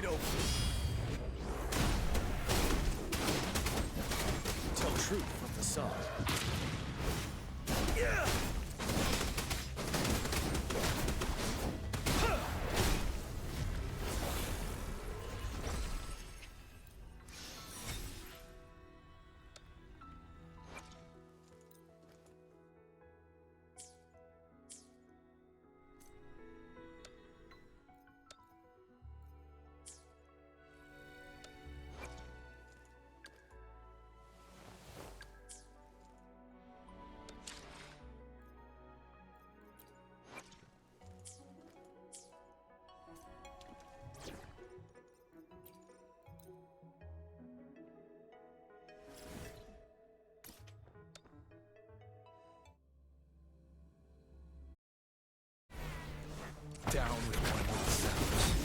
wide open. Tell truth from the sun. Yeah! Down with one with the sounds.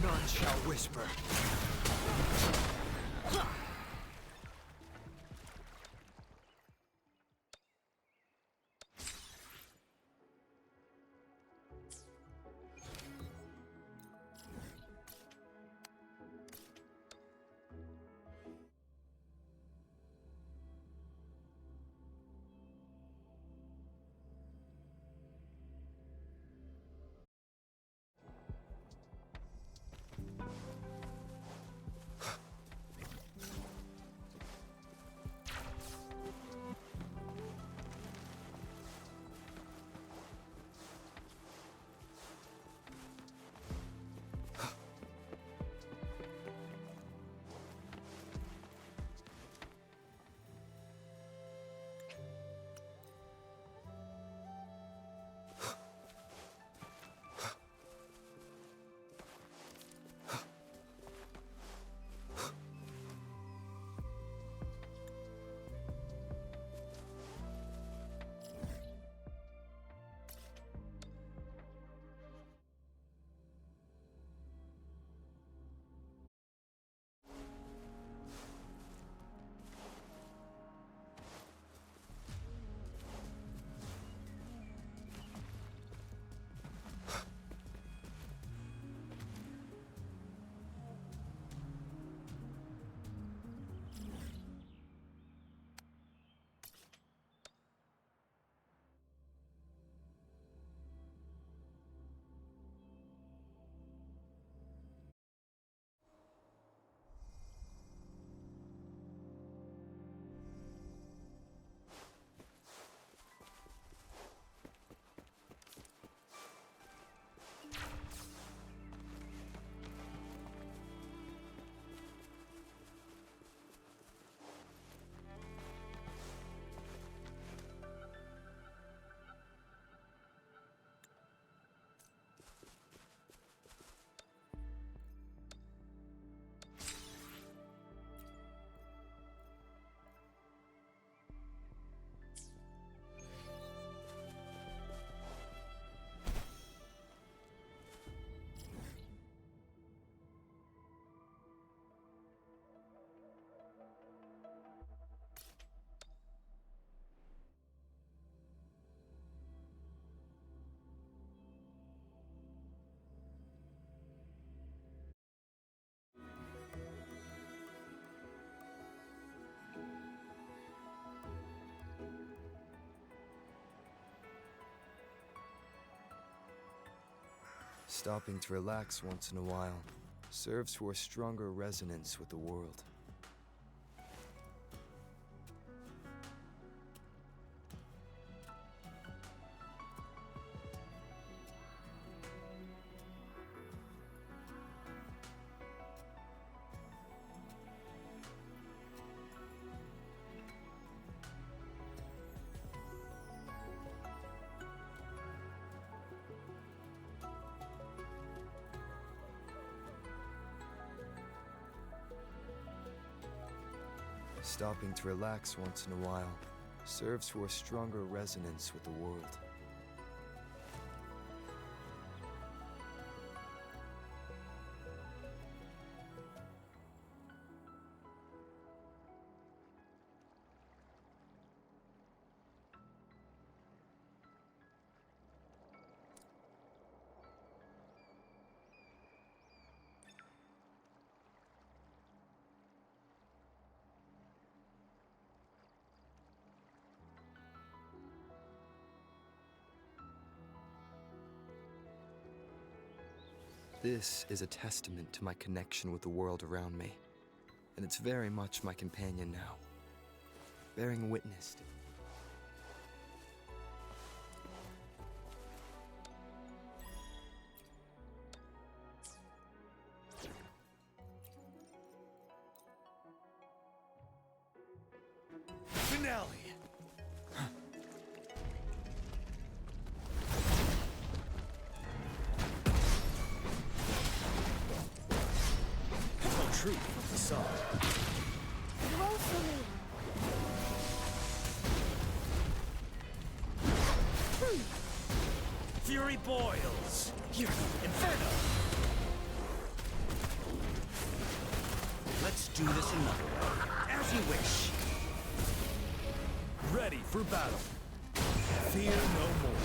None shall whisper. Stopping to relax once in a while serves for a stronger resonance with the world. Stopping to relax once in a while serves for a stronger resonance with the world. This is a testament to my connection with the world around me, and it's very much my companion now, bearing witness to... Finale! Tell truth from the song. Fury boils! Here, Inferno! Let's do this another way. As you wish. Ready for battle. Fear no more.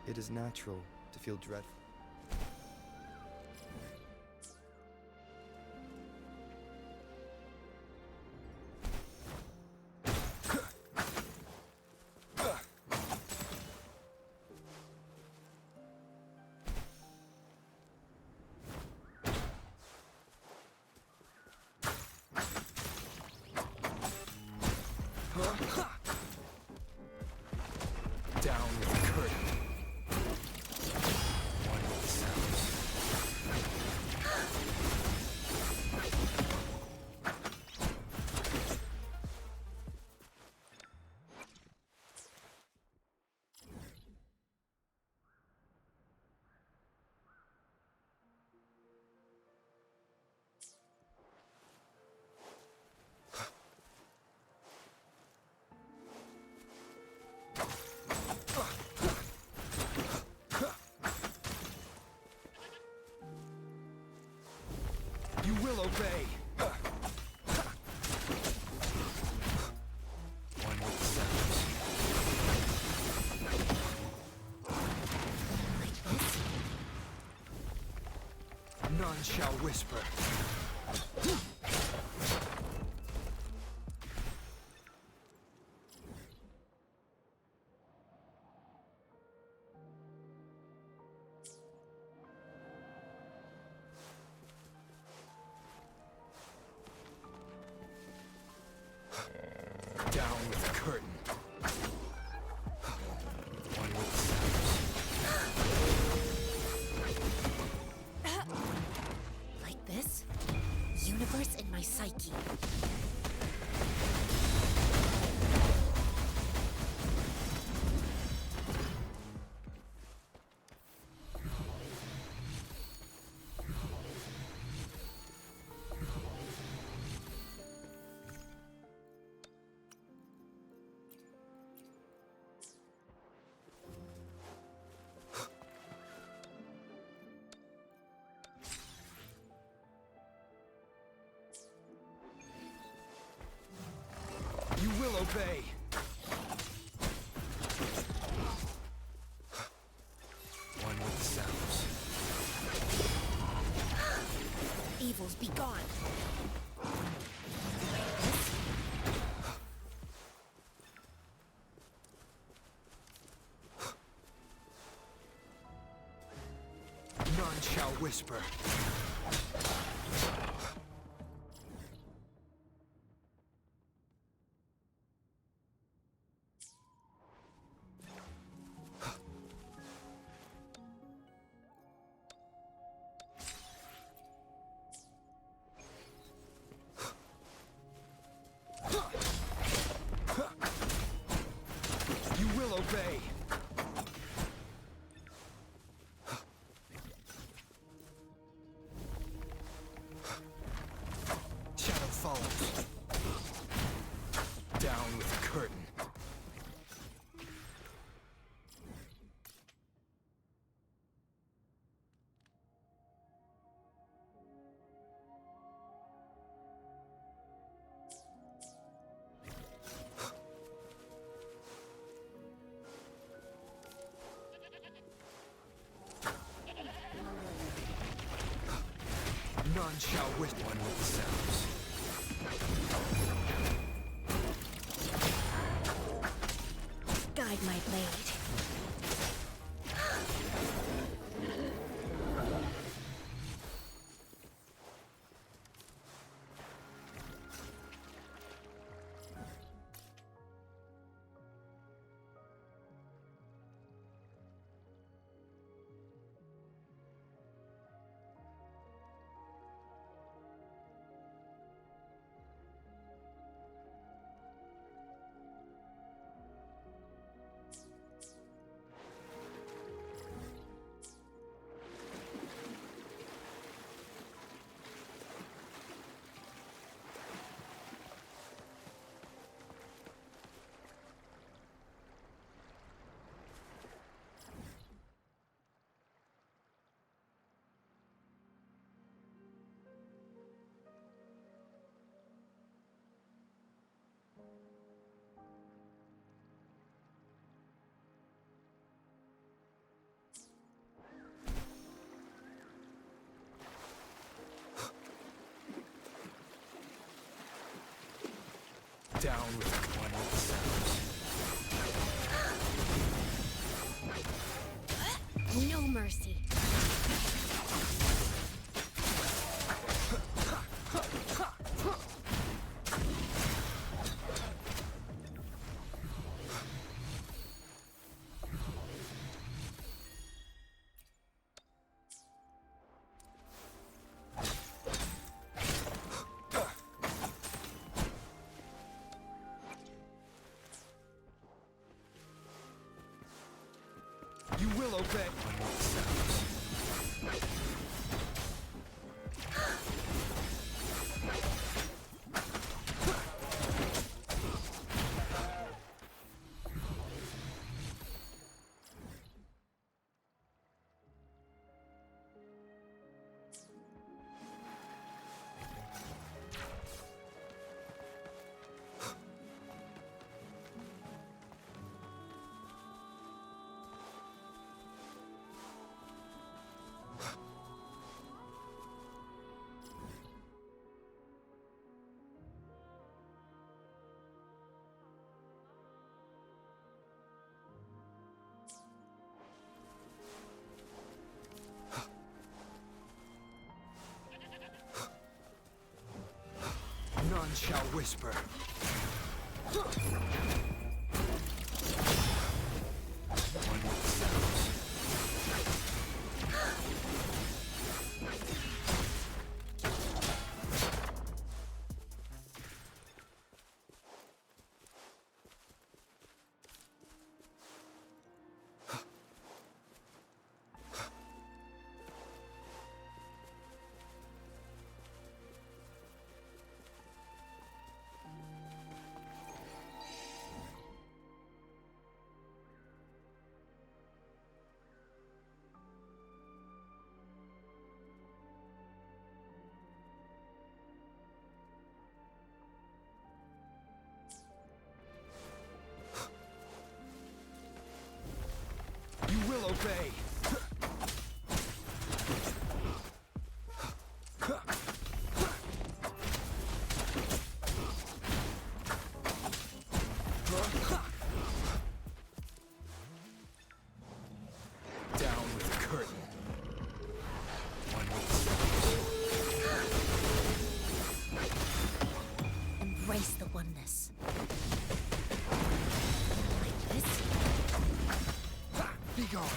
It is natural to feel dreadful. Down with the curtain. One with the You will obey. One with the None shall whisper. Down with the curtain. One with the Like this? Universe obey. One with the sounds. Evils be gone. None shall whisper. You will obey. Shadow follows. Down with the curtain. None shall whisper. One with the sounds. Guide my blade. Down with the One with the sounds. No mercy. You will obey. One with the sounds. None shall whisper. One with the sounds. obey. Down with the curtain. One with the Embrace the oneness. Like this? Be gone.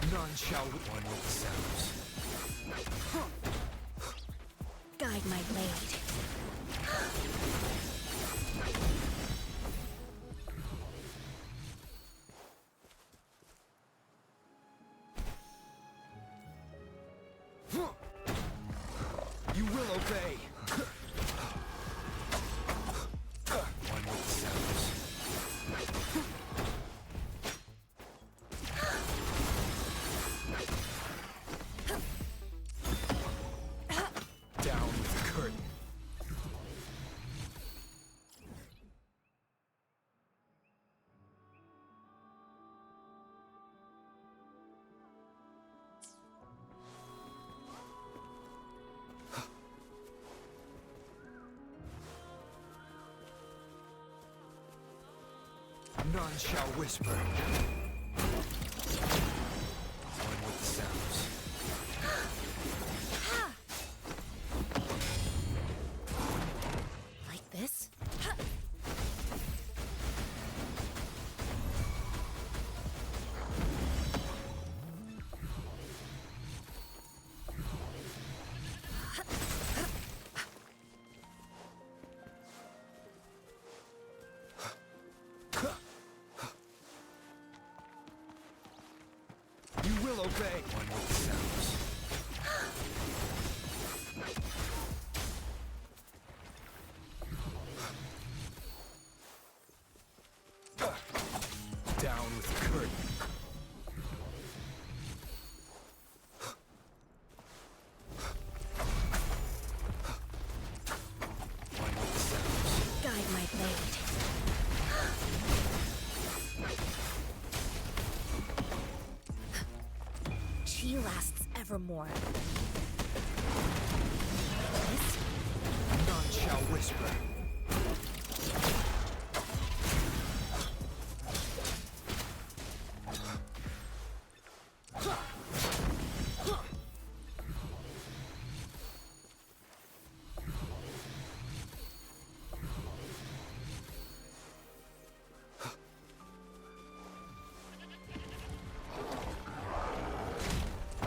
None shall one with the sounds. Guide my blade. You will obey. One with the sounds. Down with the curtain. None shall whisper. One with the sounds. Like this? You will obey. One with the sounds. Down with the curtain. One with the sounds. Guide my blade. She lasts evermore. This? None shall whisper.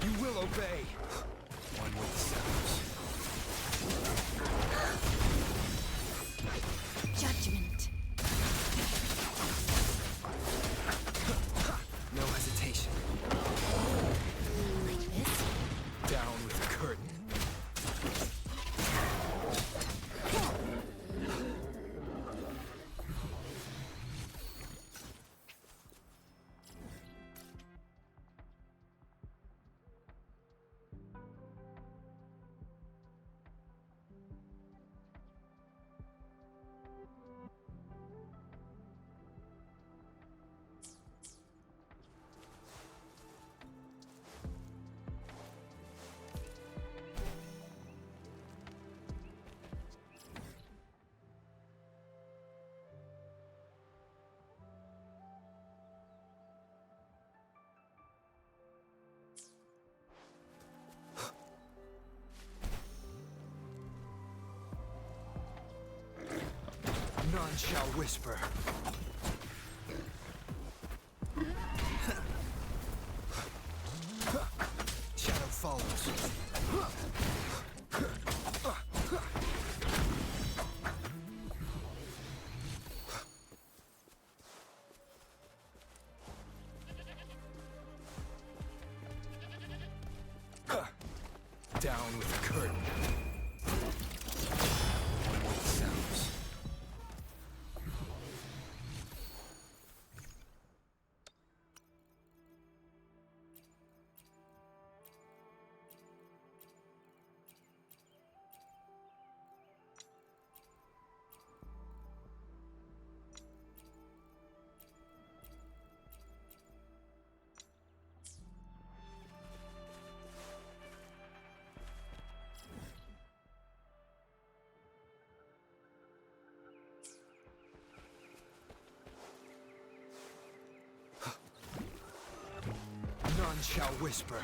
You will obey. One with the sounds. None shall whisper. Shadow follows. Down with the curtain. One with the sounds. None shall whisper.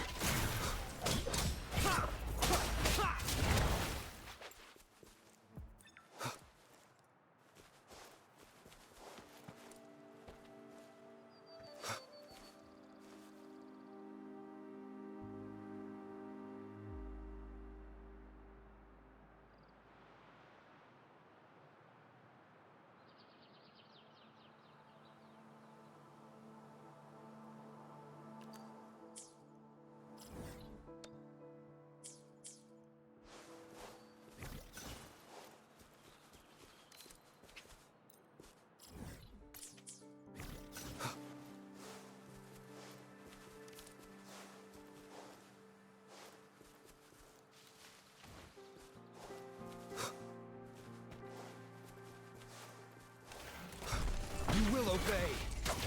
You will obey.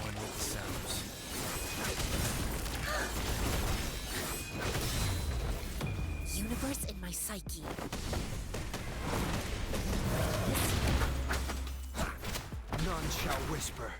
One with the sounds. Universe in my psyche. None shall whisper.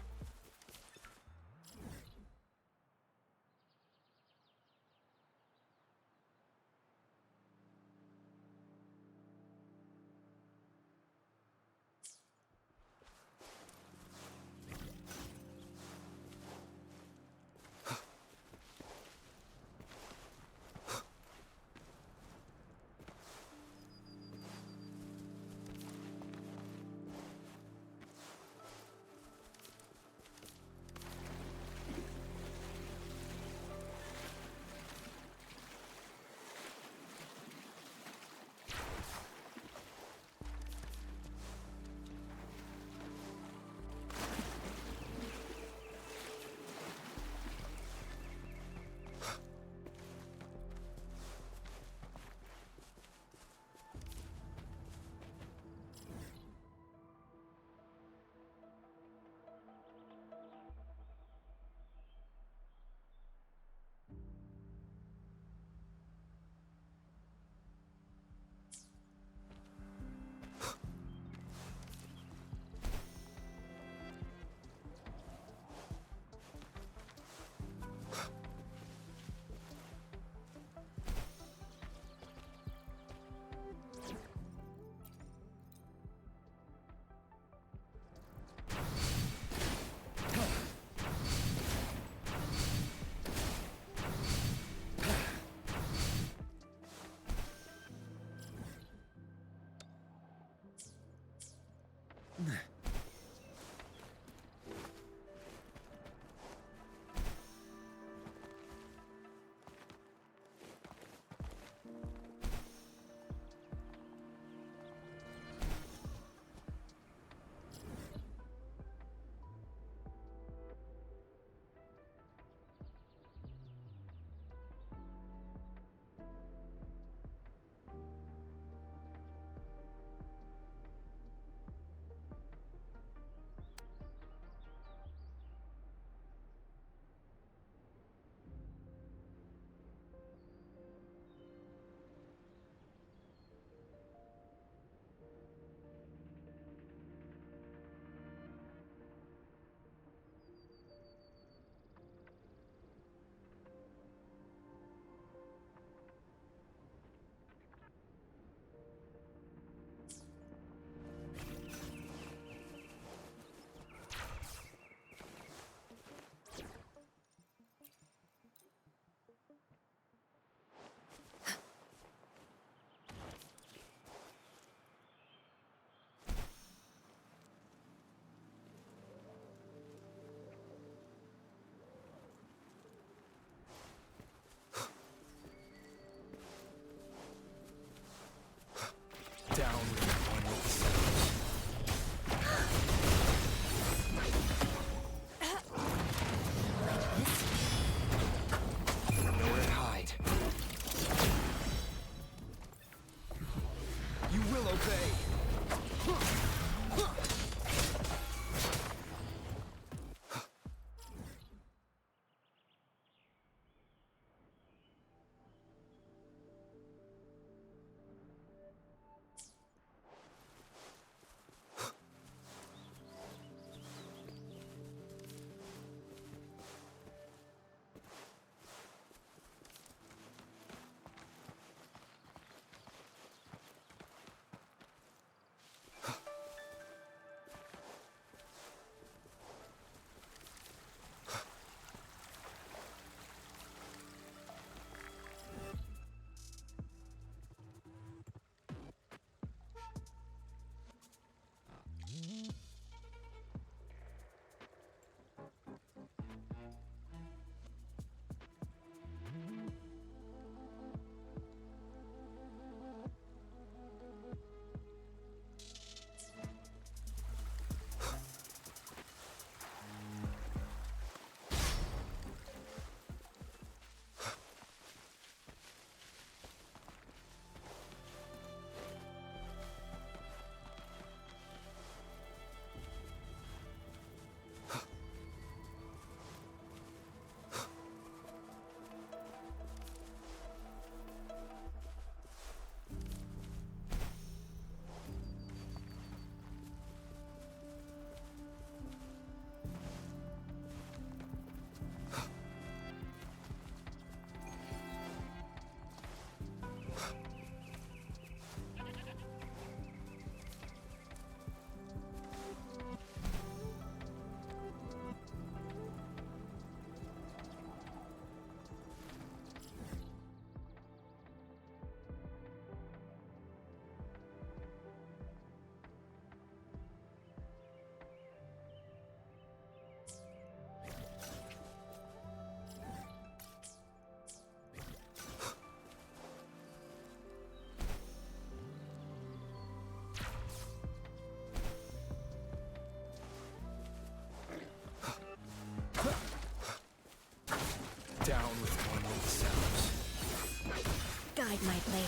hide my blade.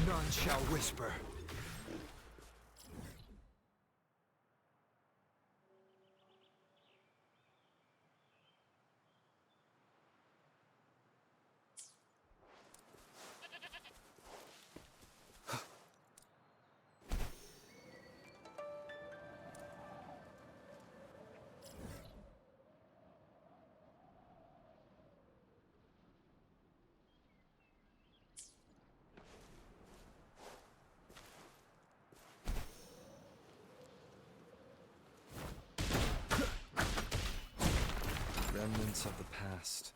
None shall whisper. Remnants of the past.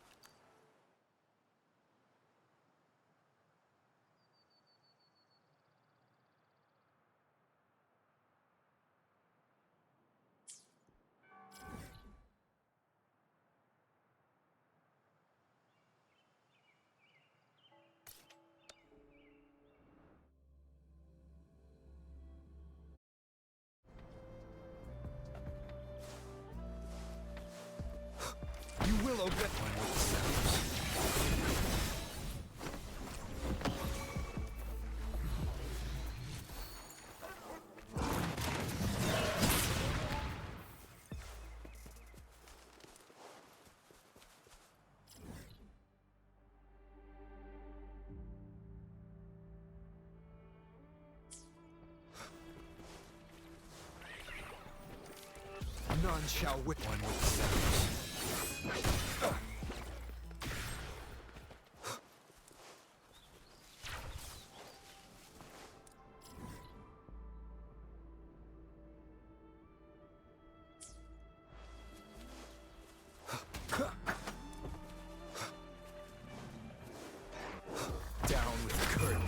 You will obey. One with the sounds. None shall whip. One with the sounds. Down with the curtain.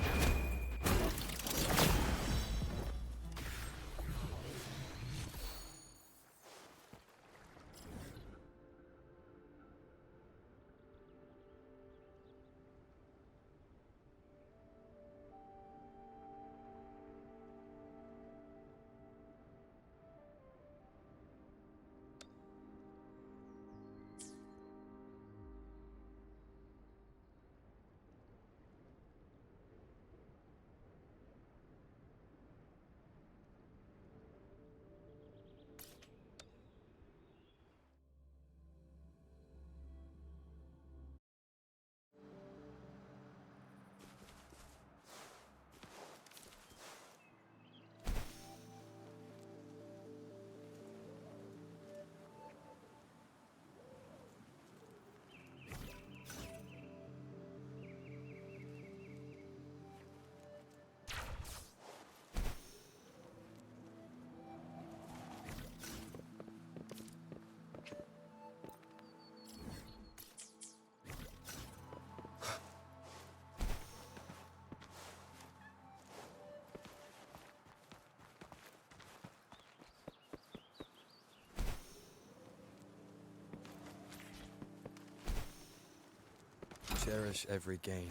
Cherish every gain.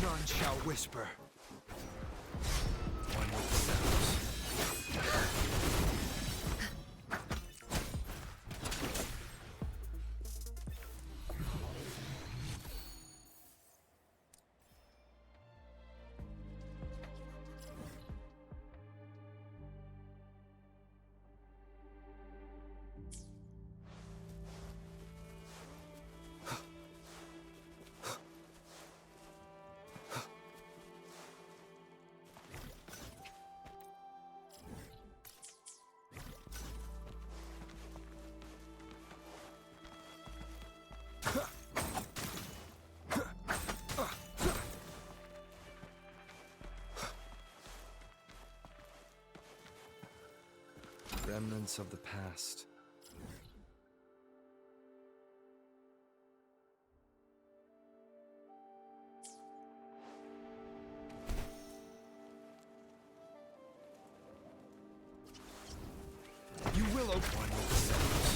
None shall whisper. One with the sounds. Remnants of the past. You will open one with the sounds.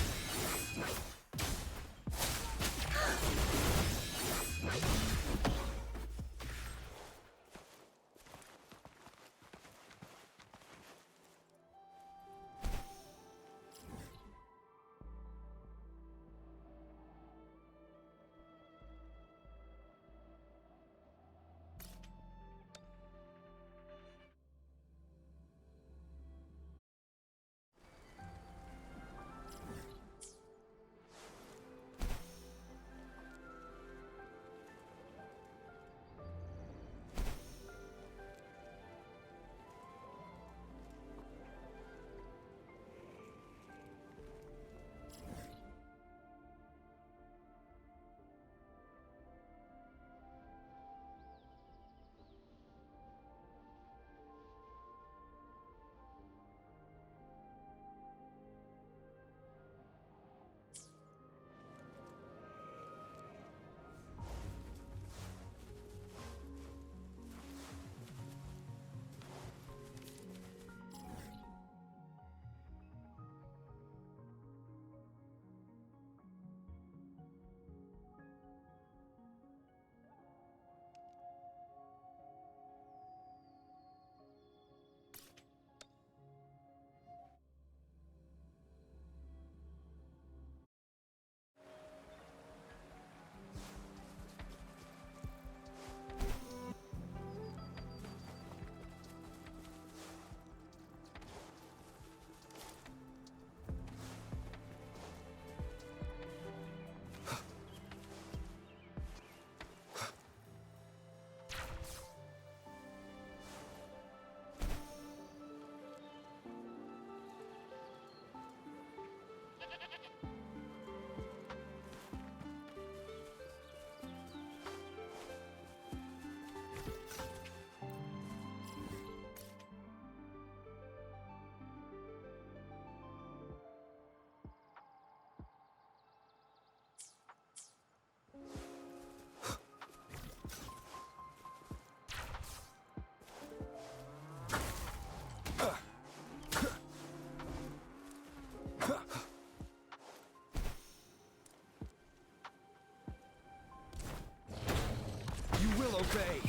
You will obey.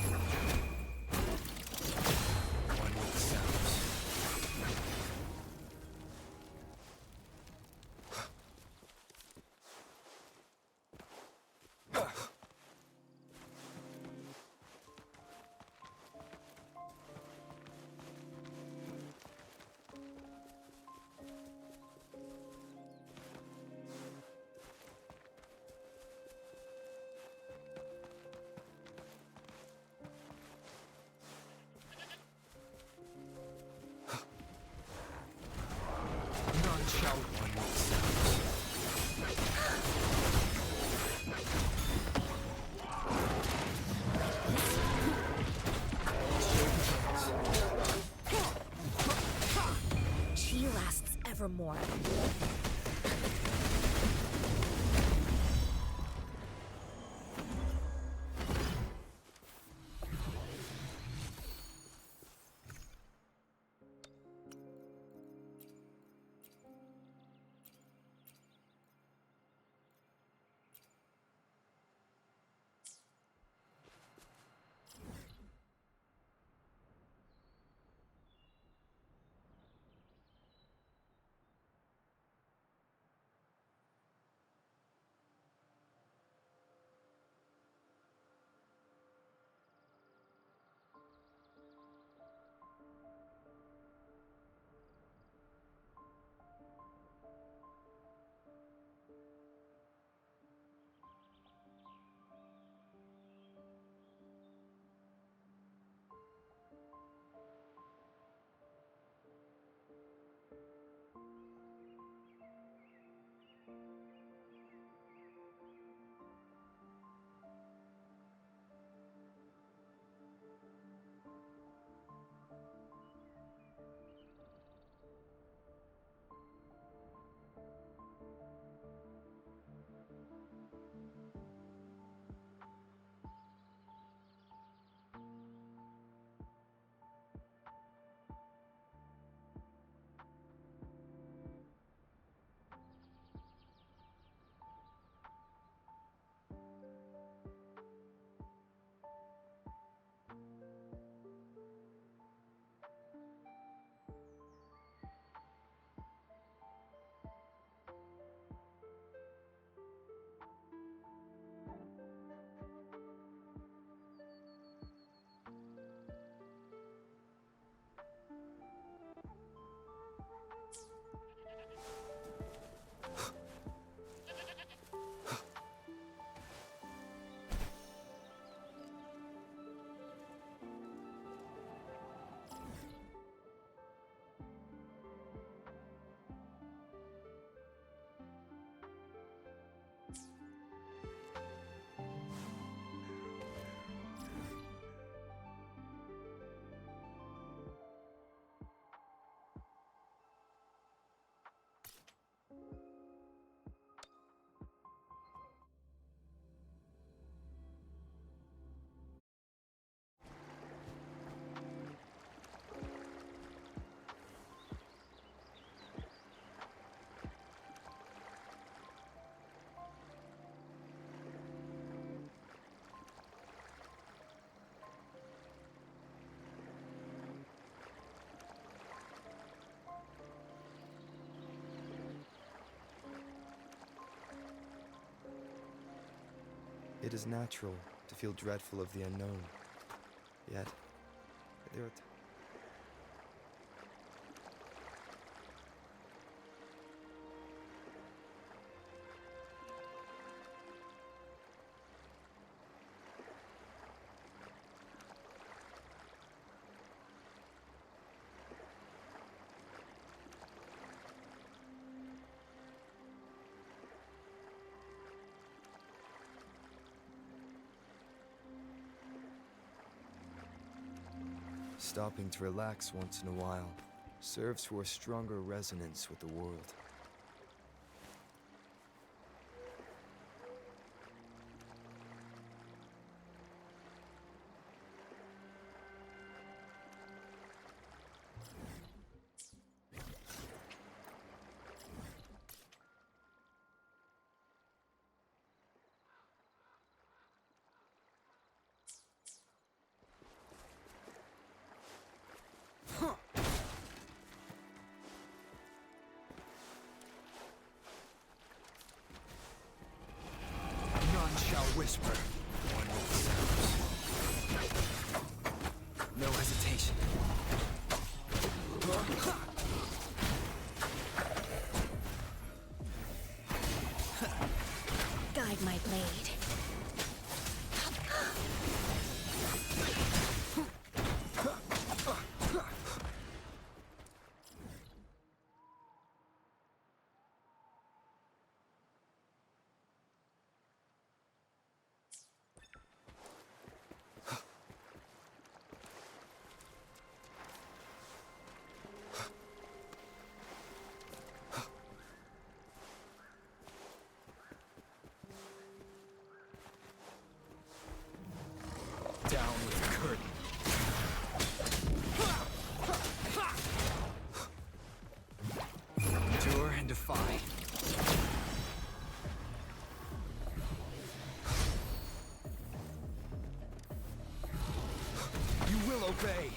One with the sounds. None shall one with sounds. She lasts evermore. It is natural to feel dreadful of the unknown. Yet, there are stopping to relax once in a while serves for a stronger resonance with the world. None shall whisper. One with the sounds. No hesitation. Guide my blade. Down with the curtain. Endure and defy. You will obey.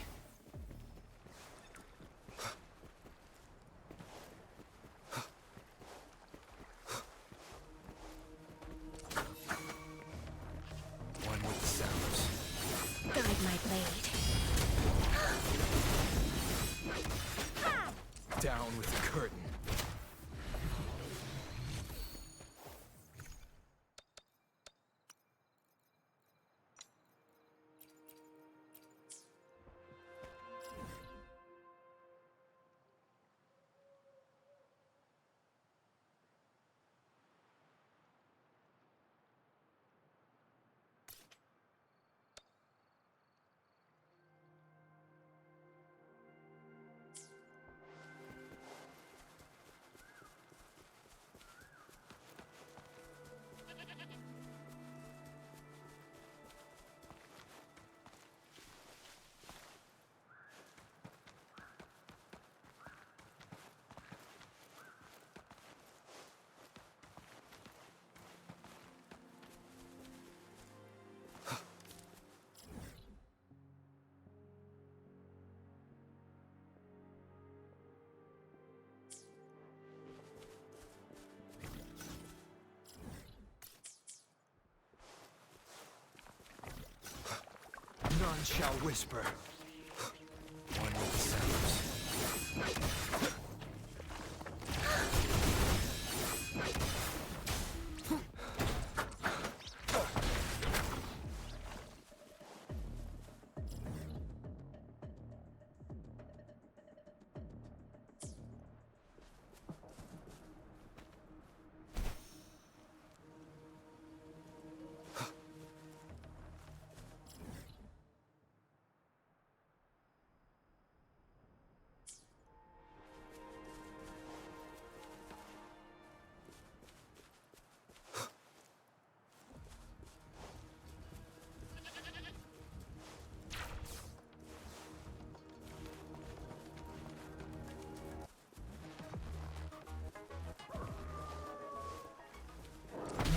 One with the sounds. Guide my blade. Down with the curtain. None shall whisper. One with the sounds.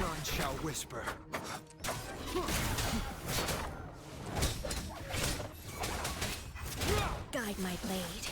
None shall whisper. Guide my blade.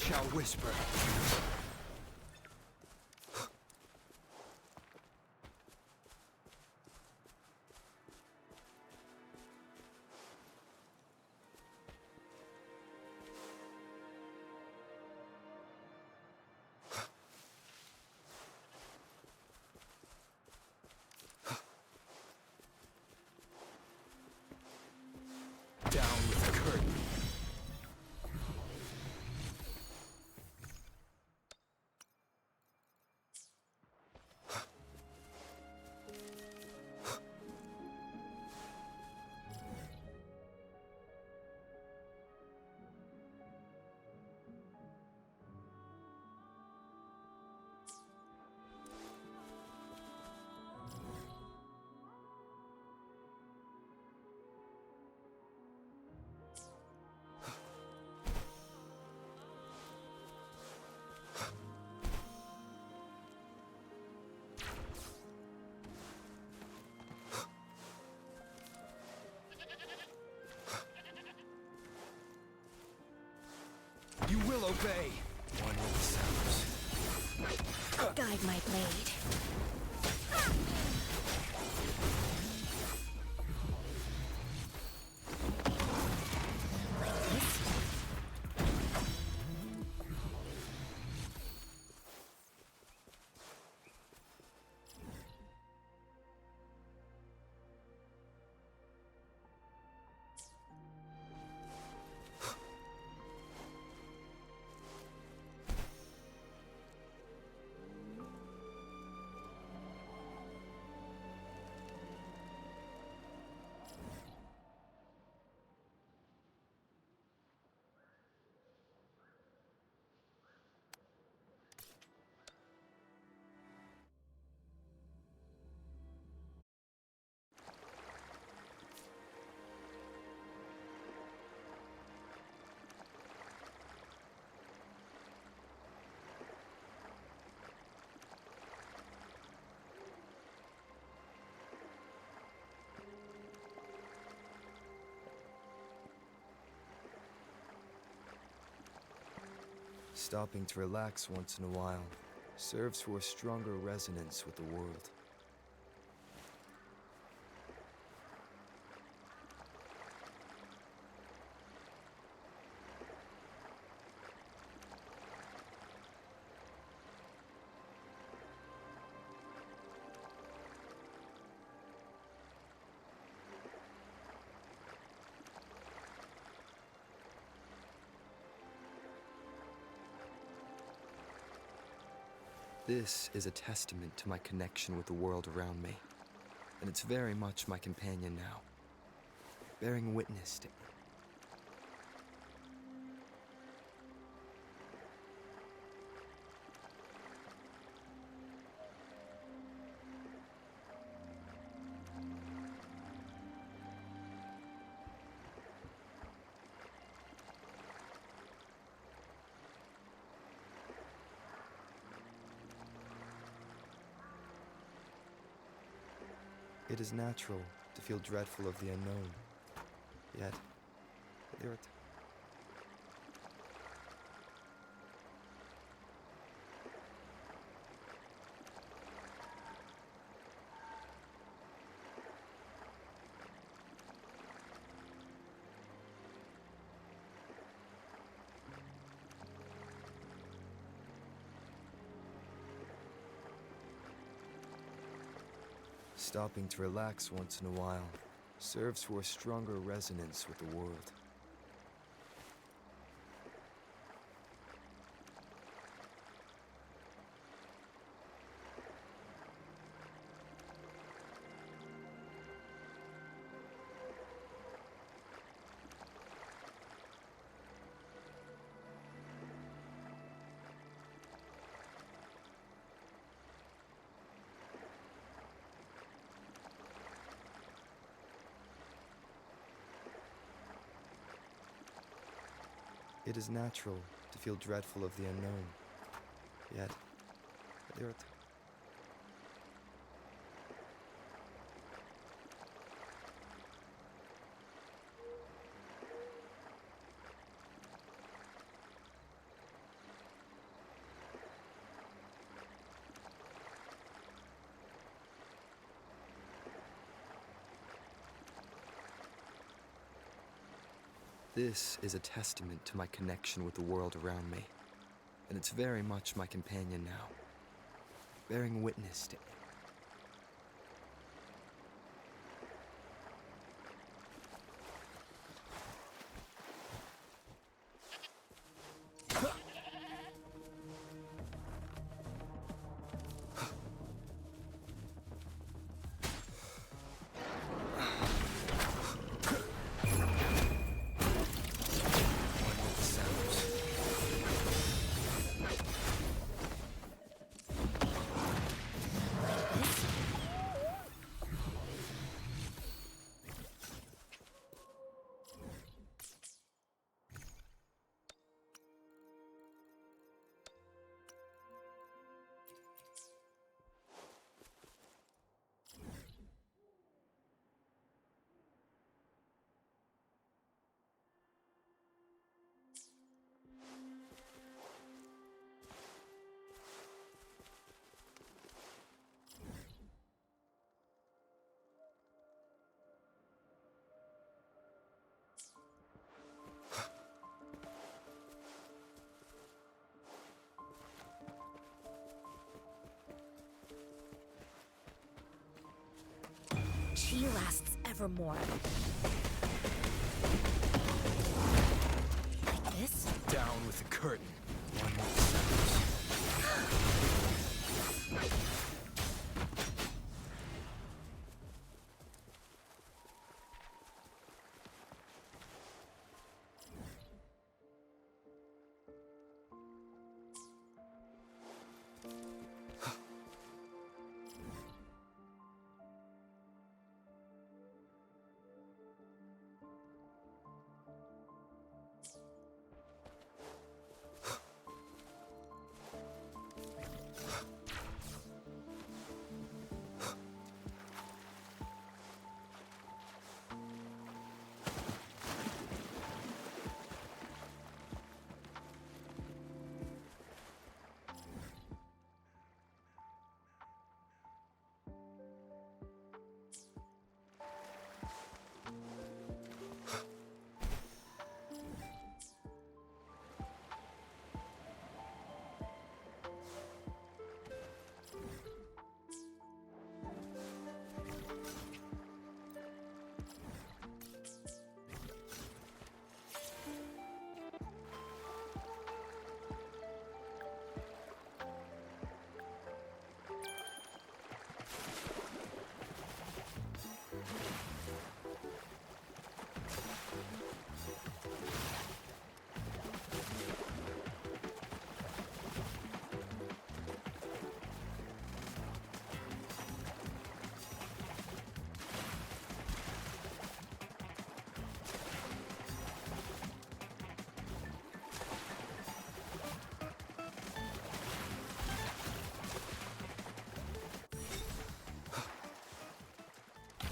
shall whisper. Down with the curtain. You will obey. One with the sounds. Guide my blade. Stopping to relax once in a while serves for a stronger resonance with the world. This is a testament to my connection with the world around me, and it's very much my companion now, bearing witness to. It is natural to feel dreadful of the unknown, yet there are Stopping to relax once in a while serves for a stronger resonance with the world. It is natural to feel dreadful of the unknown, yet there are This is a testament to my connection with the world around me, and it's very much my companion now, bearing witness to She lasts evermore. Like this? Down with the curtain. One with the sounds.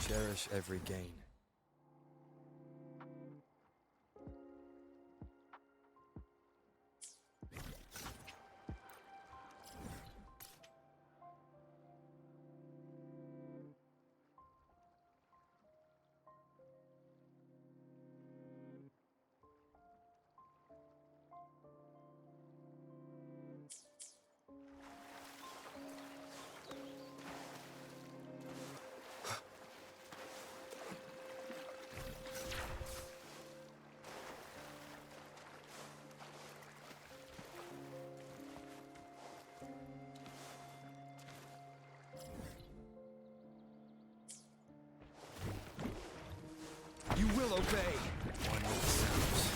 cherish every gain. You will obey. One with the sounds.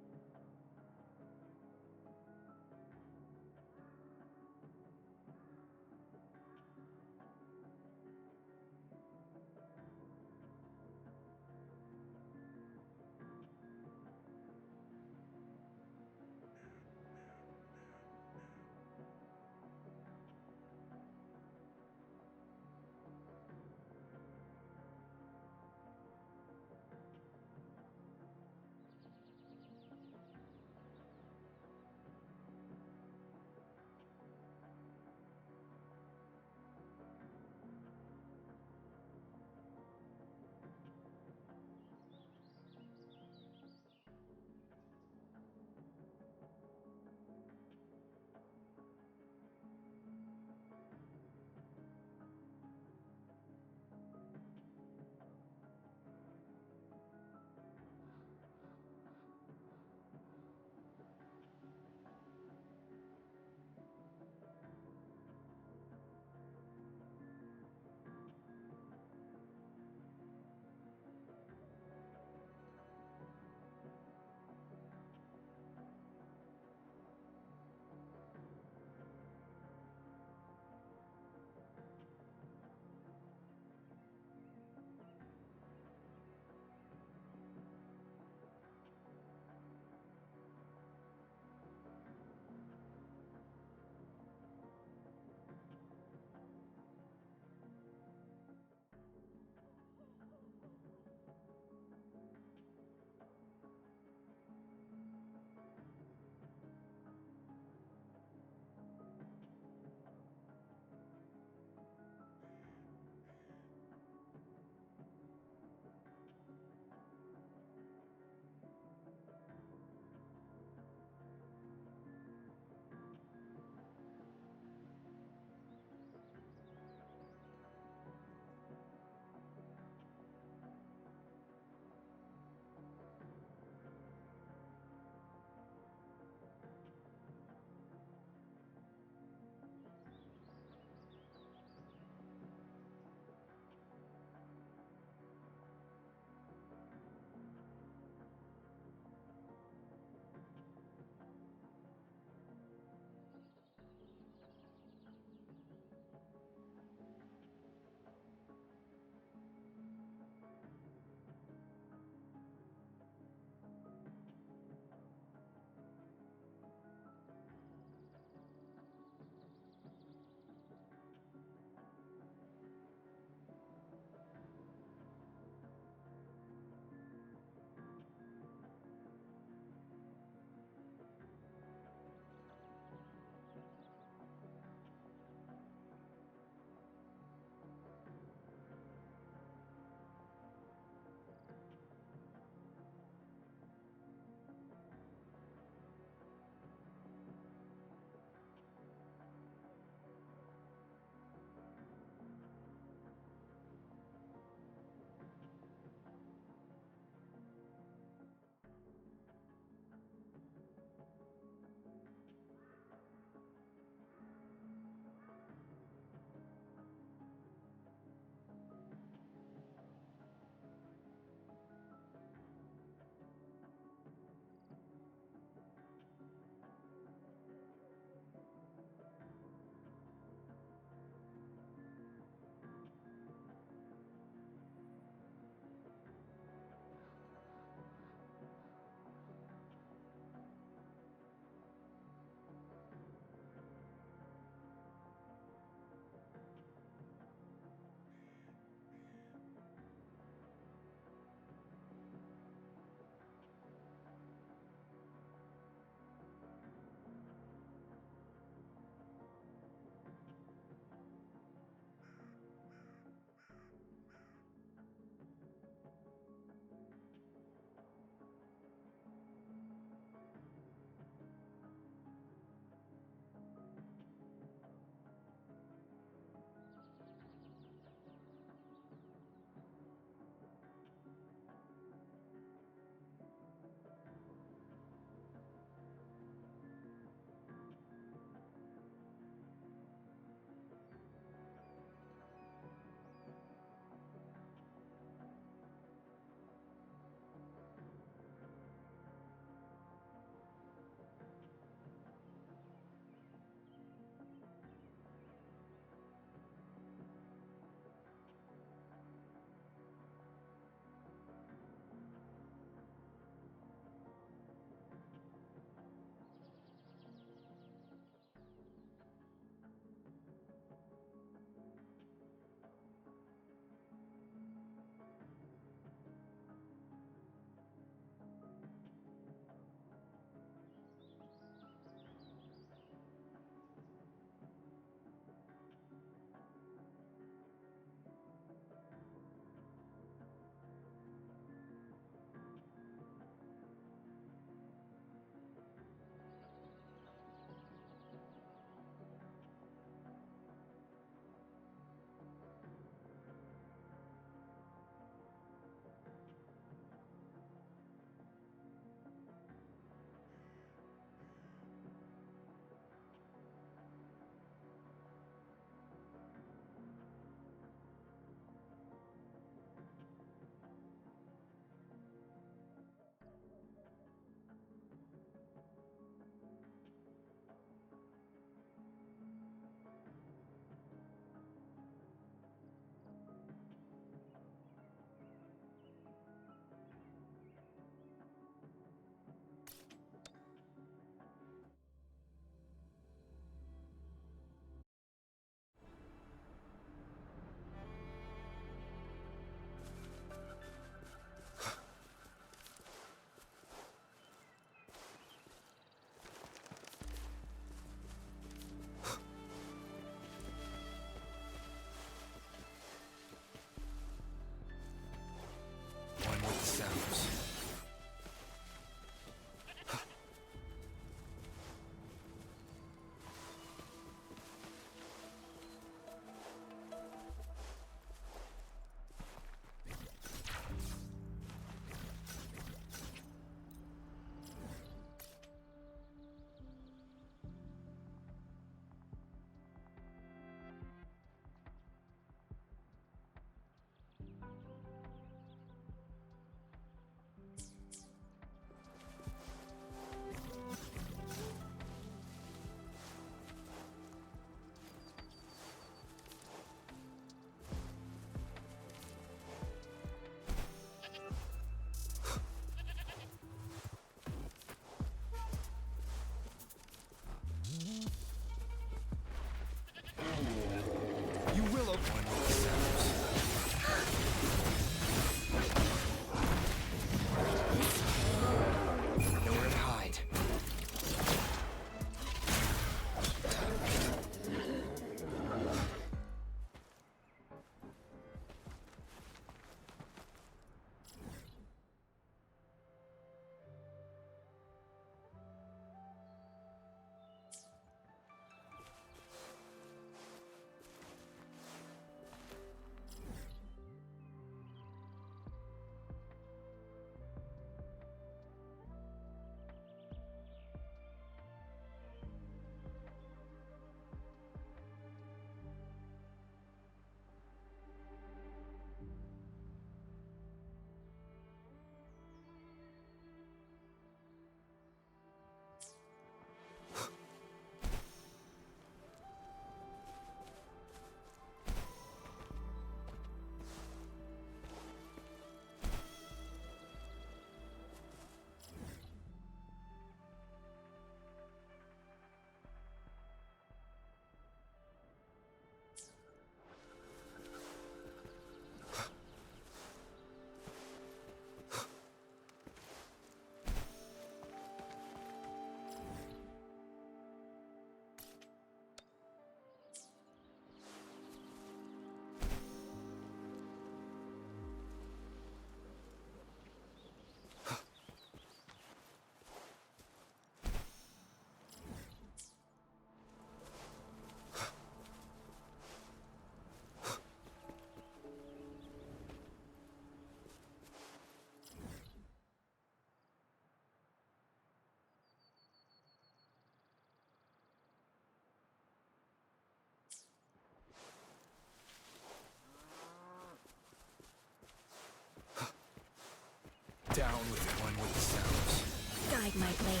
my blade.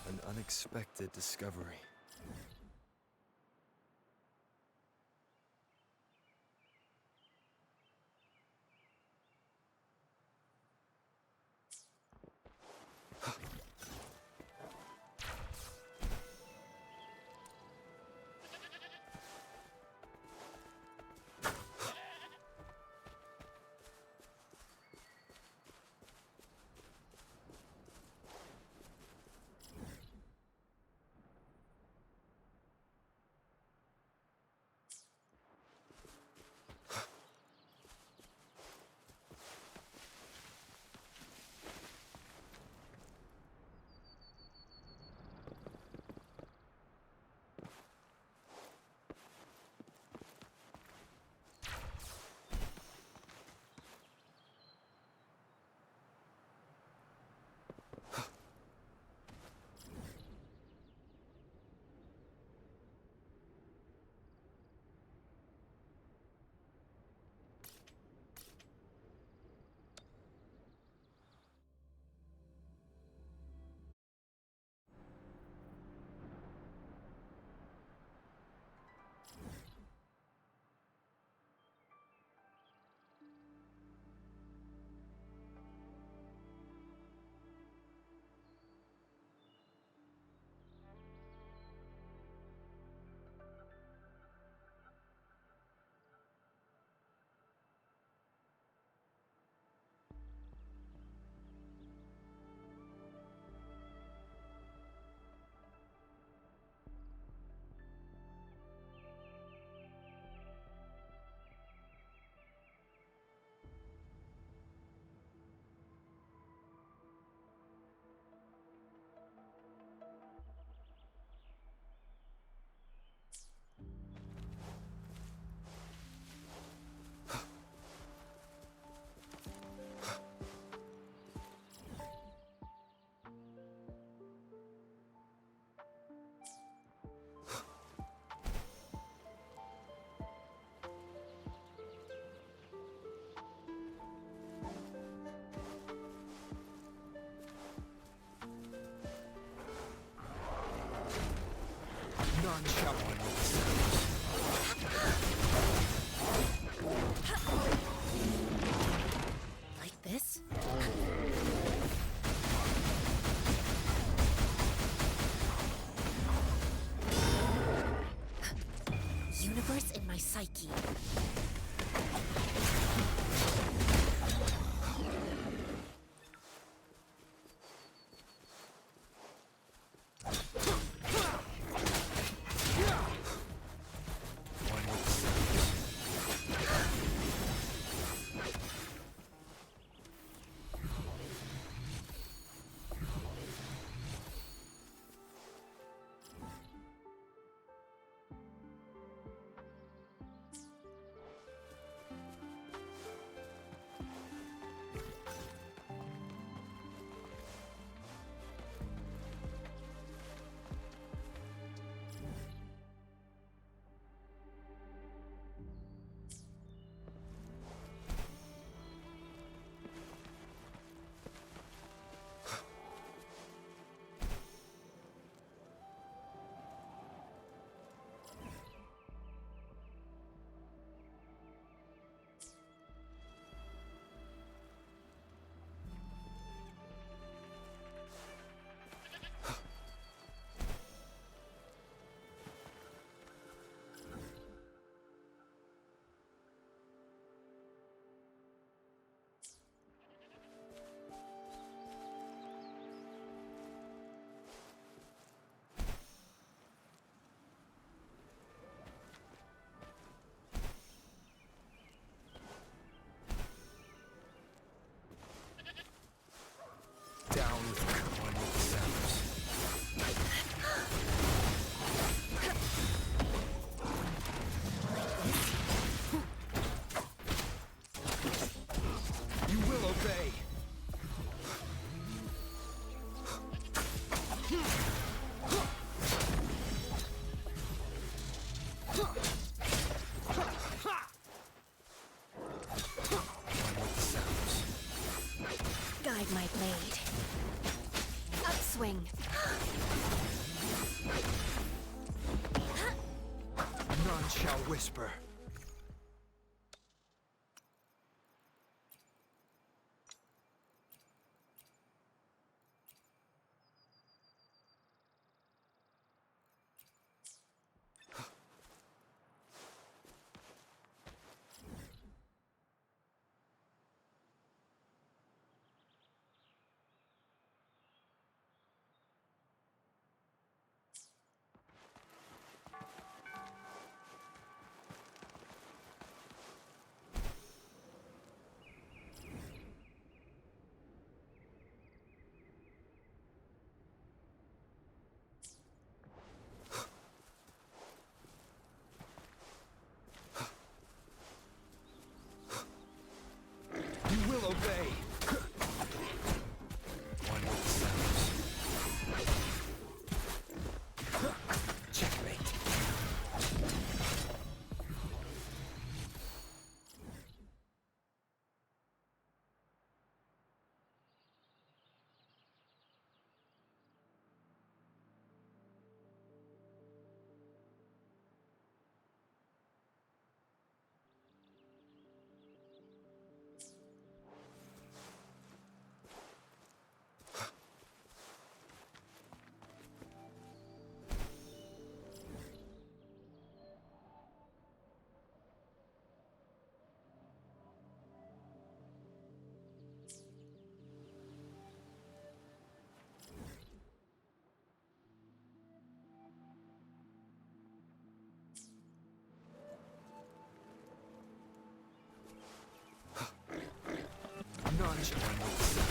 An unexpected discovery. None shall one with Like this? Universe in my psyche. One with the sounds. guide my blade. Upswing. None shall whisper. You will obey. One with the Sethos. Checkmate. None shall one with the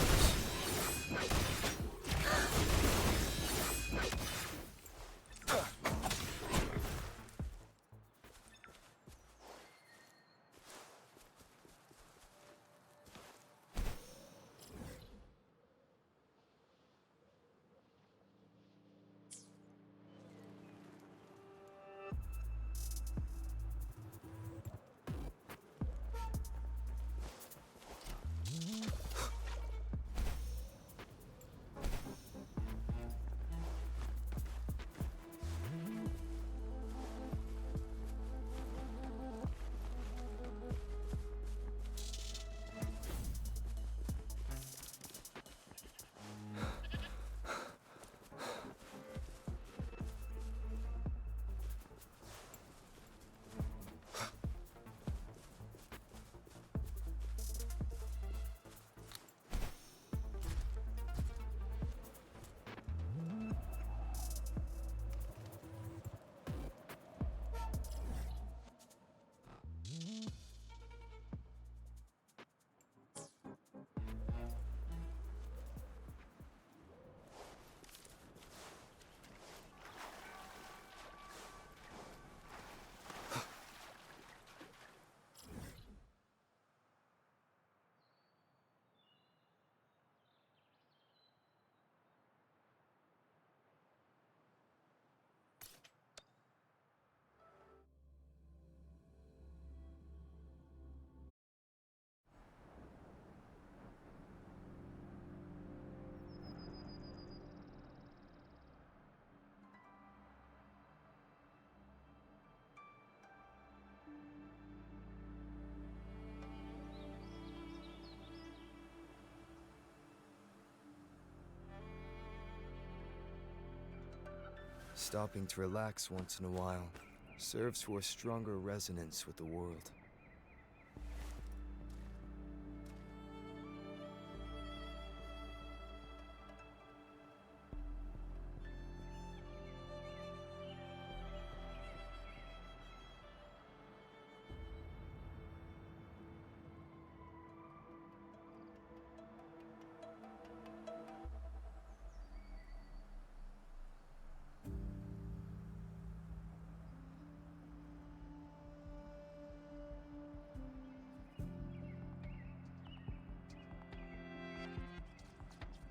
Stopping to relax once in a while serves for a stronger resonance with the world.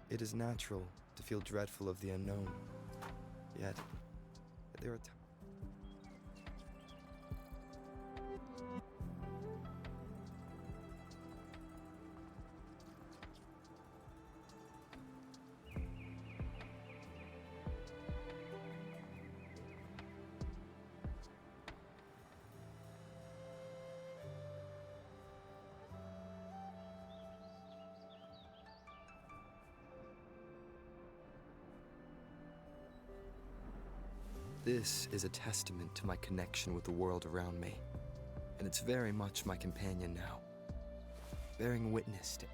It is natural to feel dreadful of the unknown, yet there are times. This is a testament to my connection with the world around me, and it's very much my companion now, bearing witness to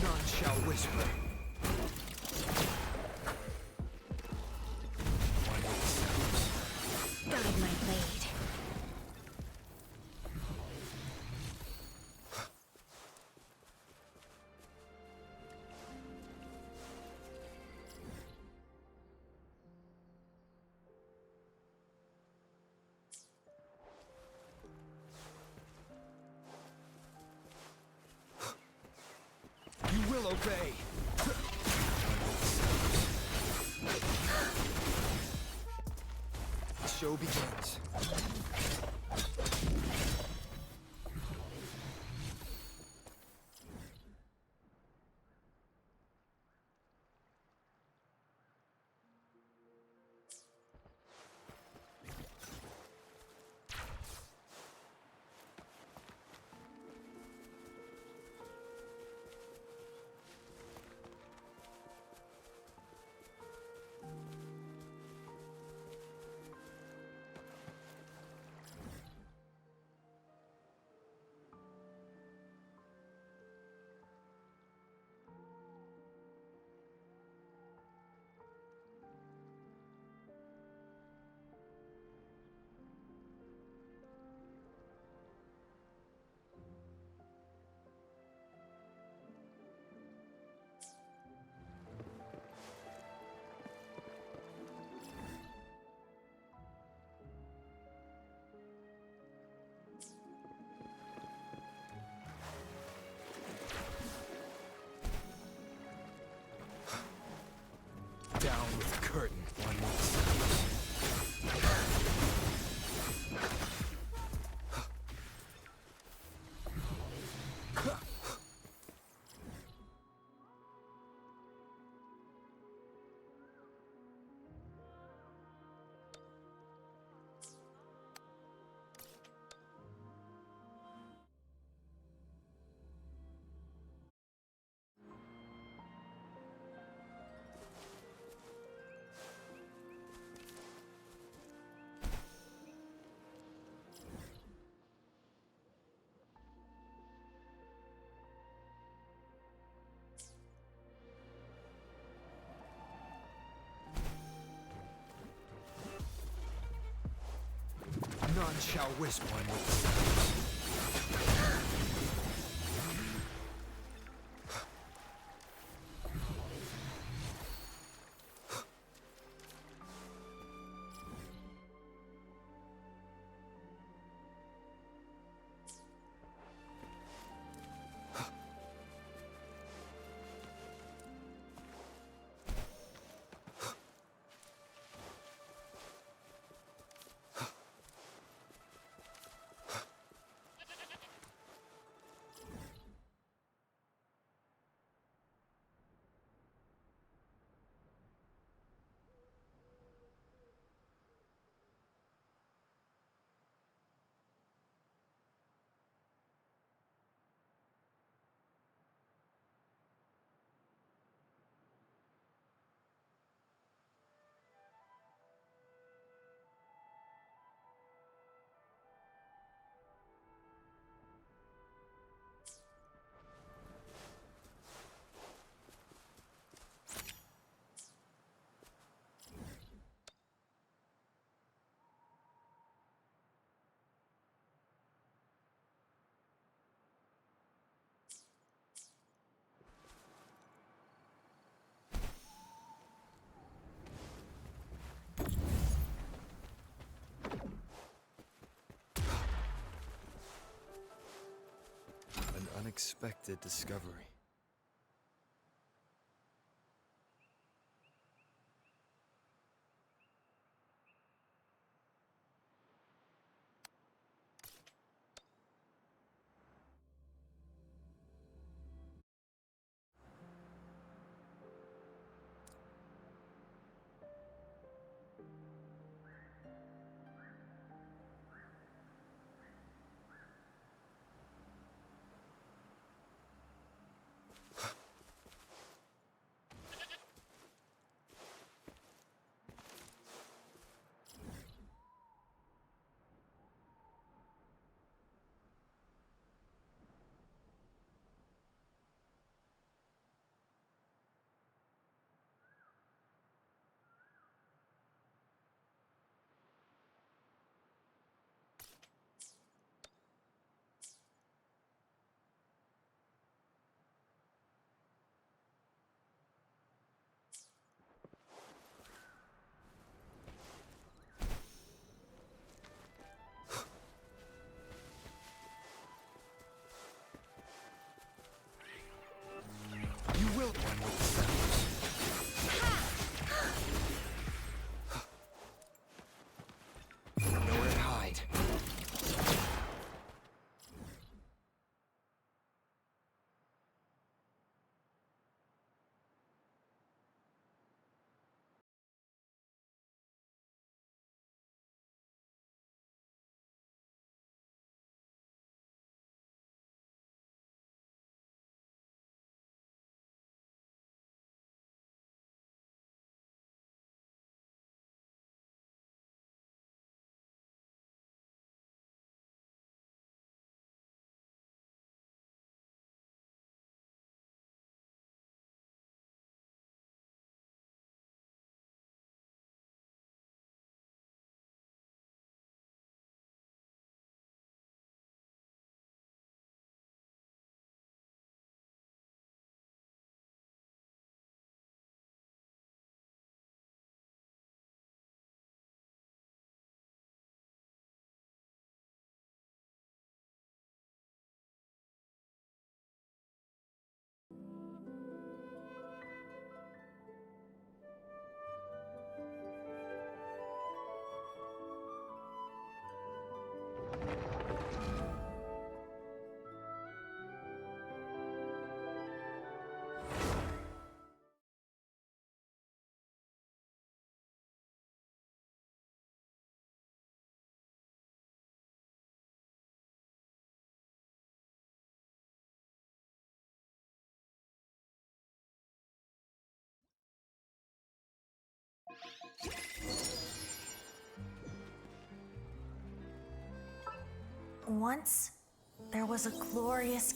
None shall whisper. One with the sounds. Guide my blade. You will obey. The show begins. None shall whisper one with the sounds. An unexpected discovery. You will one with the sounds. Nowhere to hide. Once, there was a glorious...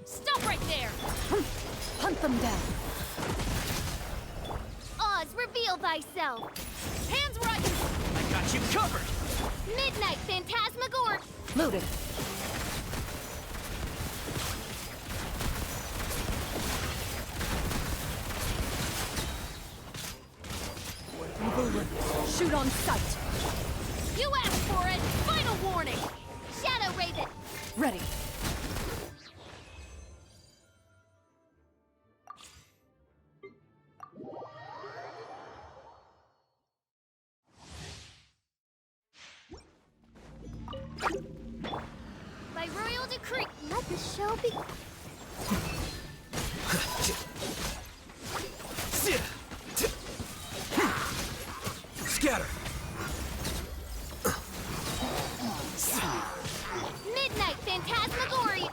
Stop right there! Hunt them down. Oz, reveal thyself! Hands where I can... I got you covered! Midnight Phantasmagor! Loaded. Shoot on sight. You asked for it! Final warning! Shadow Raven! Ready. By royal decree, let the show be... Scatter! Midnight Phantasmagoria!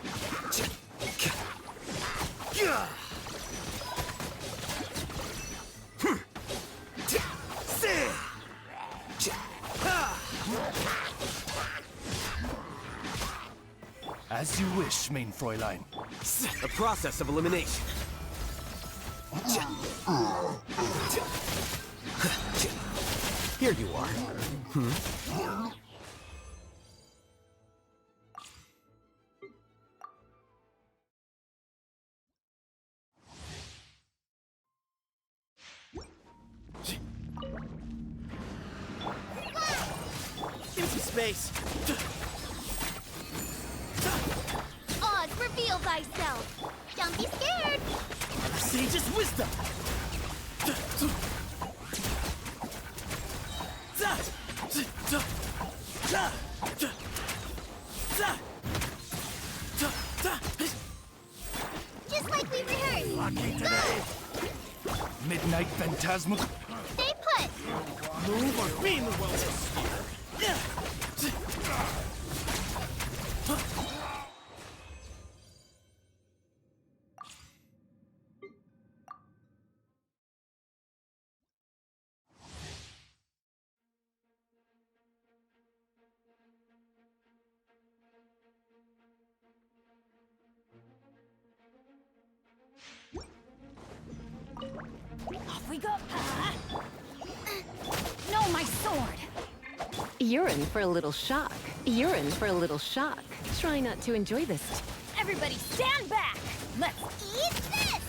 As you wish, main Fräulein. A process of elimination. Here you are. Empty space. Oz, reveal thyself! Don't be scared! Sage's wisdom. Just like we rehearsed! Lucky today. Midnight Phantasmal. Stay put! Move or be in the wilderness. Off we go. No, my sword. You're in for a little shock. You're in for a little shock. Try not to enjoy this. Everybody stand back. Let's Eat this!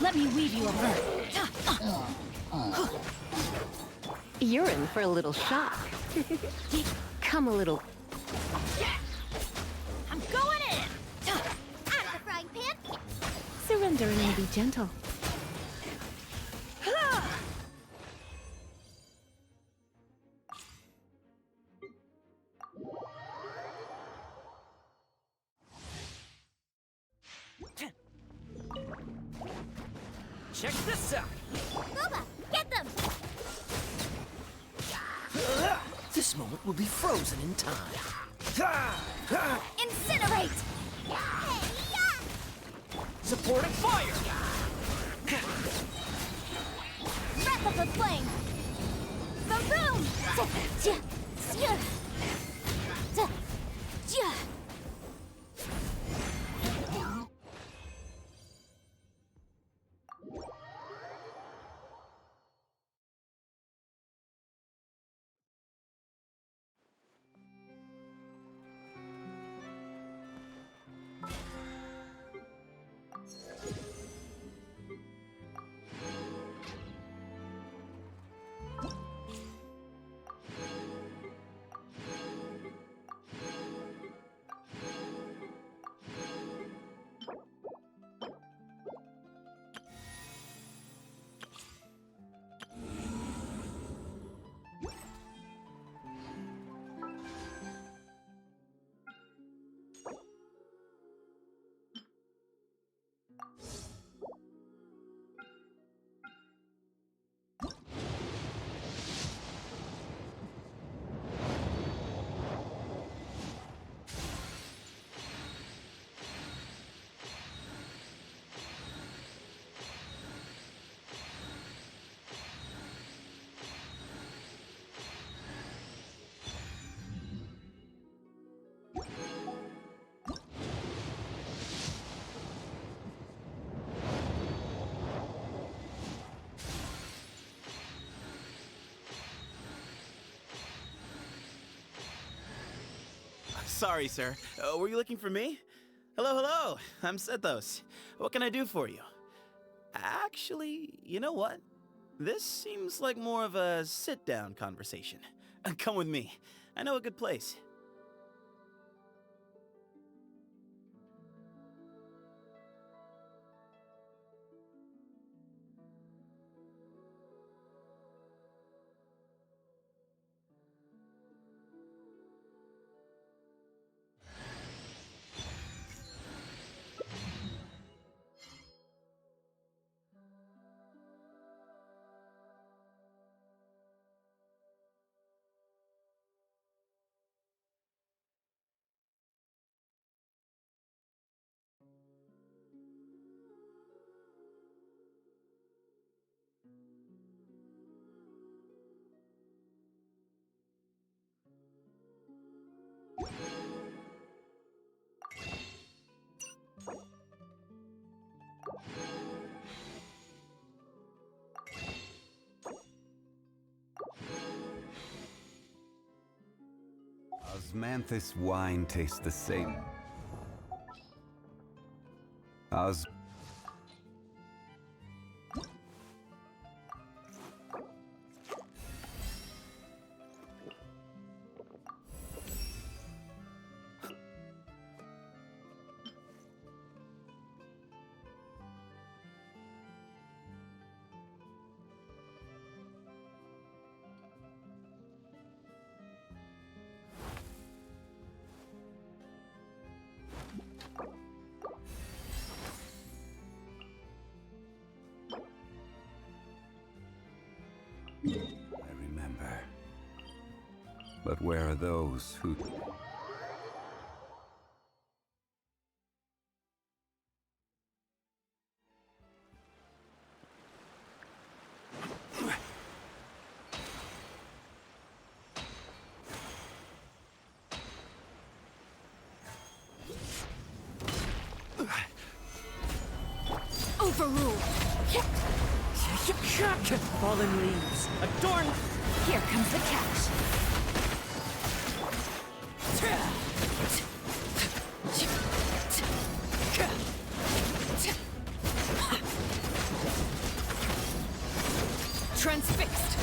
let me weave you a verb. You're in for a little shock. Come a little. I'm going in! Out of the frying pan! Surrender and be gentle. Check this out. Boba, get them! This moment will be frozen in time. Incinerate! Supporting fire. Breath of the flame! Varoom! Sorry, sir. Were you looking for me? Hello, hello. I'm Sethos. What can I do for you? Actually, you know what? This seems like more of a sit-down conversation. Come with me. I know a good place. Osmanthus wine tastes the same. I remember. But where are those who... Overruled. Fallen leaves. Adorn. Here comes the catch. Transfixed.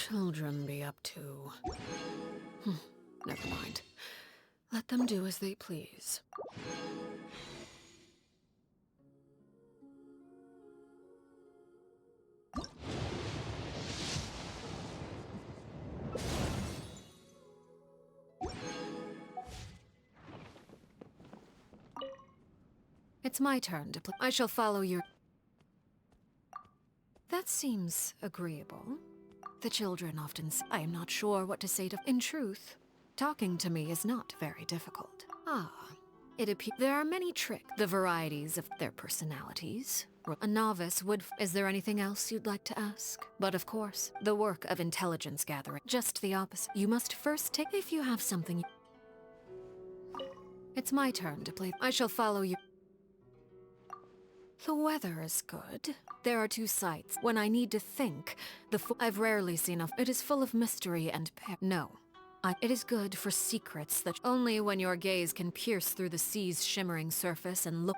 children be up to? Never mind. Let them do as they please. It's my turn to play. I shall follow your... That seems agreeable. The children often say, I am not sure what to say to... In truth, talking to me is not very difficult. It appears there are many tricks. The varieties of their personalities. A novice would... Is there anything else you'd like to ask? But of course, the work of intelligence gathering. Just the opposite. You must first take... If you have something... It's my turn to play. I shall follow you. The weather is good. There are two sights. When I need to think, I've rarely seen a... It is full of mystery and No. It is good for secrets that only when your gaze can pierce through the sea's shimmering surface and look...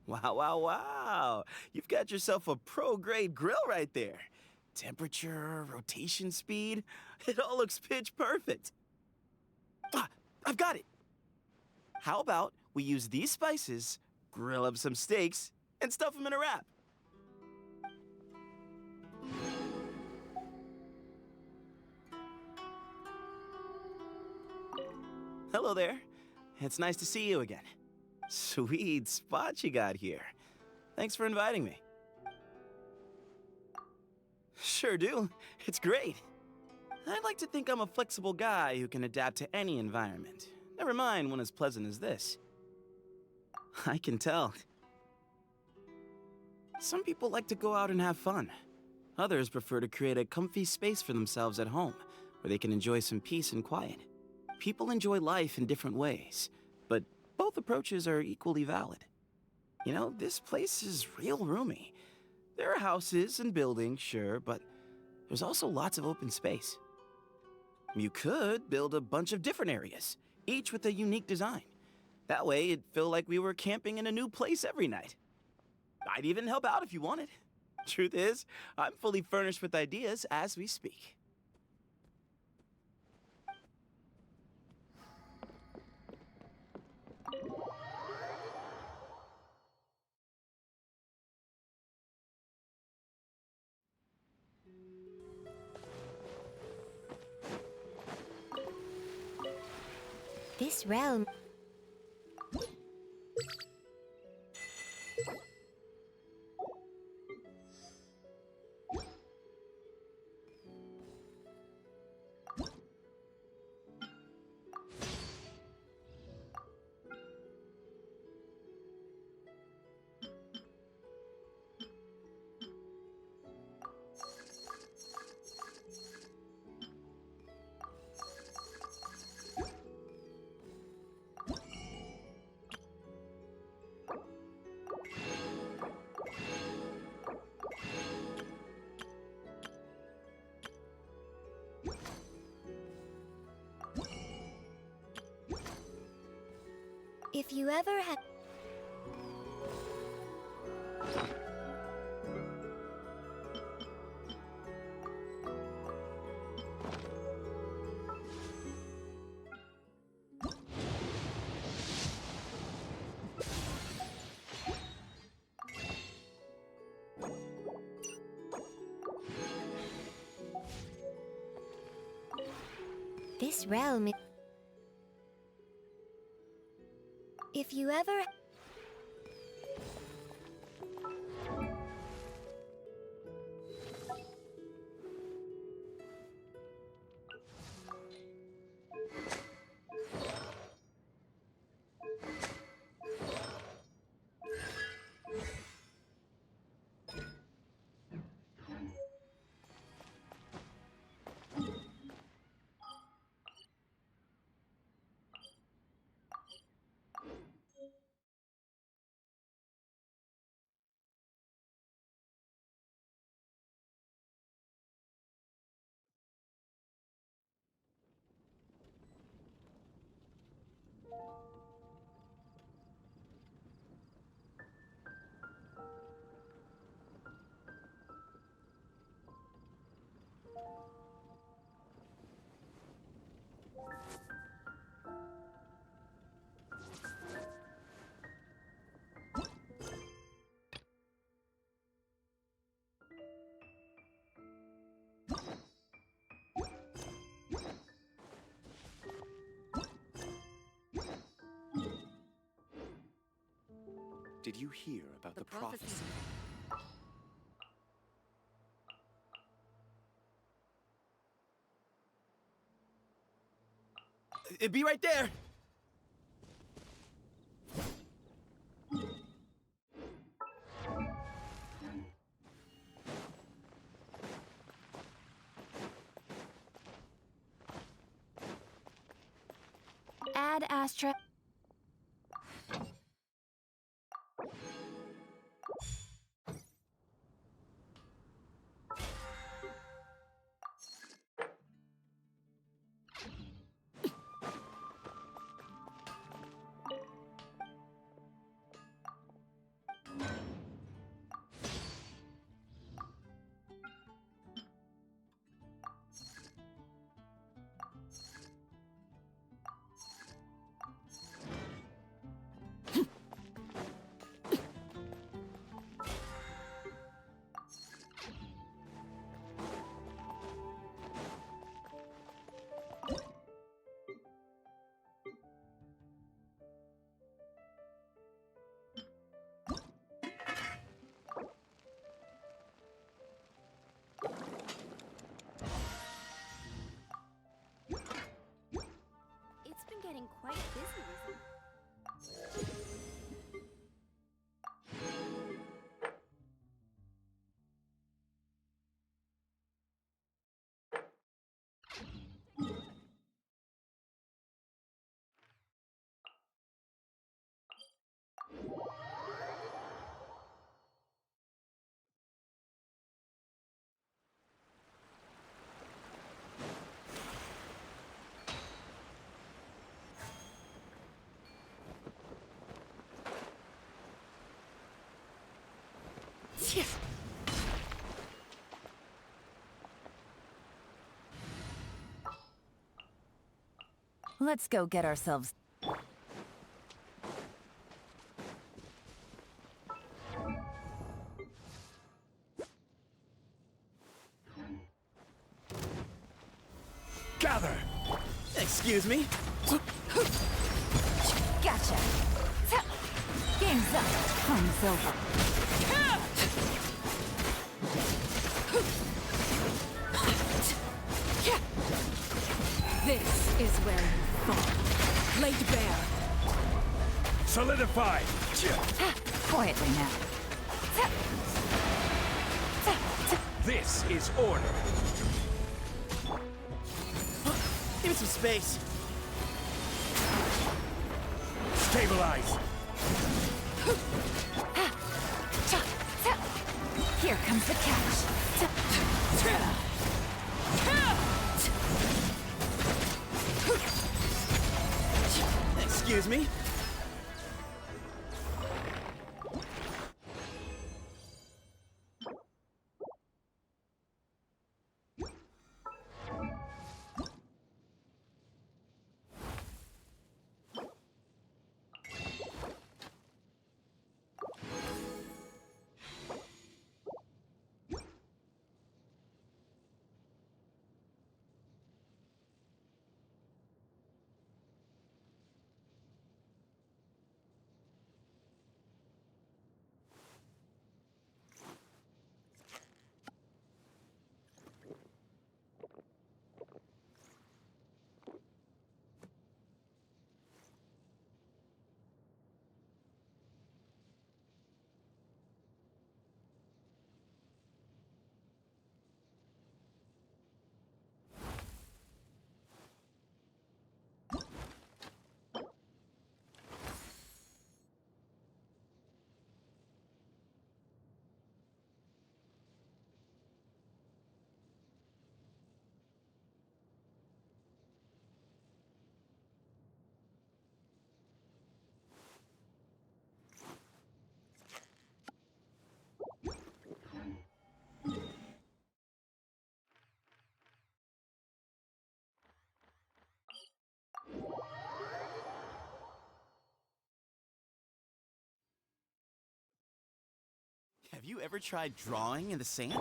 Wow, wow, wow. You've got yourself a pro-grade grill right there. Temperature, rotation speed, it all looks pitch perfect. I've got it. How about we use these spices, grill up some steaks, and stuff them in a wrap? Hello there. It's nice to see you again. Sweet spot you got here. Thanks for inviting me. Sure do. It's great. I'd like to think I'm a flexible guy who can adapt to any environment. Never mind one as pleasant as this. I can tell. Some people like to go out and have fun. Others prefer to create a comfy space for themselves at home, where they can enjoy some peace and quiet. People enjoy life in different ways, but both approaches are equally valid. You know, this place is real roomy. There are houses and buildings, sure, but there's also lots of open space. You could build a bunch of different areas, each with a unique design. That way, it'd feel like we were camping in a new place every night. I'd even help out if you wanted. Truth is, I'm fully furnished with ideas as we speak. This realm... If you ever had... This realm... If you ever... Did you hear about the prophecy? It'd be right there. Add Astra. It's been getting quite busy recently. Let's go get ourselves. Gather! Excuse me? Gotcha. Game's up. Fun's over. This is where you fall. Laid bare. Solidify! Quietly now. This is order. Give me some space. Stabilize. Here comes the catch. Excuse me? Have you ever tried drawing in the sand?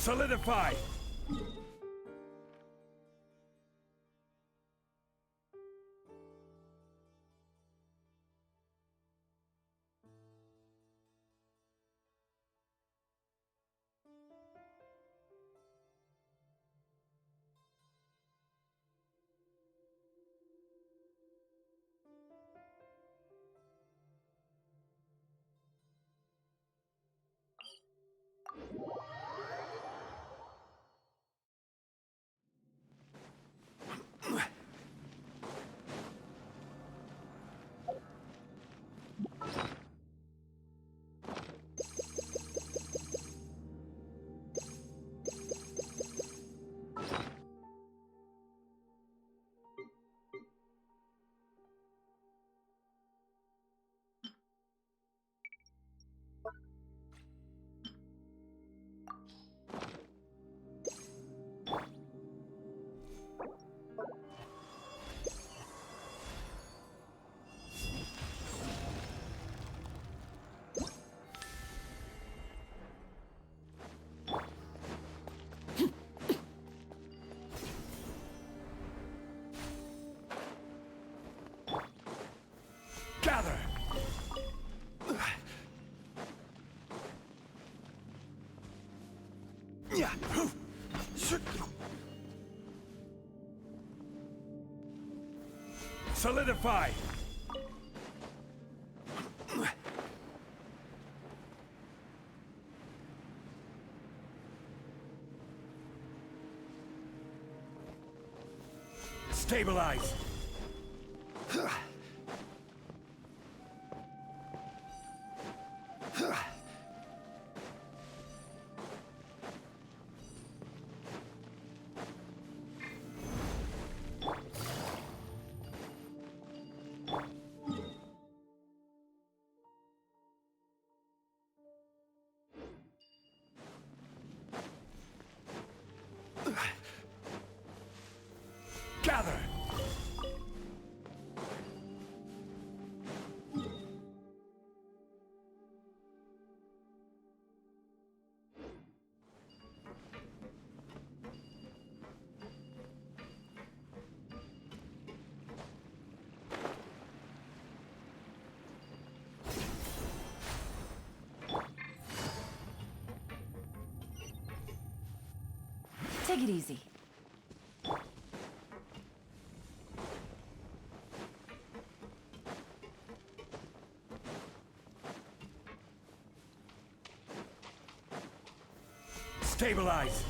Solidify! Gather! Yeah. Solidify! Stabilize! Gather! Take it easy. Stabilize!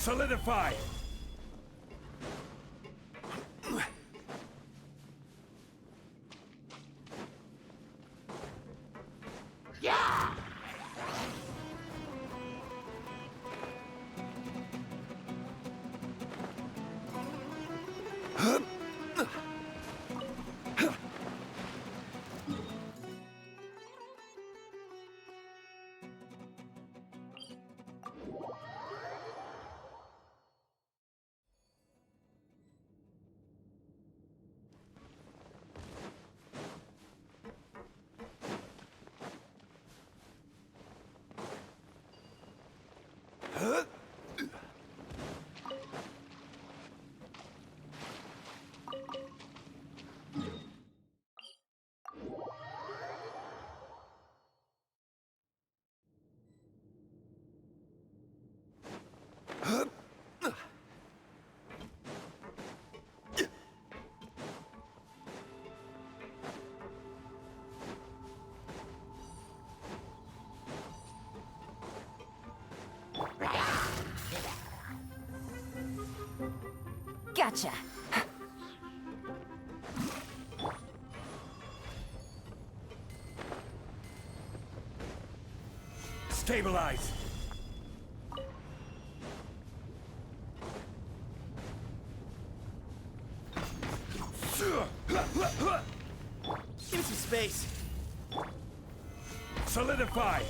Solidify! Gotcha. Stabilize! Give me some space. Solidify!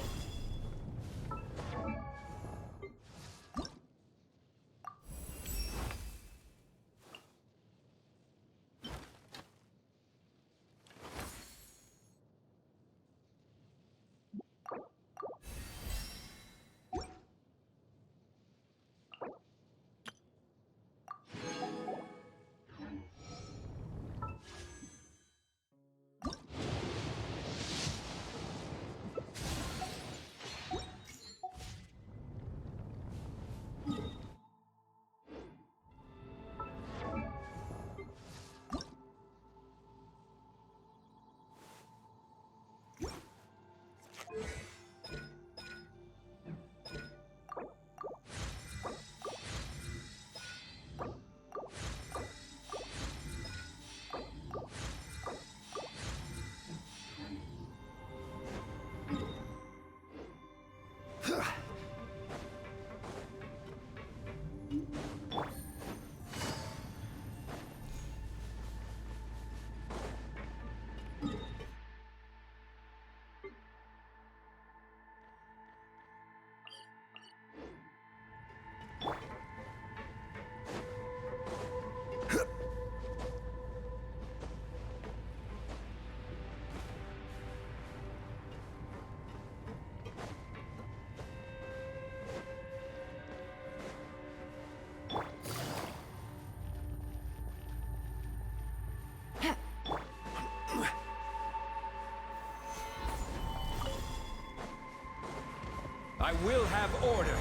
I will have order.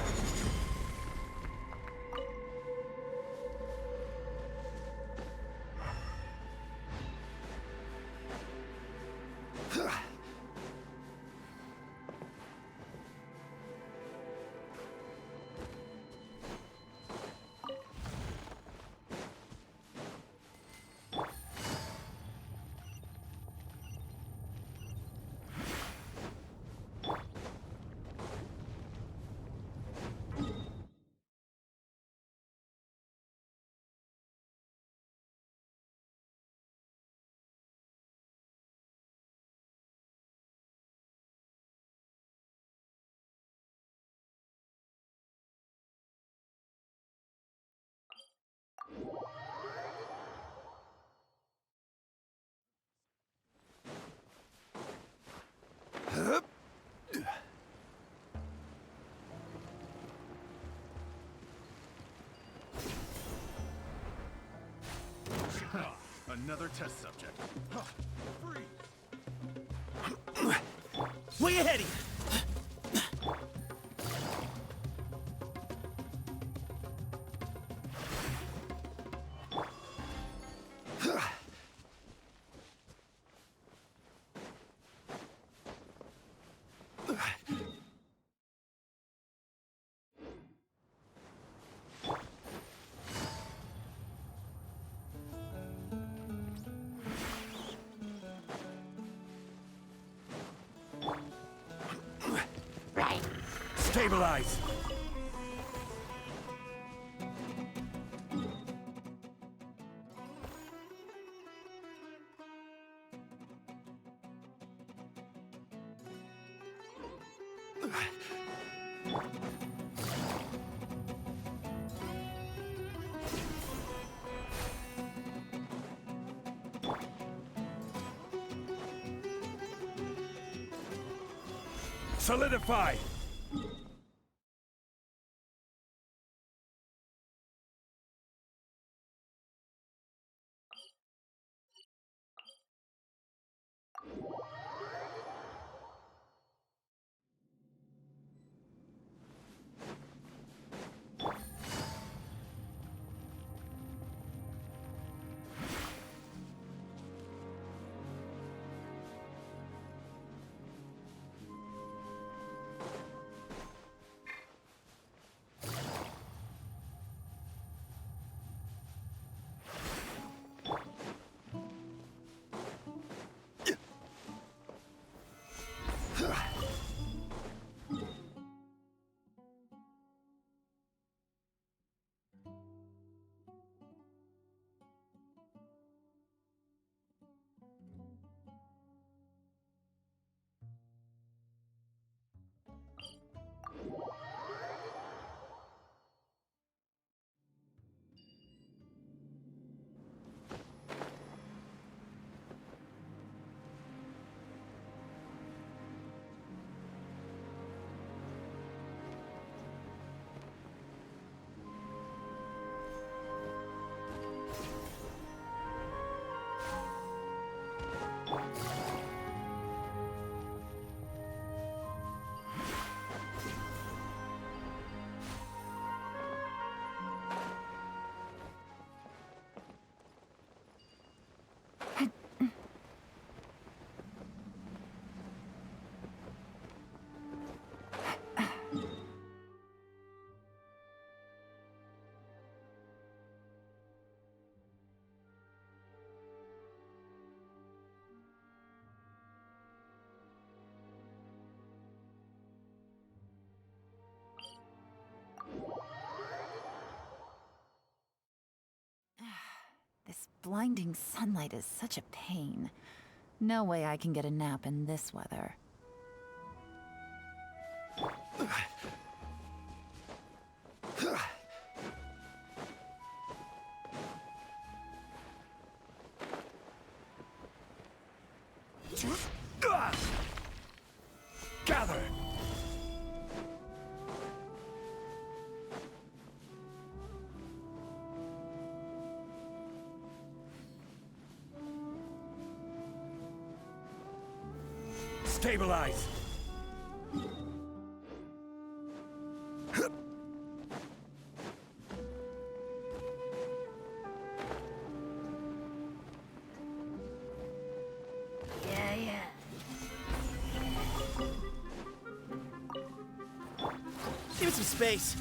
Another test subject. Where you heading? Stabilize! Solidify! blinding sunlight is such a pain. No way I can get a nap in this weather. Gather! Stabilize! Give me some space.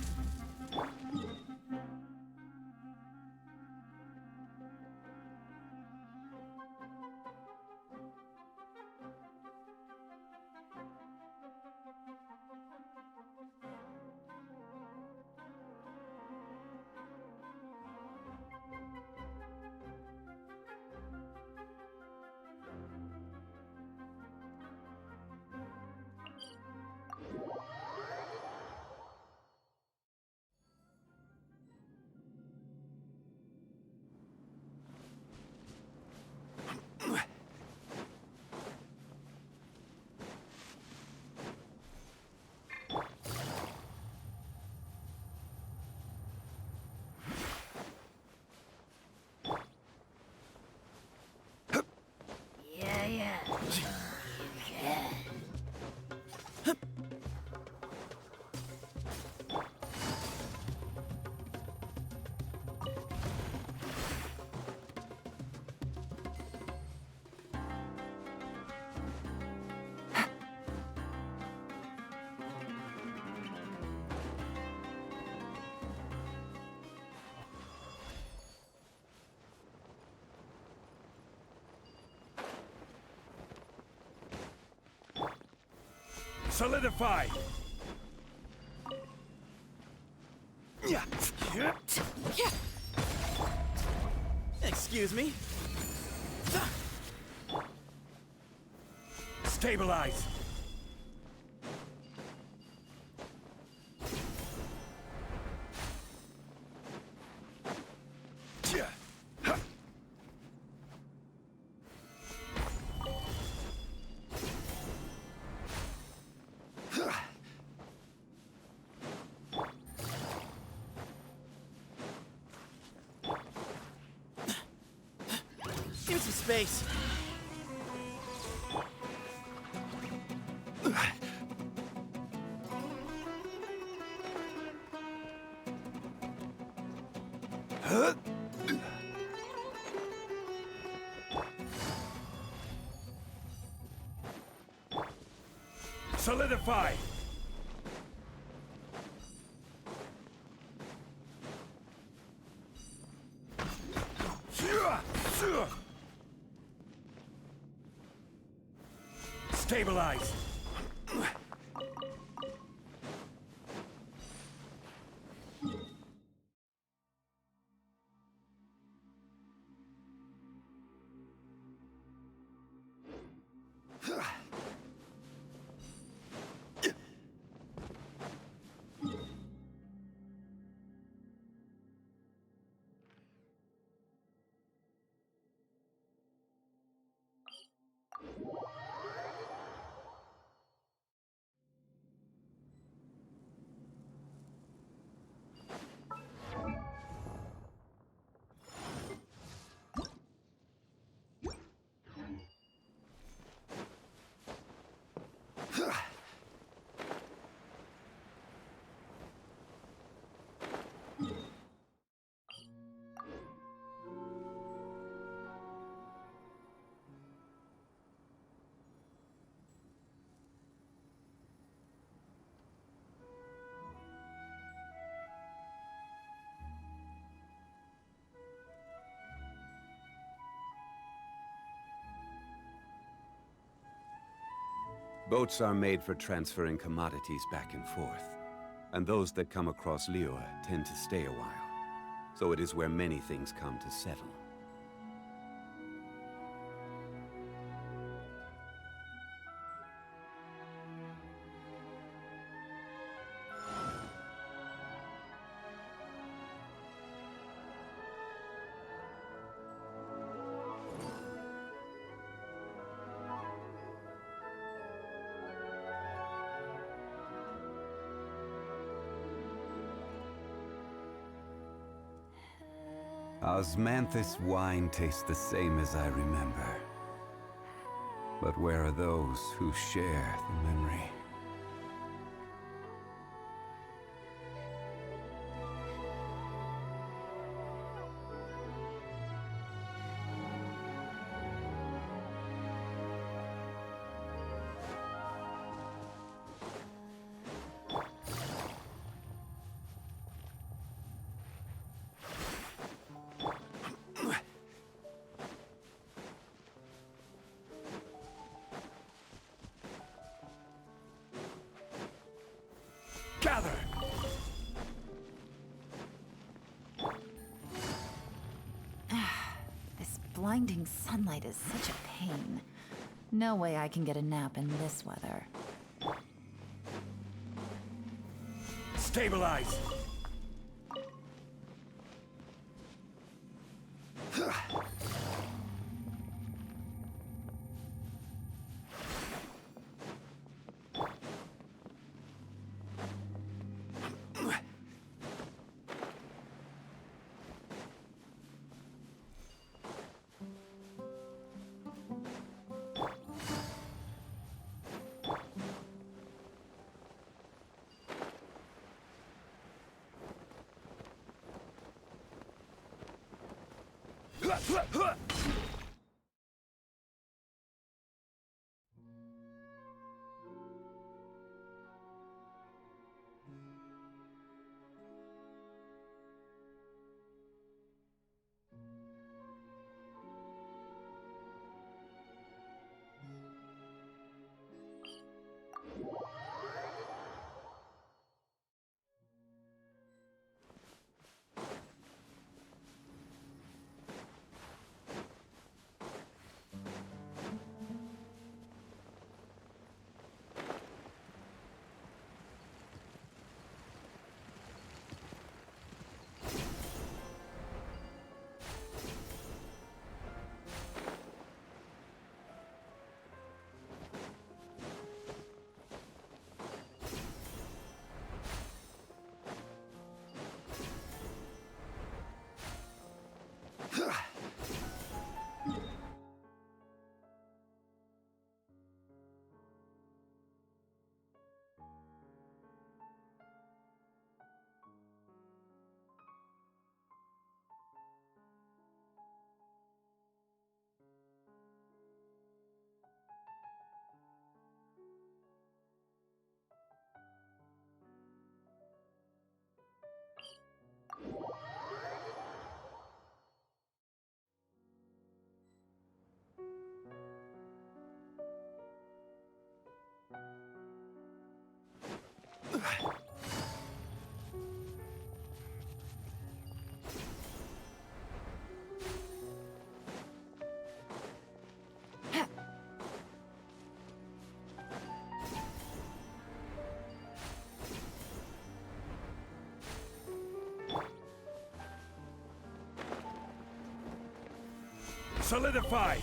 Solidify! Excuse me. Stabilize! Give me some space. Solidify! Stabilize! Boats are made for transferring commodities back and forth, and those that come across Liyue tend to stay a while, so it is where many things come to settle. Osmanthus wine tastes the same as I remember. But where are those who share the memory? Gather! This blinding sunlight is such a pain. No way I can get a nap in this weather. Stabilize! Solidify!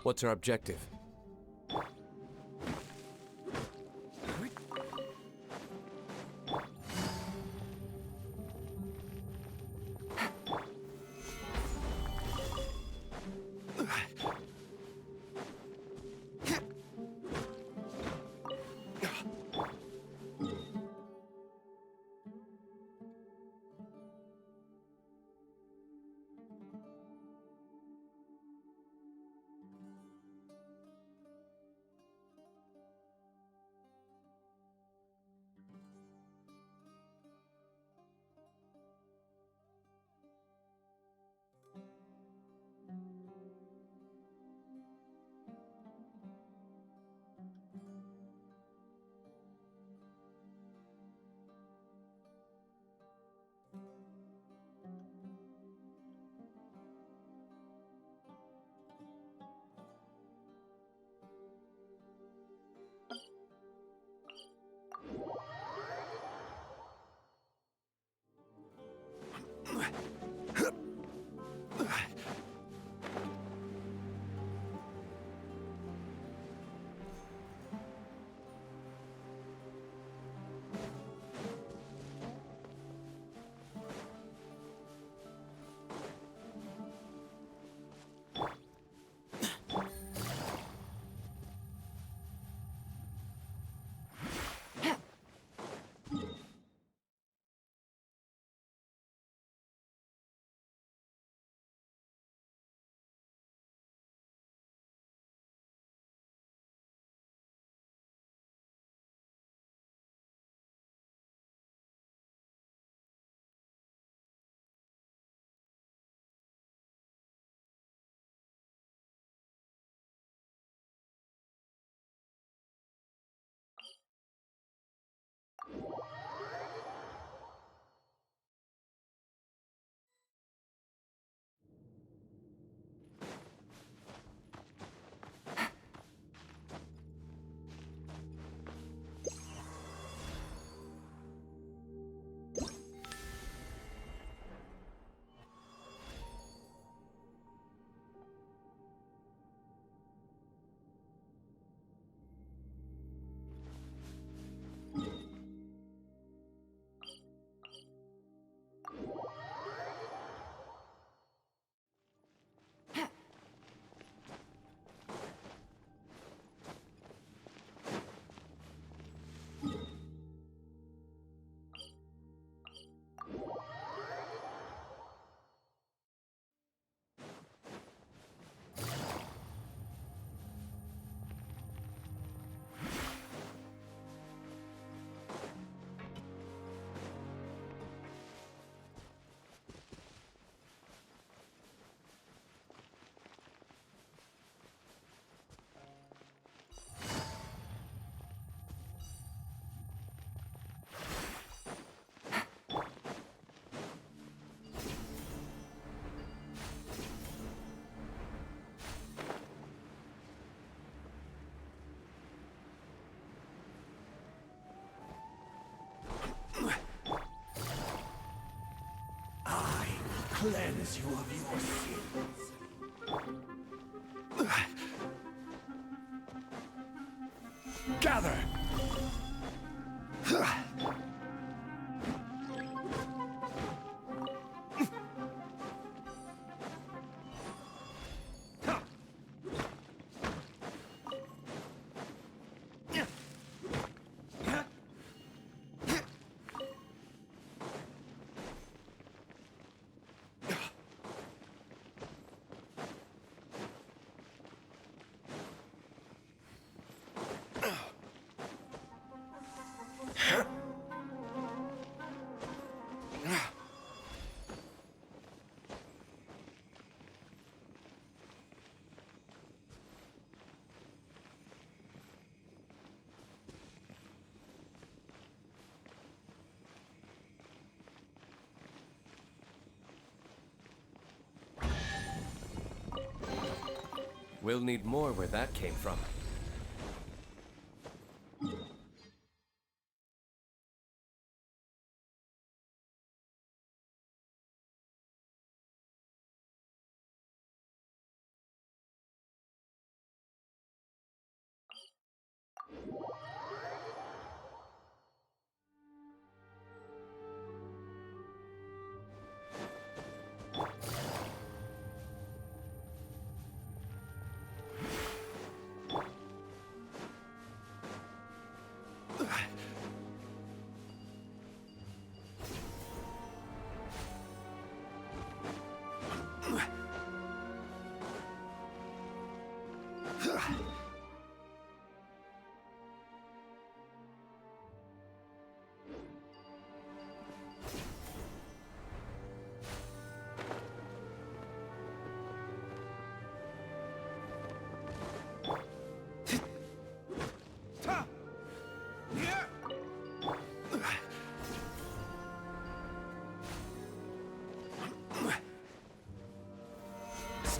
What's our objective? Cleanse you of your sins. Gather! We'll need more where that came from.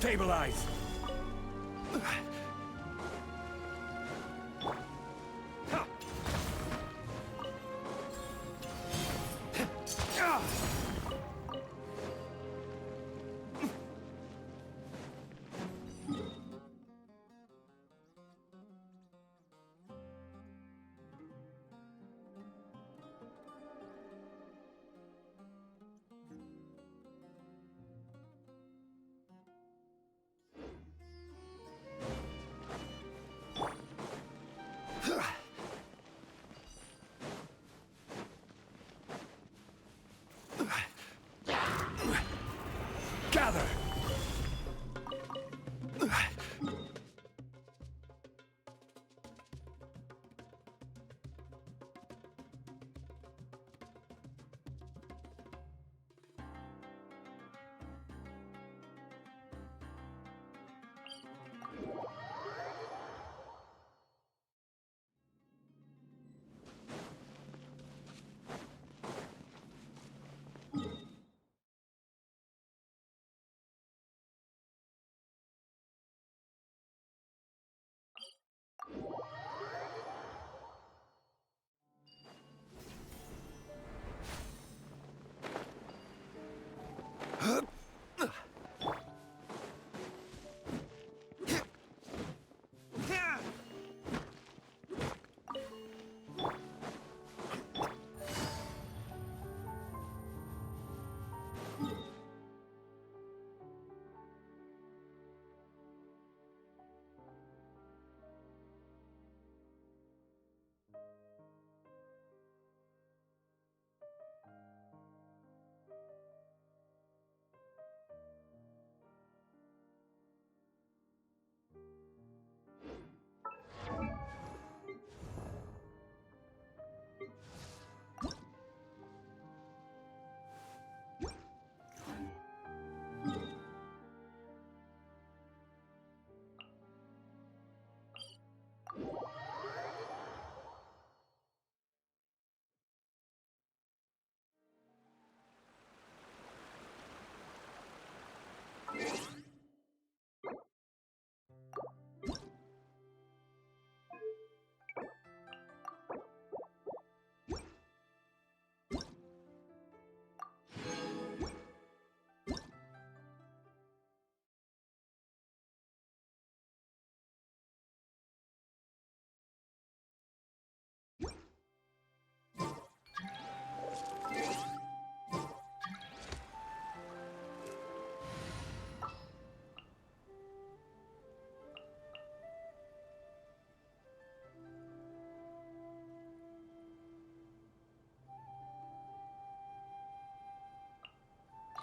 Stabilize! Gather!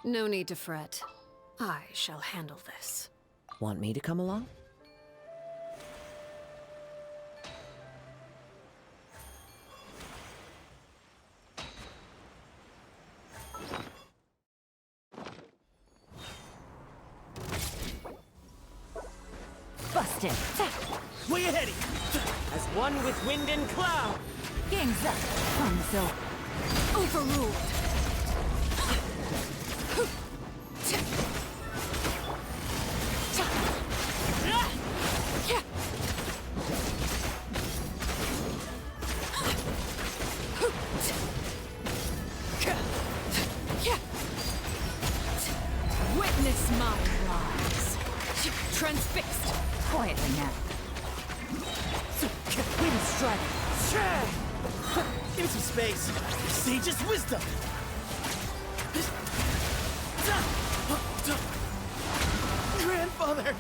No need to fret. I shall handle this. Want me to come along? Busted! Where you heading? As one with wind and cloud! Game's up! Fun's over. Overruled! Witness my rise. Transfixed. Quietly now. Wind strike! Give me some space. Sage's wisdom. Grandfather.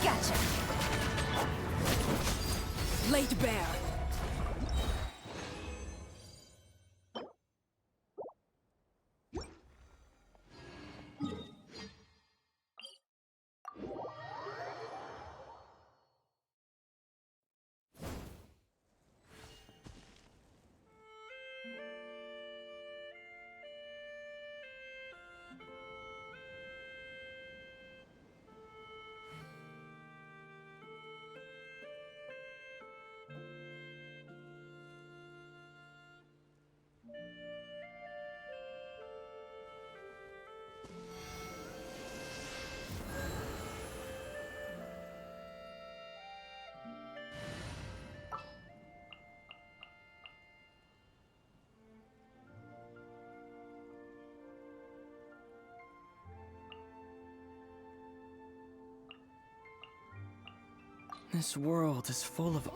Gotcha! Laid bare. This world is full of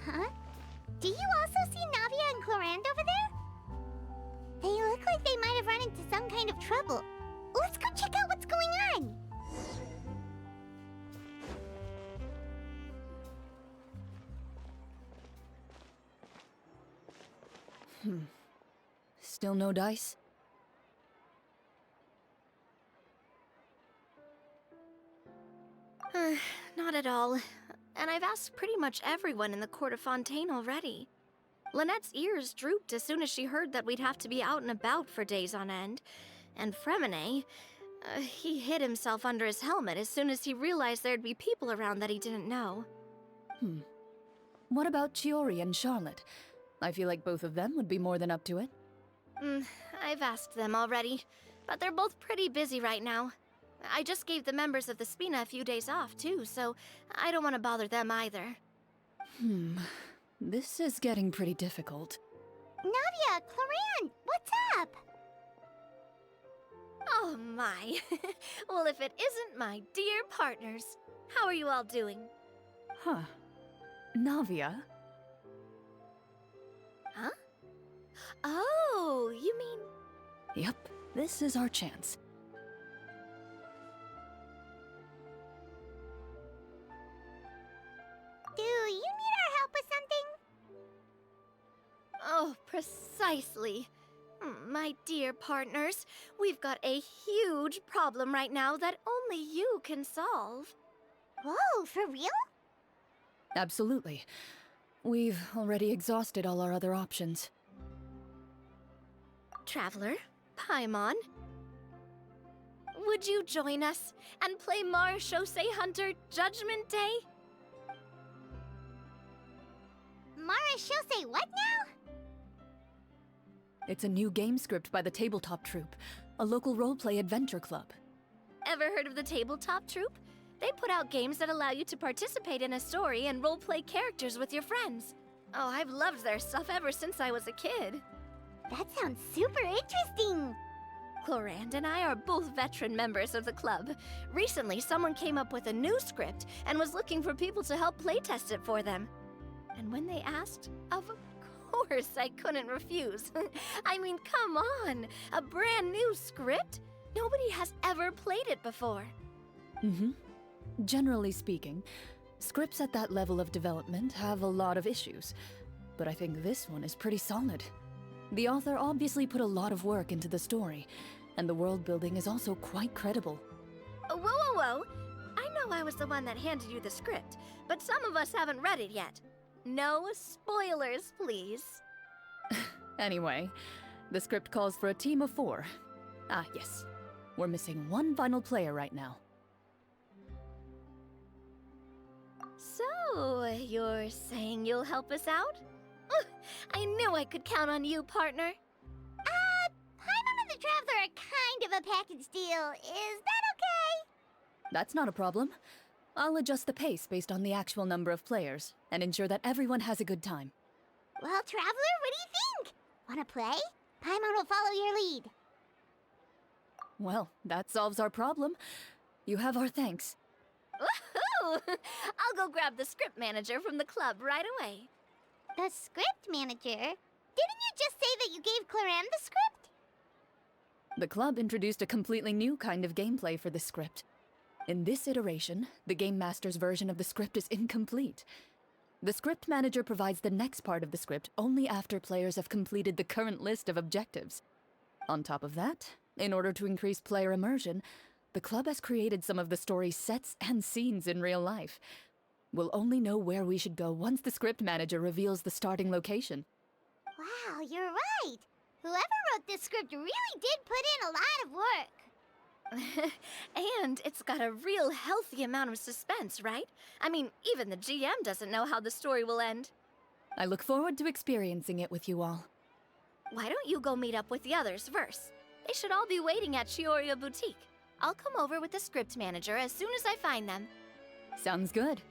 Huh? Do you also see Navia and CHLORINDE over there? They look like they might have run into some kind of trouble. Let's go check out what's going on! Still no dice? Not at all. And I've asked pretty much everyone in the court of Fontaine already. Lynette's ears drooped as soon as she heard that we'd have to be out and about for days on end. And Fremine, he hid himself under his helmet as soon as he realized there'd be people around that he didn't know. What about Chiori and Charlotte? I feel like both of them would be more than up to it. I've asked them already, but they're both pretty busy right now. I just gave the members of the Spina a few days off, too, so I don't want to bother them either. This is getting pretty difficult. Navia, CHLORINDE, what's up? Oh my. Well, if it isn't my dear partners. How are you all doing? Huh. Navia? Huh? Oh, you mean... Yep, this is our chance. Do you need our help with something? Oh, precisely. My dear partners, we've got a huge problem right now that only you can solve. Whoa, for real? Absolutely. We've already exhausted all our other options. Traveler, Paimon, would you join us and play Marechaussee Hunter Judgment Day? Marechaussee what now? It's a new game script by the Tabletop Troupe, a local roleplay adventure club. Ever heard of the Tabletop Troupe? They put out games that allow you to participate in a story and roleplay characters with your friends. Oh, I've loved their stuff ever since I was a kid. That sounds super interesting! CHLORINDE and I are both veteran members of the club. Recently, someone came up with a new script and was looking for people to help playtest it for them. And when they asked, of course I couldn't refuse. I mean, come on! A brand new script? Nobody has ever played it before. Generally speaking, scripts at that level of development have a lot of issues, but I think this one is pretty solid. The author obviously put a lot of work into the story, and the world building is also quite credible. Whoa. I know I was the one that handed you the script, but some of us haven't read it yet. No spoilers, please. Anyway, the script calls for a team of 4. Ah, yes. We're missing one final player right now. So, you're saying you'll help us out? I knew I could count on you, partner. Paimon and the Traveler are kind of a package deal. Is that okay? That's not a problem. I'll adjust the pace based on the actual number of players and ensure that everyone has a good time. Well, Traveler, what do you think? Wanna play? Paimon will follow your lead. Well, that solves our problem. You have our thanks. Woohoo! I'll go grab the script manager from the club right away. The script manager? Didn't you just say that you gave CHLORINDE the script? The club introduced a completely new kind of gameplay for the script. In this iteration, the Game Master's version of the script is incomplete. The script manager provides the next part of the script only after players have completed the current list of objectives. On top of that, in order to increase player immersion, the club has created some of the story's sets and scenes in real life. We'll only know where we should go once the script manager reveals the starting location. Wow, you're right. Whoever wrote this script really did put in a lot of work. And it's got a real healthy amount of suspense, right? I mean, even the GM doesn't know how the story will end. I look forward to experiencing it with you all. Why don't you go meet up with the others first? They should all be waiting at Chiorya Boutique. I'll come over with the script manager as soon as I find them. Sounds good.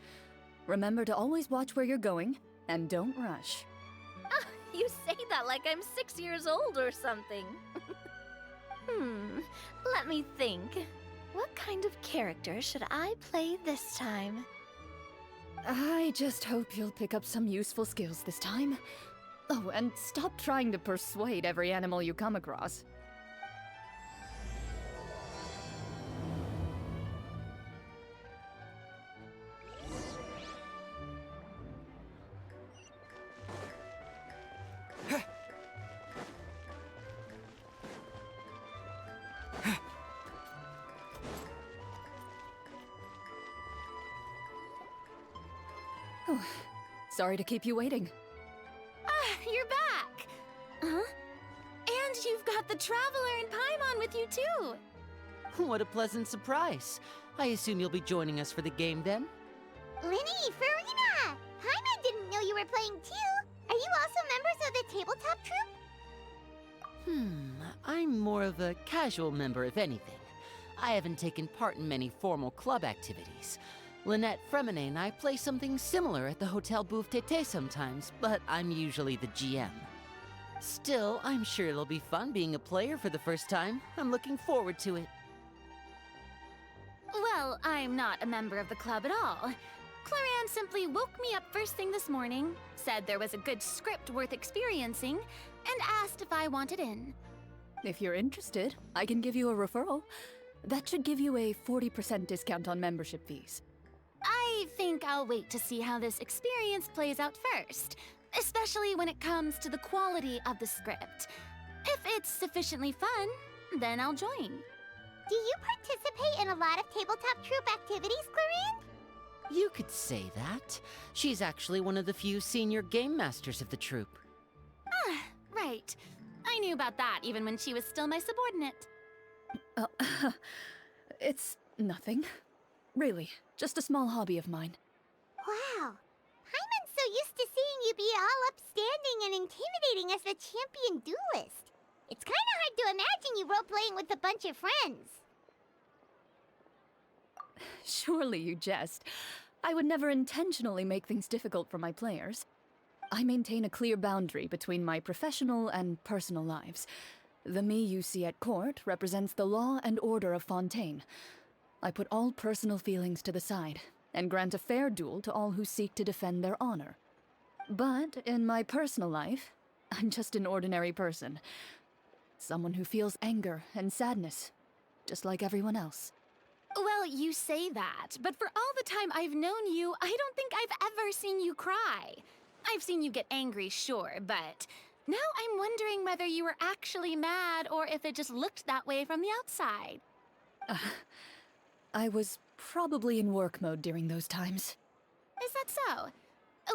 Remember to always watch where you're going, and don't rush. You say that like I'm 6 years old or something. Let me think. What kind of character should I play this time? I just hope you'll pick up some useful skills this time. Oh, and stop trying to persuade every animal you come across. Sorry to keep you waiting. You're back! Huh? And you've got the Traveler and Paimon with you, too! What a pleasant surprise. I assume you'll be joining us for the game then? Linny, Farina! Paimon didn't know you were playing too! Are you also members of the tabletop troupe? I'm more of a casual member, if anything. I haven't taken part in many formal club activities. Lynette, Fremine, and I play something similar at the Hotel Bouffe Tété sometimes, but I'm usually the GM. Still, I'm sure it'll be fun being a player for the first time. I'm looking forward to it. Well, I'm not a member of the club at all. CHLORINDE simply woke me up first thing this morning, said there was a good script worth experiencing, and asked if I wanted in. If you're interested, I can give you a referral. That should give you a 40% discount on membership fees. I think I'll wait to see how this experience plays out first, especially when it comes to the quality of the script. If it's sufficiently fun, then I'll join. Do you participate in a lot of tabletop troupe activities, CHLORINDE? You could say that. She's actually one of the few senior game masters of the troupe. Right. I knew about that even when she was still my subordinate. It's nothing. Really, just a small hobby of mine. Wow. Paimon's so used to seeing you be all upstanding and intimidating as the champion duelist. It's kinda hard to imagine you role-playing with a bunch of friends. Surely you jest. I would never intentionally make things difficult for my players. I maintain a clear boundary between my professional and personal lives. The me you see at court represents the law and order of Fontaine. I put all personal feelings to the side and grant a fair duel to all who seek to defend their honor. But in my personal life, I'm just an ordinary person. Someone who feels anger and sadness, just like everyone else. Well, you say that, but for all the time I've known you, I don't think I've ever seen you cry. I've seen you get angry, sure, but now I'm wondering whether you were actually mad or if it just looked that way from the outside. I was probably in work mode during those times. Is that so?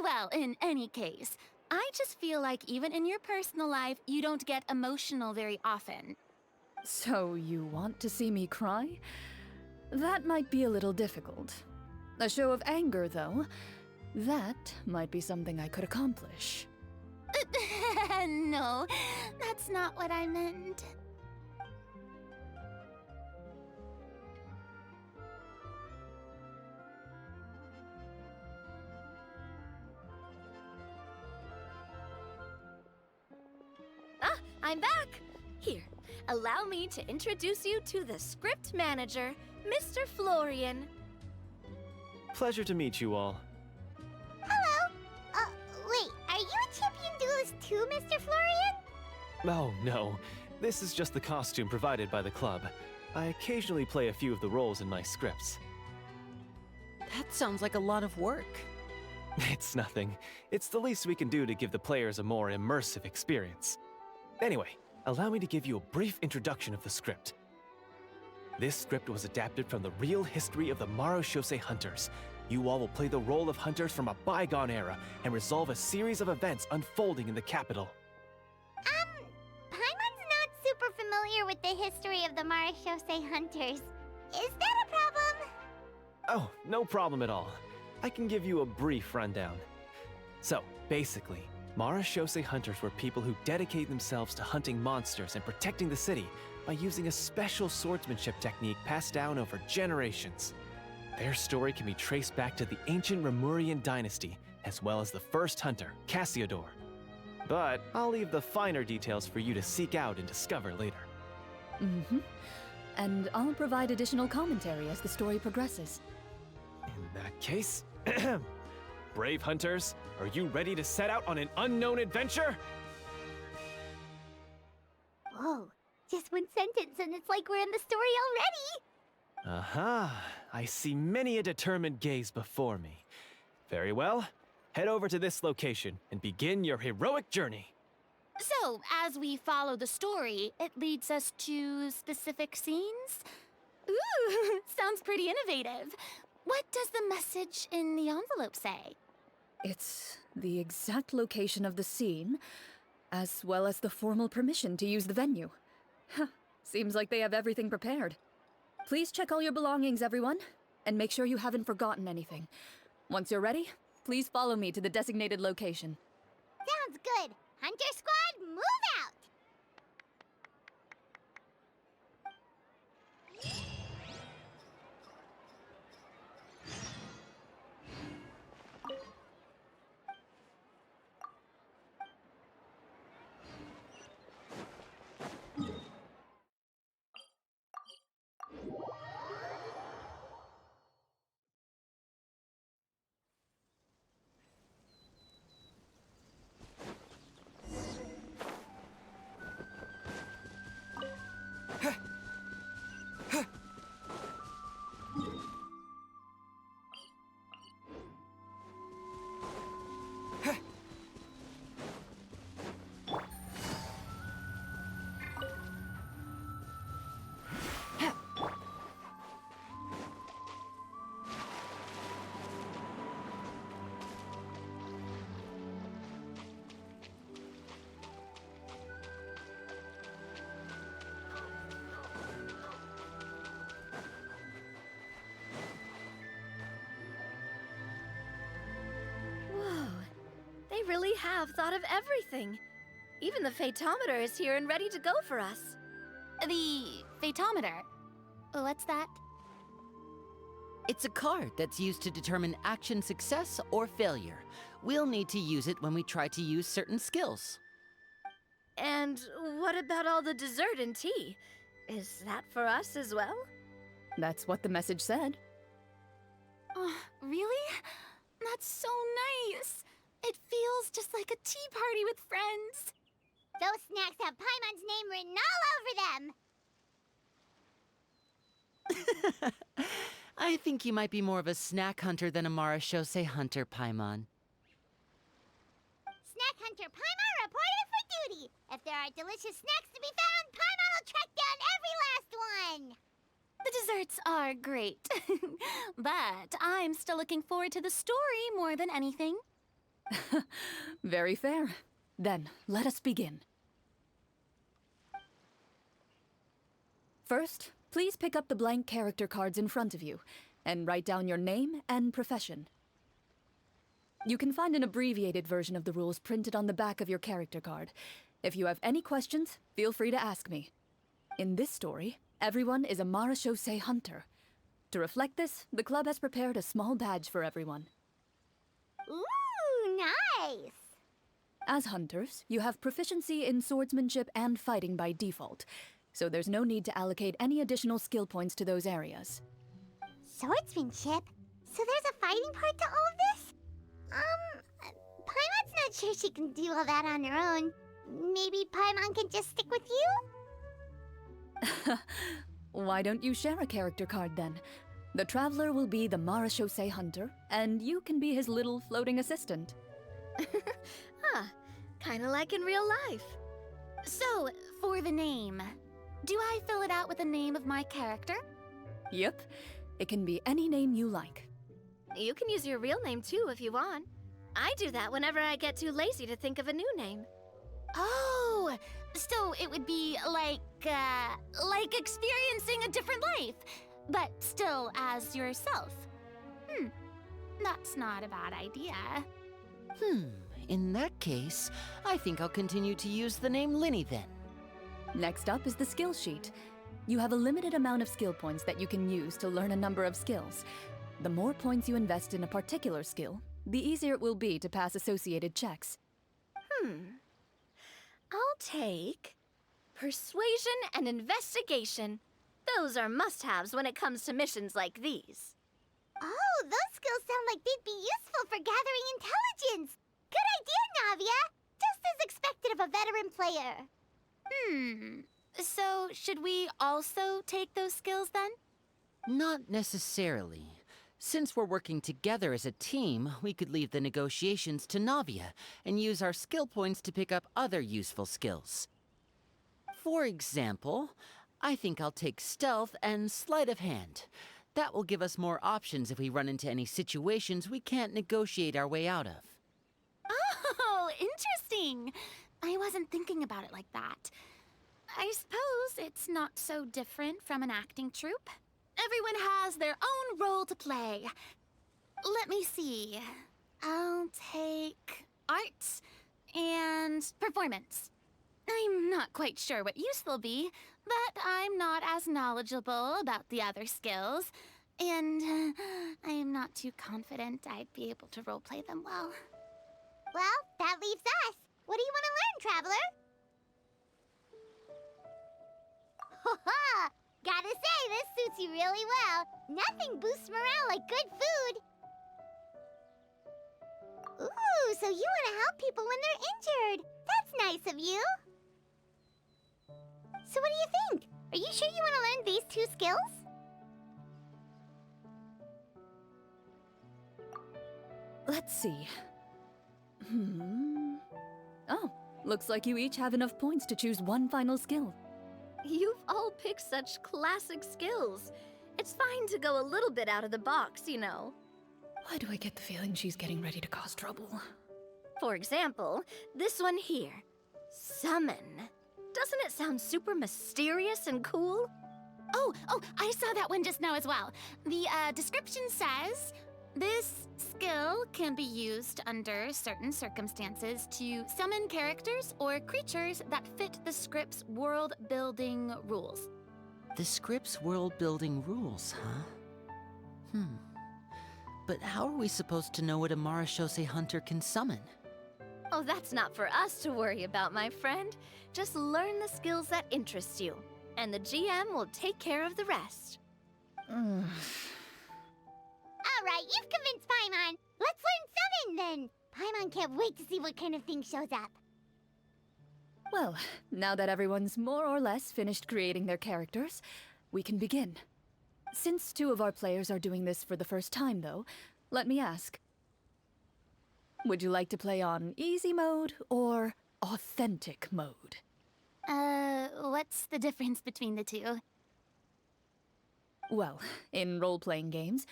Well, in any case, I just feel like even in your personal life, you don't get emotional very often. So you want to see me cry? That might be a little difficult. A show of anger, though, that might be something I could accomplish. No, that's not what I meant. I'm back! Here, allow me to introduce you to the script manager, Mr. Florian. Pleasure to meet you all. Hello. Wait, are you a champion duelist too, Mr. Florian? Oh, no. This is just the costume provided by the club. I occasionally play a few of the roles in my scripts. That sounds like a lot of work. It's nothing. It's the least we can do to give the players a more immersive experience. Anyway, allow me to give you a brief introduction of the script. This script was adapted from the real history of the Marashose Hunters. You all will play the role of hunters from a bygone era and resolve a series of events unfolding in the capital. Paimon's not super familiar with the history of the Marashose Hunters. Is that a problem? Oh, no problem at all. I can give you a brief rundown. So, basically, Marashose Hunters were people who dedicate themselves to hunting monsters and protecting the city by using a special swordsmanship technique passed down over generations. Their story can be traced back to the ancient Remurian dynasty, as well as the first hunter, Cassiodor. But I'll leave the finer details for you to seek out and discover later. And I'll provide additional commentary as the story progresses. In that case, brave hunters, are you ready to set out on an unknown adventure? Whoa, just one sentence and it's like we're in the story already! Aha, I see many a determined gaze before me. Very well, head over to this location and begin your heroic journey. So, as we follow the story, it leads us to specific scenes? Ooh, sounds pretty innovative. What does the message in the envelope say? It's the exact location of the scene, as well as the formal permission to use the venue. Seems like they have everything prepared. Please check all your belongings, everyone, and make sure you haven't forgotten anything. Once you're ready, please follow me to the designated location. Sounds good. Hunter Squad, move out! They really have thought of everything. Even the phaetometer is here and ready to go for us. The phaetometer? What's that? It's a card that's used to determine action success or failure. We'll need to use it when we try to use certain skills. And what about all the dessert and tea? Is that for us as well? That's what the message said. Oh, really? That's so nice. It feels just like a tea party with friends. Those snacks have Paimon's name written all over them! I think you might be more of a snack hunter than a Marashose hunter, Paimon. Snack Hunter Paimon reported for duty! If there are delicious snacks to be found, Paimon will track down every last one! The desserts are great, but I'm still looking forward to the story more than anything. Very fair. Then, let us begin. First, please pick up the blank character cards in front of you, and write down your name and profession. You can find an abbreviated version of the rules printed on the back of your character card. If you have any questions, feel free to ask me. In this story, everyone is a Marashose hunter. To reflect this, the club has prepared a small badge for everyone. Ooh, nice! As hunters, you have proficiency in swordsmanship and fighting by default, so there's no need to allocate any additional skill points to those areas. Swordsmanship? So there's a fighting part to all of this? Paimon's not sure she can do all that on her own. Maybe Paimon can just stick with you? Why don't you share a character card then? The Traveler will be the Marechaussee Hunter, and you can be his little floating assistant. Huh. Kinda like in real life. So, for the name, do I fill it out with the name of my character? Yep. It can be any name you like. You can use your real name too if you want. I do that whenever I get too lazy to think of a new name. Oh, so it would be like experiencing a different life, but still as yourself. That's not a bad idea. In that case, I think I'll continue to use the name Linny then. Next up is the skill sheet. You have a limited amount of skill points that you can use to learn a number of skills. The more points you invest in a particular skill, the easier it will be to pass associated checks. I'll take persuasion and investigation. Those are must-haves when it comes to missions like these. Oh, those skills sound like they'd be useful for gathering intelligence. Good idea, Navia. Just as expected of a veteran player. So should we also take those skills then? Not necessarily. Since we're working together as a team, we could leave the negotiations to Navia and use our skill points to pick up other useful skills. For example, I think I'll take stealth and sleight of hand. That will give us more options if we run into any situations we can't negotiate our way out of. Oh, interesting. I wasn't thinking about it like that. I suppose it's not so different from an acting troupe. Everyone has their own role to play. Let me see. I'll take arts and performance. I'm not quite sure what use they'll be, but I'm not as knowledgeable about the other skills, and I'm not too confident I'd be able to roleplay them well. Well, that leaves us. What do you want to learn, Traveler? Ha! Gotta say, this suits you really well. Nothing boosts morale like good food. Ooh, so you want to help people when they're injured. That's nice of you. So what do you think? Are you sure you want to learn these two skills? Let's see. Oh, looks like you each have enough points to choose one final skill. You've all picked such classic skills. It's fine to go a little bit out of the box, you know. Why do I get the feeling she's getting ready to cause trouble? For example, this one here. Summon. Doesn't it sound super mysterious and cool? Oh, I saw that one just now as well. The description says, this skill can be used under certain circumstances to summon characters or creatures that fit the script's world-building rules. The script's world-building rules, huh? But how are we supposed to know what a Marechaussee Hunter can summon? Oh, that's not for us to worry about, my friend. Just learn the skills that interest you, and the GM will take care of the rest. All right, you've convinced Paimon. Let's learn summon, then. Paimon can't wait to see what kind of thing shows up. Well, now that everyone's more or less finished creating their characters, we can begin. Since two of our players are doing this for the first time, though, let me ask. Would you like to play on easy mode or authentic mode? What's the difference between the two? Well, in role-playing games,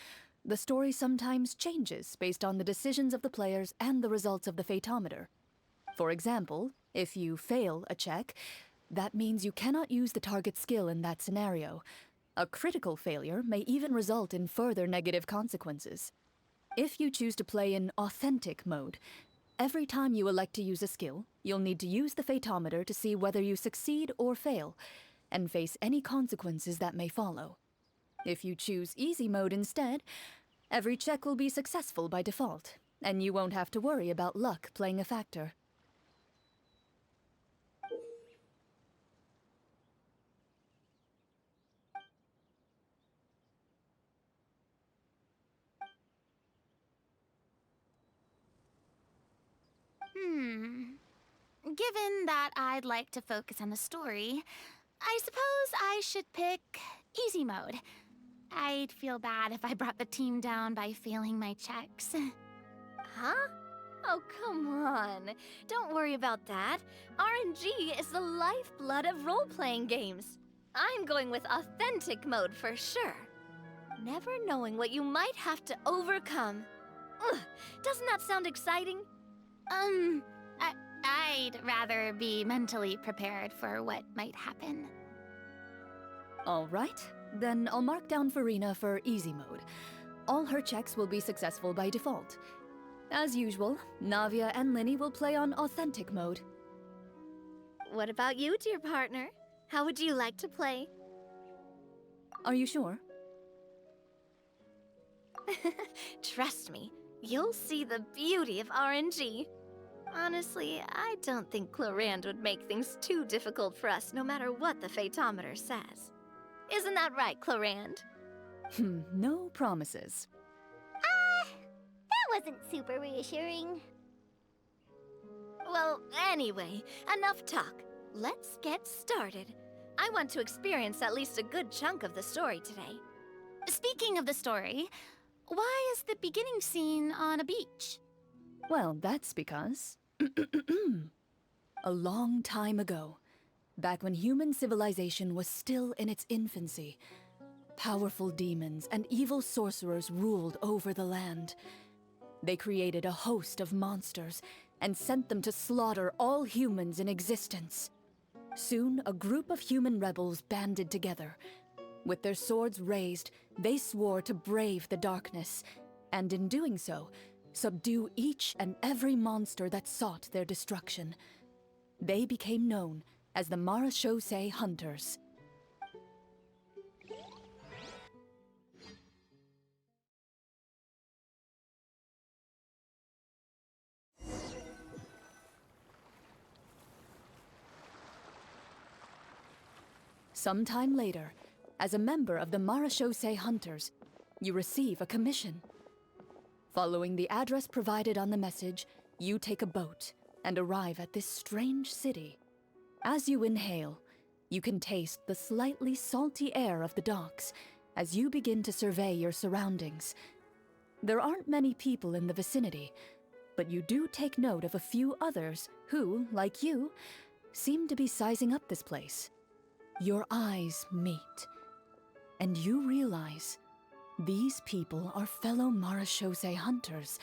the story sometimes changes based on the decisions of the players and the results of the Fatometer. For example, if you fail a check, that means you cannot use the target skill in that scenario. A critical failure may even result in further negative consequences. If you choose to play in authentic mode, every time you elect to use a skill, you'll need to use the Fatometer to see whether you succeed or fail, and face any consequences that may follow. If you choose easy mode instead, every check will be successful by default, and you won't have to worry about luck playing a factor. given that I'd like to focus on the story, I suppose I should pick easy mode. I'd feel bad if I brought the team down by failing my checks. Huh? Oh, come on. Don't worry about that. RNG is the lifeblood of role-playing games. I'm going with authentic mode for sure. Never knowing what you might have to overcome. Ugh, doesn't that sound exciting? I'd rather be mentally prepared for what might happen. All right, then I'll mark down Farina for easy mode. All her checks will be successful by default. As usual, Navia and Linny will play on authentic mode. What about you, dear partner? How would you like to play? Are you sure? Trust me, you'll see the beauty of RNG. Honestly, I don't think CHLORINDE would make things too difficult for us no matter what the Fatometer says. Isn't that right, CHLORINDE? No promises. That wasn't super reassuring. Well, anyway, enough talk. Let's get started. I want to experience at least a good chunk of the story today. Speaking of the story, why is the beginning scene on a beach? Well, that's because... a long time ago, back when human civilization was still in its infancy, powerful demons and evil sorcerers ruled over the land. They created a host of monsters and sent them to slaughter all humans in existence. Soon, a group of human rebels banded together. With their swords raised, they swore to brave the darkness, and in doing so, subdue each and every monster that sought their destruction. They became known as the Marachose Hunters. Sometime later, as a member of the Marachose Hunters, you receive a commission. Following the address provided on the message, you take a boat and arrive at this strange city. As you inhale, you can taste the slightly salty air of the docks as you begin to survey your surroundings. There aren't many people in the vicinity, but you do take note of a few others who, like you, seem to be sizing up this place. Your eyes meet, and you realize these people are fellow Marachose Hunters,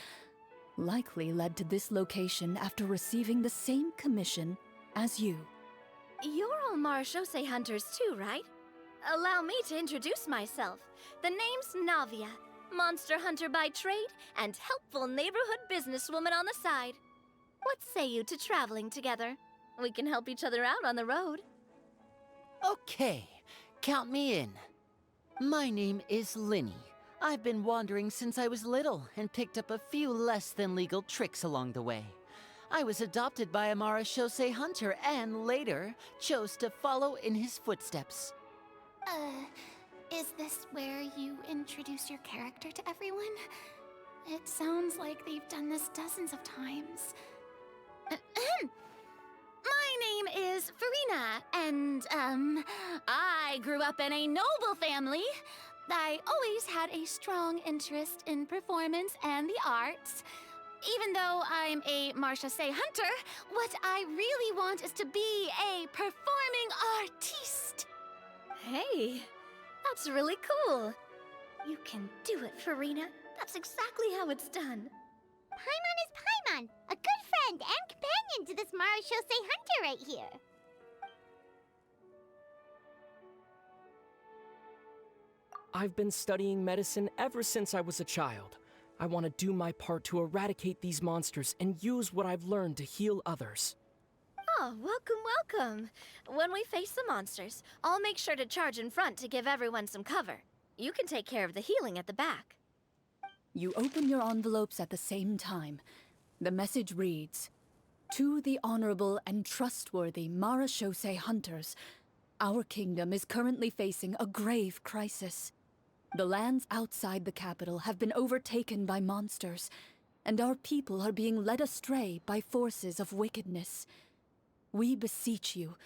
likely led to this location after receiving the same commission as you. You're all Marachose Hunters too, right? Allow me to introduce myself. The name's Navia, monster hunter by trade and helpful neighborhood businesswoman on the side. What say you to traveling together? We can help each other out on the road. Okay, count me in. My name is Linny. I've been wandering since I was little and picked up a few less than legal tricks along the way. I was adopted by a Marachose hunter and later chose to follow in his footsteps. Is this where you introduce your character to everyone? It sounds like they've done this dozens of times. My name is Farina, and, I grew up in a noble family. I always had a strong interest in performance and the arts. Even though I'm a Marachose hunter, what I really want is to be a performing artiste. Hey, that's really cool. You can do it, Farina. That's exactly how it's done. Paimon is Paimon, a good friend and companion to this Marachose hunter right here. I've been studying medicine ever since I was a child. I want to do my part to eradicate these monsters and use what I've learned to heal others. Oh, welcome, welcome. When we face the monsters, I'll make sure to charge in front to give everyone some cover. You can take care of the healing at the back. You open your envelopes at the same time. The message reads, "To the honorable and trustworthy Marachose Hunters, our kingdom is currently facing a grave crisis. The lands outside the capital have been overtaken by monsters, and our people are being led astray by forces of wickedness. we beseech you,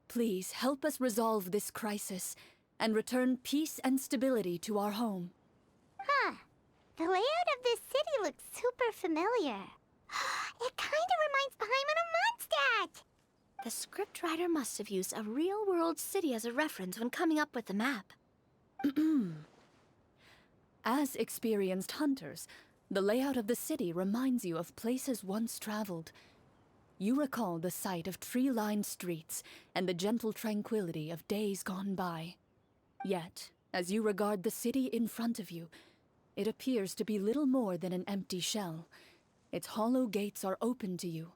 please help us resolve this crisis and return peace and stability to our home. Huh. The layout of this city looks super familiar. It kinda reminds Paimon of Mondstadt! The scriptwriter must have used a real-world city as a reference when coming up with the map. As experienced hunters, the layout of the city reminds you of places once traveled. You recall the sight of tree-lined streets and the gentle tranquility of days gone by. Yet, as you regard the city in front of you, it appears to be little more than an empty shell. Its hollow gates are open to you,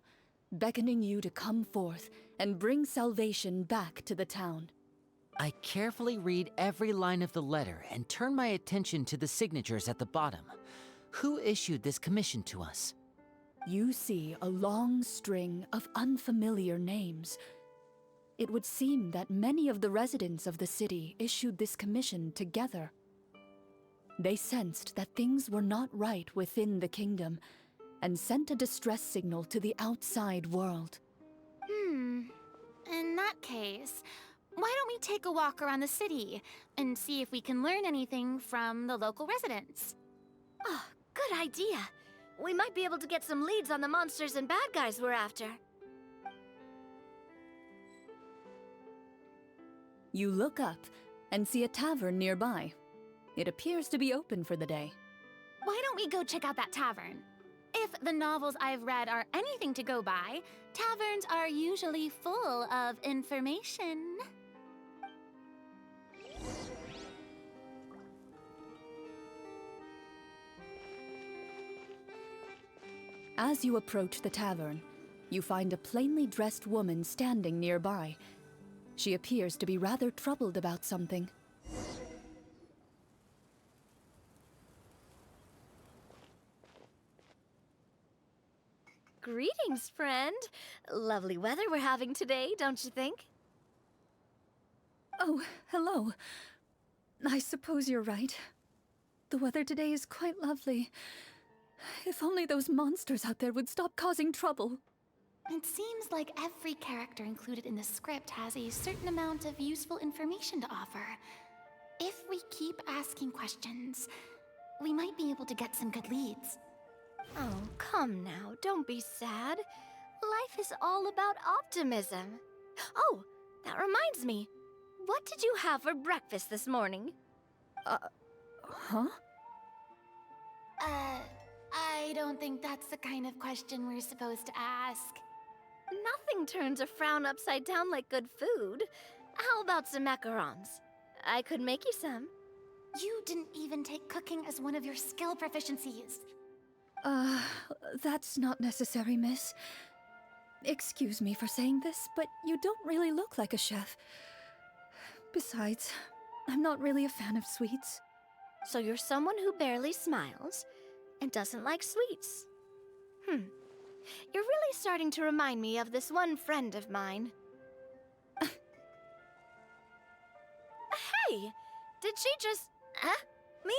beckoning you to come forth and bring salvation back to the town. I carefully read every line of the letter and turn my attention to the signatures at the bottom. Who issued this commission to us? You see a long string of unfamiliar names. It would seem that many of the residents of the city issued this commission together. They sensed that things were not right within the kingdom and sent a distress signal to the outside world. In that case, why don't we take a walk around the city and see if we can learn anything from the local residents? Oh, good idea. We might be able to get some leads on the monsters and bad guys we're after. You look up and see a tavern nearby. It appears to be open for the day. Why don't we go check out that tavern? If the novels I've read are anything to go by, taverns are usually full of information. As you approach the tavern, you find a plainly dressed woman standing nearby. She appears to be rather troubled about something. Greetings, friend. Lovely weather we're having today, don't you think? Oh, hello. I suppose you're right. The weather today is quite lovely. If only those monsters out there would stop causing trouble. It seems like every character included in the script has a certain amount of useful information to offer. If we keep asking questions, we might be able to get some good leads. Oh, come now, don't be sad. Life is all about optimism. Oh, that reminds me. What did you have for breakfast this morning? Huh? I don't think that's the kind of question we're supposed to ask. Nothing turns a frown upside down like good food. How about some macarons? I could make you some. You didn't even take cooking as one of your skill proficiencies. That's not necessary, miss. Excuse me for saying this, but you don't really look like a chef. Besides, I'm not really a fan of sweets. So you're someone who barely smiles and doesn't like sweets. You're really starting to remind me of this one friend of mine. Hey! Did she just... me?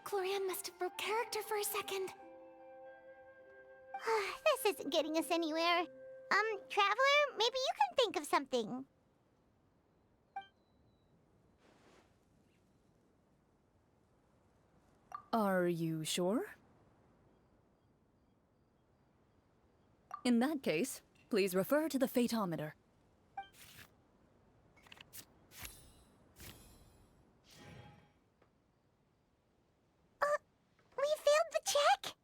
Chlorinde must have broke character for a second. This isn't getting us anywhere. Traveler, maybe you can think of something. Are you sure? In that case, please refer to the Fatometer. We failed the check!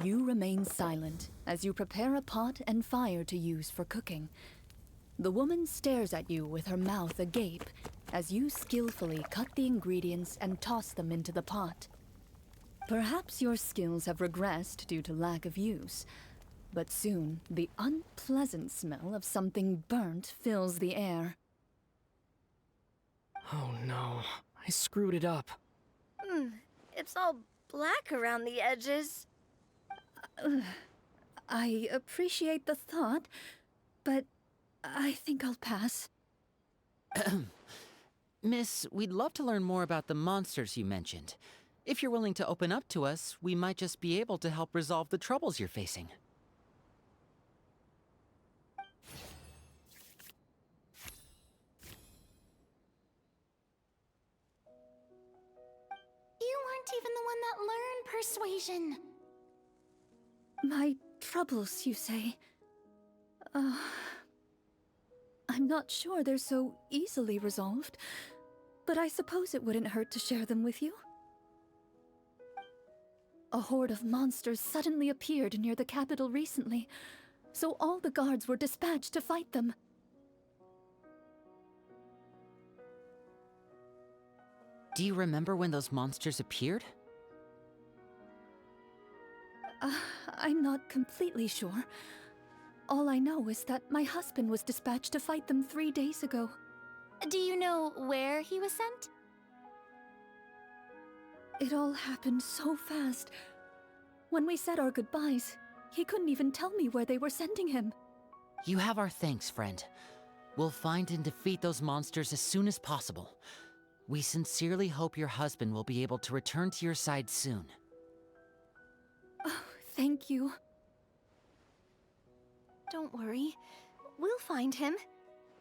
You remain silent as you prepare a pot and fire to use for cooking. The woman stares at you with her mouth agape as you skillfully cut the ingredients and toss them into the pot. Perhaps your skills have regressed due to lack of use, but soon the unpleasant smell of something burnt fills the air. Oh no, I screwed it up. It's all black around the edges. I appreciate the thought, but I think I'll pass. Miss, we'd love to learn more about the monsters you mentioned. If you're willing to open up to us, we might just be able to help resolve the troubles you're facing. You weren't even the one that learned persuasion. My troubles, you say? I'm not sure they're so easily resolved, but I suppose it wouldn't hurt to share them with you. A horde of monsters suddenly appeared near the capital recently, so all the guards were dispatched to fight them. Do you remember when those monsters appeared? I'm not completely sure. All I know is that my husband was dispatched to fight them 3 days ago. Do you know where he was sent? It all happened so fast. When we said our goodbyes, he couldn't even tell me where they were sending him. You have our thanks, friend. We'll find and defeat those monsters as soon as possible. We sincerely hope your husband will be able to return to your side soon. Oh, thank you. Don't worry. We'll find him.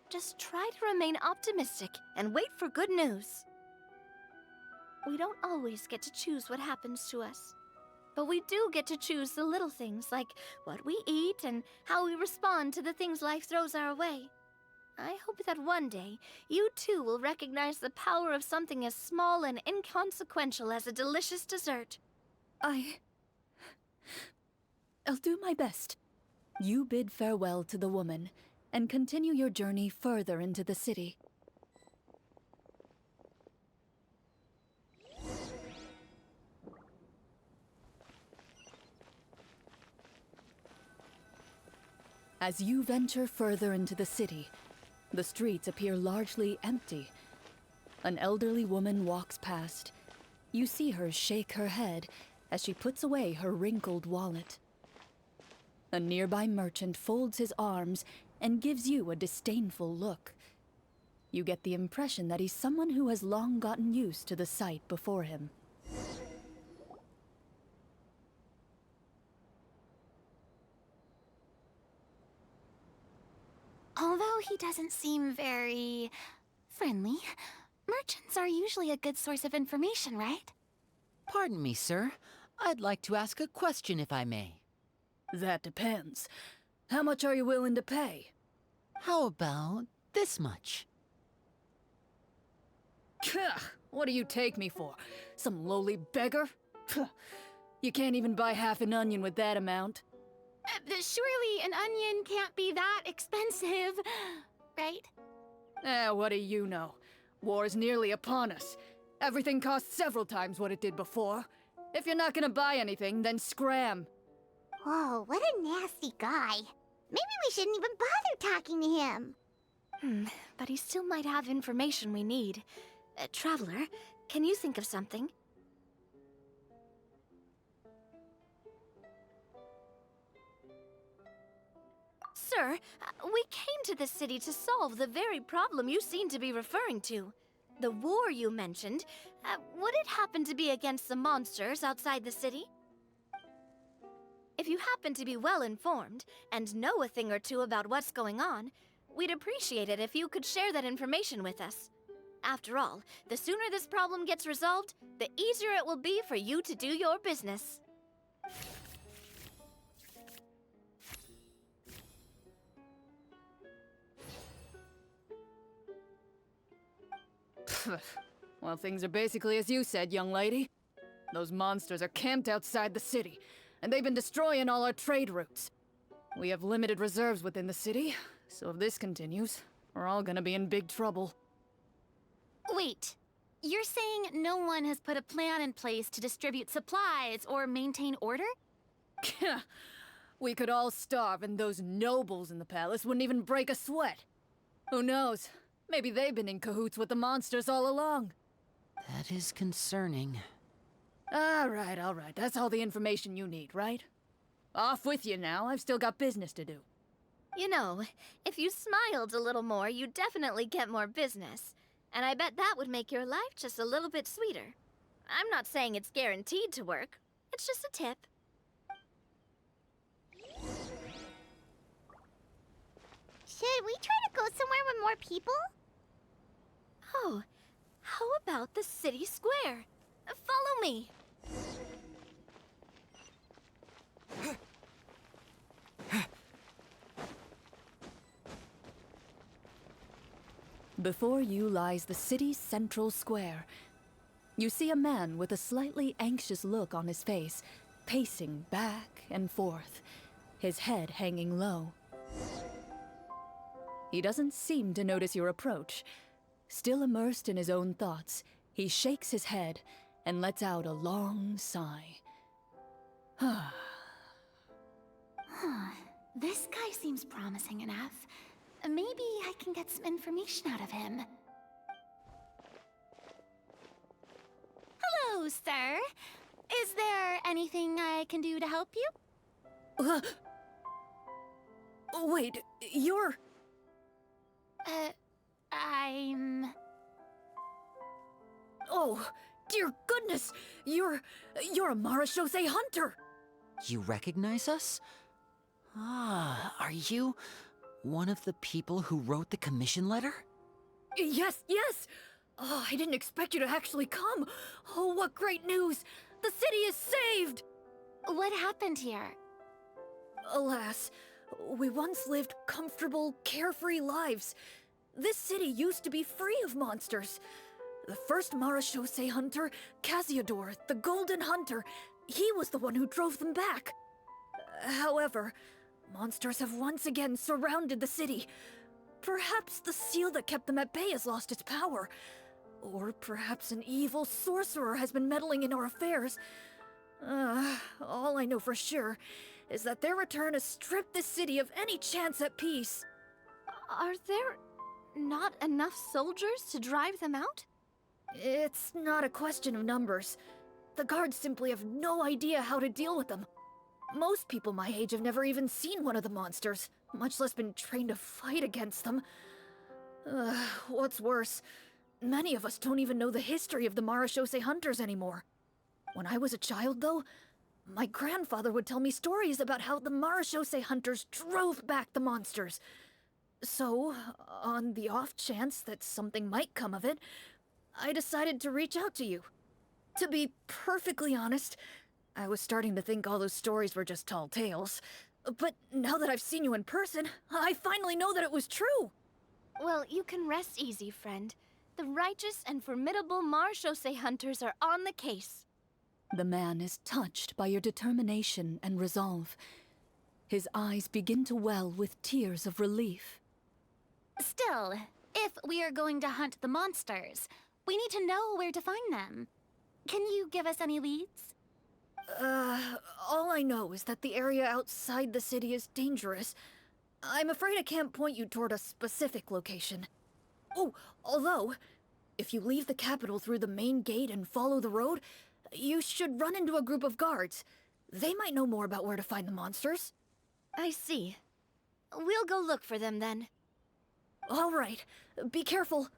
Just try to remain optimistic and wait for good news. We don't always get to choose what happens to us. But we do get to choose the little things, like what we eat and how we respond to the things life throws our way. I hope that one day, you too will recognize the power of something as small and inconsequential as a delicious dessert. I'll do my best. You bid farewell to the woman, and continue your journey further into the city. As you venture further into the city, the streets appear largely empty. An elderly woman walks past. You see her shake her head as she puts away her wrinkled wallet. A nearby merchant folds his arms and gives you a disdainful look. You get the impression that he's someone who has long gotten used to the sight before him. Although he doesn't seem very friendly, merchants are usually a good source of information, right? Pardon me, sir. I'd like to ask a question if I may. That depends. How much are you willing to pay? How about this much? What do you take me for? Some lowly beggar? You can't even buy half an onion with that amount. Surely an onion can't be that expensive, right? What do you know? War is nearly upon us. Everything costs several times what it did before. If you're not gonna buy anything, then scram. Whoa, what a nasty guy. Maybe we shouldn't even bother talking to him. But he still might have information we need. Traveler, can you think of something? Sir, we came to this city to solve the very problem you seem to be referring to. The war you mentioned, would it happen to be against the monsters outside the city? If you happen to be well informed and know a thing or two about what's going on, we'd appreciate it if you could share that information with us. After all, the sooner this problem gets resolved, the easier it will be for you to do your business. Well, things are basically as you said, young lady. Those monsters are camped outside the city, and they've been destroying all our trade routes. We have limited reserves within the city, so if this continues, we're all gonna be in big trouble. Wait, you're saying no one has put a plan in place to distribute supplies or maintain order? We could all starve and those nobles in the palace wouldn't even break a sweat. Who knows? Maybe they've been in cahoots with the monsters all along. That is concerning. All right. That's all the information you need, right? Off with you now. I've still got business to do. You know, if you smiled a little more, you'd definitely get more business. And I bet that would make your life just a little bit sweeter. I'm not saying it's guaranteed to work. It's just a tip. Should we try to go somewhere with more people? Oh, how about the city square? Follow me. Before you lies the city's central square. You see a man with a slightly anxious look on his face, pacing back and forth, his head hanging low. He doesn't seem to notice your approach. Still immersed in his own thoughts, he shakes his head and lets out a long sigh. This guy seems promising enough. Maybe I can get some information out of him. Hello, sir. Is there anything I can do to help you? Wait, you're... I'm... Oh, dear goodness! You're a Marashose hunter! You recognize us? Ah, are you one of the people who wrote the commission letter? Yes, yes! Oh, I didn't expect you to actually come. Oh, what great news! The city is saved! What happened here? Alas, we once lived comfortable, carefree lives. This city used to be free of monsters. The first Marashose hunter, Casiodor, the Golden Hunter, he was the one who drove them back. However, monsters have once again surrounded the city. Perhaps the seal that kept them at bay has lost its power. Or perhaps an evil sorcerer has been meddling in our affairs. All I know for sure is that their return has stripped this city of any chance at peace. Are there not enough soldiers to drive them out? It's not a question of numbers. The guards simply have no idea how to deal with them. Most people my age have never even seen one of the monsters, much less been trained to fight against them. What's worse, many of us don't even know the history of the Marashose hunters anymore. When I was a child, though, my grandfather would tell me stories about how the Marashose hunters drove back the monsters. So, on the off chance that something might come of it, I decided to reach out to you. To be perfectly honest, I was starting to think all those stories were just tall tales. But now that I've seen you in person, I finally know that it was true! Well, you can rest easy, friend. The righteous and formidable Marashose hunters are on the case. The man is touched by your determination and resolve. His eyes begin to well with tears of relief. Still, if we are going to hunt the monsters, we need to know where to find them. Can you give us any leads? All I know is that the area outside the city is dangerous. I'm afraid I can't point you toward a specific location. Oh, although, if you leave the capital through the main gate and follow the road, you should run into a group of guards. They might know more about where to find the monsters. I see. We'll go look for them then. All right. Be careful.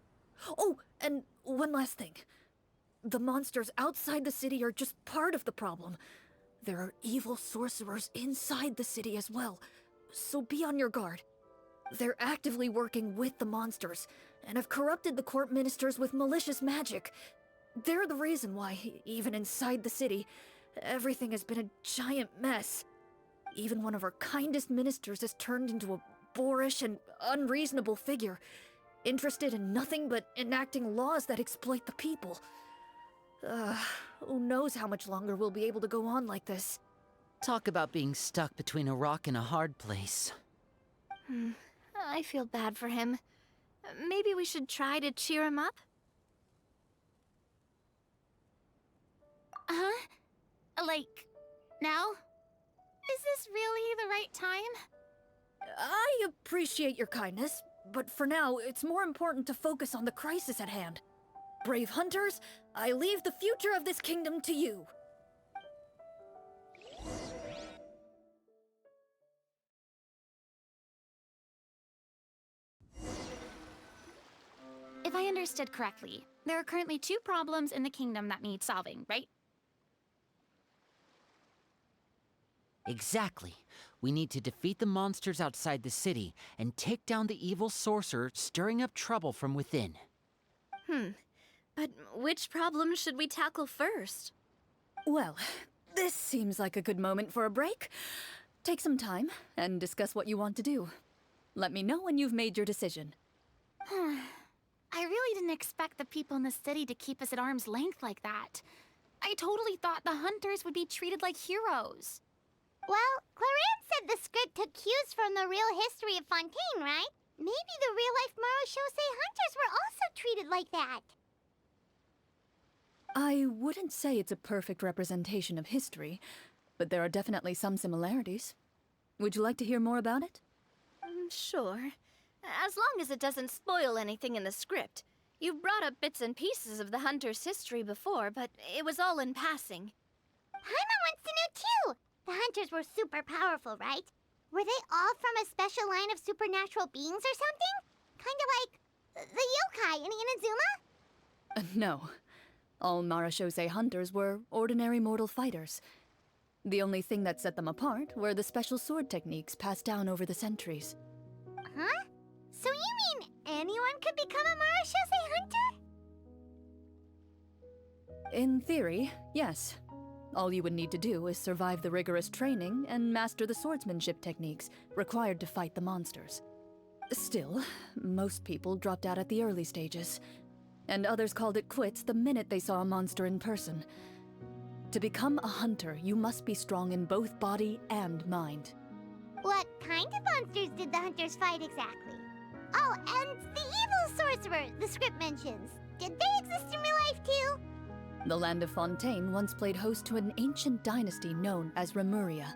Oh, and one last thing. The monsters outside the city are just part of the problem. There are evil sorcerers inside the city as well, so be on your guard. They're actively working with the monsters, and have corrupted the court ministers with malicious magic. They're the reason why, even inside the city, everything has been a giant mess. Even one of our kindest ministers has turned into a boorish and unreasonable figure, interested in nothing but enacting laws that exploit the people. Who knows how much longer we'll be able to go on like this. Talk about being stuck between a rock and a hard place. I feel bad for him. Maybe we should try to cheer him up? Huh? Like, now? Is this really the right time? I appreciate your kindness, but for now, it's more important to focus on the crisis at hand. Brave hunters, I leave the future of this kingdom to you. if I understood correctly, there are currently 2 problems in the kingdom that need solving, right? Exactly. We need to defeat the monsters outside the city and take down the evil sorcerer stirring up trouble from within. But which problem should we tackle first? Well, this seems like a good moment for a break. Take some time and discuss what you want to do. Let me know when you've made your decision. I really didn't expect the people in the city to keep us at arm's length like that. I totally thought the hunters would be treated like heroes. Well, Chlorinde said the script took cues from the real history of Fontaine, right? Maybe the real-life Marashose hunters were also treated like that. I wouldn't say it's a perfect representation of history, but there are definitely some similarities. Would you like to hear more about it? Sure. As long as it doesn't spoil anything in the script. You brought up bits and pieces of the hunter's history before, but it was all in passing. Paimon wants to know too! The hunters were super powerful, right? Were they all from a special line of supernatural beings or something? Kinda like the yokai in Inazuma? No. All Marashose hunters were ordinary mortal fighters. The only thing that set them apart were the special sword techniques passed down over the centuries. Huh? So you mean anyone could become a Marashose hunter? In theory, yes. All you would need to do is survive the rigorous training and master the swordsmanship techniques required to fight the monsters. Still, most people dropped out at the early stages, and others called it quits the minute they saw a monster in person. To become a hunter, you must be strong in both body and mind. What kind of monsters did the hunters fight exactly? Oh, and the evil sorcerer the script mentions. Did they exist in real life too? The land of Fontaine once played host to an ancient dynasty known as Remuria.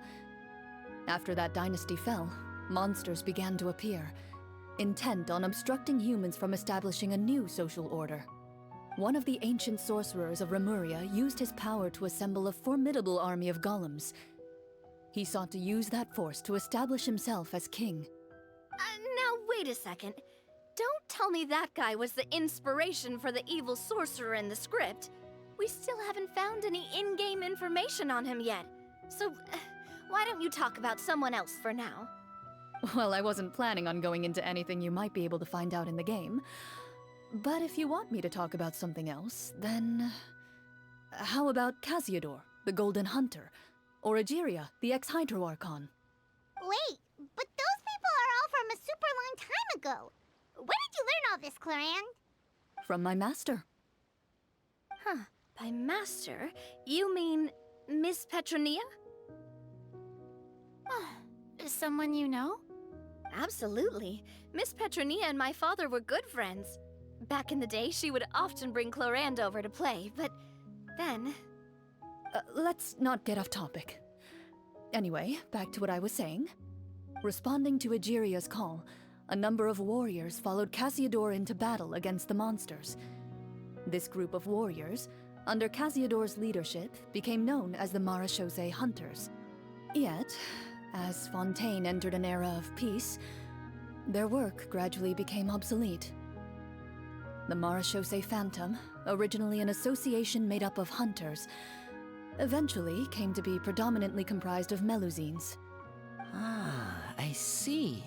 After that dynasty fell, monsters began to appear, intent on obstructing humans from establishing a new social order. One of the ancient sorcerers of Remuria used his power to assemble a formidable army of golems. He sought to use that force to establish himself as king. Now wait a second. Don't tell me that guy was the inspiration for the evil sorcerer in the script. We still haven't found any in-game information on him yet. So, why don't you talk about someone else for now? Well, I wasn't planning on going into anything you might be able to find out in the game. But if you want me to talk about something else, then... how about Casiodor, the Golden Hunter? Or Egeria, the ex-Hydro Archon? Wait, but those people are all from a super long time ago. Where did you learn all this, Chlorinde? From my master. Huh. By master, you mean Miss Petronia? Someone you know? Absolutely. Miss Petronia and my father were good friends. Back in the day, she would often bring Chlorinde over to play, but then... Let's not get off topic. Anyway, back to what I was saying. Responding to Egeria's call, a number of warriors followed Casiodor into battle against the monsters. This group of warriors, under Casiodor's leadership, became known as the Marashose Hunters. Yet, as Fontaine entered an era of peace, their work gradually became obsolete. The Marashose Phantom, originally an association made up of hunters, eventually came to be predominantly comprised of Melusines. Ah, I see.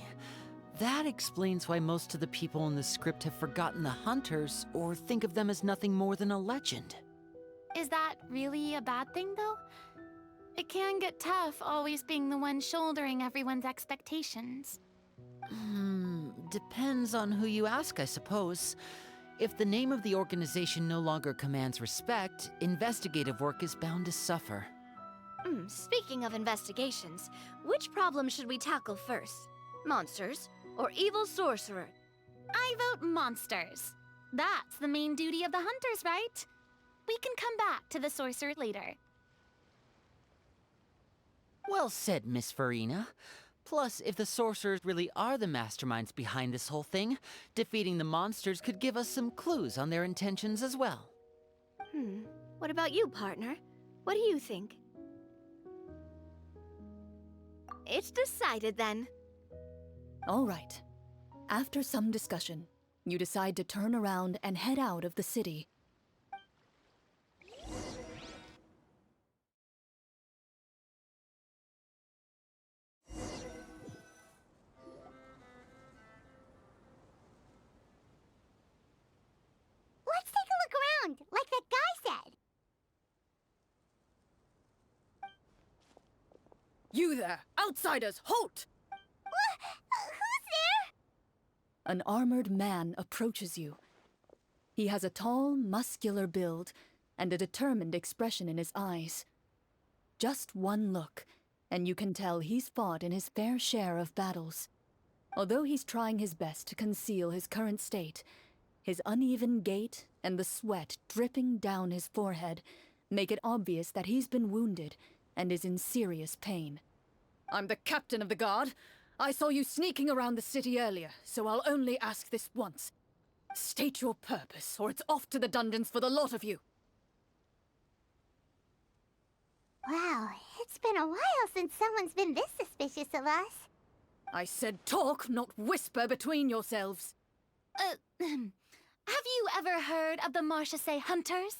That explains why most of the people in the script have forgotten the hunters or think of them as nothing more than a legend. Is that really a bad thing, though? It can get tough always being the one shouldering everyone's expectations. Depends on who you ask, I suppose. If the name of the organization no longer commands respect, investigative work is bound to suffer. Speaking of investigations, which problem should we tackle first? Monsters or evil sorcerer? I vote monsters. That's the main duty of the hunters, right? We can come back to the sorcerer later. Well said, Miss Farina. Plus, if the sorcerers really are the masterminds behind this whole thing, defeating the monsters could give us some clues on their intentions as well. What about you, partner? What do you think? It's decided then. All right. After some discussion, You decide to turn around and head out of the city. Let's take a look around, like that guy said. You there! Outsiders, halt! Who's there? An armored man approaches you. He has a tall, muscular build and a determined expression in his eyes. Just one look, and you can tell he's fought in his fair share of battles. Although he's trying his best to conceal his current state, his uneven gait and the sweat dripping down his forehead make it obvious that he's been wounded and is in serious pain. I'm the captain of the guard. I saw you sneaking around the city earlier, so I'll only ask this once. State your purpose, or it's off to the dungeons for the lot of you. Wow, it's been a while since someone's been this suspicious of us. I said talk, not whisper between yourselves. Have you ever heard of the Marchese Hunters?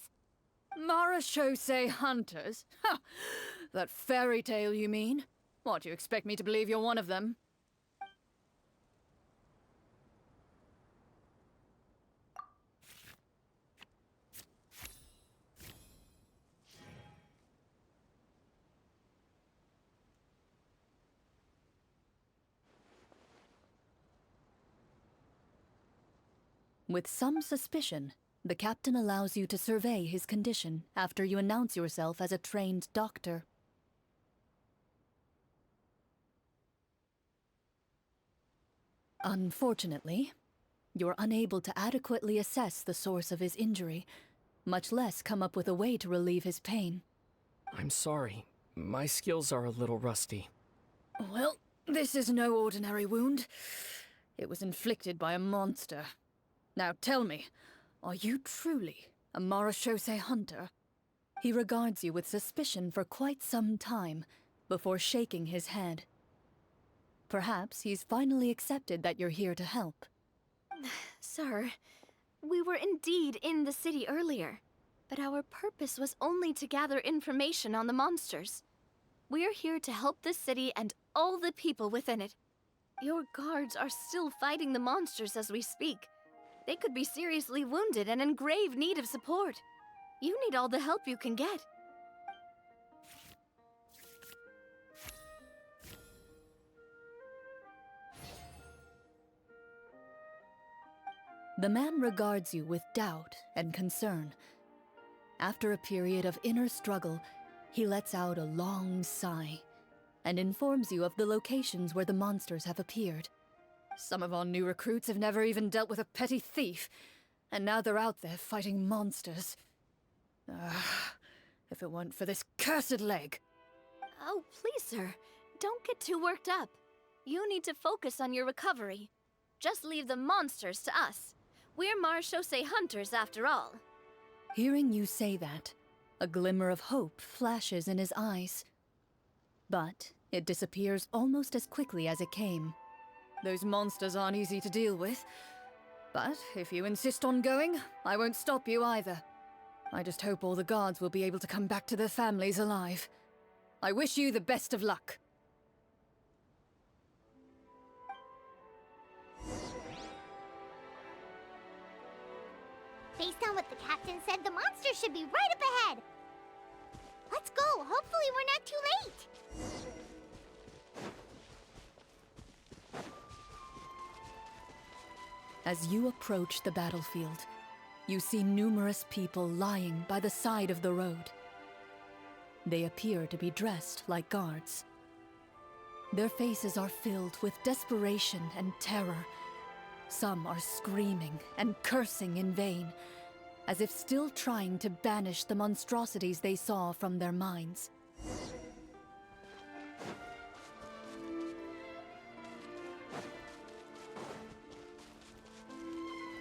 Marachose hunters? Ha! That fairy tale, you mean? What, you expect me to believe you're one of them? With some suspicion, the captain allows you to survey his condition after you announce yourself as a trained doctor. Unfortunately, you're unable to adequately assess the source of his injury, much less come up with a way to relieve his pain. I'm sorry. My skills are a little rusty. Well, this is no ordinary wound. It was inflicted by a monster. Now tell me, are you truly a Marachose hunter? He regards you with suspicion for quite some time, before shaking his head. Perhaps he's finally accepted that you're here to help. Sir, we were indeed in the city earlier, but our purpose was only to gather information on the monsters. We're here to help the city and all the people within it. Your guards are still fighting the monsters as we speak. They could be seriously wounded and in grave need of support. You need all the help you can get. The man regards you with doubt and concern. After a period of inner struggle, he lets out a long sigh and informs you of the locations where the monsters have appeared. Some of our new recruits have never even dealt with a petty thief, and now they're out there fighting monsters. If it weren't for this cursed leg. Oh, please, sir. Don't get too worked up. You need to focus on your recovery. Just leave the monsters to us. We're Marachose hunters, after all. Hearing you say that, a glimmer of hope flashes in his eyes. But it disappears almost as quickly as it came. Those monsters aren't easy to deal with. But if you insist on going, I won't stop you either. I just hope all the guards will be able to come back to their families alive. I wish you the best of luck. Based on what the captain said, the monster should be right up ahead. Let's go. Hopefully we're not too late. As you approach the battlefield, you see numerous people lying by the side of the road. They appear to be dressed like guards. Their faces are filled with desperation and terror. Some are screaming and cursing in vain, as if still trying to banish the monstrosities they saw from their minds.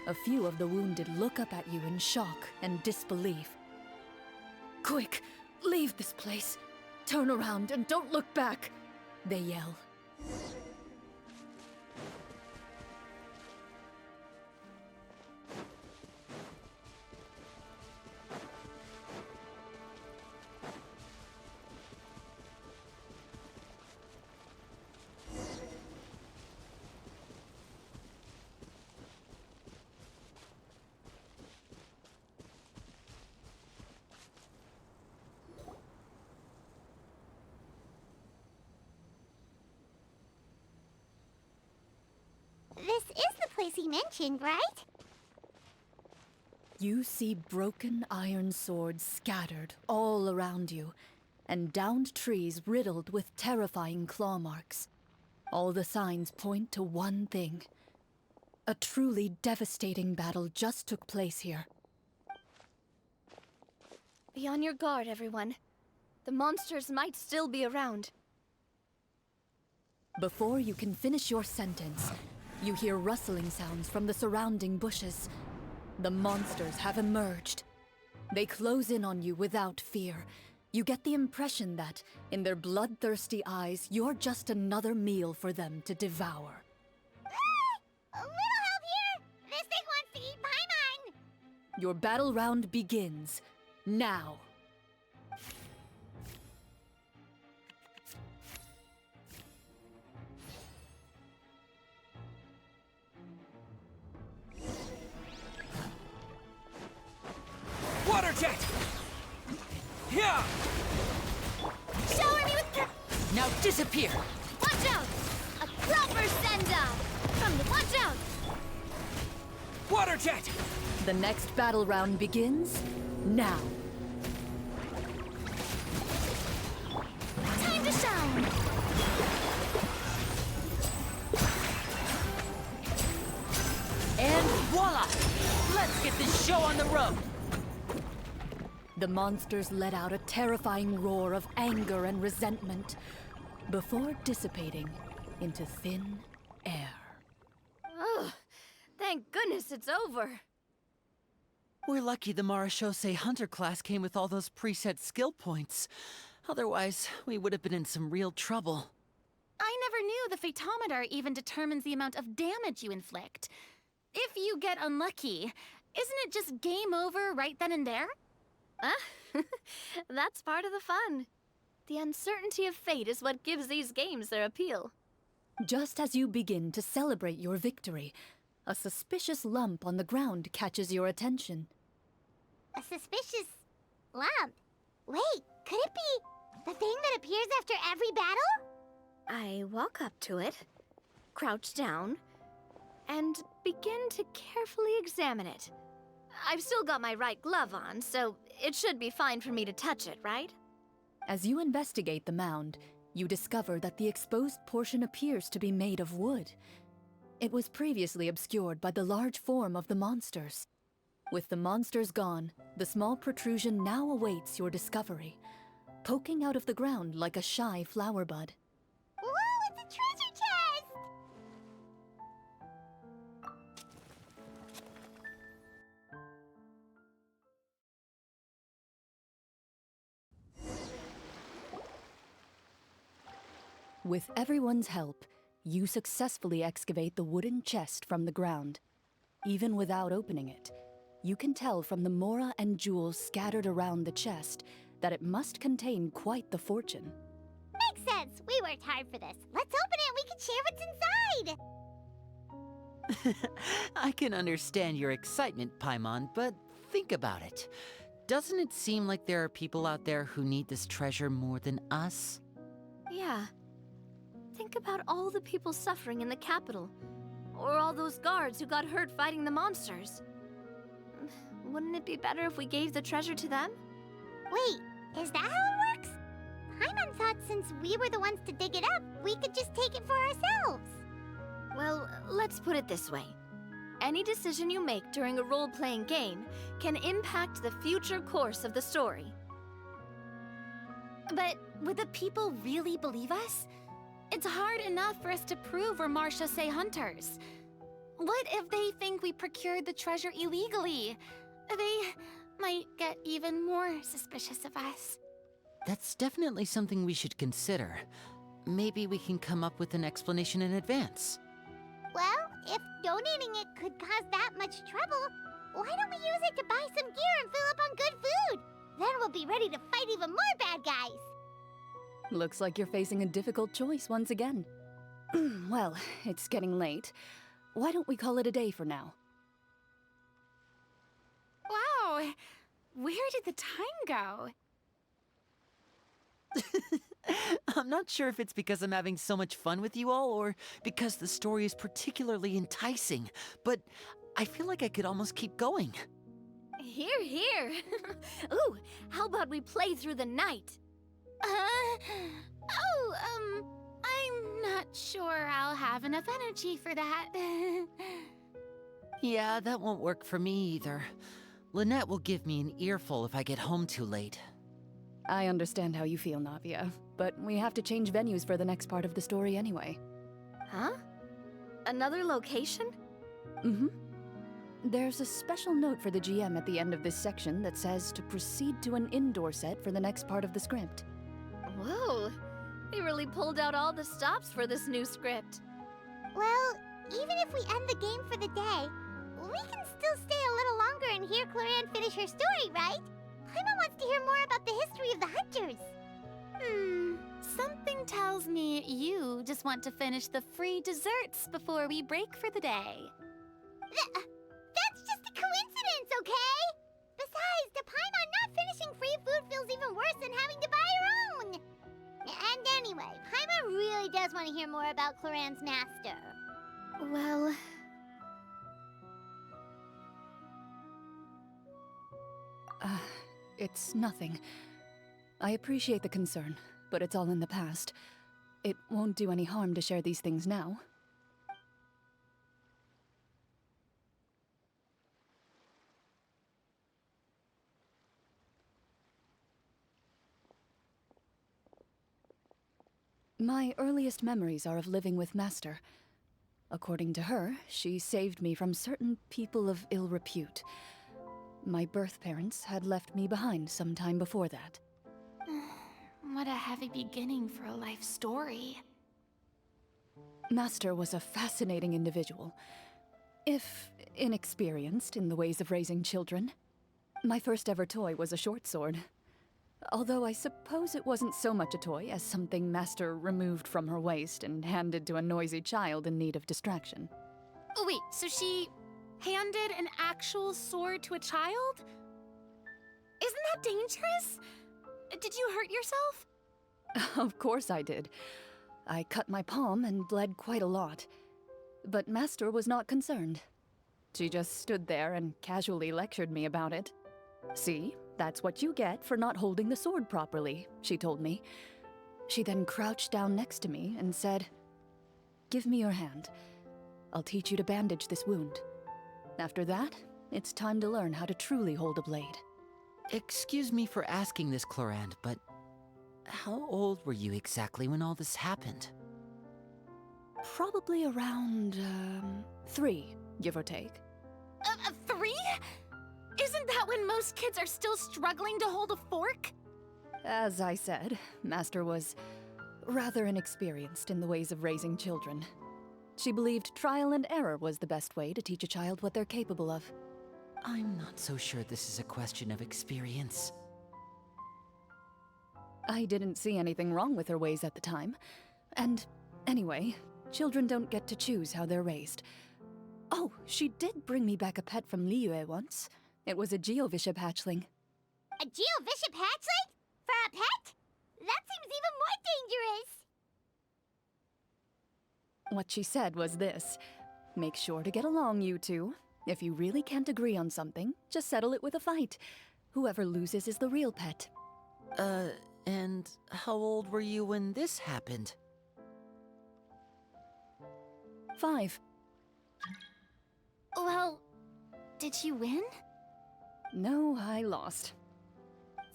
A few of the wounded look up at you in shock and disbelief. Quick, leave this place. Turn around and don't look back, they yell. this is the place he mentioned, right? You see broken iron swords scattered all around you, and downed trees riddled with terrifying claw marks. All the signs point to one thing. A truly devastating battle just took place here. Be on your guard, everyone. The monsters might still be around. Before you can finish your sentence, you hear rustling sounds from the surrounding bushes. The monsters have emerged. They close in on you without fear. You get the impression that, in their bloodthirsty eyes, you're just another meal for them to devour. A little help here! This thing wants to eat Paimon! Your battle round begins now. Water jet! Yeah! Shower me with Now disappear! Watch out! A proper send-off! From the watch out! Water jet! The next battle round begins now. Time to shine! And voila! Let's get this show on the road! The monsters let out a terrifying roar of anger and resentment before dissipating into thin air. Oh, thank goodness it's over. We're lucky the Marashose Hunter class came with all those preset skill points. Otherwise, we would have been in some real trouble. I never knew the phytometer even determines the amount of damage you inflict. If you get unlucky, isn't it just game over right then and there? That's part of the fun. The uncertainty of fate is what gives these games their appeal. Just as you begin to celebrate your victory, a suspicious lump on the ground catches your attention. A suspicious lump? Wait, could it be the thing that appears after every battle? I walk up to it, crouch down, and begin to carefully examine it. I've still got my right glove on, so it should be fine for me to touch it, right? As you investigate the mound, you discover that the exposed portion appears to be made of wood. It was previously obscured by the large form of the monsters. With the monsters gone, the small protrusion now awaits your discovery, poking out of the ground like a shy flower bud. Whoa, it's a treasure chest! With everyone's help, you successfully excavate the wooden chest from the ground. Even without opening it, you can tell from the mora and jewels scattered around the chest that it must contain quite the fortune. Makes sense. We worked hard for this. Let's open it and we can share what's inside! I can understand your excitement, Paimon, but think about it. Doesn't it seem like there are people out there who need this treasure more than us? Yeah. Think about all the people suffering in the capital. Or all those guards who got hurt fighting the monsters. Wouldn't it be better if we gave the treasure to them? Wait, is that how it works? Paimon thought since we were the ones to dig it up, we could just take it for ourselves. Well, let's put it this way. Any decision you make during a role-playing game can impact the future course of the story. But would the people really believe us? It's hard enough for us to prove we're Marashose hunters. What if they think we procured the treasure illegally? They might get even more suspicious of us. That's definitely something we should consider. Maybe we can come up with an explanation in advance. Well, if donating it could cause that much trouble, why don't we use it to buy some gear and fill up on good food? Then we'll be ready to fight even more bad guys. Looks like you're facing a difficult choice once again. Well, it's getting late. Why don't we call it a day for now? Wow! Where did the time go? I'm not sure if it's because I'm having so much fun with you all or because the story is particularly enticing, but I feel like I could almost keep going. Here, here. Ooh, how about we play through the night? I'm not sure I'll have enough energy for that. Yeah, that won't work for me either. Lynette will give me an earful if I get home too late. I understand how you feel, Navia, but we have to change venues for the next part of the story anyway. Huh? Another location? Mm-hmm. There's a special note for the GM at the end of this section that says to proceed to an indoor set for the next part of the script. Whoa, they really pulled out all the stops for this new script. Well, even if we end the game for the day, we can still stay a little longer and hear Chlorinde finish her story, right? Paimon wants to hear more about the history of the Hunters. Something tells me you just want to finish the free desserts before we break for the day. That's just a coincidence, okay? Besides, to Paimon, not finishing free food feels even worse than having to buy her own. And anyway, Paimon really does want to hear more about Clorinde's master. Well... It's nothing. I appreciate the concern, but it's all in the past. It won't do any harm to share these things now. My earliest memories are of living with Master. According to her, she saved me from certain people of ill repute. My birth parents had left me behind some time before that. What a heavy beginning for a life story. Master was a fascinating individual, if inexperienced in the ways of raising children. My first ever toy was a short sword. Although I suppose it wasn't so much a toy as something Master removed from her waist and handed to a noisy child in need of distraction. Oh wait, so she handed an actual sword to a child? Isn't that dangerous? Did you hurt yourself? Of course I did. I cut my palm and bled quite a lot. But Master was not concerned. She just stood there and casually lectured me about it. See, that's what you get for not holding the sword properly, she told me. She then crouched down next to me and said, "Give me your hand. I'll teach you to bandage this wound. After that, it's time to learn how to truly hold a blade." Excuse me for asking this, Chlorinde, but how old were you exactly when all this happened? Probably around, 3, give or take. 3? Isn't that when most kids are still struggling to hold a fork? As I said, Master was rather inexperienced in the ways of raising children. She believed trial and error was the best way to teach a child what they're capable of. I'm not so sure this is a question of experience. I didn't see anything wrong with her ways at the time. And anyway, children don't get to choose how they're raised. Oh, she did bring me back a pet from Liyue once. It was a Geovishap hatchling. A Geovishap hatchling? For a pet? That seems even more dangerous! What she said was this: make sure to get along, you two. If you really can't agree on something, just settle it with a fight. Whoever loses is the real pet. And how old were you when this happened? 5. Well, did you win? No, I lost.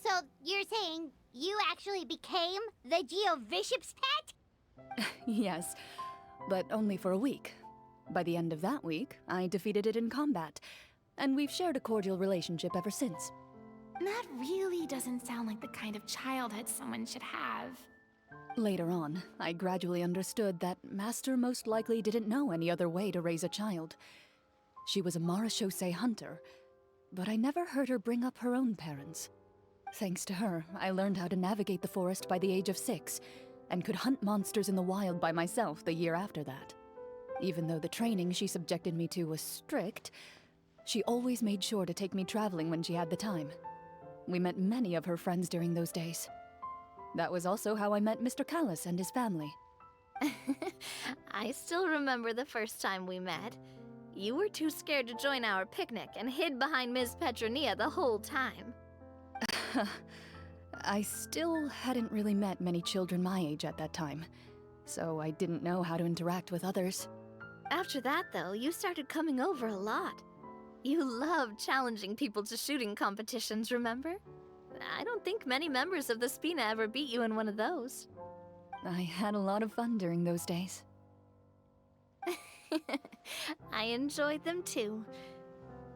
So, you're saying you actually became the Geovishap's pet? Yes, but only for a week. By the end of that week, I defeated it in combat, and we've shared a cordial relationship ever since. That really doesn't sound like the kind of childhood someone should have. Later on, I gradually understood that Master most likely didn't know any other way to raise a child. She was a marechaussee hunter, but I never heard her bring up her own parents. Thanks to her, I learned how to navigate the forest by the age of 6, and could hunt monsters in the wild by myself the year after that. Even though the training she subjected me to was strict, she always made sure to take me traveling when she had the time. We met many of her friends during those days. That was also how I met Mr. Callis and his family. I still remember the first time we met. You were too scared to join our picnic and hid behind Ms. Petronia the whole time. I still hadn't really met many children my age at that time, so I didn't know how to interact with others. After that, though, you started coming over a lot. You loved challenging people to shooting competitions, remember? I don't think many members of the Spina ever beat you in one of those. I had a lot of fun during those days. I enjoyed them too.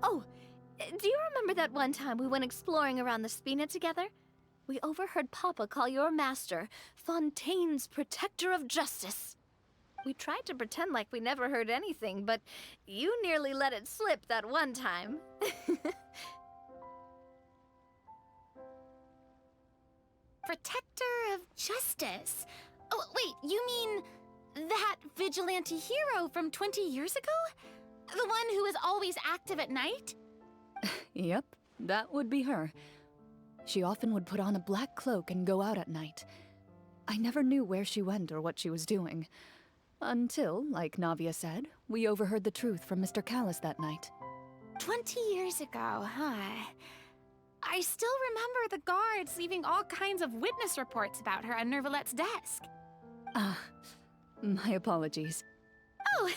Oh, do you remember that one time we went exploring around the Spina together? We overheard Papa call your master Fontaine's Protector of Justice. We tried to pretend like we never heard anything, but you nearly let it slip that one time. Protector of Justice? Oh, wait, you mean that vigilante hero from 20 years ago? The one who is always active at night? Yep, that would be her. She often would put on a black cloak and go out at night. I never knew where she went or what she was doing. Until, like Navia said, we overheard the truth from Mr. Callis that night. 20 years ago, huh? I still remember the guards leaving all kinds of witness reports about her on Nervalette's desk. My apologies. Oh,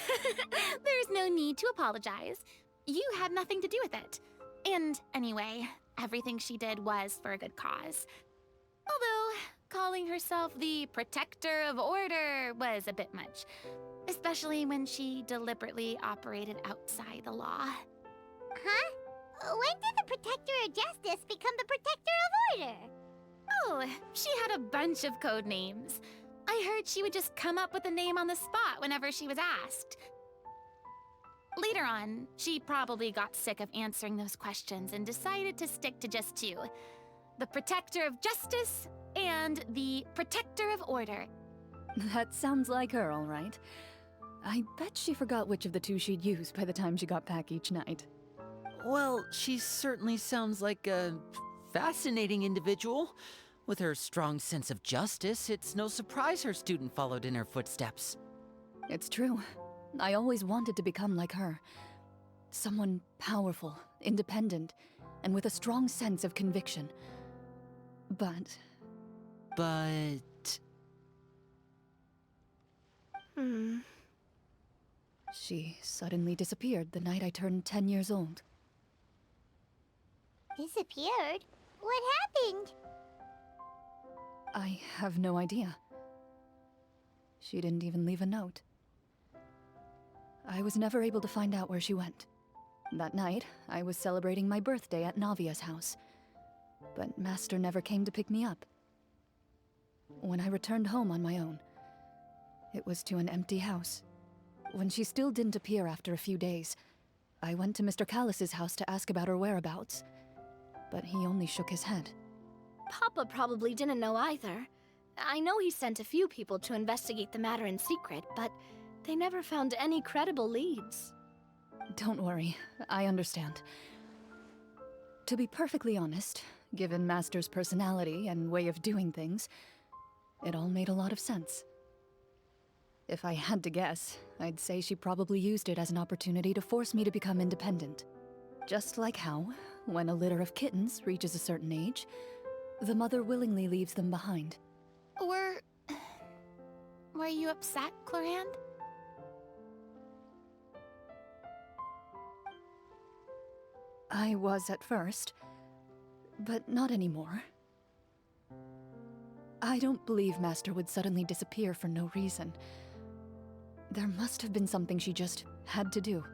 there's no need to apologize. You had nothing to do with it. And anyway, everything she did was for a good cause. Although, calling herself the Protector of Order was a bit much. Especially when she deliberately operated outside the law. Huh? When did the Protector of Justice become the Protector of Order? Oh, she had a bunch of code names. I heard she would just come up with a name on the spot whenever she was asked. Later on, she probably got sick of answering those questions and decided to stick to just two. The Protector of Justice and the Protector of Order. That sounds like her, all right. I bet she forgot which of the two she'd use by the time she got back each night. Well, she certainly sounds like a fascinating individual. With her strong sense of justice, it's no surprise her student followed in her footsteps. It's true. I always wanted to become like her. Someone powerful, independent, and with a strong sense of conviction. But... She suddenly disappeared the night I turned 10 years old. Disappeared? What happened? I have no idea. She didn't even leave a note. I was never able to find out where she went. That night, I was celebrating my birthday at Navia's house, but Master never came to pick me up. When I returned home on my own, it was to an empty house. When she still didn't appear after a few days, I went to Mr. Callis's house to ask about her whereabouts, but he only shook his head. Papa probably didn't know either. I know he sent a few people to investigate the matter in secret, but they never found any credible leads. Don't worry, I understand. To be perfectly honest, given Master's personality and way of doing things, it all made a lot of sense. If I had to guess, I'd say she probably used it as an opportunity to force me to become independent. Just like how, when a litter of kittens reaches a certain age, the mother willingly leaves them behind. Were you upset, Chlorinde? I was at first, but not anymore. I don't believe Master would suddenly disappear for no reason. There must have been something she just had to do.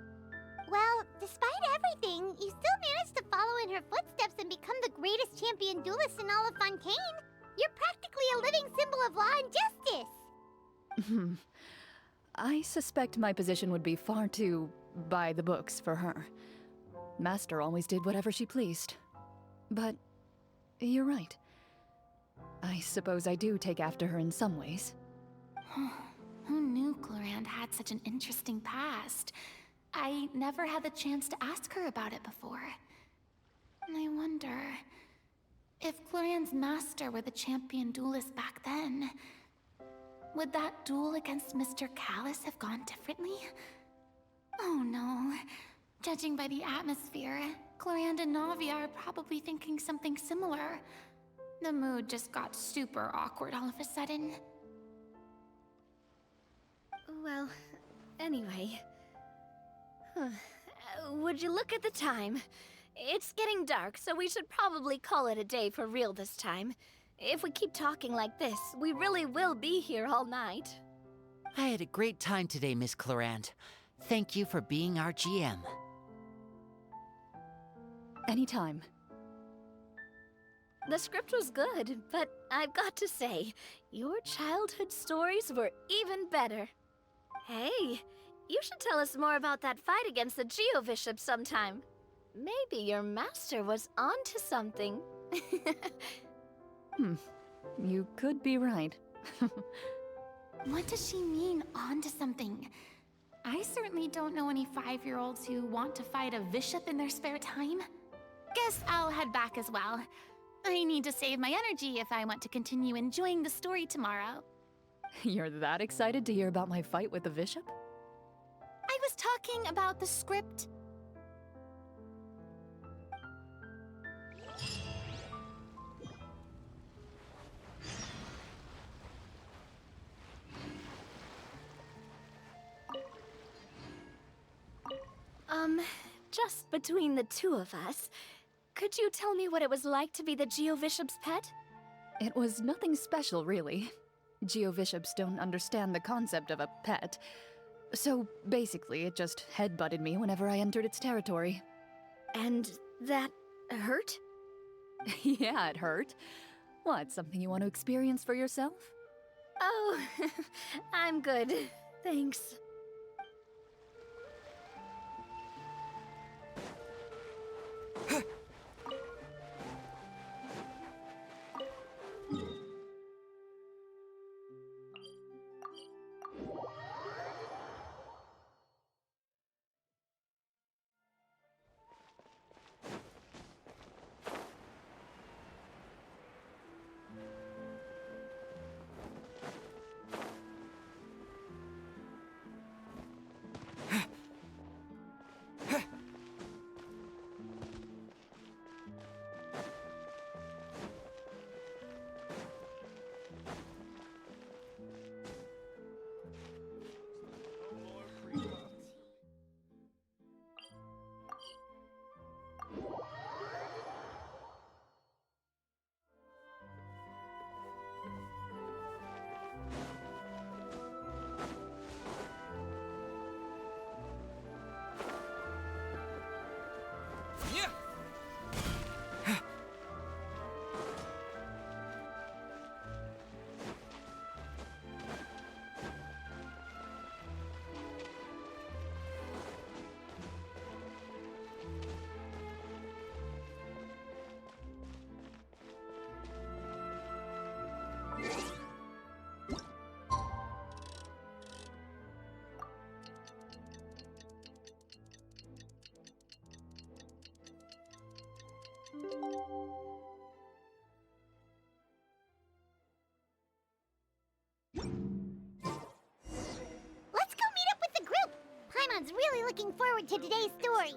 Well, despite everything, you still managed to follow in her footsteps and become the greatest champion duelist in all of Fontaine. You're practically a living symbol of law and justice. I suspect my position would be far too by the books for her. Master always did whatever she pleased. But you're right. I suppose I do take after her in some ways. Who knew Chlorinde had such an interesting past? I never had the chance to ask her about it before. I wonder... If Chloriande's master were the champion duelist back then, would that duel against Mr. Callus have gone differently? Oh no. Judging by the atmosphere, Chlorinde and Navi are probably thinking something similar. The mood just got super awkward all of a sudden. Well, anyway. Would you look at the time? It's getting dark, so we should probably call it a day for real this time. If we keep talking like this, we really will be here all night. I had a great time today, Miss Chlorinde. Thank you for being our GM. Anytime. The script was good, but I've got to say, your childhood stories were even better. Hey, you should tell us more about that fight against the Geo-Bishop sometime. Maybe your master was onto something. You could be right. What does she mean, onto something? I certainly don't know any 5-year-olds who want to fight a bishop in their spare time. Guess I'll head back as well. I need to save my energy if I want to continue enjoying the story tomorrow. You're that excited to hear about my fight with the bishop? I was talking about the script. Just between the two of us, could you tell me what it was like to be the Geo-Bishop's pet? It was nothing special, really. Geo-Bishops don't understand the concept of a pet. So, basically, it just headbutted me whenever I entered its territory. And that hurt? Yeah, it hurt. What, something you want to experience for yourself? Oh, I'm good. Thanks. Let's go meet up with the group! Paimon's really looking forward to today's story.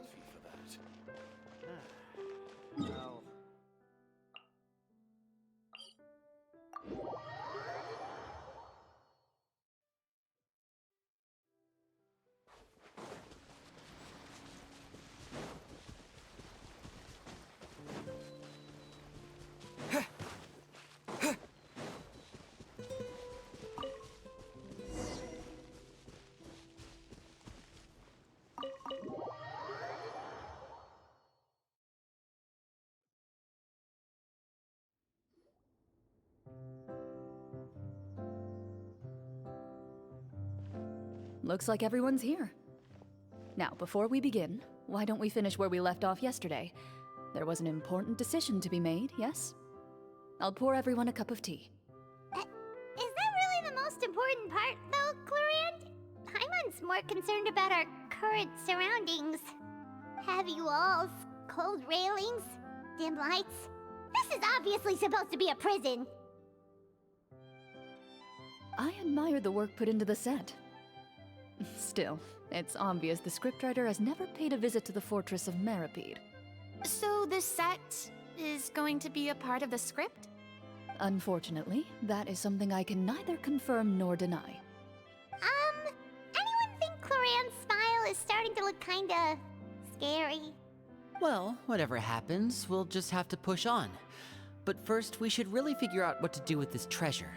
Looks like everyone's here. Now, before we begin, why don't we finish where we left off yesterday? There was an important decision to be made, yes? I'll pour everyone a cup of tea. Is that really the most important part, though, Chlorinde? Paimon's more concerned about our current surroundings. Heavy walls, cold railings, dim lights. This is obviously supposed to be a prison. I admire the work put into the set. Still, it's obvious the scriptwriter has never paid a visit to the fortress of Meripede. So the set is going to be a part of the script? Unfortunately, that is something I can neither confirm nor deny. Anyone think Chlorine's smile is starting to look kinda scary? Well, whatever happens, we'll just have to push on. But first, we should really figure out what to do with this treasure.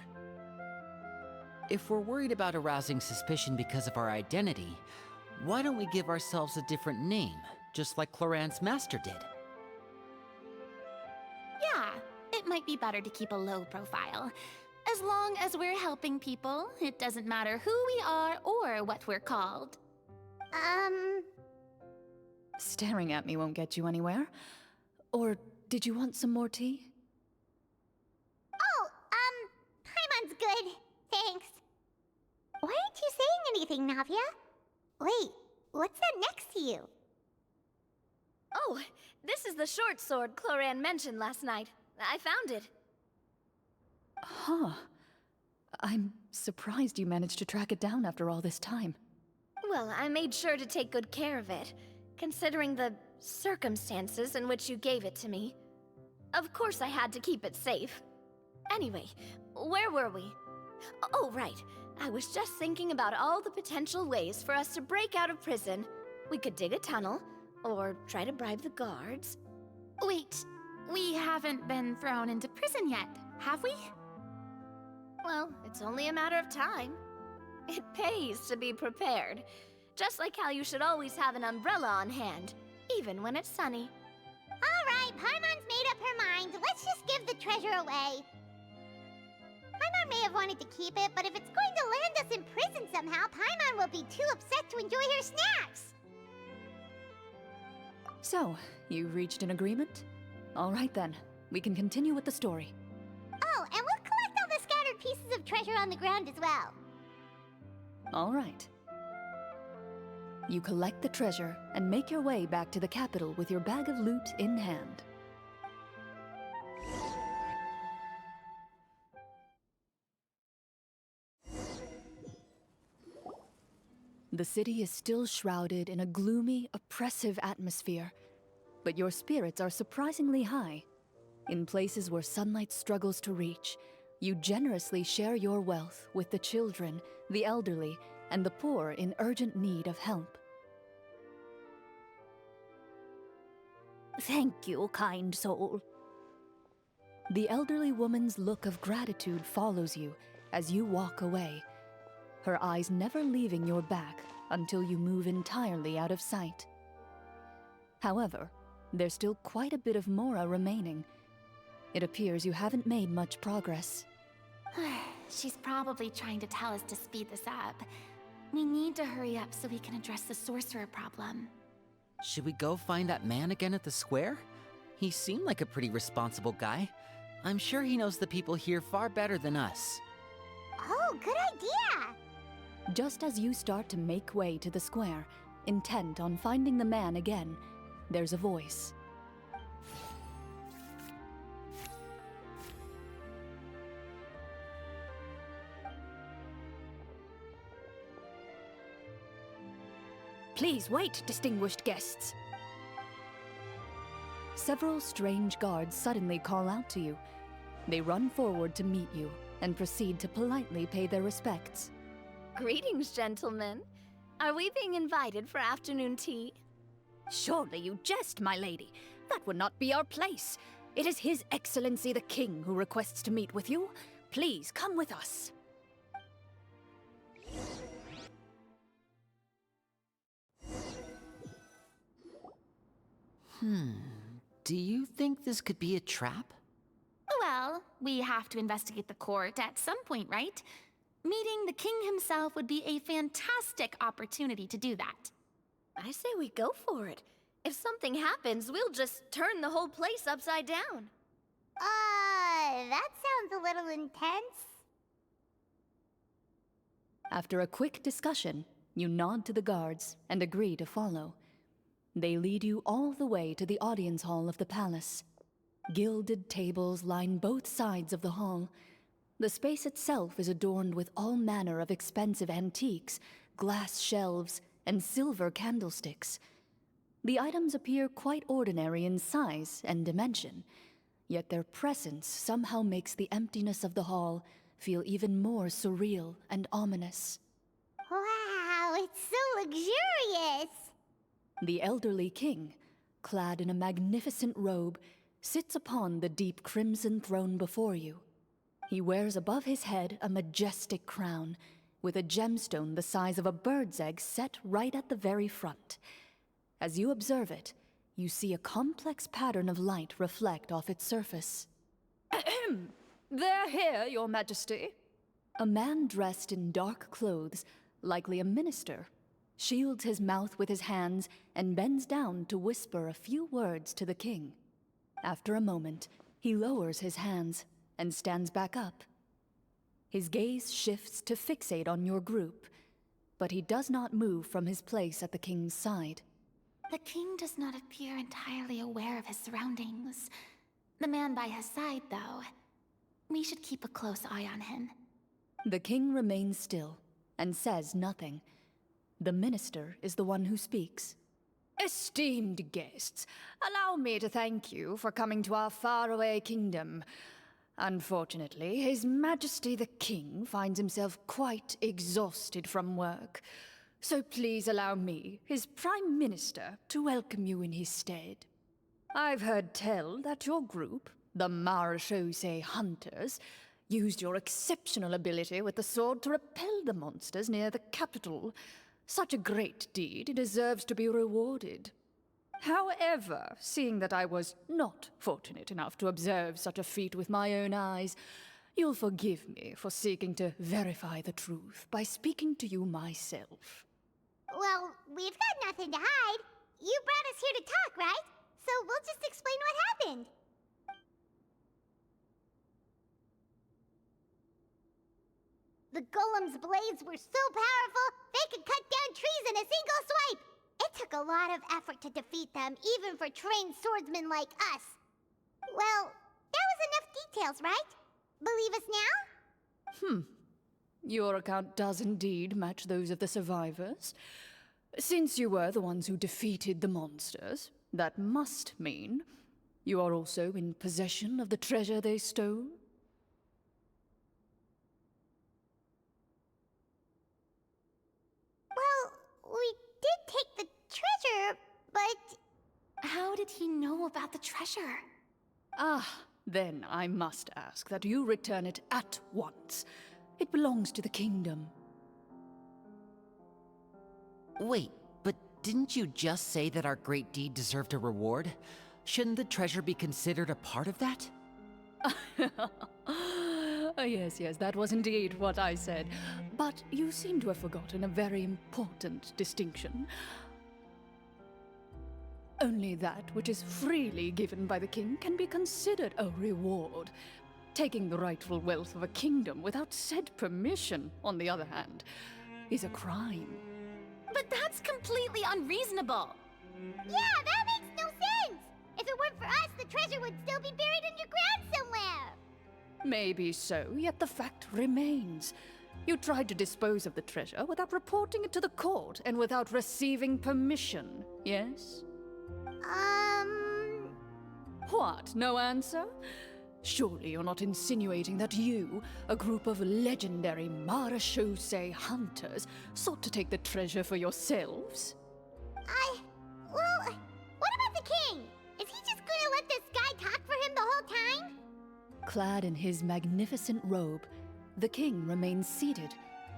If we're worried about arousing suspicion because of our identity, why don't we give ourselves a different name, just like Chlorine's master did? Yeah, it might be better to keep a low profile. As long as we're helping people, it doesn't matter who we are or what we're called. Staring at me won't get you anywhere. Or did you want some more tea? Oh, Paimon's good. Thanks. Why aren't you saying anything, Navia? Wait, what's that next to you? Oh, this is the short sword Chlorinde mentioned last night. I found it. Huh. I'm surprised you managed to track it down after all this time. Well, I made sure to take good care of it, considering the circumstances in which you gave it to me. Of course I had to keep it safe. Anyway, where were we? Oh, right. I was just thinking about all the potential ways for us to break out of prison. We could dig a tunnel, or try to bribe the guards. Wait, we haven't been thrown into prison yet, have we? Well, it's only a matter of time. It pays to be prepared. Just like how you should always have an umbrella on hand, even when it's sunny. Alright, Paimon's made up her mind. Let's just give the treasure away. Paimon may have wanted to keep it, but if it's going to land us in prison somehow, Paimon will be too upset to enjoy her snacks. So, you've reached an agreement? All right then, we can continue with the story. Oh, and we'll collect all the scattered pieces of treasure on the ground as well. All right. You collect the treasure and make your way back to the capital with your bag of loot in hand. The city is still shrouded in a gloomy, oppressive atmosphere, but your spirits are surprisingly high. In places where sunlight struggles to reach, you generously share your wealth with the children, the elderly, and the poor in urgent need of help. Thank you, kind soul. The elderly woman's look of gratitude follows you as you walk away, her eyes never leaving your back until you move entirely out of sight. However, there's still quite a bit of Mora remaining. It appears you haven't made much progress. She's probably trying to tell us to speed this up. We need to hurry up so we can address the sorcerer problem. Should we go find that man again at the square? He seemed like a pretty responsible guy. I'm sure he knows the people here far better than us. Oh, good idea! Just as you start to make way to the square, intent on finding the man again, there's a voice. Please wait, distinguished guests. Several strange guards suddenly call out to you. They run forward to meet you and proceed to politely pay their respects. Greetings, gentlemen. Are we being invited for afternoon tea? Surely you jest, my lady. That would not be our place. It is His Excellency the King who requests to meet with you. Please come with us. Do you think this could be a trap? Well, we have to investigate the court at some point, right? Meeting the king himself would be a fantastic opportunity to do that. I say we go for it. If something happens, we'll just turn the whole place upside down. That sounds a little intense. After a quick discussion, you nod to the guards and agree to follow. They lead you all the way to the audience hall of the palace. Gilded tables line both sides of the hall. The space itself is adorned with all manner of expensive antiques, glass shelves, and silver candlesticks. The items appear quite ordinary in size and dimension, yet their presence somehow makes the emptiness of the hall feel even more surreal and ominous. Wow, it's so luxurious! The elderly king, clad in a magnificent robe, sits upon the deep crimson throne before you. He wears above his head a majestic crown, with a gemstone the size of a bird's egg set right at the very front. As you observe it, you see a complex pattern of light reflect off its surface. Ahem! They're here, Your Majesty. A man dressed in dark clothes, likely a minister, shields his mouth with his hands and bends down to whisper a few words to the king. After a moment, he lowers his hands and stands back up. His gaze shifts to fixate on your group, but he does not move from his place at the king's side. The king does not appear entirely aware of his surroundings. The man by his side, though. We should keep a close eye on him. The king remains still and says nothing. The minister is the one who speaks. Esteemed guests, allow me to thank you for coming to our faraway kingdom. Unfortunately, His Majesty the King finds himself quite exhausted from work. So please allow me, his Prime Minister, to welcome you in his stead. I've heard tell that your group, the Marechaussee Hunters, used your exceptional ability with the sword to repel the monsters near the capital. Such a great deed deserves to be rewarded. However, seeing that I was not fortunate enough to observe such a feat with my own eyes, you'll forgive me for seeking to verify the truth by speaking to you myself. Well, we've got nothing to hide. You brought us here to talk, right? So we'll just explain what happened. The golem's blades were so powerful, they could cut down trees in a single swipe. It took a lot of effort to defeat them, even for trained swordsmen like us. Well, there was enough details, right? Believe us now? Your account does indeed match those of the survivors. Since you were the ones who defeated the monsters, that must mean you are also in possession of the treasure they stole? Well, we did take the treasure, but... How did he know about the treasure? Then I must ask that you return it at once. It belongs to the kingdom. Wait, but didn't you just say that our great deed deserved a reward? Shouldn't the treasure be considered a part of that? Yes, that was indeed what I said. But you seem to have forgotten a very important distinction. Only that which is freely given by the king can be considered a reward. Taking the rightful wealth of a kingdom without said permission, on the other hand, is a crime. But that's completely unreasonable. Yeah, that makes no sense! If it weren't for us, the treasure would still be buried underground somewhere! Maybe so, yet the fact remains. You tried to dispose of the treasure without reporting it to the court and without receiving permission, yes? What, no answer? Surely you're not insinuating that you, a group of legendary Marechaussee hunters, sought to take the treasure for yourselves? Well, what about the king? Is he just gonna let this guy talk for him the whole time? Clad in his magnificent robe, the king remains seated,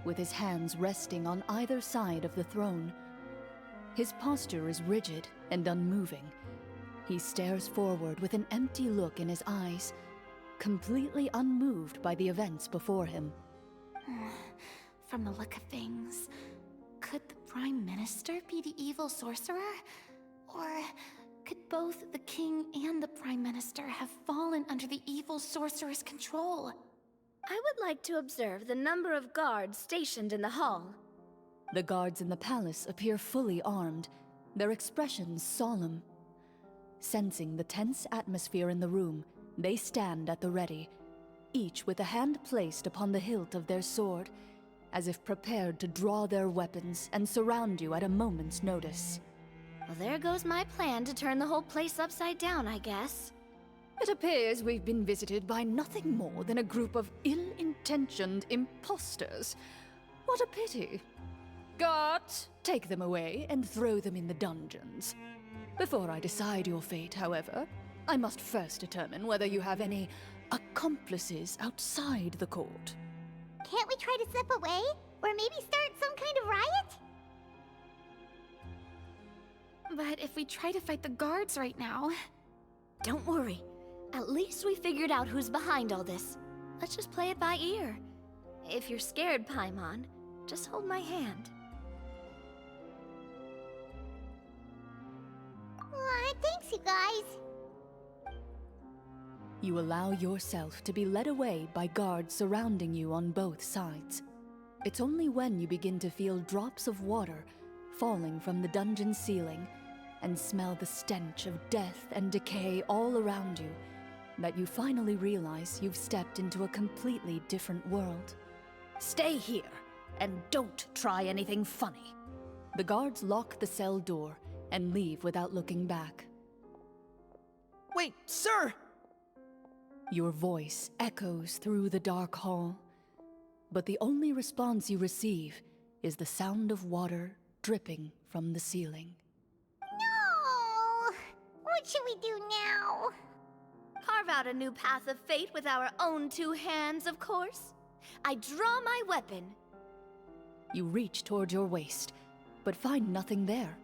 with his hands resting on either side of the throne. His posture is rigid and unmoving. He stares forward with an empty look in his eyes, completely unmoved by the events before him. From the look of things, could the Prime Minister be the evil sorcerer? Or could both the King and the Prime Minister have fallen under the evil sorcerer's control? I would like to observe the number of guards stationed in the hall. The guards in the palace appear fully armed, their expressions solemn. Sensing the tense atmosphere in the room, they stand at the ready, each with a hand placed upon the hilt of their sword, as if prepared to draw their weapons and surround you at a moment's notice. Well, there goes my plan to turn the whole place upside down, I guess. It appears we've been visited by nothing more than a group of ill-intentioned imposters. What a pity. Guards, take them away and throw them in the dungeons. Before I decide your fate, however, I must first determine whether you have any accomplices outside the court. Can't we try to slip away? Or maybe start some kind of riot? But if we try to fight the guards right now... Don't worry. At least we figured out who's behind all this. Let's just play it by ear. If you're scared, Paimon, just hold my hand. Thanks, you guys. You allow yourself to be led away by guards surrounding you on both sides. It's only when you begin to feel drops of water falling from the dungeon ceiling and smell the stench of death and decay all around you that you finally realize you've stepped into a completely different world. Stay here, and don't try anything funny. The guards lock the cell door and leave without looking back. Wait, sir! Your voice echoes through the dark hall, but the only response you receive is the sound of water dripping from the ceiling. No! What should we do now? Carve out a new path of fate with our own two hands, of course. I draw my weapon. You reach toward your waist, but find nothing there.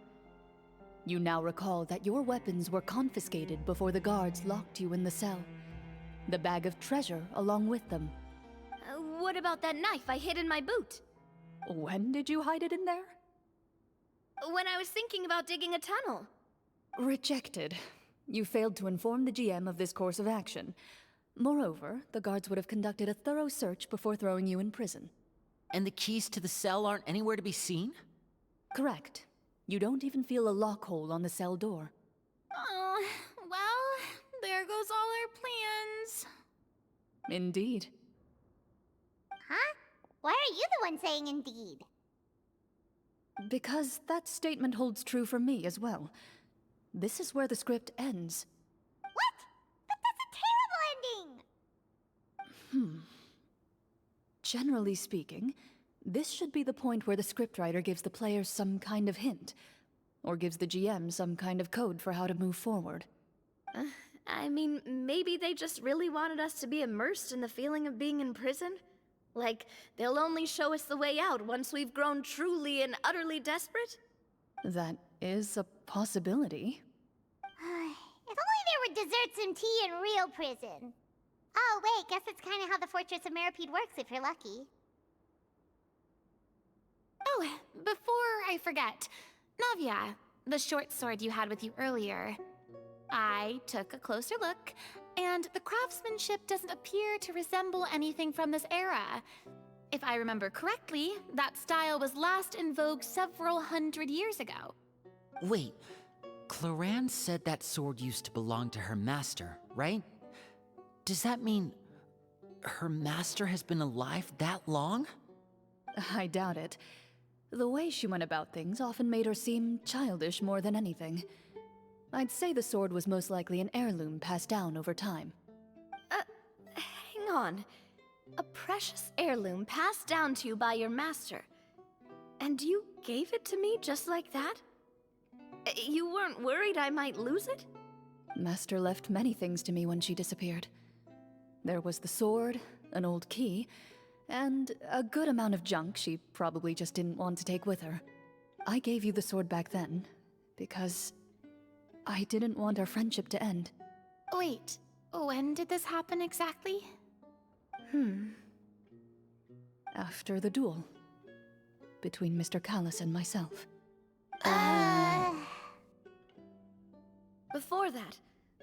You now recall that your weapons were confiscated before the guards locked you in the cell. The bag of treasure along with them. What about that knife I hid in my boot? When did you hide it in there? When I was thinking about digging a tunnel. Rejected. You failed to inform the GM of this course of action. Moreover, the guards would have conducted a thorough search before throwing you in prison. And the keys to the cell aren't anywhere to be seen? Correct. You don't even feel a lock hole on the cell door. Oh, well, there goes all our plans. Indeed. Huh? Why are you the one saying indeed? Because that statement holds true for me as well. This is where the script ends. What? But that's a terrible ending! Generally speaking, this should be the point where the scriptwriter gives the players some kind of hint, or gives the GM some kind of code for how to move forward. I mean, maybe they just really wanted us to be immersed in the feeling of being in prison? Like, they'll only show us the way out once we've grown truly and utterly desperate? That is a possibility. If only there were desserts and tea in real prison. Oh, wait, guess that's kind of how the Fortress of Meripede works if you're lucky. Oh, before I forget, Navia, the short sword you had with you earlier. I took a closer look, and the craftsmanship doesn't appear to resemble anything from this era. If I remember correctly, that style was last in vogue several hundred years ago. Wait, CHLORINDE said that sword used to belong to her master, right? Does that mean her master has been alive that long? I doubt it. The way she went about things often made her seem childish more than anything. I'd say the sword was most likely an heirloom passed down over time. Hang on. A precious heirloom passed down to you by your master. And you gave it to me just like that? You weren't worried I might lose it? Master left many things to me when she disappeared. There was the sword, an old key, and a good amount of junk she probably just didn't want to take with her. I gave you the sword back then, because I didn't want our friendship to end. Wait, when did this happen exactly? After the duel. Between Mr. Callis and myself. Before that,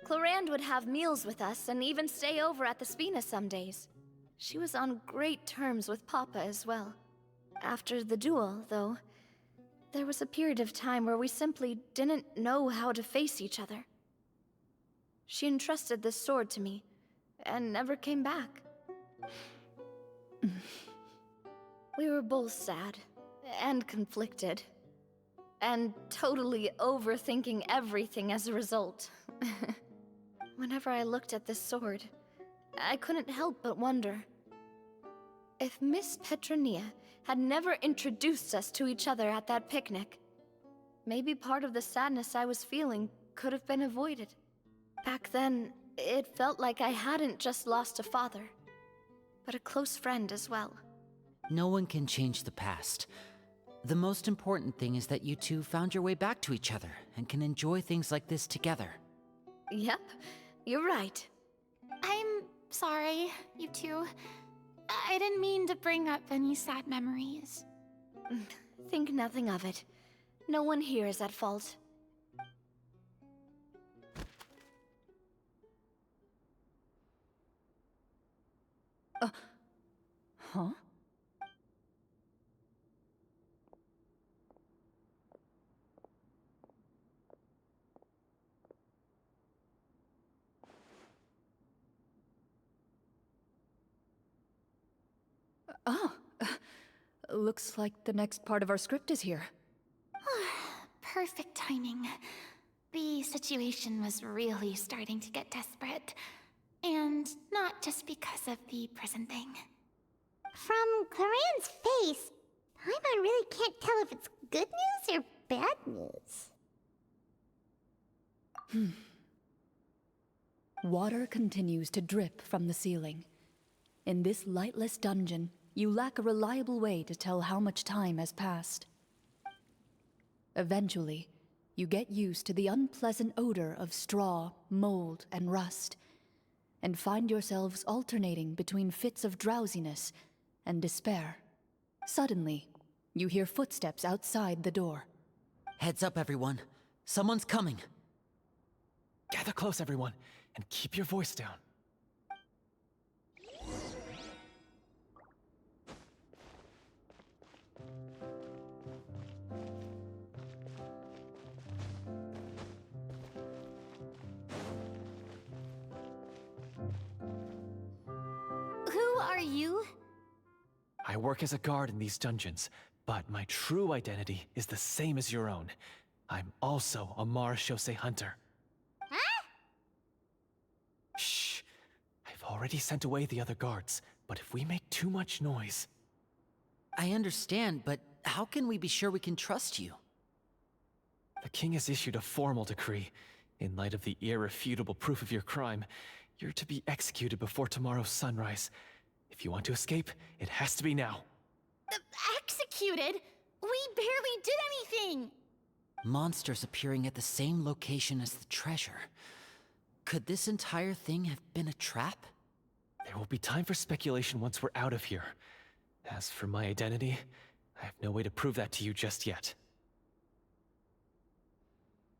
CHLORINDE would have meals with us and even stay over at the Spina some days. She was on great terms with Papa as well. After the duel, though, there was a period of time where we simply didn't know how to face each other. She entrusted this sword to me, and never came back. We were both sad, and conflicted, and totally overthinking everything as a result. Whenever I looked at this sword, I couldn't help but wonder if Miss Petronia had never introduced us to each other at that picnic. Maybe part of the sadness I was feeling could have been avoided. Back then, it felt like I hadn't just lost a father, but a close friend as well. No one can change the past. The most important thing is that you two found your way back to each other and can enjoy things like this together. Yep, you're right. I'm sorry, you two. I didn't mean to bring up any sad memories. Think nothing of it. No one here is at fault. Huh? Oh, looks like the next part of our script is here. Perfect timing. The situation was really starting to get desperate. And not just because of the prison thing. From CHLORINDE's face, Paimon really can't tell if it's good news or bad news. Water continues to drip from the ceiling. In this lightless dungeon, you lack a reliable way to tell how much time has passed. Eventually, you get used to the unpleasant odor of straw, mold, and rust, and find yourselves alternating between fits of drowsiness and despair. Suddenly, you hear footsteps outside the door. Heads up, everyone. Someone's coming. Gather close, everyone, and keep your voice down. Who are you? I work as a guard in these dungeons, but my true identity is the same as your own. I'm also a marechaussee hunter. Huh? Shh! I've already sent away the other guards, but if we make too much noise... I understand, but how can we be sure we can trust you? The king has issued a formal decree. In light of the irrefutable proof of your crime, you're to be executed before tomorrow's sunrise. If you want to escape, it has to be now. Executed? We barely did anything! Monsters appearing at the same location as the treasure. Could this entire thing have been a trap? There will be time for speculation once we're out of here. As for my identity, I have no way to prove that to you just yet.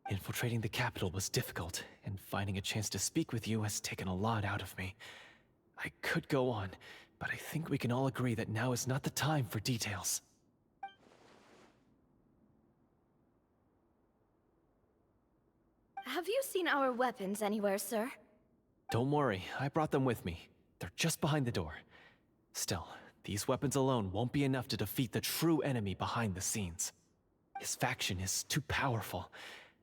Infiltrating the capital was difficult, and finding a chance to speak with you has taken a lot out of me. I could go on, but I think we can all agree that now is not the time for details. Have you seen our weapons anywhere, sir? Don't worry, I brought them with me. They're just behind the door. Still, these weapons alone won't be enough to defeat the true enemy behind the scenes. His faction is too powerful.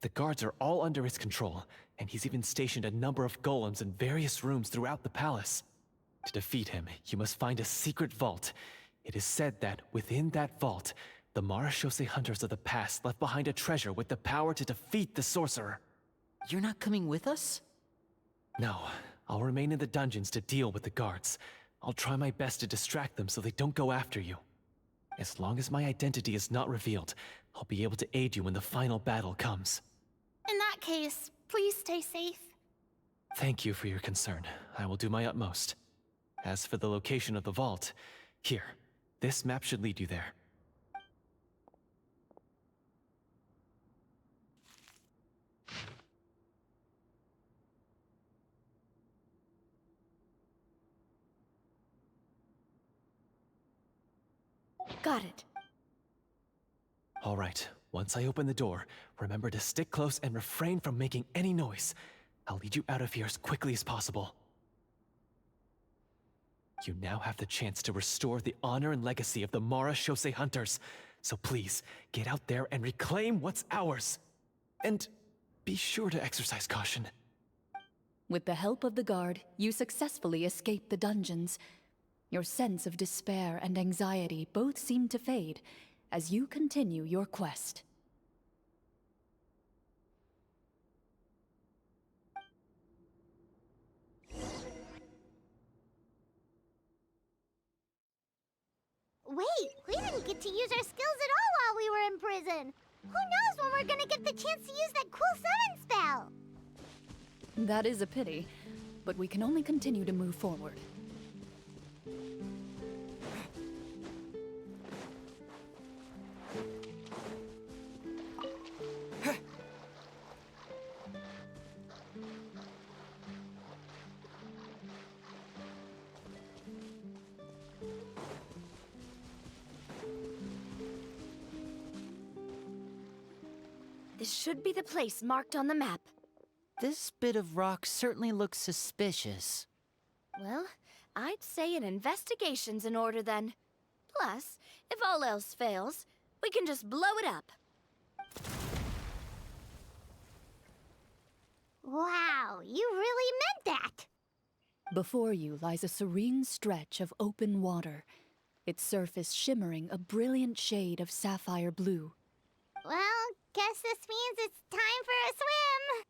The guards are all under his control, and he's even stationed a number of golems in various rooms throughout the palace. To defeat him, you must find a secret vault. It is said that within that vault, the marechaussee hunters of the past left behind a treasure with the power to defeat the sorcerer. You're not coming with us? No, I'll remain in the dungeons to deal with the guards. I'll try my best to distract them so they don't go after you. As long as my identity is not revealed, I'll be able to aid you when the final battle comes. In that case, please stay safe. Thank you for your concern. I will do my utmost. As for the location of the vault, here, this map should lead you there. Got it. All right, once I open the door, remember to stick close and refrain from making any noise. I'll lead you out of here as quickly as possible. You now have the chance to restore the honor and legacy of the Mara Shosei Hunters. So please, get out there and reclaim what's ours. And be sure to exercise caution. With the help of the guard, you successfully escape the dungeons. Your sense of despair and anxiety both seem to fade as you continue your quest. Wait, we didn't get to use our skills at all while we were in prison. Who knows when we're gonna get the chance to use that cool summon spell? That is a pity, but we can only continue to move forward. This should be the place marked on the map. This bit of rock certainly looks suspicious. Well, I'd say an investigation's in order then. Plus, if all else fails, we can just blow it up. Wow, you really meant that! Before you lies a serene stretch of open water, its surface shimmering a brilliant shade of sapphire blue. Well, guess this means it's time for a swim!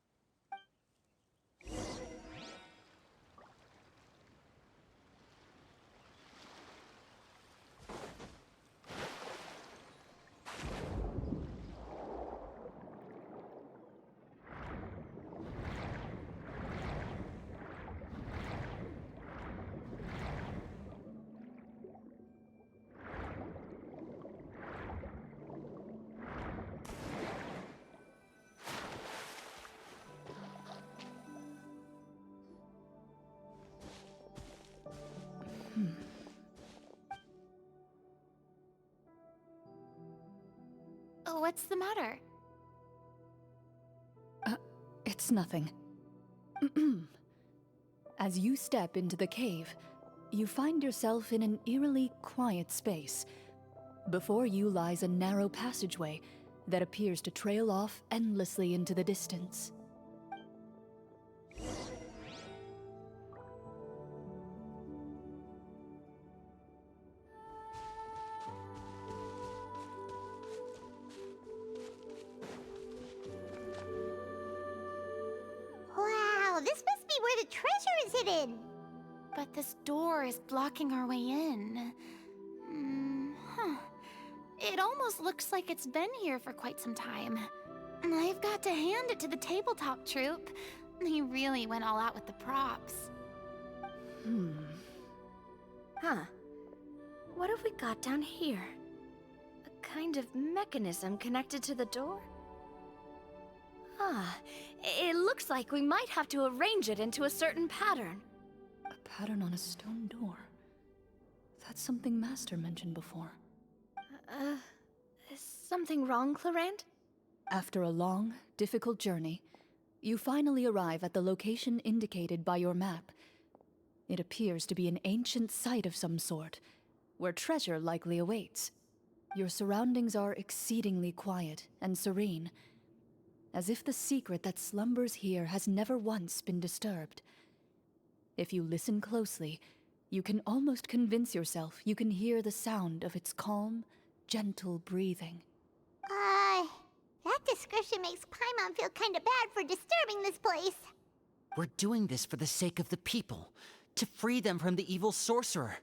What's the matter? It's nothing. As you step into the cave, you find yourself in an eerily quiet space. Before you lies a narrow passageway that appears to trail off endlessly into the distance. Wow, this must be where the treasure is hidden! But this door is blocking our way in. It almost looks like it's been here for quite some time. I've got to hand it to the tabletop troupe. They really went all out with the props. Huh. What have we got down here? A kind of mechanism connected to the door? Ah, it looks like we might have to arrange it into a certain pattern. A pattern on a stone door. That's something Master mentioned before. Is something wrong, CHLORINDE? After a long, difficult journey, you finally arrive at the location indicated by your map. It appears to be an ancient site of some sort, where treasure likely awaits. Your surroundings are exceedingly quiet and serene, as if the secret that slumbers here has never once been disturbed. If you listen closely, you can almost convince yourself you can hear the sound of its calm, gentle breathing. That description makes Paimon feel kinda bad for disturbing this place. We're doing this for the sake of the people, to free them from the evil sorcerer.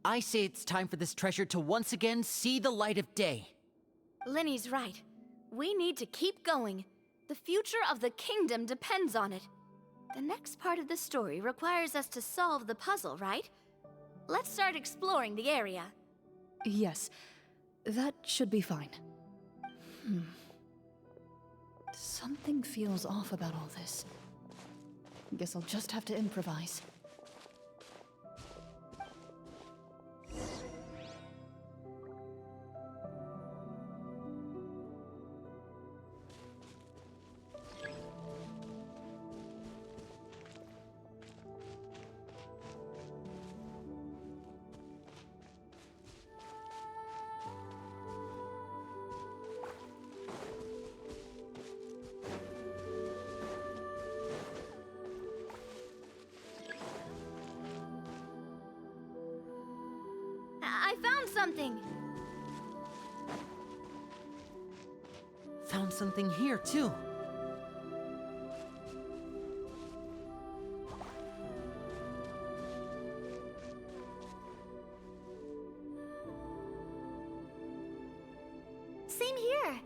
I say it's time for this treasure to once again see the light of day. Linny's right. We need to keep going. The future of the kingdom depends on it. The next part of the story requires us to solve the puzzle, right? Let's start exploring the area. Yes, that should be fine. Something feels off about all this. Guess I'll just have to improvise. something! Found something here, too. Same here.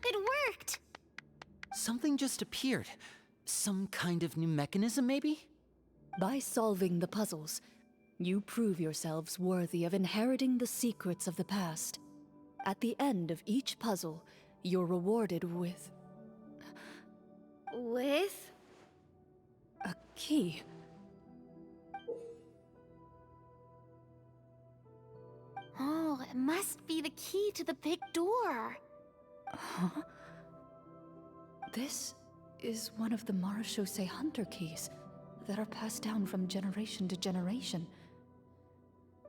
It worked! Something just appeared. Some kind of new mechanism, maybe? By solving the puzzles, you prove yourselves worthy of inheriting the secrets of the past. At the end of each puzzle, you're rewarded with With? a key. Oh, it must be the key to the big door. Huh? This is one of the Marechaussee Hunter keys that are passed down from generation to generation.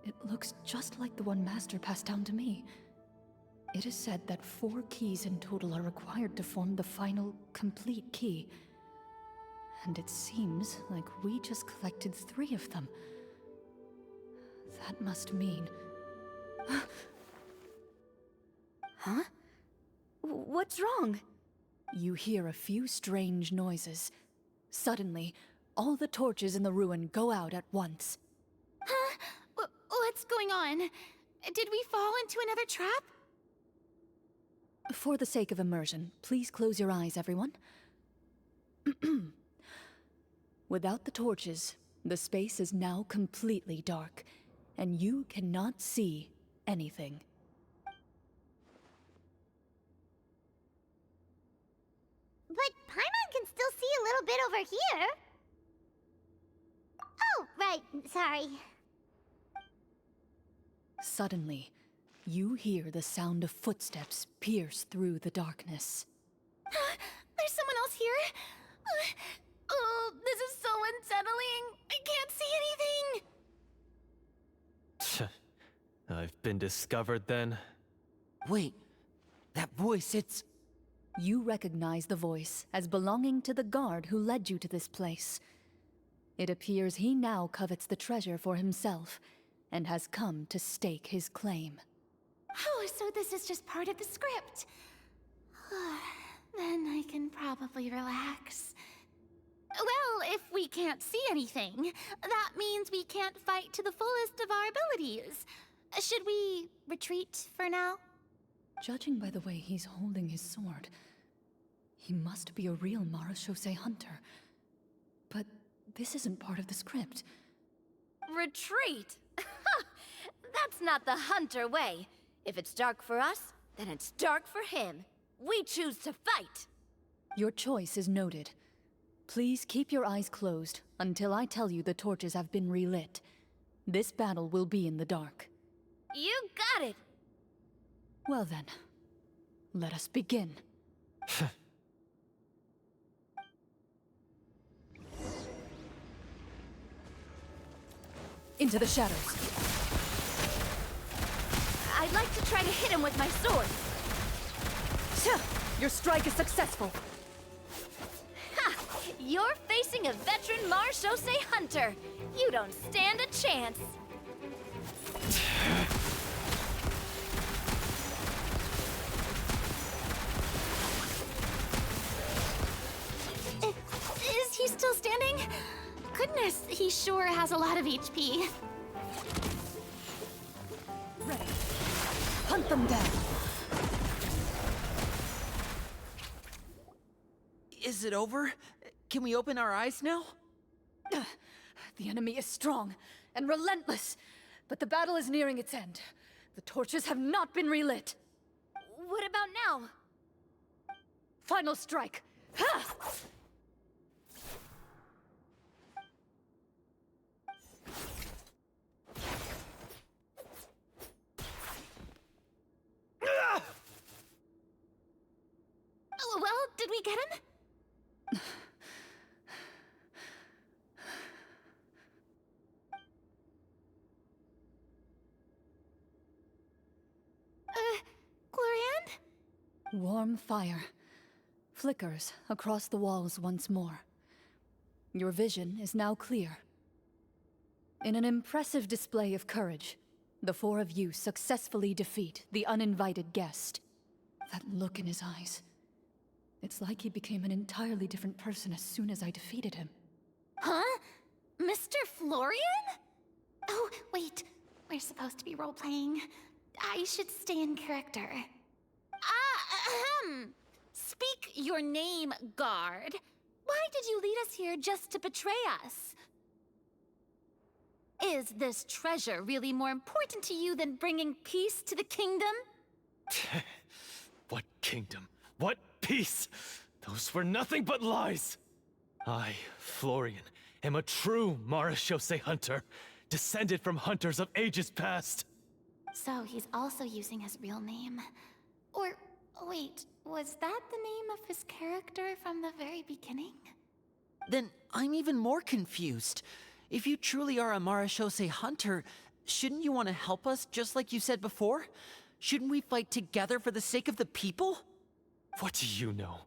It looks just like the one Master passed down to me. It is said that 4 keys in total are required to form the final, complete key. And it seems like we just collected 3 of them. That must mean... Huh? What's wrong? You hear a few strange noises. Suddenly, all the torches in the ruin go out at once. Huh? What's going on? Did we fall into another trap? For the sake of immersion, please close your eyes, everyone. Without the torches, the space is now completely dark, and you cannot see anything. But Paimon can still see a little bit over here. Oh, right, sorry. Suddenly, you hear the sound of footsteps pierce through the darkness. There's someone else here? Oh, this is so unsettling. I can't see anything. I've been discovered then. Wait, that voice, it's... You recognize the voice as belonging to the guard who led you to this place. It appears he now covets the treasure for himself, and has come to stake his claim. Oh, so this is just part of the script. Then I can probably relax. Well, if we can't see anything, that means we can't fight to the fullest of our abilities. Should we retreat for now? Judging by the way he's holding his sword, he must be a real Marechaussee hunter. But this isn't part of the script. Retreat? That's not the hunter way. If it's dark for us, then it's dark for him. We choose to fight. Your choice is noted. Please keep your eyes closed until I tell you the torches have been relit. This battle will be in the dark. You got it! Well then, let us begin. Into the shadows. I'd like to try to hit him with my sword. Your strike is successful. Ha! You're facing a veteran Marechaussee hunter. You don't stand a chance. Is he still standing? Goodness, he sure has a lot of HP. Ready. Hunt them down. Is Is it over? Can we open our eyes now? The enemy is strong and relentless, but the battle is nearing its end. The torches have not been relit. What about now? Final strike! Ha! Oh, well, did we get him? CHLORINDE? Warm fire flickers across the walls once more. Your vision is now clear. In an impressive display of courage, the four of you successfully defeat the uninvited guest. That look in his eyes. It's like he became an entirely different person as soon as I defeated him. Huh? Mr. Florian? Oh, wait. We're supposed to be role-playing. I should stay in character. Speak your name, guard. Why did you lead us here just to betray us? Is this treasure really more important to you than bringing peace to the kingdom? What kingdom? What peace? Those were nothing but lies! I, Florian, am a true Marechaussee hunter, descended from hunters of ages past. So he's also using his real name. Or, wait, was that the name of his character from the very beginning? Then I'm even more confused. If you truly are a Marechaussee hunter, shouldn't you want to help us just like you said before? Shouldn't we fight together for the sake of the people? What do you know?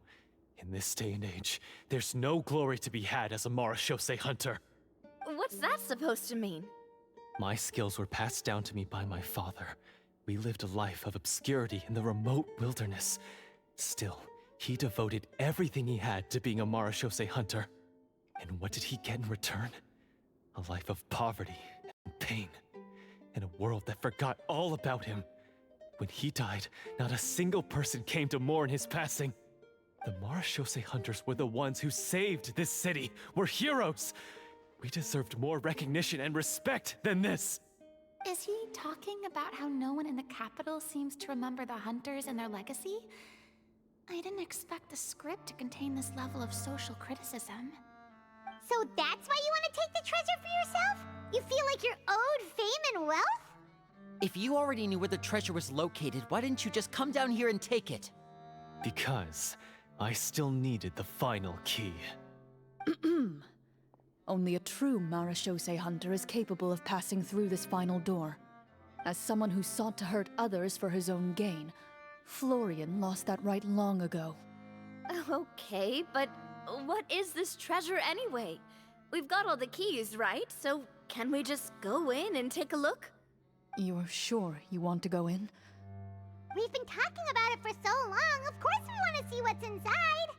In this day and age, there's no glory to be had as a Marechaussee hunter. What's that supposed to mean? My skills were passed down to me by my father. We lived a life of obscurity in the remote wilderness. Still, he devoted everything he had to being a Marechaussee hunter. And what did he get in return? A life of poverty and pain. And a world that forgot all about him. When he died, not a single person came to mourn his passing. The Marechaussee hunters were the ones who saved this city. We're heroes. We deserved more recognition and respect than this. Is he talking about how no one in the capital seems to remember the hunters and their legacy? I didn't expect the script to contain this level of social criticism. So that's why you want to take the treasure for yourself? You feel like you're owed fame and wealth? If you already knew where the treasure was located, why didn't you just come down here and take it? Because I still needed the final key. Only a true Marechaussee hunter is capable of passing through this final door. As someone who sought to hurt others for his own gain, Florian lost that right long ago. Okay, but what is this treasure anyway? We've got all the keys, right? So can we just go in and take a look? You're sure you want to go in? We've been talking about it for so long, of course we want to see what's inside!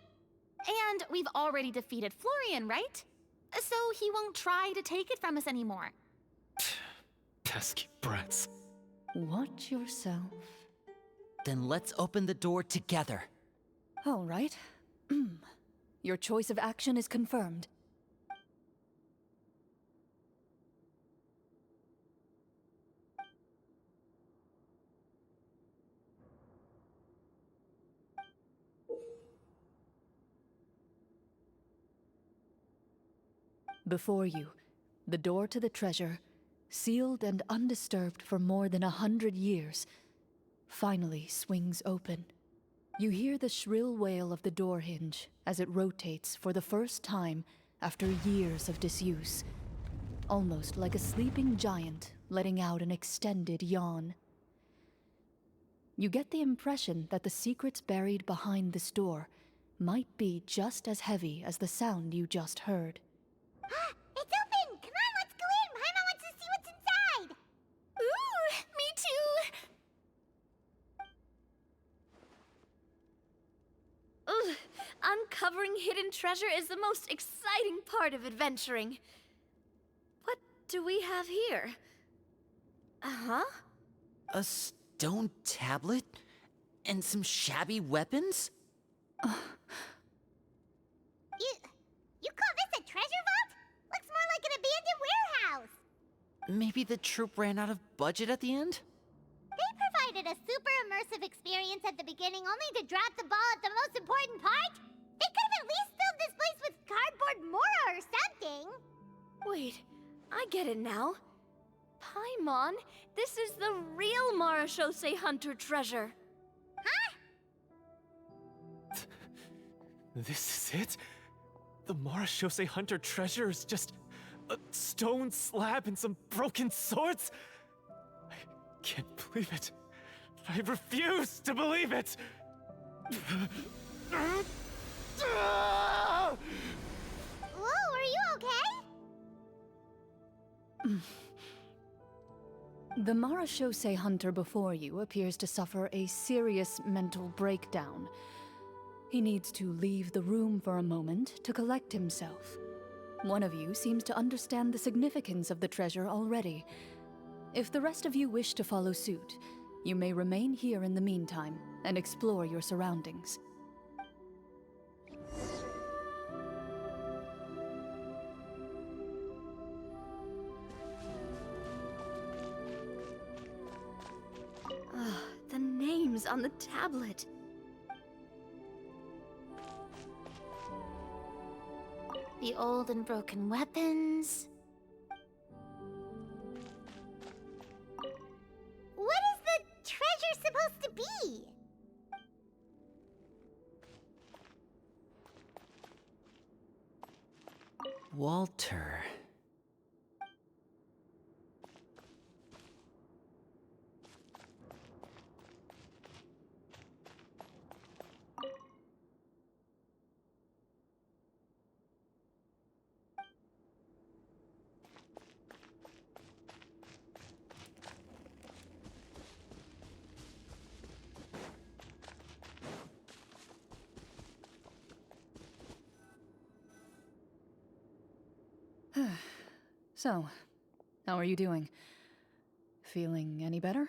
And we've already defeated Florian, right? So he won't try to take it from us anymore. Pesky brats. Watch yourself. Then let's open the door together. All right. Your choice of action is confirmed. Before you, the door to the treasure, sealed and undisturbed for more than 100 years, finally swings open. You hear the shrill wail of the door hinge as it rotates for the first time after years of disuse, almost like a sleeping giant letting out an extended yawn. You get the impression that the secrets buried behind this door might be just as heavy as the sound you just heard. It's open! Come on, let's go in! Paimon wants to see what's inside! Ooh, me too! Ugh, uncovering hidden treasure is the most exciting part of adventuring. What do we have here? Uh-huh. A stone tablet? And some shabby weapons? Maybe the troupe ran out of budget at the end? They provided a super immersive experience at the beginning only to drop the ball at the most important part? They could have at least filled this place with cardboard Mora or something. Wait, I get it now. Paimon, this is the real Marachose Hunter treasure. Huh? This is it? The Marachose Hunter treasure is just a stone slab and some broken swords? I can't believe it. I refuse to believe it! Whoa, are you okay? The Marachose Hunter before you appears to suffer a serious mental breakdown. He needs to leave the room for a moment to collect himself. One of you seems to understand the significance of the treasure already. If the rest of you wish to follow suit, you may remain here in the meantime and explore your surroundings. The names on the tablet. The old and broken weapons. What is the treasure supposed to be? Walter. So, how are you doing? Feeling any better?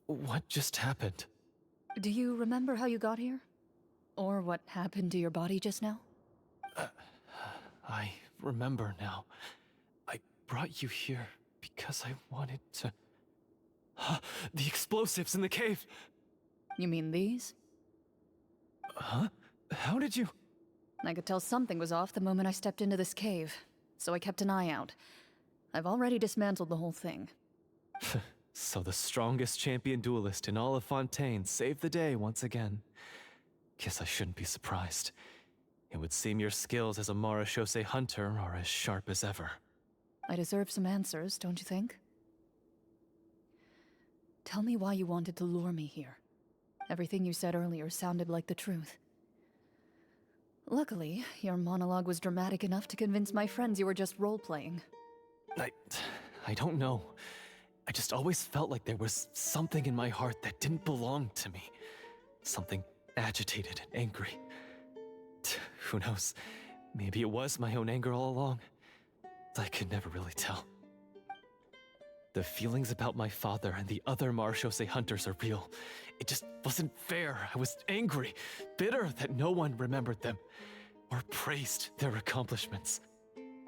What just happened? Do you remember how you got here? Or what happened to your body just now? I remember now. I brought you here because I wanted to... The explosives in the cave! You mean these? Huh? How did you... I could tell something was off the moment I stepped into this cave, so I kept an eye out. I've already dismantled the whole thing. So the strongest champion duelist in all of Fontaine saved the day once again. Guess I shouldn't be surprised. It would seem your skills as a Marachose hunter are as sharp as ever. I deserve some answers, don't you think? Tell me why you wanted to lure me here. Everything you said earlier sounded like the truth. Luckily, your monologue was dramatic enough to convince my friends you were just role-playing. I don't know. I just always felt like there was something in my heart that didn't belong to me. Something agitated and angry. Who knows? Maybe it was my own anger all along. I could never really tell. The feelings about my father and the other Marachose hunters are real. It just wasn't fair. I was angry, bitter that no one remembered them or praised their accomplishments.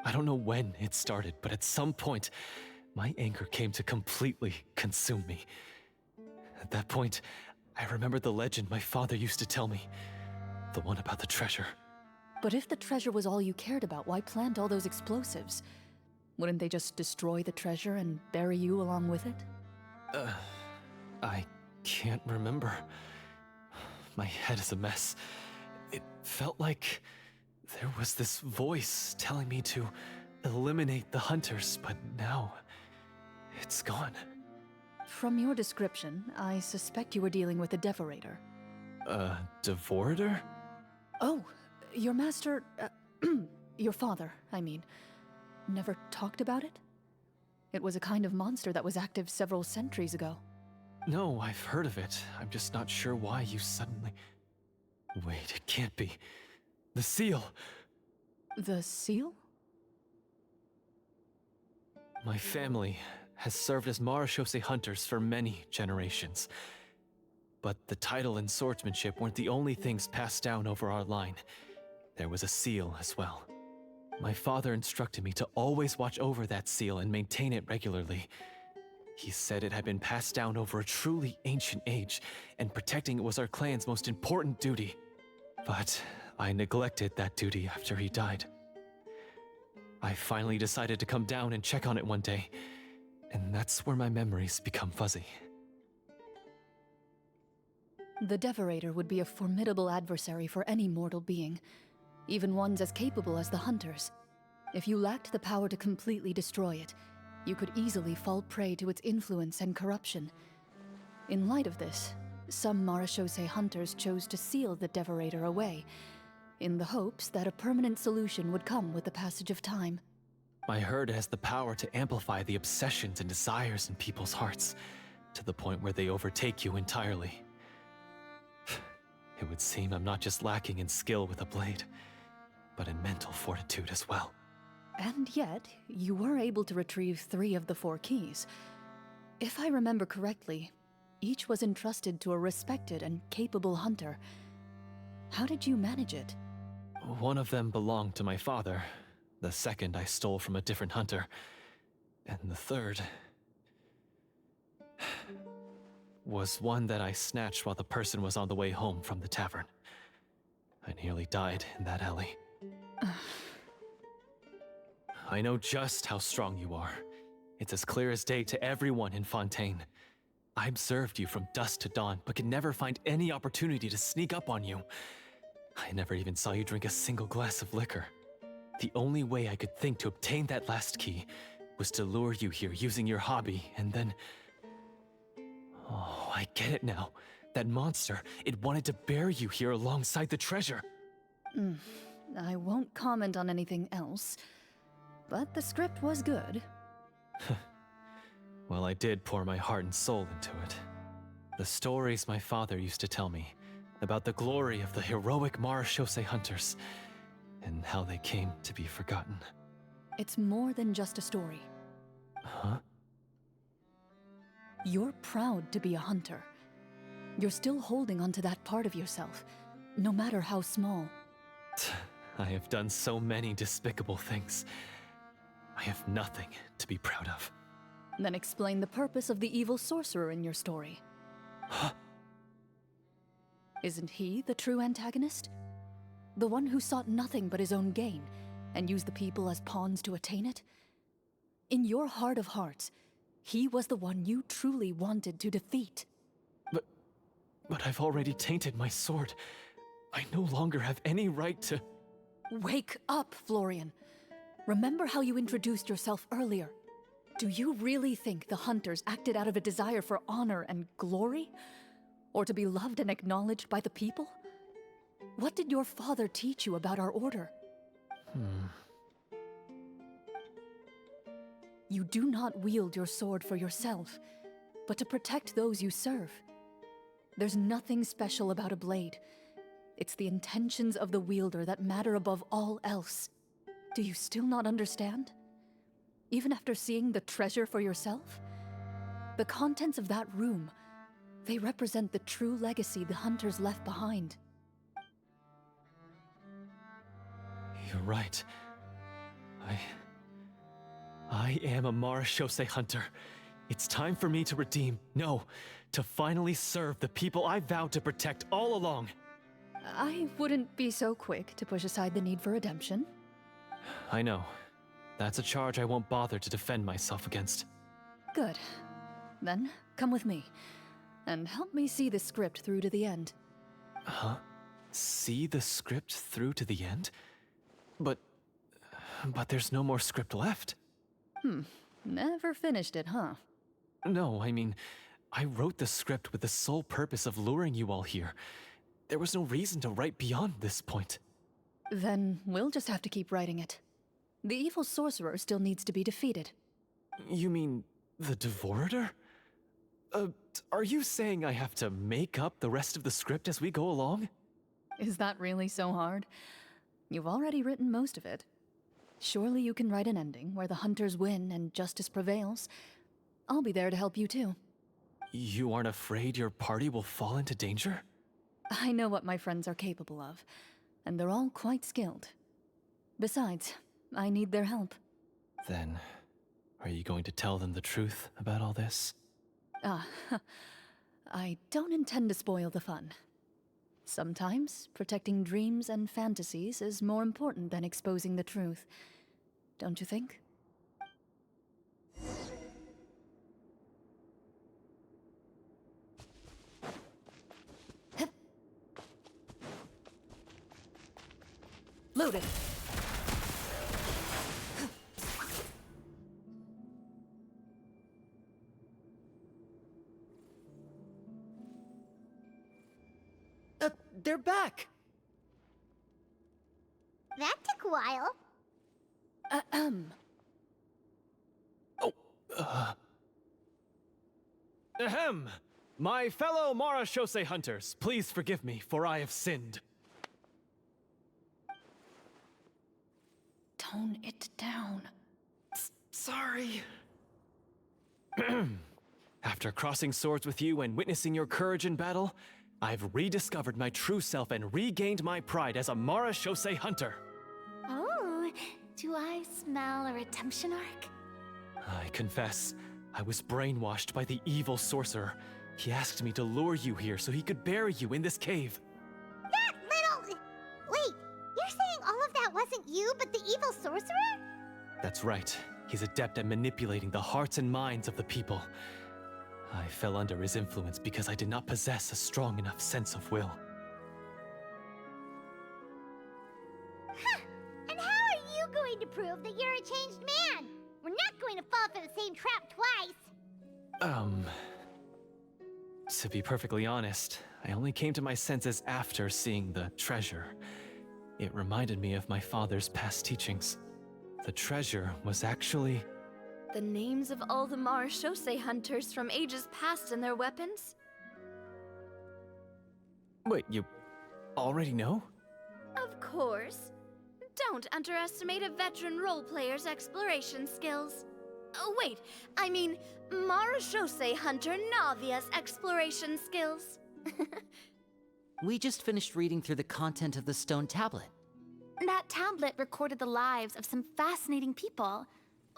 I don't know when it started, but at some point, my anger came to completely consume me. At that point, I remembered the legend my father used to tell me. The one about the treasure. But if the treasure was all you cared about, why plant all those explosives? Wouldn't they just destroy the treasure and bury you along with it? I can't remember. My head is a mess. It felt like there was this voice telling me to eliminate the hunters, but now it's gone. From your description, I suspect you were dealing with a devorator. Devorator? Oh, your master, your father, I mean, never talked about it? It was a kind of monster that was active several centuries ago. No, I've heard of it. I'm just not sure why you suddenly... Wait, it can't be. The seal! The seal? My family has served as Marachose hunters for many generations. But the title and swordsmanship weren't the only things passed down over our line. There was a seal as well. My father instructed me to always watch over that seal and maintain it regularly. He said it had been passed down over a truly ancient age, and protecting it was our clan's most important duty. But I neglected that duty after he died. I finally decided to come down and check on it one day, and that's where my memories become fuzzy. The Devorator would be a formidable adversary for any mortal being, even ones as capable as the Hunters. If you lacked the power to completely destroy it, you could easily fall prey to its influence and corruption. In light of this, some Marechaussee Hunters chose to seal the Devorator away, in the hopes that a permanent solution would come with the passage of time. I heard it has the power to amplify the obsessions and desires in people's hearts, to the point where they overtake you entirely. It would seem I'm not just lacking in skill with a blade, but in mental fortitude as well. And yet, you were able to retrieve 3 of the 4 keys. If I remember correctly, each was entrusted to a respected and capable hunter. How did you manage it? One of them belonged to my father. The second I stole from a different hunter. And the third was one that I snatched while the person was on the way home from the tavern. I nearly died in that alley. I know just how strong you are. It's as clear as day to everyone in Fontaine. I observed you from dusk to dawn, but could never find any opportunity to sneak up on you. I never even saw you drink a single glass of liquor. The only way I could think to obtain that last key was to lure you here using your hobby, and then... Oh, I get it now. That monster, it wanted to bury you here alongside the treasure. I won't comment on anything else, but the script was good. Well, I did pour my heart and soul into it. The stories my father used to tell me about the glory of the heroic Marechaussee hunters and how they came to be forgotten. It's more than just a story. Huh? You're proud to be a hunter. You're still holding onto that part of yourself, no matter how small. I have done so many despicable things. I have nothing to be proud of. Then explain the purpose of the evil sorcerer in your story. Huh? Isn't he the true antagonist? The one who sought nothing but his own gain, and used the people as pawns to attain it? In your heart of hearts, he was the one you truly wanted to defeat. But I've already tainted my sword. I no longer have any right to... Wake up, Florian. Remember how you introduced yourself earlier. Do you really think the hunters acted out of a desire for honor and glory? Or to be loved and acknowledged by the people? What did your father teach you about our order? You do not wield your sword for yourself, but to protect those you serve. There's nothing special about a blade. It's the intentions of the wielder that matter above all else. Do you still not understand? Even after seeing the treasure for yourself? The contents of that room, they represent the true legacy the hunters left behind. You're right. I am a Marechaussee hunter. It's time for me to redeem, no, to finally serve the people I vowed to protect all along. I wouldn't be so quick to push aside the need for redemption. I know. That's a charge I won't bother to defend myself against. Good. Then, come with me, and help me see the script through to the end. Huh? See the script through to the end? But there's no more script left. Never finished it, huh? No, I mean, I wrote the script with the sole purpose of luring you all here. There was no reason to write beyond this point. Then we'll just have to keep writing it. The evil sorcerer still needs to be defeated. You mean the Devorator? Are you saying I have to make up the rest of the script as we go along? Is that really so hard? You've already written most of it. Surely you can write an ending where the hunters win and justice prevails. I'll be there to help you too. You aren't afraid your party will fall into danger? I know what my friends are capable of, and they're all quite skilled. Besides, I need their help. Then, are you going to tell them the truth about all this? I don't intend to spoil the fun. Sometimes, protecting dreams and fantasies is more important than exposing the truth. Don't you think? Loaded. They're back! That took a while. Ahem! My fellow Marashose hunters, please forgive me, for I have sinned. Tone it down. Sorry. After crossing swords with you and witnessing your courage in battle, I've rediscovered my true self and regained my pride as a Marashose hunter. Oh, do I smell a redemption arc? I confess, I was brainwashed by the evil sorcerer. He asked me to lure you here so he could bury you in this cave. That little... Wait, you're saying all of that wasn't you, but the evil sorcerer? That's right. He's adept at manipulating the hearts and minds of the people. I fell under his influence because I did not possess a strong enough sense of will. Huh. And how are you going to prove that you're a changed man? We're not going to fall for the same trap twice. To be perfectly honest, I only came to my senses after seeing the treasure. It reminded me of my father's past teachings. The treasure was actually... The names of all the Marashose hunters from ages past and their weapons? Wait, you already know? Of course. Don't underestimate a veteran role-player's exploration skills. Oh, wait, I mean Marashose hunter Navia's exploration skills. We just finished reading through the content of the stone tablet. That tablet recorded the lives of some fascinating people.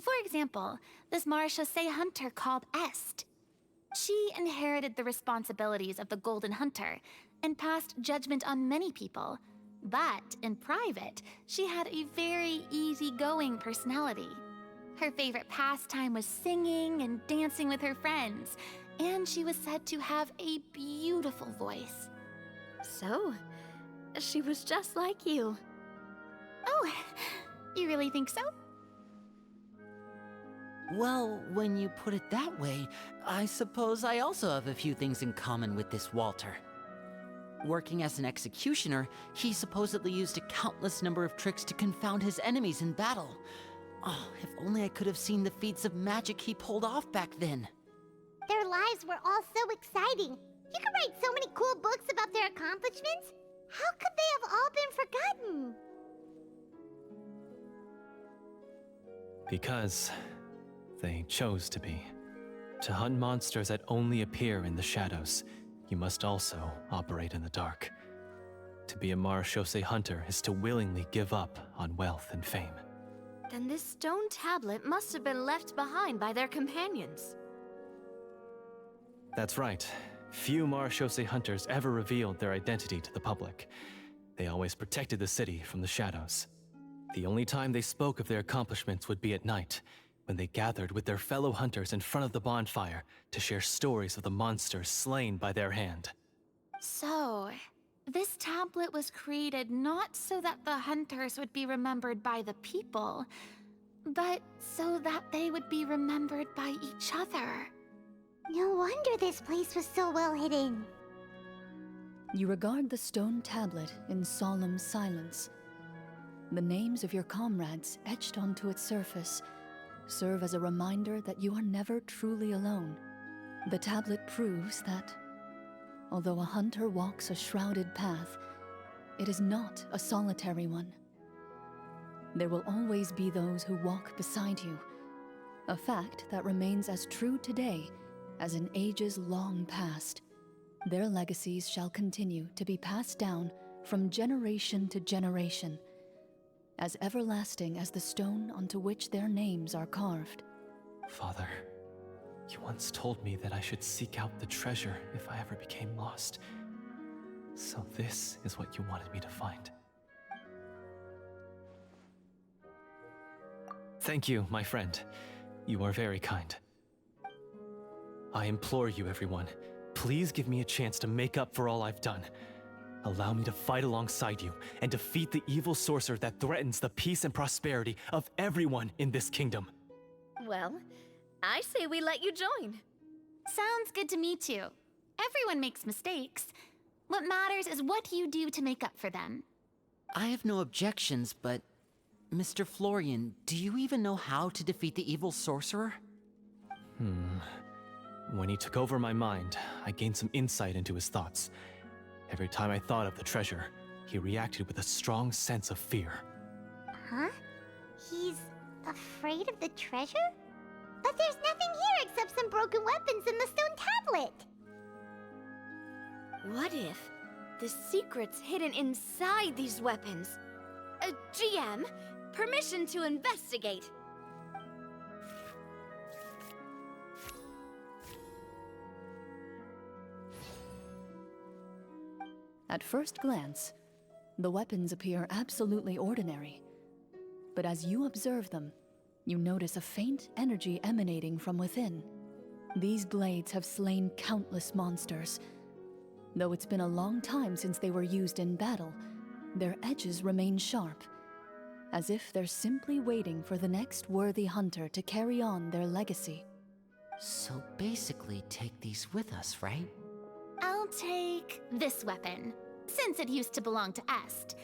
For example, this Marashose hunter called Est. She inherited the responsibilities of the Golden Hunter and passed judgment on many people. But in private, she had a very easygoing personality. Her favorite pastime was singing and dancing with her friends, and she was said to have a beautiful voice. So, she was just like you. Oh, you really think so? Well, when you put it that way, I suppose I also have a few things in common with this Walter. Working as an executioner, he supposedly used a countless number of tricks to confound his enemies in battle. Oh, if only I could have seen the feats of magic he pulled off back then. Their lives were all so exciting. You could write so many cool books about their accomplishments. How could they have all been forgotten? Because they chose to be. To hunt monsters that only appear in the shadows, you must also operate in the dark. To be a Marashose hunter is to willingly give up on wealth and fame. Then this stone tablet must have been left behind by their companions. That's right. Few Marashose hunters ever revealed their identity to the public. They always protected the city from the shadows. The only time they spoke of their accomplishments would be at night, when they gathered with their fellow hunters in front of the bonfire to share stories of the monsters slain by their hand. So, this tablet was created not so that the hunters would be remembered by the people, but so that they would be remembered by each other. No wonder this place was so well hidden. You regard the stone tablet in solemn silence. The names of your comrades etched onto its surface serve as a reminder that you are never truly alone. The tablet proves that, although a hunter walks a shrouded path, it is not a solitary one. There will always be those who walk beside you, a fact that remains as true today as in ages long past. Their legacies shall continue to be passed down from generation to generation, as everlasting as the stone onto which their names are carved. Father, you once told me that I should seek out the treasure if I ever became lost. So this is what you wanted me to find. Thank you, my friend. You are very kind. I implore you, everyone, please give me a chance to make up for all I've done. Allow me to fight alongside you and defeat the evil sorcerer that threatens the peace and prosperity of everyone in this kingdom. Well, I say we let you join. Sounds good to me too. Everyone makes mistakes. What matters is what you do to make up for them. I have no objections, but Mr. Florian, do you even know how to defeat the evil sorcerer? When he took over my mind, I gained some insight into his thoughts. Every time I thought of the treasure, he reacted with a strong sense of fear. Huh? He's afraid of the treasure? But there's nothing here except some broken weapons and the stone tablet! What if the secret's hidden inside these weapons? GM, permission to investigate. At first glance, the weapons appear absolutely ordinary. But as you observe them, you notice a faint energy emanating from within. These blades have slain countless monsters. Though it's been a long time since they were used in battle, their edges remain sharp, as if they're simply waiting for the next worthy hunter to carry on their legacy. So basically, take these with us, right? I'll take this weapon, since it used to belong to Est.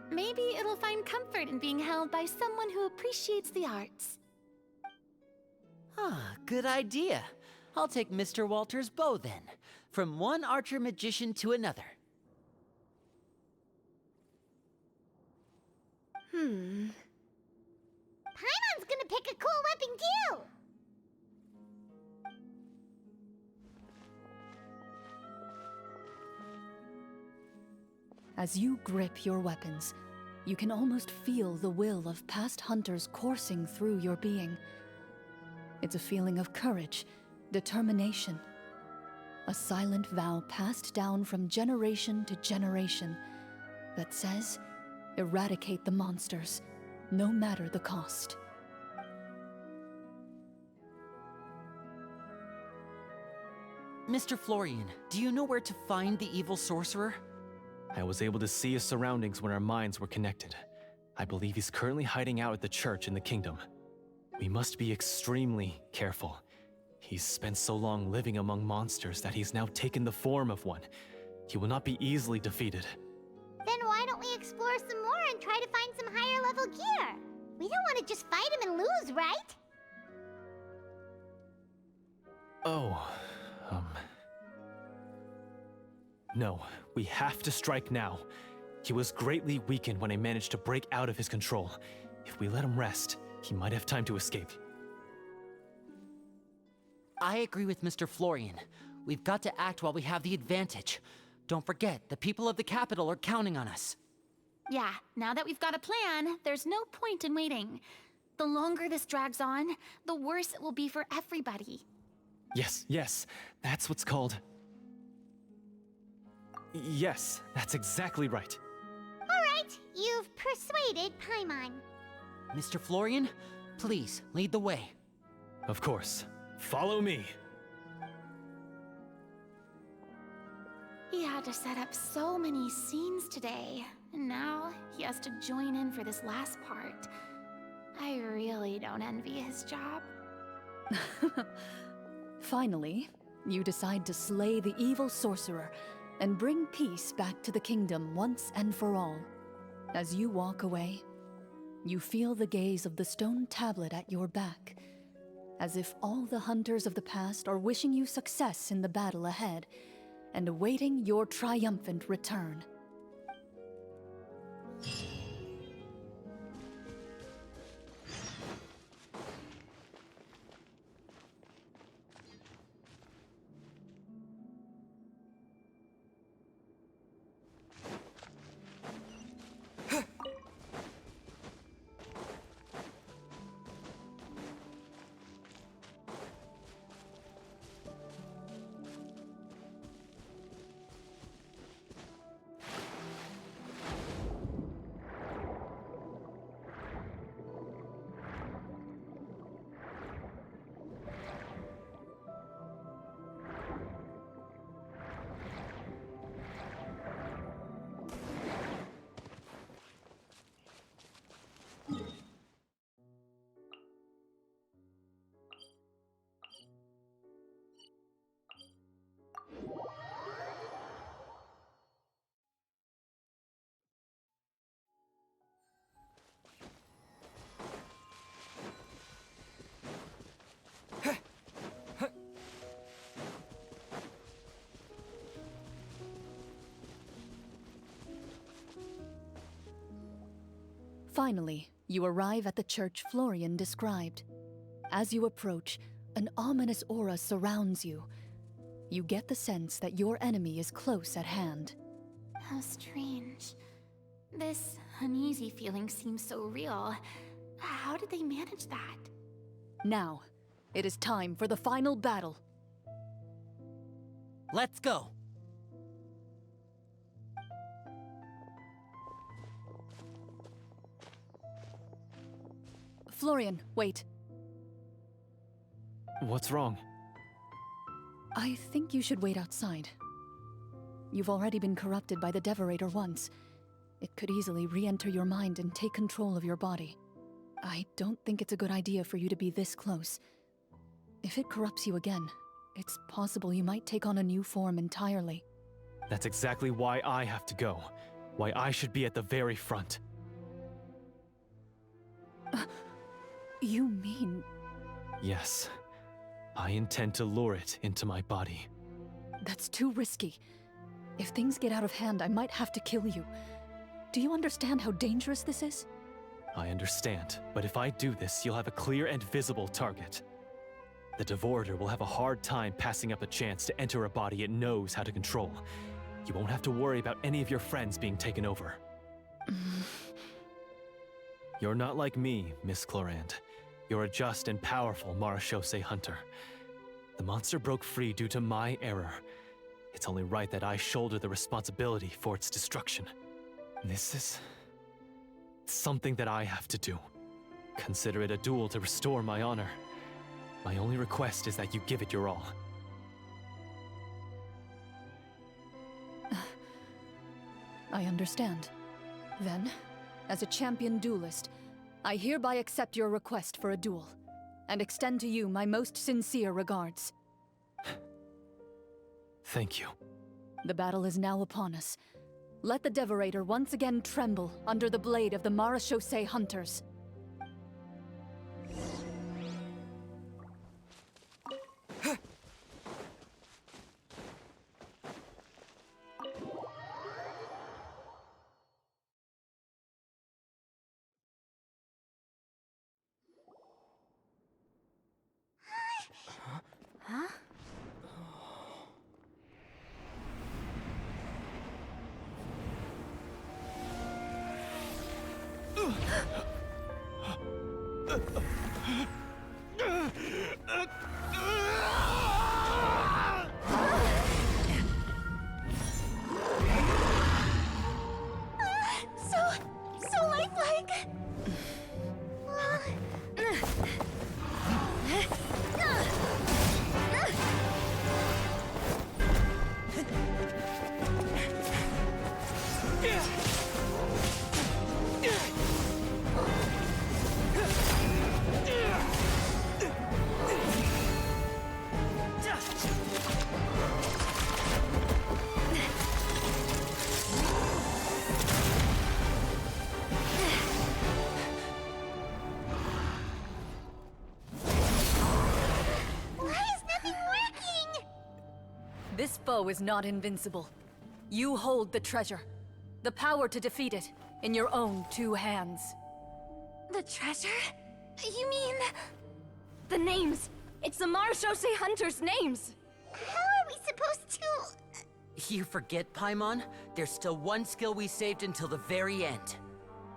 Maybe it'll find comfort in being held by someone who appreciates the arts. Ah, good idea. I'll take Mr. Walter's bow then, from one archer magician to another. Paimon's gonna pick a cool weapon too! As you grip your weapons, you can almost feel the will of past hunters coursing through your being. It's a feeling of courage, determination. A silent vow passed down from generation to generation that says, eradicate the monsters, no matter the cost. Mr. Florian, do you know where to find the evil sorcerer? I was able to see his surroundings when our minds were connected. I believe he's currently hiding out at the church in the kingdom. We must be extremely careful. He's spent so long living among monsters that he's now taken the form of one. He will not be easily defeated. Then why don't we explore some more and try to find some higher level gear? We don't want to just fight him and lose, right? No, we have to strike now. He was greatly weakened when I managed to break out of his control. If we let him rest, he might have time to escape. I agree with Mr. Florian. We've got to act while we have the advantage. Don't forget, the people of the capital are counting on us. Yeah, now that we've got a plan, there's no point in waiting. The longer this drags on, the worse it will be for everybody. Yes, that's what's called... Yes, that's exactly right. Alright, you've persuaded Paimon. Mr. Florian, please, lead the way. Of course. Follow me. He had to set up so many scenes today, and now he has to join in for this last part. I really don't envy his job. Finally, you decide to slay the evil sorcerer and bring peace back to the kingdom once and for all. As you walk away, you feel the gaze of the stone tablet at your back, as if all the hunters of the past are wishing you success in the battle ahead and awaiting your triumphant return. Finally, you arrive at the church Florian described. As you approach, an ominous aura surrounds you. You get the sense that your enemy is close at hand. How strange. This uneasy feeling seems so real. How did they manage that? Now, it is time for the final battle. Let's go! Florian, wait. What's wrong? I think you should wait outside. You've already been corrupted by the Devorator once. It could easily re-enter your mind and take control of your body. I don't think it's a good idea for you to be this close. If it corrupts you again, it's possible you might take on a new form entirely. That's exactly why I have to go. Why I should be at the very front. You mean... Yes. I intend to lure it into my body. That's too risky. If things get out of hand, I might have to kill you. Do you understand how dangerous this is? I understand, but if I do this, you'll have a clear and visible target. The Devorator will have a hard time passing up a chance to enter a body it knows how to control. You won't have to worry about any of your friends being taken over. You're not like me, Miss CHLORINDE. You're a just and powerful Marechaussee hunter. The monster broke free due to my error. It's only right that I shoulder the responsibility for its destruction. This is... something that I have to do. Consider it a duel to restore my honor. My only request is that you give it your all. I understand. Then, as a champion duelist, I hereby accept your request for a duel, and extend to you my most sincere regards. Thank you. The battle is now upon us. Let the Devorator once again tremble under the blade of the Marechaussee hunters. Huh? So lifelike! This foe is not invincible. You hold the treasure. The power to defeat it in your own 2 hands. The treasure? You mean... the names! It's the Marechaussee hunters' names! How are we supposed to... You forget, Paimon? There's still one skill we saved until the very end.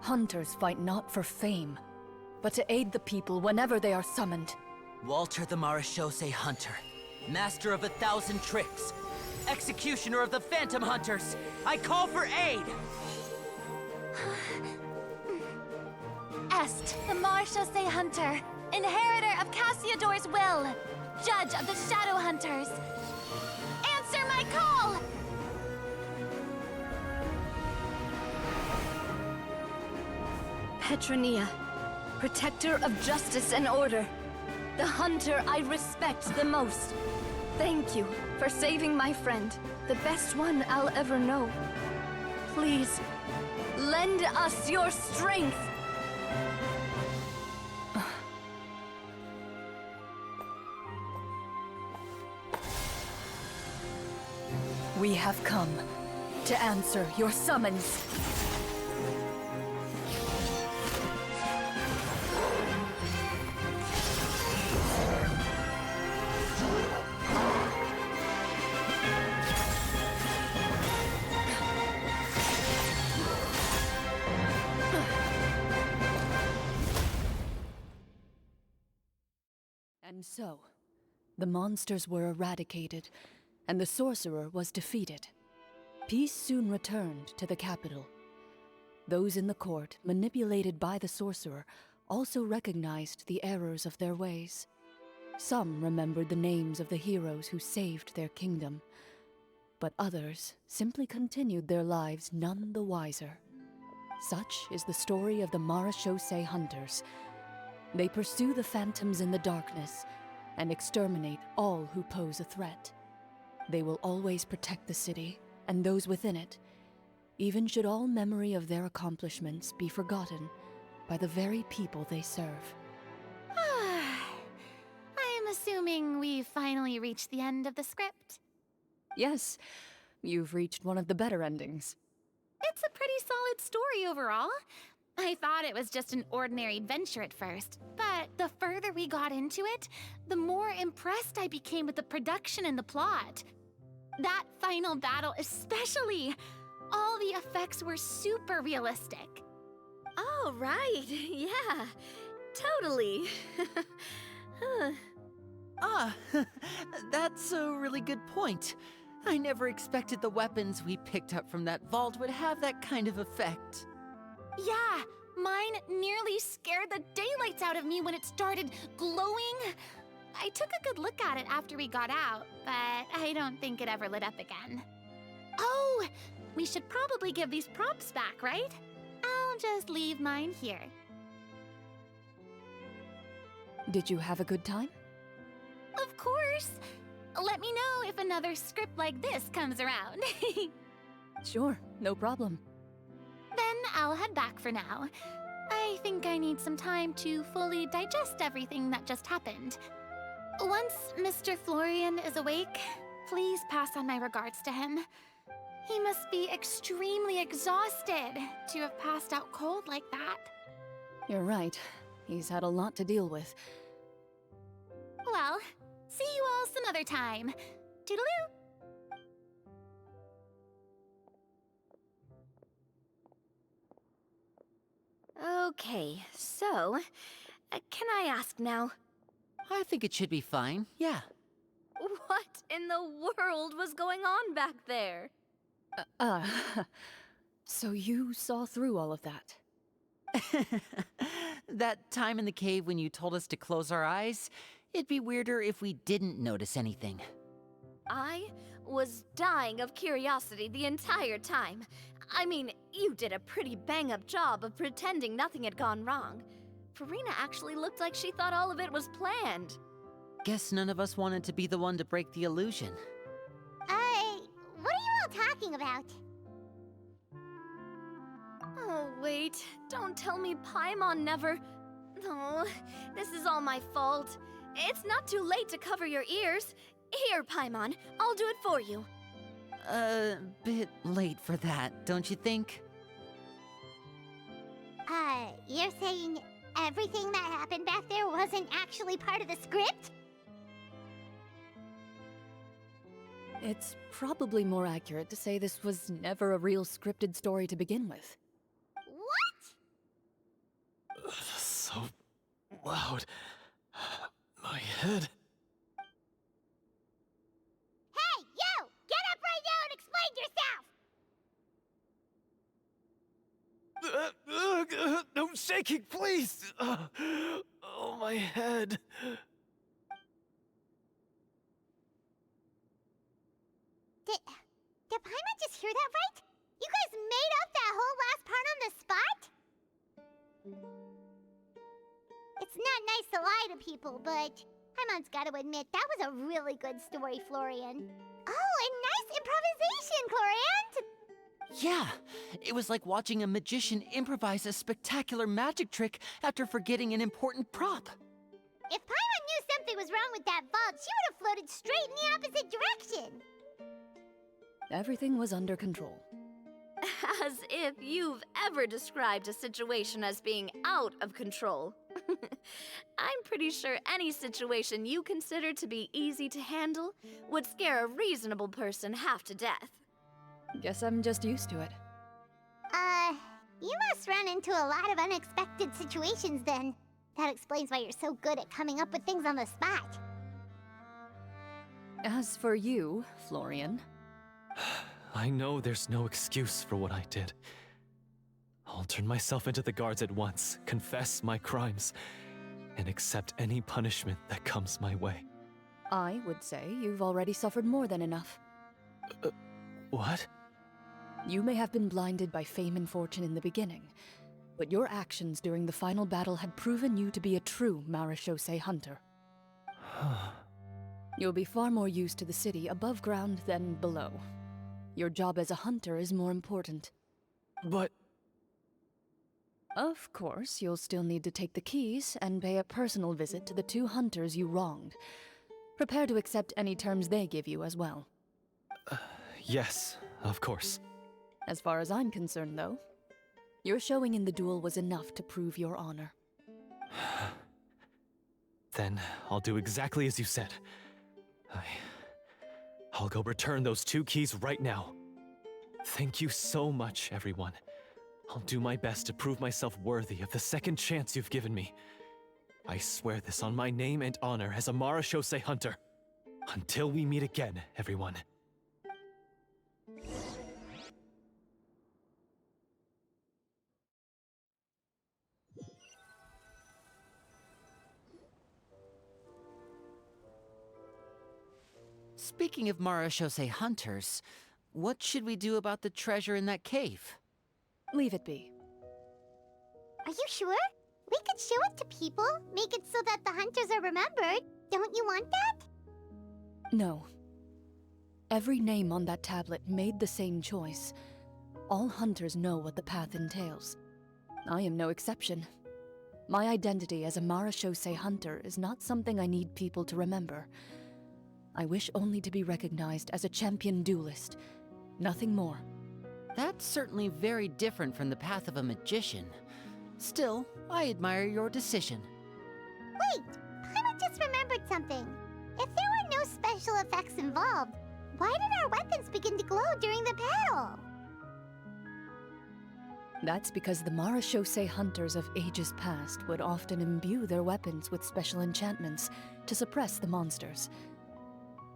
Hunters fight not for fame, but to aid the people whenever they are summoned. Walter the Marechaussee Hunter, master of 1,000 tricks, executioner of the Phantom Hunters, I call for aid! Est, the Marechaussee hunter, inheritor of Cassiodor's will, judge of the Shadow Hunters. Answer my call! Petronia, protector of justice and order, the hunter I respect the most. Thank you for saving my friend, the best one I'll ever know. Please, lend us your strength! We have come to answer your summons. So, the monsters were eradicated, and the sorcerer was defeated. Peace soon returned to the capital. Those in the court, manipulated by the sorcerer, also recognized the errors of their ways. Some remembered the names of the heroes who saved their kingdom, but others simply continued their lives none the wiser. Such is the story of the Marechaussee Hunters. They pursue the phantoms in the darkness and exterminate all who pose a threat. They will always protect the city and those within it, even should all memory of their accomplishments be forgotten by the very people they serve. I'm assuming we've finally reached the end of the script. Yes, you've reached one of the better endings. It's a pretty solid story overall. I thought it was just an ordinary adventure at first, but the further we got into it, the more impressed I became with the production and the plot. That final battle especially. All the effects were super realistic. Oh, right. Yeah, totally. That's a really good point. I never expected the weapons we picked up from that vault would have that kind of effect. Yeah, mine nearly scared the daylights out of me when it started glowing. I took a good look at it after we got out, but I don't think it ever lit up again. Oh, we should probably give these props back, right? I'll just leave mine here. Did you have a good time? Of course. Let me know if another script like this comes around. Sure, no problem. Then I'll head back for now. I think I need some time to fully digest everything that just happened. Once Mr. Florian is awake, please pass on my regards to him. He must be extremely exhausted to have passed out cold like that. You're right. He's had a lot to deal with. Well, see you all some other time. Toodaloo! Okay, so, can I ask now? I think it should be fine, yeah. What in the world was going on back there? So you saw through all of that? That time in the cave when you told us to close our eyes, it'd be weirder if we didn't notice anything. I was dying of curiosity the entire time. I mean, you did a pretty bang-up job of pretending nothing had gone wrong. Farina actually looked like she thought all of it was planned. Guess none of us wanted to be the one to break the illusion. What are you all talking about? Oh, wait. Don't tell me Paimon never... Oh, this is all my fault. It's not too late to cover your ears. Here, Paimon, I'll do it for you. Bit late for that, don't you think? You're saying everything that happened back there wasn't actually part of the script? It's probably more accurate to say this was never a real scripted story to begin with. What? So loud. My head. Hey, you! Get up right now and explain yourself! No shaking, please! Oh, my head. Did Paimon just hear that right? You guys made up that whole last part on the spot? It's not nice to lie to people, but Paimon's gotta admit, that was a really good story, Florian. Oh, and nice improvisation, Chlorinde! Yeah, it was like watching a magician improvise a spectacular magic trick after forgetting an important prop. If Paimon knew something was wrong with that vault, she would have floated straight in the opposite direction. Everything was under control. As if you've ever described a situation as being out of control. I'm pretty sure any situation you consider to be easy to handle would scare a reasonable person half to death. Guess I'm just used to it. You must run into a lot of unexpected situations then. That explains why you're so good at coming up with things on the spot. As for you, Florian, I know there's no excuse for what I did. I'll turn myself into the guards at once, confess my crimes, and accept any punishment that comes my way. I would say you've already suffered more than enough. What? You may have been blinded by fame and fortune in the beginning, but your actions during the final battle had proven you to be a true marechaussee hunter. You'll be far more used to the city above ground than below. Your job as a hunter is more important. But... Of course, you'll still need to take the keys and pay a personal visit to the 2 hunters you wronged. Prepare to accept any terms they give you as well. Yes, of course. As far as I'm concerned, though, your showing in the duel was enough to prove your honor. Then I'll do exactly as you said. I'll go return those 2 keys right now. Thank you so much, everyone. I'll do my best to prove myself worthy of the second chance you've given me. I swear this on my name and honor as a marechaussee hunter. Until we meet again, everyone. Speaking of marechaussee hunters, what should we do about the treasure in that cave? Leave it be. Are you sure? We could show it to people, make it so that the hunters are remembered. Don't you want that? No. Every name on that tablet made the same choice. All hunters know what the path entails. I am no exception. My identity as a marechaussee hunter is not something I need people to remember. I wish only to be recognized as a champion duelist. Nothing more. That's certainly very different from the path of a magician. Still, I admire your decision. Wait! Paimon just remembered something. If there were no special effects involved, why did our weapons begin to glow during the battle? That's because the marechaussee hunters of ages past would often imbue their weapons with special enchantments to suppress the monsters.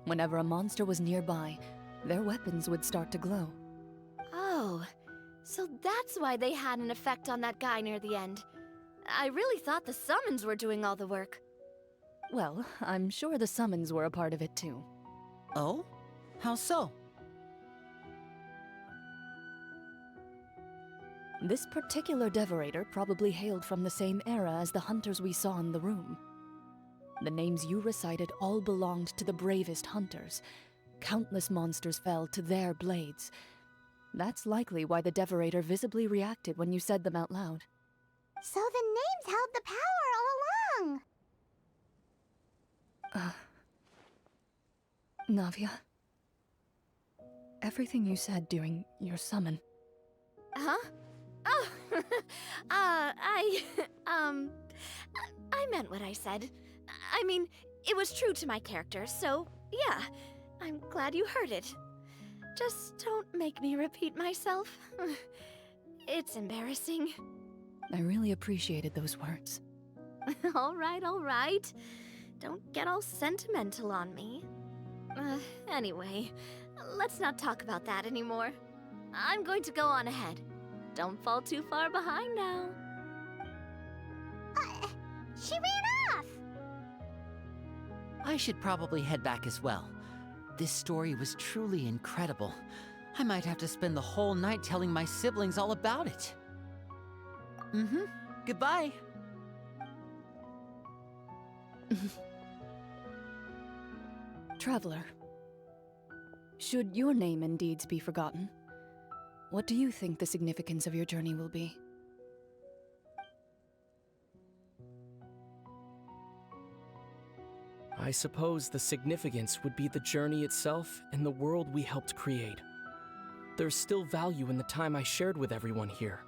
Whenever a monster was nearby, their weapons would start to glow. Oh, so that's why they had an effect on that guy near the end. I really thought the summons were doing all the work. Well, I'm sure the summons were a part of it too. Oh? How so? This particular devorator probably hailed from the same era as the hunters we saw in the room. The names you recited all belonged to the bravest hunters. Countless monsters fell to their blades. That's likely why the devorator visibly reacted when you said them out loud. So the names held the power all along! Navia, everything you said during your summon. Huh? Oh, I meant what I said. I mean, it was true to my character, so yeah, I'm glad you heard it. Just don't make me repeat myself. It's embarrassing. I really appreciated those words. All right. Don't get all sentimental on me. Anyway, let's not talk about that anymore. I'm going to go on ahead. Don't fall too far behind now. She ran off! I should probably head back as well. This story was truly incredible. I might have to spend the whole night telling my siblings all about it. Goodbye. Traveler, should your name and deeds be forgotten, what do you think the significance of your journey will be? I suppose the significance would be the journey itself and the world we helped create. There's still value in the time I shared with everyone here,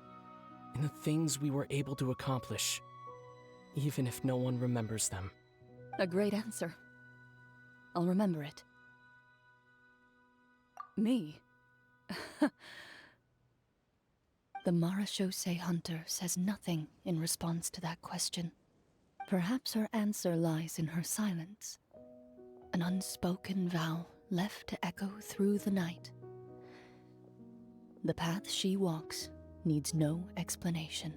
in the things we were able to accomplish, even if no one remembers them. A great answer. I'll remember it. Me? The marechaussee hunter says nothing in response to that question. Perhaps her answer lies in her silence. An unspoken vow left to echo through the night. The path she walks needs no explanation.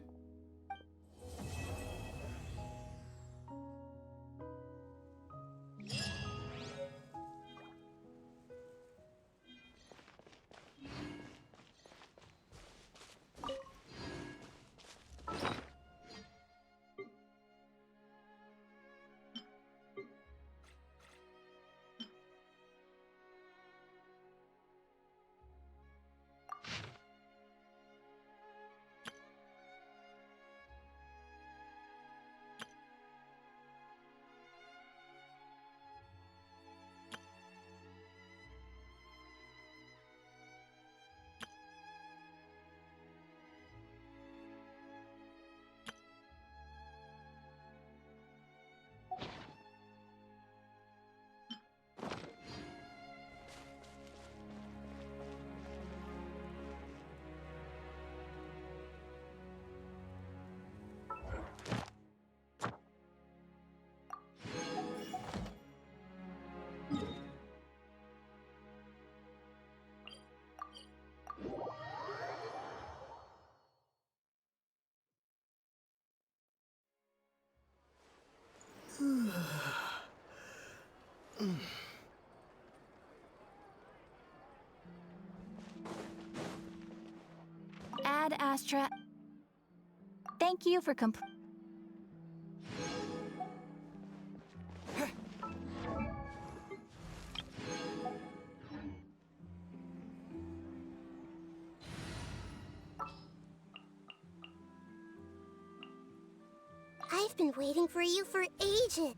Ad Astra. Thank you for I've been waiting for you for ages.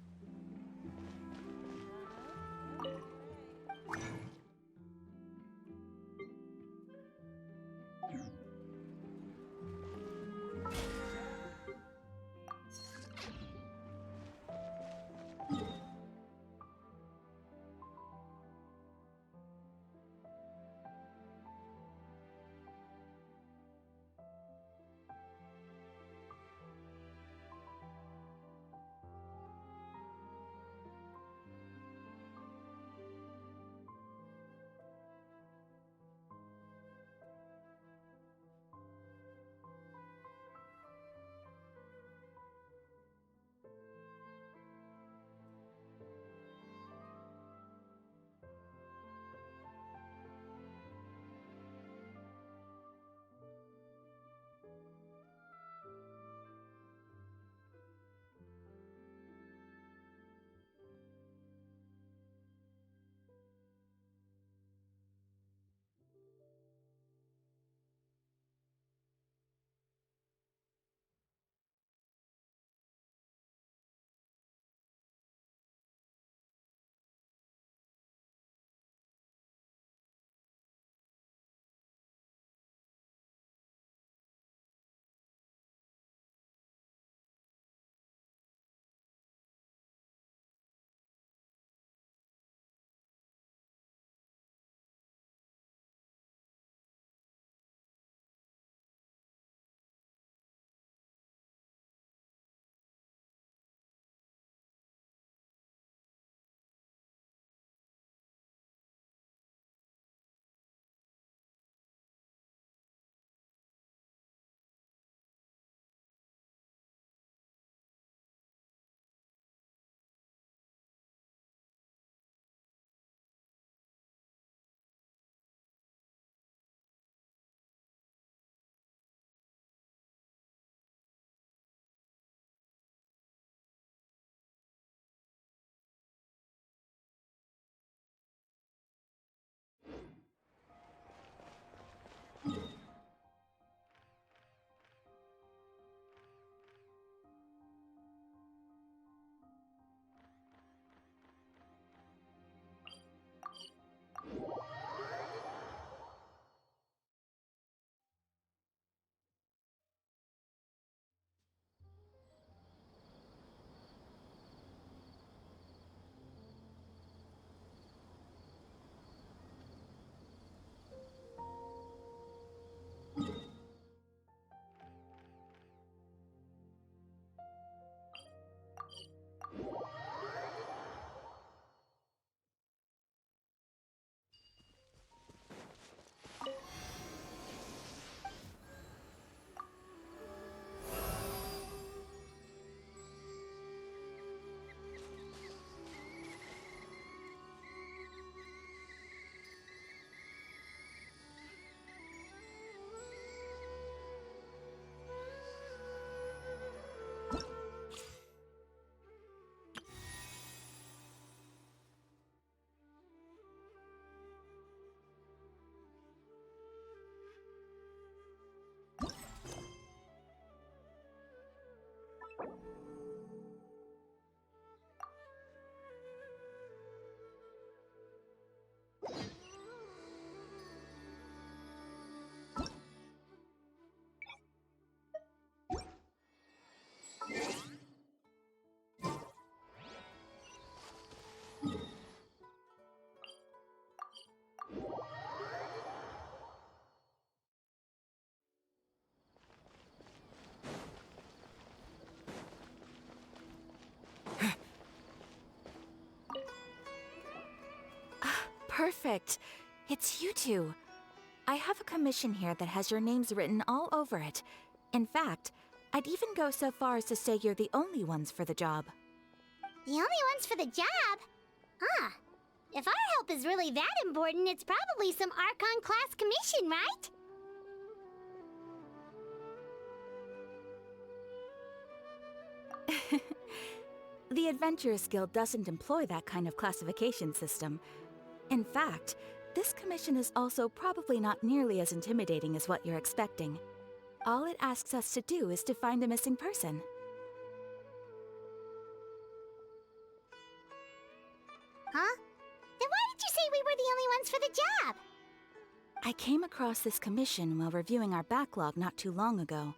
Perfect. It's you two. I have a commission here that has your names written all over it. In fact, I'd even go so far as to say you're the only ones for the job. The only ones for the job? Huh. If our help is really that important, it's probably some Archon class commission, right? The Adventurers Guild doesn't employ that kind of classification system. In fact, this commission is also probably not nearly as intimidating as what you're expecting. All it asks us to do is to find a missing person. Huh? Then why did you say we were the only ones for the job? I came across this commission while reviewing our backlog not too long ago.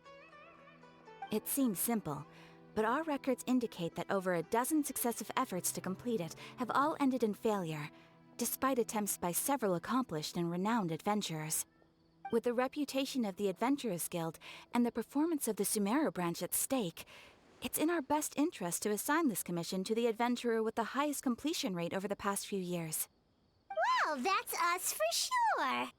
It seems simple, but our records indicate that over a dozen successive efforts to complete it have all ended in failure, despite attempts by several accomplished and renowned adventurers. With the reputation of the Adventurers Guild and the performance of the Sumeru branch at stake, it's in our best interest to assign this commission to the adventurer with the highest completion rate over the past few years. Well, that's us for sure.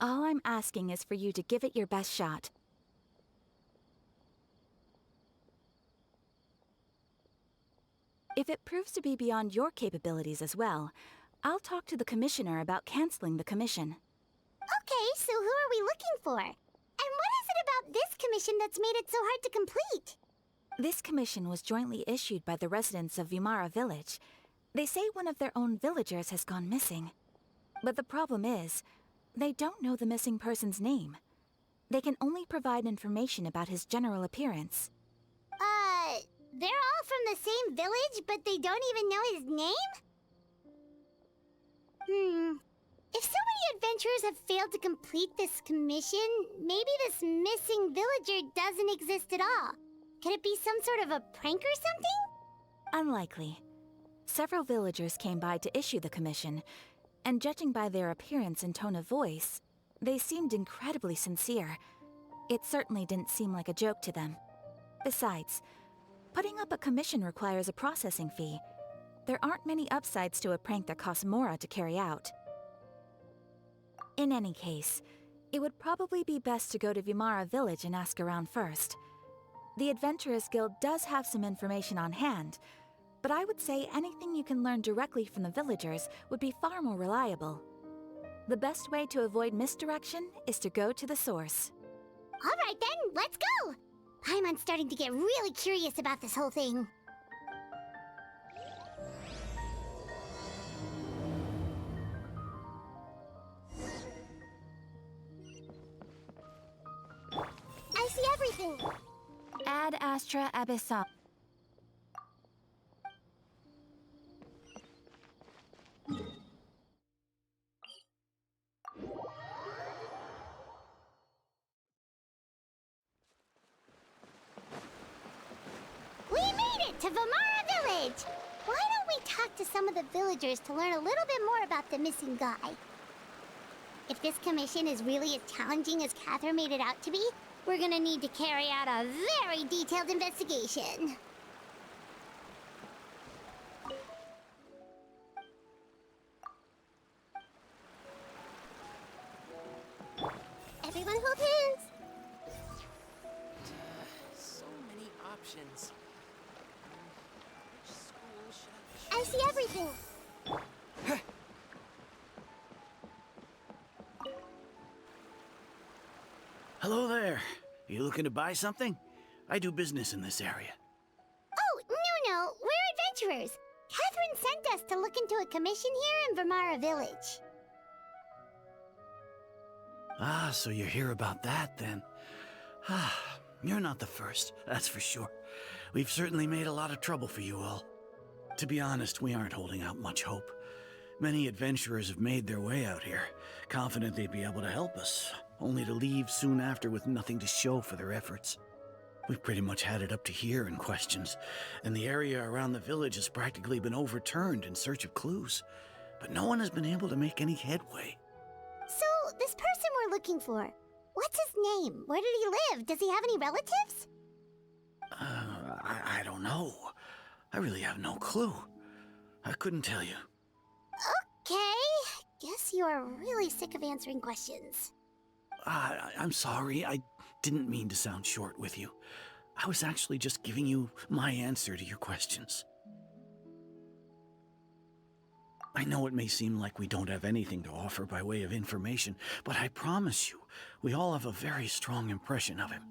All I'm asking is for you to give it your best shot. If it proves to be beyond your capabilities as well, I'll talk to the commissioner about canceling the commission. Okay, so who are we looking for? And what is it about this commission that's made it so hard to complete? This commission was jointly issued by the residents of Vimara Village. They say one of their own villagers has gone missing. But the problem is, they don't know the missing person's name. They can only provide information about his general appearance. They're all from the same village, but they don't even know his name? If so many adventurers have failed to complete this commission, maybe this missing villager doesn't exist at all. Could it be some sort of a prank or something? Unlikely. Several villagers came by to issue the commission, and judging by their appearance and tone of voice, they seemed incredibly sincere. It certainly didn't seem like a joke to them. Besides, putting up a commission requires a processing fee. There aren't many upsides to a prank that costs Mora to carry out. In any case, it would probably be best to go to Vimara Village and ask around first. The Adventurers Guild does have some information on hand, but I would say anything you can learn directly from the villagers would be far more reliable. The best way to avoid misdirection is to go to the source. All right then, let's go! Paimon's starting to get really curious about this whole thing. I see everything. Ad Astra Abyssal. We made it to Vimara Village! Why don't we talk to some of the villagers to learn a little bit more about the missing guy? If this commission is really as challenging as Catherine made it out to be, we're gonna need to carry out a very detailed investigation. Everyone hold hands! So many options. Which school should I see everything! Hello there. You looking to buy something? I do business in this area. Oh, no, we're adventurers. Catherine sent us to look into a commission here in Vimara Village. Ah, so you're here about that then. Ah, you're not the first, that's for sure. We've certainly made a lot of trouble for you all. To be honest, we aren't holding out much hope. Many adventurers have made their way out here, confident they'd be able to help us, only to leave soon after with nothing to show for their efforts. We've pretty much had it up to here in questions, and the area around the village has practically been overturned in search of clues, but no one has been able to make any headway. So, this person we're looking for, what's his name? Where did he live? Does he have any relatives? I don't know. I really have no clue. I couldn't tell you. Okay. Guess you are really sick of answering questions. I'm sorry. I didn't mean to sound short with you. I was actually just giving you my answer to your questions. I know it may seem like we don't have anything to offer by way of information, but I promise you, we all have a very strong impression of him.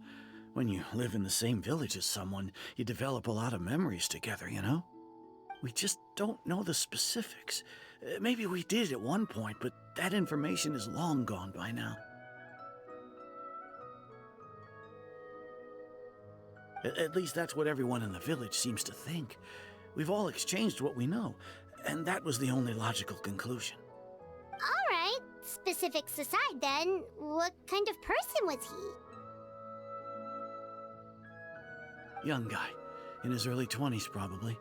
When you live in the same village as someone, you develop a lot of memories together, you know? We just don't know the specifics. Maybe we did at one point, but that information is long gone by now. At least that's what everyone in the village seems to think. We've all exchanged what we know, and that was the only logical conclusion. All right. Specifics aside then, what kind of person was he? Young guy, in his early 20s probably.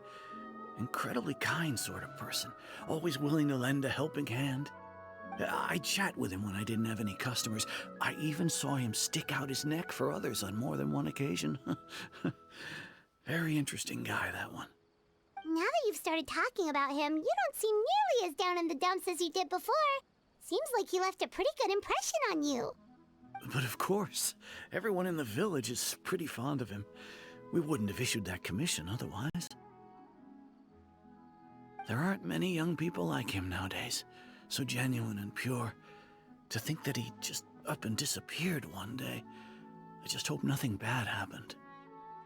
Incredibly kind sort of person, always willing to lend a helping hand. I'd chat with him when I didn't have any customers. I even saw him stick out his neck for others on more than one occasion. Very interesting guy, that one. Now that you've started talking about him, you don't seem nearly as down in the dumps as you did before. Seems like he left a pretty good impression on you. But of course, everyone in the village is pretty fond of him. We wouldn't have issued that commission otherwise. There aren't many young people like him nowadays, so genuine and pure. To think that he just up and disappeared one day. I just hope nothing bad happened.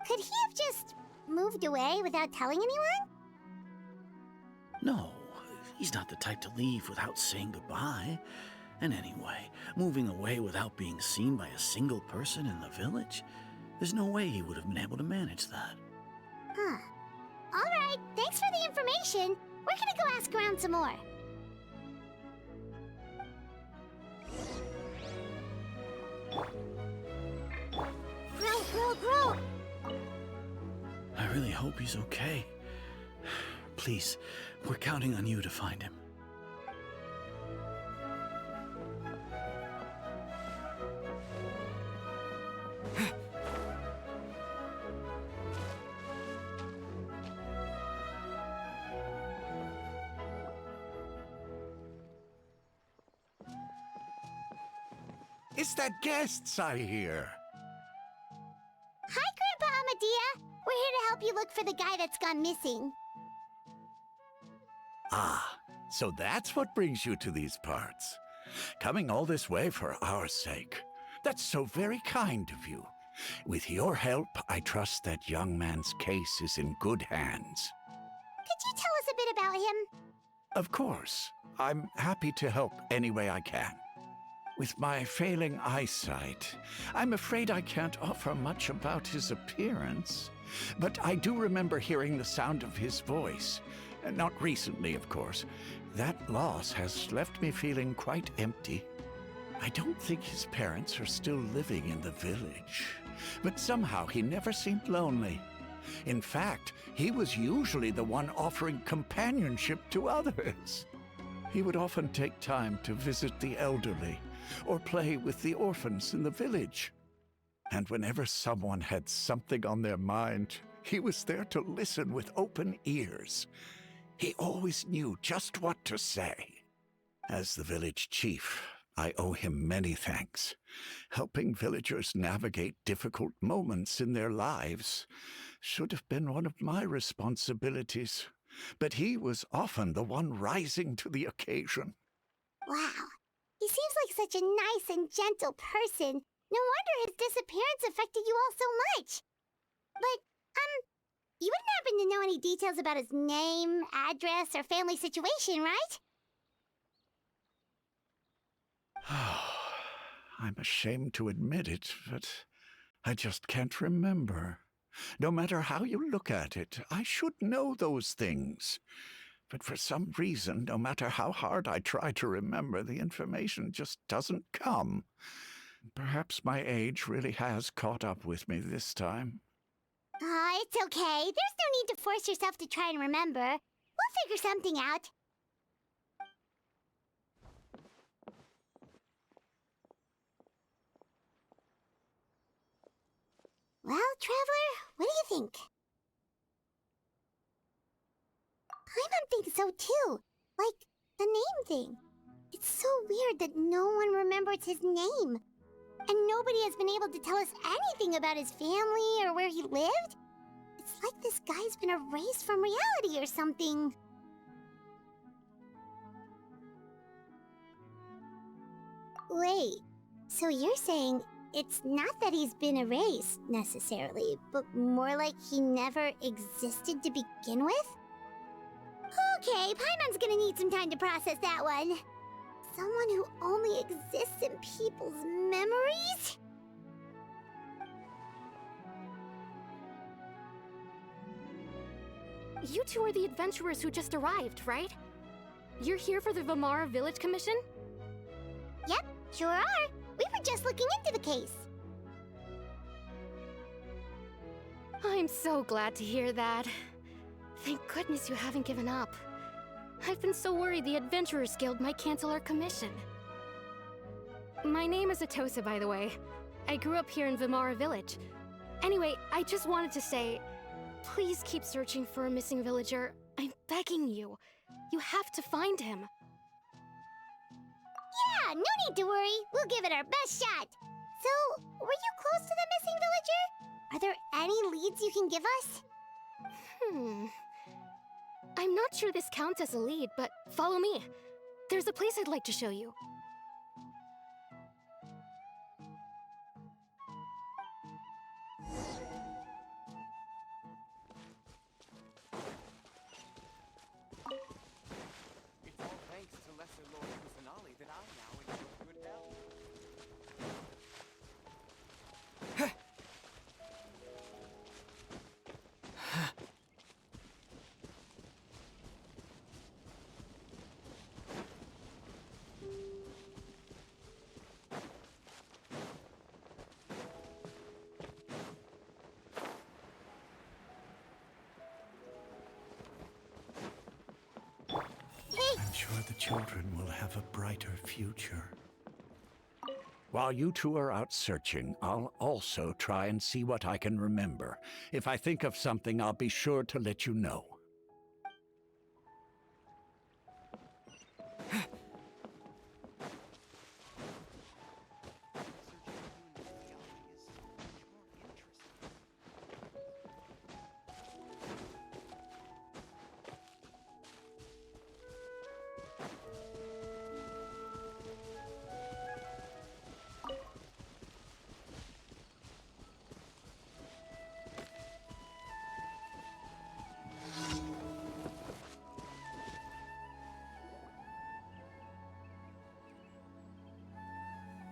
Could he have just moved away without telling anyone? No, he's not the type to leave without saying goodbye. And anyway, moving away without being seen by a single person in the village? There's no way he would have been able to manage that. Huh. All right, thanks for the information. We're gonna go ask around some more. Bro. I really hope he's okay. Please, we're counting on you to find him. It's that guests I hear. Hi, Grandpa Amadea. We're here to help you look for the guy that's gone missing. Ah, so that's what brings you to these parts. Coming all this way for our sake. That's so very kind of you. With your help, I trust that young man's case is in good hands. Could you tell us a bit about him? Of course. I'm happy to help any way I can. With my failing eyesight, I'm afraid I can't offer much about his appearance. But I do remember hearing the sound of his voice. Not recently, of course. That loss has left me feeling quite empty. I don't think his parents are still living in the village. But somehow he never seemed lonely. In fact, he was usually the one offering companionship to others. He would often take time to visit the elderly or play with the orphans in the village. And whenever someone had something on their mind, he was there to listen with open ears. He always knew just what to say. As the village chief, I owe him many thanks. Helping villagers navigate difficult moments in their lives should have been one of my responsibilities. But he was often the one rising to the occasion. Wow. He seems like such a nice and gentle person. No wonder his disappearance affected you all so much. But, you wouldn't happen to know any details about his name, address, or family situation, right? I'm ashamed to admit it, but I just can't remember. No matter how you look at it, I should know those things. But for some reason, no matter how hard I try to remember, the information just doesn't come. Perhaps my age really has caught up with me this time. It's okay. There's no need to force yourself to try and remember. We'll figure something out. Well, Traveler, what do you think? I don't think so so too. Like, the name thing. It's so weird that no one remembers his name. And nobody has been able to tell us anything about his family or where he lived. It's like this guy's been erased from reality or something. Wait, so you're saying it's not that he's been erased, necessarily, but more like he never existed to begin with? Okay, Paimon's gonna need some time to process that one. Someone who only exists in people's memories? You two are the adventurers who just arrived, right? You're here for the Vamara Village Commission? Yep, sure are. We were just looking into the case. I'm so glad to hear that. Thank goodness you haven't given up. I've been so worried the Adventurers Guild might cancel our commission. My name is Atosa, by the way. I grew up here in Vamara Village. Anyway, I just wanted to say, please keep searching for a missing villager. I'm begging you. You have to find him. Yeah, no need to worry. We'll give it our best shot. So, were you close to the missing villager? Are there any leads you can give us? I'm not sure this counts as a lead, but follow me. There's a place I'd like to show you. It's all thanks to Lesser Lord Kusanali that I now enjoy good health. I'm sure the children will have a brighter future. While you two are out searching, I'll also try and see what I can remember. If I think of something, I'll be sure to let you know.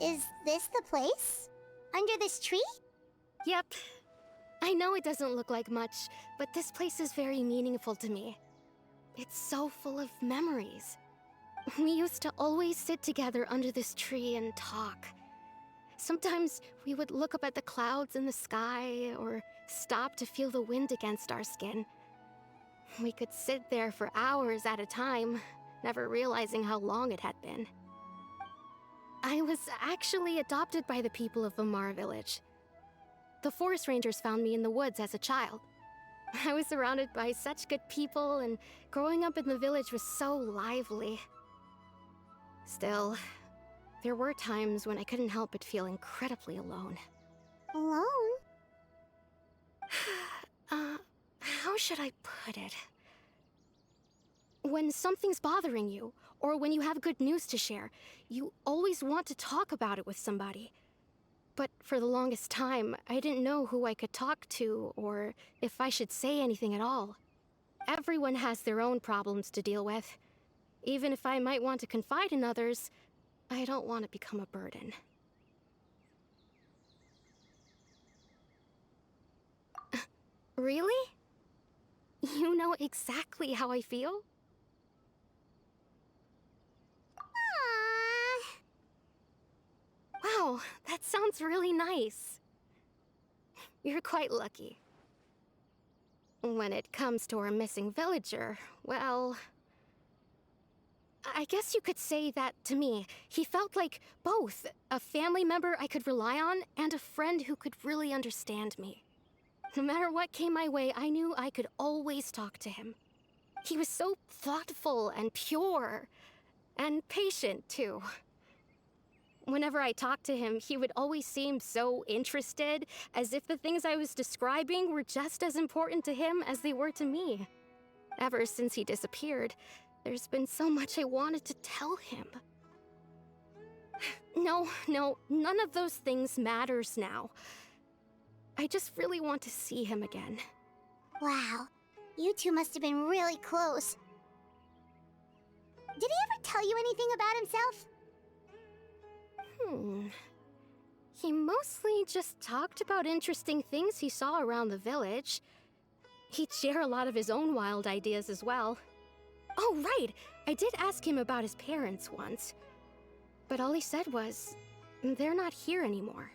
Is this the place? Under this tree? Yep. I know it doesn't look like much, but this place is very meaningful to me. It's so full of memories. We used to always sit together under this tree and talk. Sometimes we would look up at the clouds in the sky, or stop to feel the wind against our skin. We could sit there for hours at a time, never realizing how long it had been. I was actually adopted by the people of Vamara Village. The forest rangers found me in the woods as a child. I was surrounded by such good people, and growing up in the village was so lively. Still, there were times when I couldn't help but feel incredibly alone. Alone? How should I put it? When something's bothering you, or when you have good news to share, you always want to talk about it with somebody. But for the longest time, I didn't know who I could talk to, or if I should say anything at all. Everyone has their own problems to deal with. Even if I might want to confide in others, I don't want to become a burden. Really? You know exactly how I feel? Wow, that sounds really nice. You're quite lucky. When it comes to our missing villager, well, I guess you could say that to me. He felt like both a family member I could rely on and a friend who could really understand me. No matter what came my way, I knew I could always talk to him. He was so thoughtful and pure, and patient, too. Whenever I talked to him, he would always seem so interested, as if the things I was describing were just as important to him as they were to me. Ever since he disappeared, there's been so much I wanted to tell him. No, none of those things matters now. I just really want to see him again. Wow, you two must have been really close. Did he ever tell you anything about himself? He mostly just talked about interesting things he saw around the village. He'd share a lot of his own wild ideas as well. Oh, right! I did ask him about his parents once. But all he said was, they're not here anymore.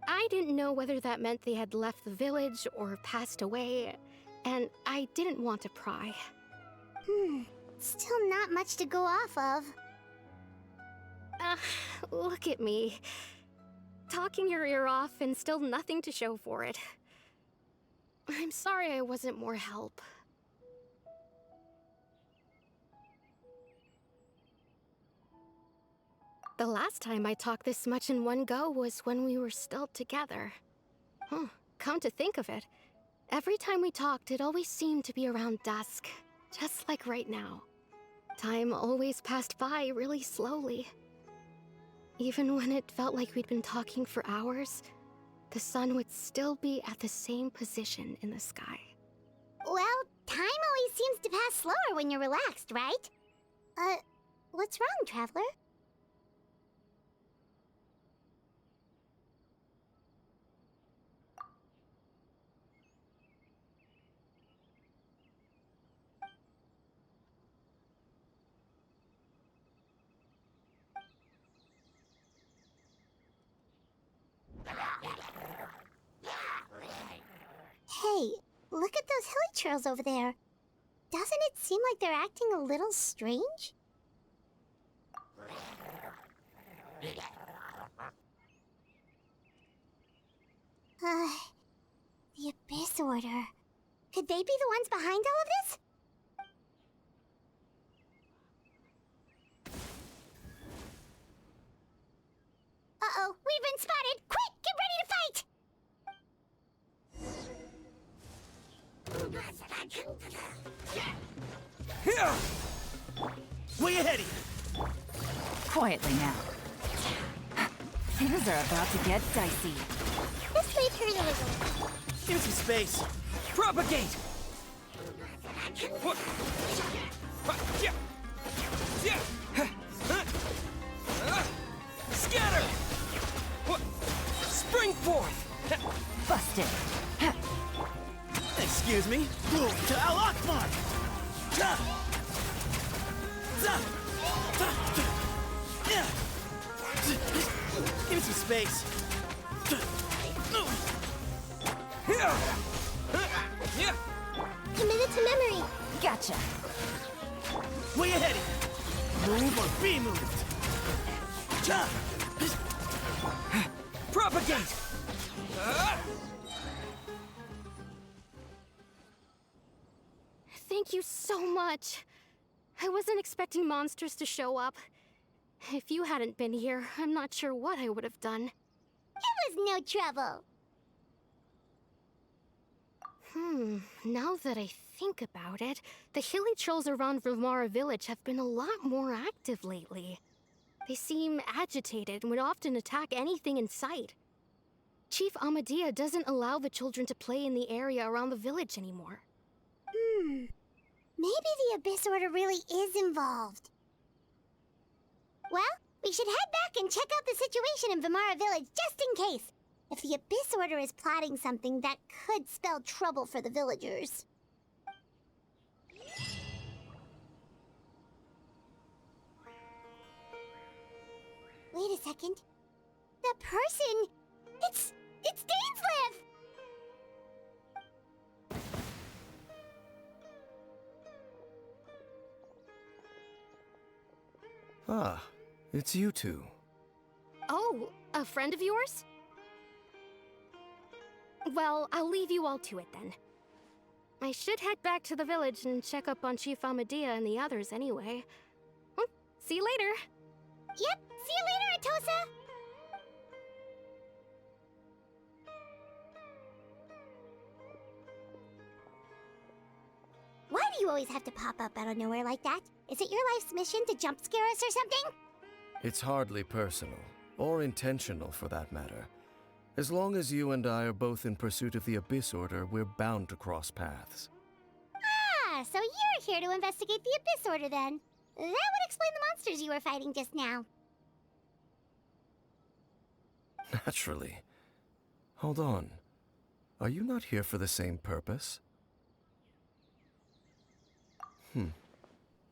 I didn't know whether that meant they had left the village or passed away, and I didn't want to pry. Still not much to go off of. Look at me. Talking your ear off and still nothing to show for it. I'm sorry I wasn't more help. The last time I talked this much in one go was when we were still together. Come to think of it, every time we talked, it always seemed to be around dusk, just like right now. Time always passed by really slowly. Even when it felt like we'd been talking for hours, the sun would still be at the same position in the sky. Well, time always seems to pass slower when you're relaxed, right? What's wrong, Traveler? Hey, look at those hilly churls over there. Doesn't it seem like they're acting a little strange? The Abyss Order. Could they be the ones behind all of this? Uh-oh, we've been spotted! Quick, get ready to fight! Way ahead of you! Quietly now. Things are about to get dicey. This way, Period. Give me some space. Propagate! Scatter! Spring forth! Busted. Excuse me. Move to Al Akbar! Give me some space. Committed to memory. Gotcha. Way ahead of you. Move or be moved. Propagate! Thank you so much. I wasn't expecting monsters to show up. If you hadn't been here, I'm not sure what I would have done. It was no trouble. Now that I think about it, the hilly trolls around Vimara village have been a lot more active lately. They seem agitated and would often attack anything in sight. Chief Amadea doesn't allow the children to play in the area around the village anymore. Maybe the Abyss Order really is involved. Well, we should head back and check out the situation in Vimara village just in case. If the Abyss Order is plotting something that could spell trouble for the villagers. Wait a second. The person... It's Dainslev! Ah, it's you two. Oh, a friend of yours? Well, I'll leave you all to it then. I should head back to the village and check up on Chief Amadea and the others anyway. See you later. Yep, see you later, Atosa! Why do you always have to pop up out of nowhere like that? Is it your life's mission to jump scare us or something? It's hardly personal, or intentional for that matter. As long as you and I are both in pursuit of the Abyss Order, we're bound to cross paths. Ah, so you're here to investigate the Abyss Order then. That would explain the monsters you were fighting just now. Naturally. Hold on. Are you not here for the same purpose?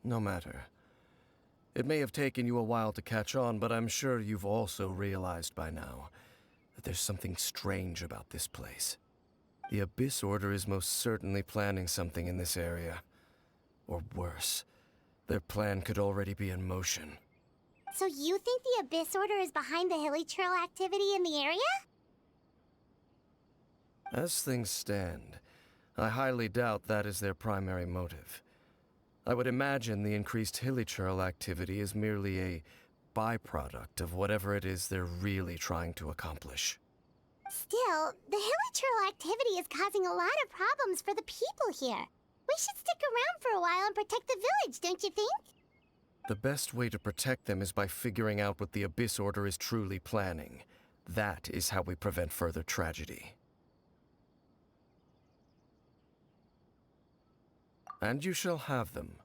No matter. It may have taken you a while to catch on, but I'm sure you've also realized by now that there's something strange about this place. The Abyss Order is most certainly planning something in this area. Or worse, their plan could already be in motion. So you think the Abyss Order is behind the hilly trail activity in the area? As things stand, I highly doubt that is their primary motive. I would imagine the increased hilichurl activity is merely a byproduct of whatever it is they're really trying to accomplish. Still, the hilichurl activity is causing a lot of problems for the people here. We should stick around for a while and protect the village, don't you think? The best way to protect them is by figuring out what the Abyss Order is truly planning. That is how we prevent further tragedy. And you shall have them.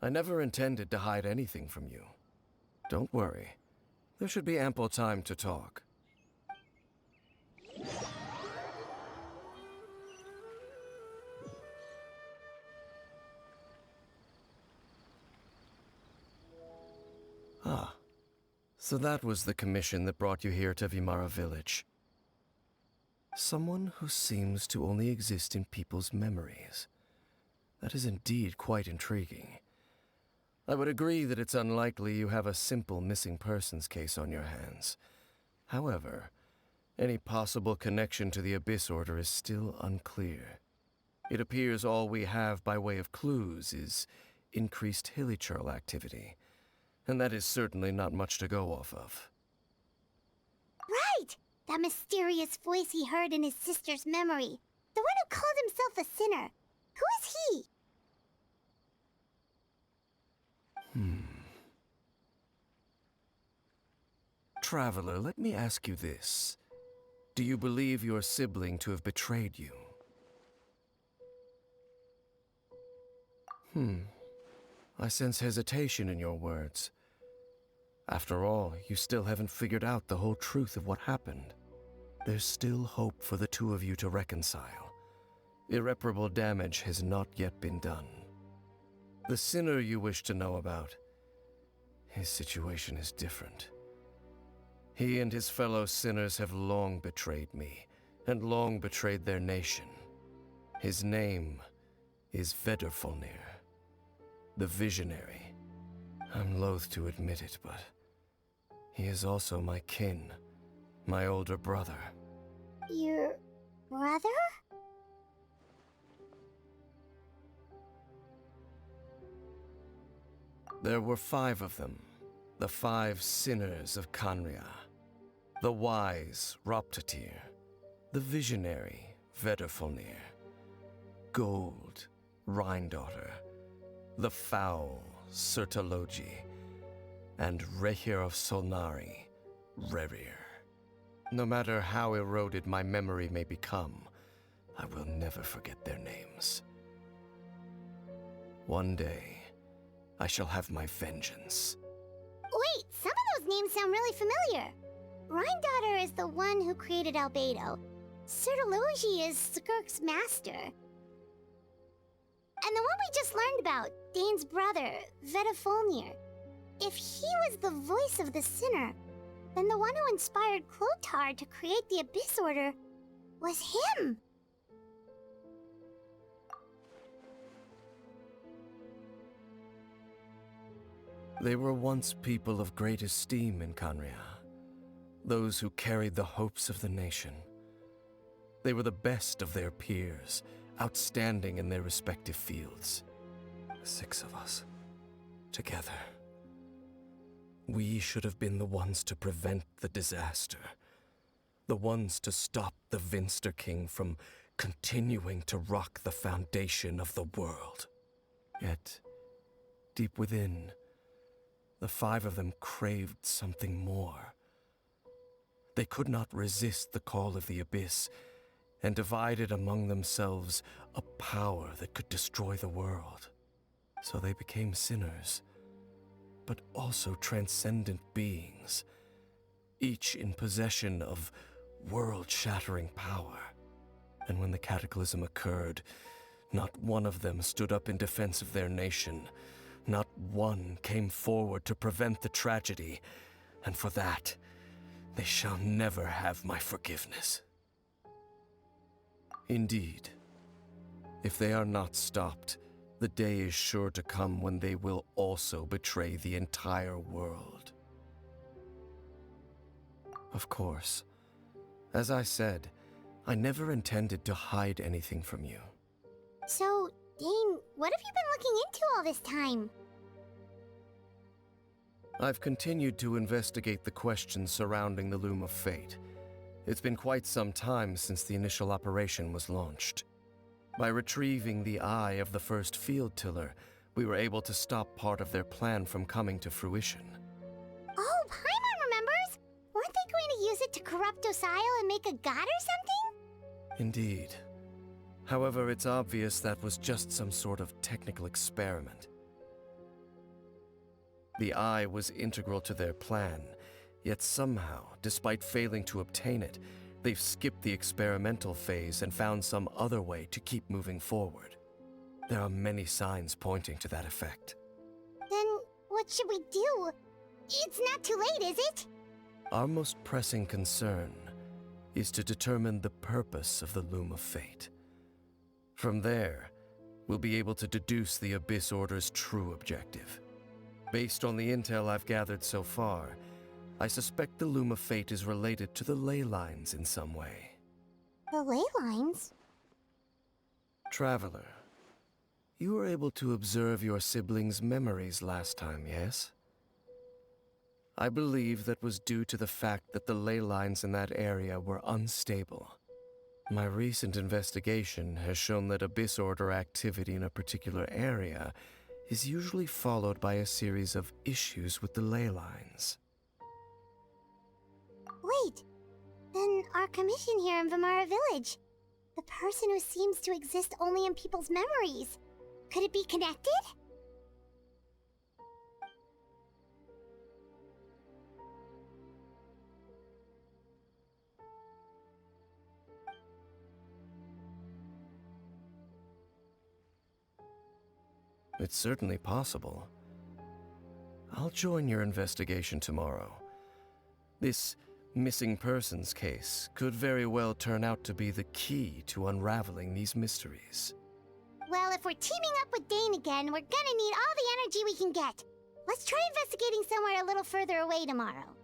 I never intended to hide anything from you. Don't worry. There should be ample time to talk. Ah. So that was the commission that brought you here to Vimara Village. Someone who seems to only exist in people's memories. That is indeed quite intriguing. I would agree that it's unlikely you have a simple missing persons case on your hands. However, any possible connection to the Abyss Order is still unclear. It appears all we have by way of clues is increased hilichurl activity, and that is certainly not much to go off of. Right! That mysterious voice he heard in his sister's memory. The one who called himself a sinner. Who is he? Traveler, let me ask you this. Do you believe your sibling to have betrayed you? I sense hesitation in your words. After all, you still haven't figured out the whole truth of what happened. There's still hope for the two of you to reconcile. Irreparable damage has not yet been done. The sinner you wish to know about, his situation is different. He and his fellow sinners have long betrayed me, and long betrayed their nation. His name is Vedrfolnir, the Visionary. I'm loath to admit it, but he is also my kin, my older brother. Your brother? There were 5 of them, the 5 sinners of Kanria. The wise Roptatir, the visionary Vedrfolnir, Gold Rhindaughter, the foul Sertologi, and Rehir of Solnari, Rerir. No matter how eroded my memory may become, I will never forget their names. One day, I shall have my vengeance. Wait, some of those names sound really familiar. Rhindaughter is the one who created Albedo. Sertologi is Skirk's master. And the one we just learned about, Dane's brother, Vedrfolnir. If he was the voice of the sinner, then the one who inspired Clothar to create the Abyss Order was him. They were once people of great esteem in Kanria, those who carried the hopes of the nation. They were the best of their peers, outstanding in their respective fields. The 6 of us, together. We should have been the ones to prevent the disaster. The ones to stop the Vinster King from continuing to rock the foundation of the world. Yet, deep within, the 5 of them craved something more. They could not resist the call of the Abyss, and divided among themselves a power that could destroy the world. So they became sinners, but also transcendent beings, each in possession of world-shattering power. And when the cataclysm occurred, not one of them stood up in defense of their nation. Not one came forward to prevent the tragedy, and for that, they shall never have my forgiveness. Indeed, if they are not stopped, the day is sure to come when they will also betray the entire world. Of course, as I said, I never intended to hide anything from you. So, Dane, what have you been looking into all this time? I've continued to investigate the questions surrounding the Loom of Fate. It's been quite some time since the initial operation was launched. By retrieving the eye of the first field tiller, we were able to stop part of their plan from coming to fruition. Oh, Paimon remembers! Weren't they going to use it to corrupt Dosile and make a god or something? Indeed. However, it's obvious that was just some sort of technical experiment. The eye was integral to their plan, yet somehow, despite failing to obtain it, they've skipped the experimental phase and found some other way to keep moving forward. There are many signs pointing to that effect. Then, what should we do? It's not too late, is it? Our most pressing concern is to determine the purpose of the Loom of Fate. From there, we'll be able to deduce the Abyss Order's true objective. Based on the intel I've gathered so far, I suspect the Loom of Fate is related to the ley lines in some way. The ley lines? Traveler, you were able to observe your siblings' memories last time, yes? I believe that was due to the fact that the ley lines in that area were unstable. My recent investigation has shown that Abyss Order activity in a particular area is usually followed by a series of issues with the ley lines. Wait, then our commission here in Vimara Village, the person who seems to exist only in people's memories, could it be connected? It's certainly possible. I'll join your investigation tomorrow. This missing persons case could very well turn out to be the key to unraveling these mysteries. Well, if we're teaming up with Dane again, we're gonna need all the energy we can get. Let's try investigating somewhere a little further away tomorrow.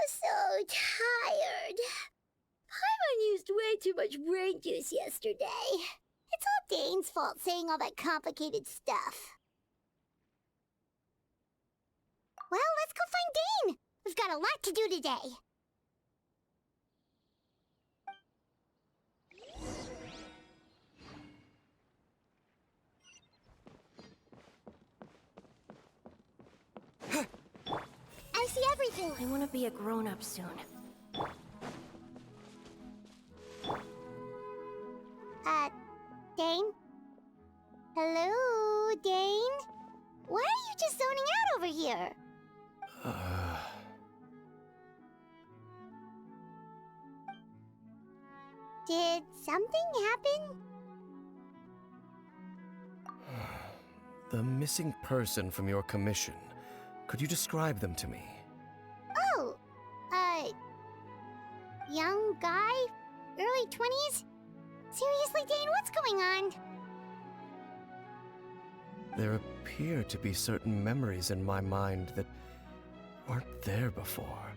So tired. Paimon used way too much brain juice yesterday. It's all Dane's fault saying all that complicated stuff. Well, let's go find Dane. We've got a lot to do today. I see everything. I want to be a grown-up soon. Dane? Hello, Dane? Why are you just zoning out over here? Did something happen? The missing person from your commission. Could you describe them to me? Oh, young guy? early 20s? Seriously, Dane, what's going on? There appear to be certain memories in my mind that weren't there before.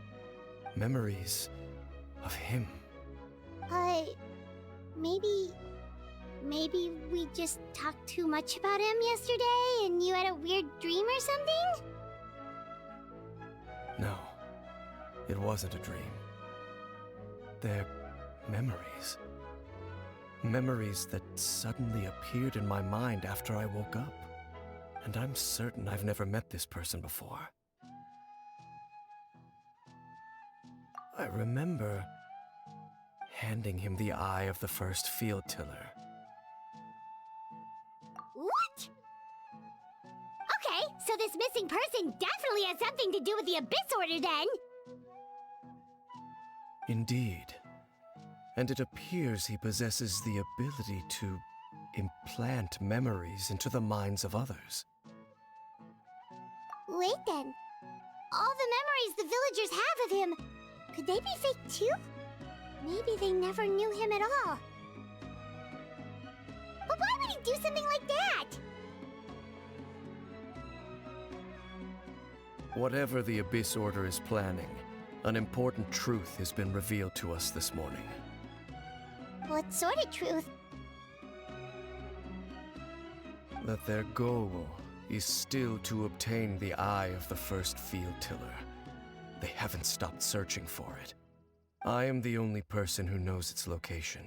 Memories of him. Maybe we just talked too much about him yesterday and you had a weird dream or something? No, it wasn't a dream. They're memories. Memories that suddenly appeared in my mind after I woke up. And I'm certain I've never met this person before. I remember handing him the eye of the first field tiller. What? Okay, so this missing person definitely has something to do with the Abyss Order then! Indeed. And it appears he possesses the ability to implant memories into the minds of others. Wait then. All the memories the villagers have of him, could they be fake too? Maybe they never knew him at all. But why would he do something like that? Whatever the Abyss Order is planning, an important truth has been revealed to us this morning. What sort of truth? That their goal is still to obtain the eye of the first field tiller. They haven't stopped searching for it. I am the only person who knows its location.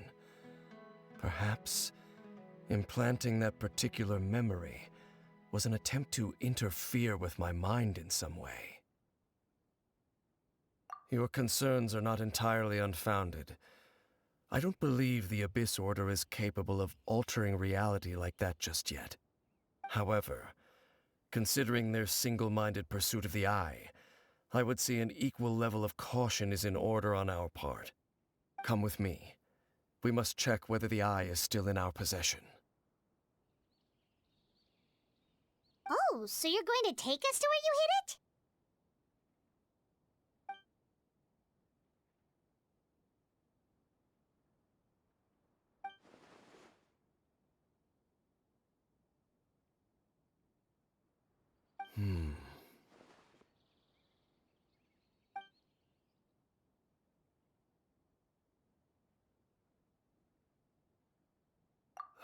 Perhaps implanting that particular memory was an attempt to interfere with my mind in some way. Your concerns are not entirely unfounded. I don't believe the Abyss Order is capable of altering reality like that just yet. However, considering their single-minded pursuit of the eye, I would say an equal level of caution is in order on our part. Come with me. We must check whether the eye is still in our possession. Oh, so you're going to take us to where you hid it?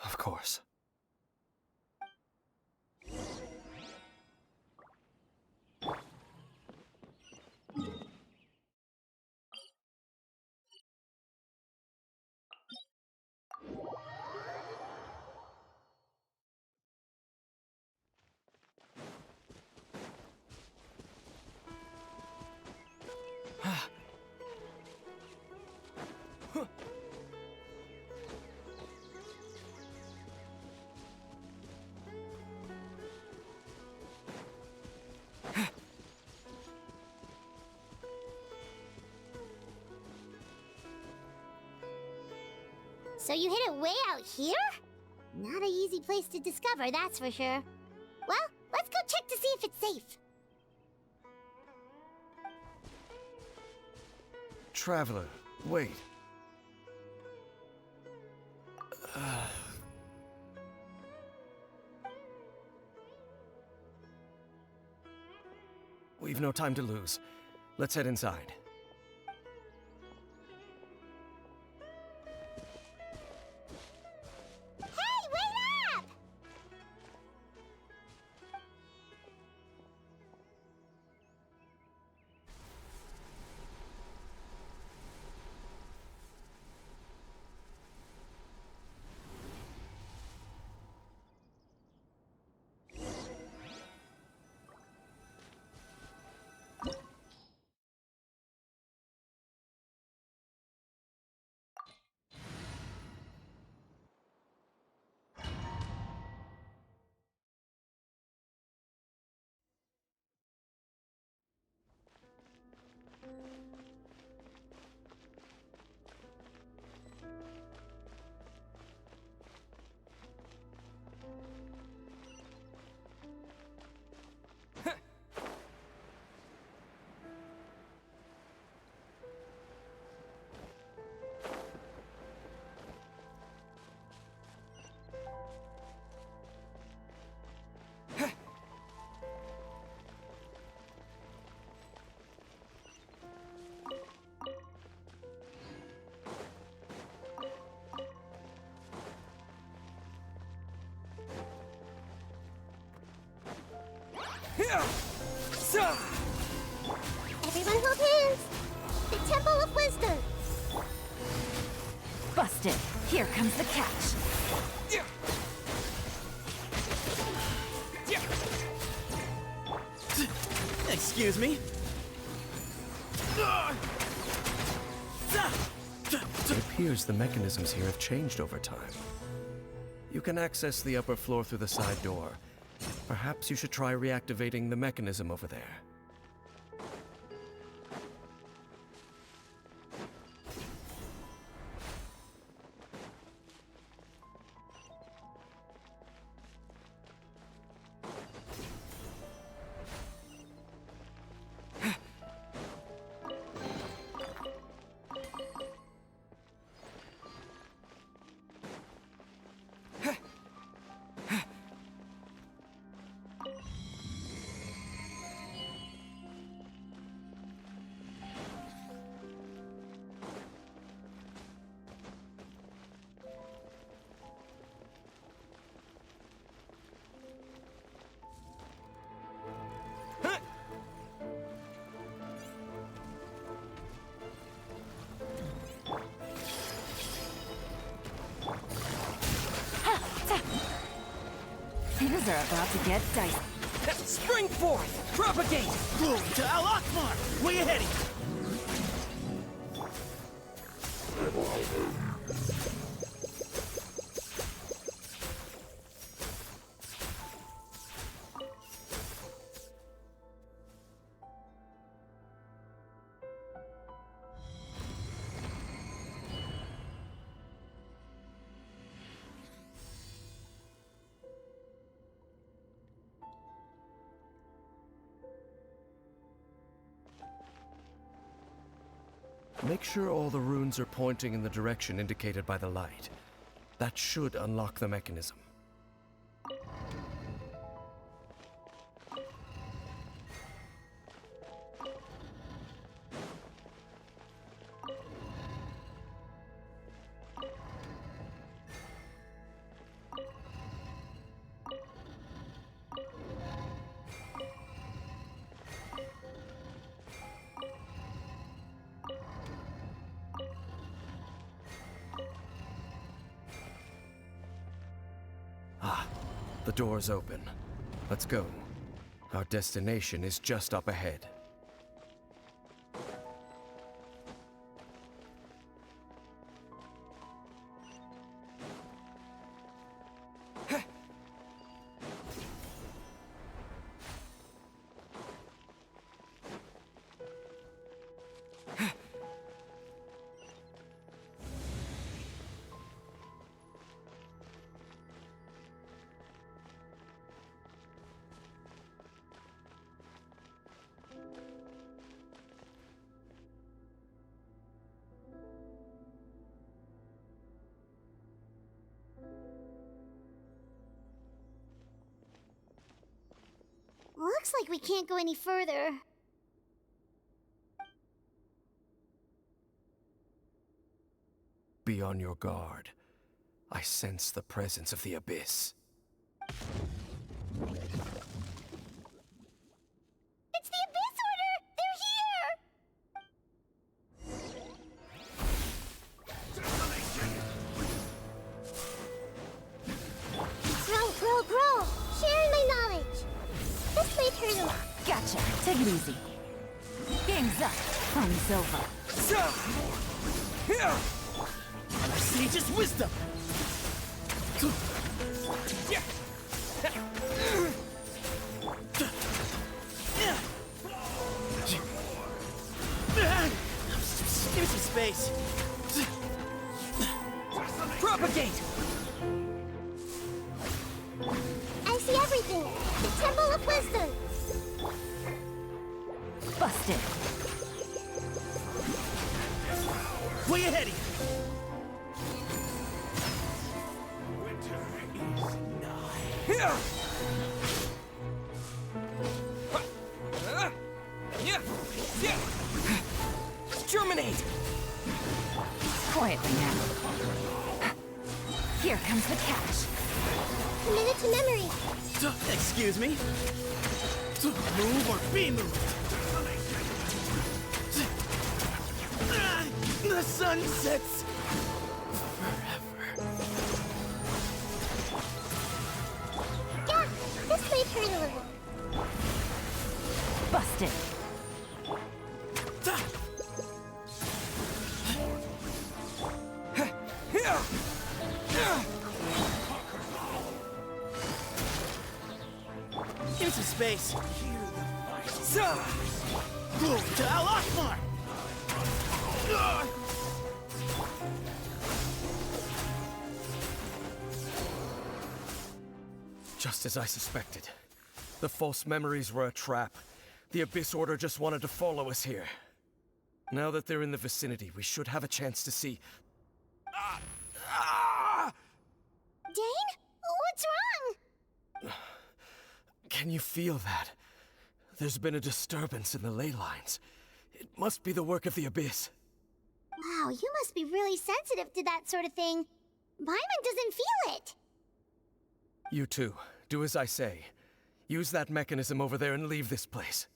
Of course. So you hid it way out here? Not an easy place to discover, that's for sure. Well, let's go check to see if it's safe. Traveler, wait. We've no time to lose. Let's head inside. Everyone hold hands! The Temple of Wisdom! Busted. Here comes the catch. Excuse me? It appears the mechanisms here have changed over time. You can access the upper floor through the side door. Perhaps you should try reactivating the mechanism over there. Things are about to get dicey. Spring forth! Propagate! Glory to Al Akbar! Way ahead of you! Make sure all the runes are pointing in the direction indicated by the light. That should unlock the mechanism. The door's open. Let's go. Our destination is just up ahead. Looks like we can't go any further. Be on your guard. I sense the presence of the abyss. It's the Abyss Order! They're here! Grow! Sharing my knowledge! This may turn them off. Gotcha. Take it easy. Game's up. Fun's over. Our sage's wisdom! Give me some space. Propagate! I see everything! The Temple of Wisdom! Busted. Way ahead of you! Germinate! Quietly now. Here comes the catch. Committed to memory! Excuse me? Move or be moved! The sun sets forever. Yeah, this may hurt a little. Busted. Give me some space. Glory to Al Akbar! Just as I suspected. The false memories were a trap. The Abyss Order just wanted to follow us here. Now that they're in the vicinity, we should have a chance to see... Dane? What's wrong? Can you feel that? There's been a disturbance in the ley lines. It must be the work of the Abyss. Wow, you must be really sensitive to that sort of thing. Paimon doesn't feel it. You too. Do as I say. Use that mechanism over there and leave this place.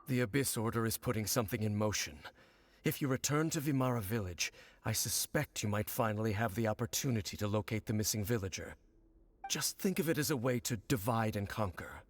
The Abyss Order is putting something in motion. If you return to Vimara Village, I suspect you might finally have the opportunity to locate the missing villager. Just think of it as a way to divide and conquer.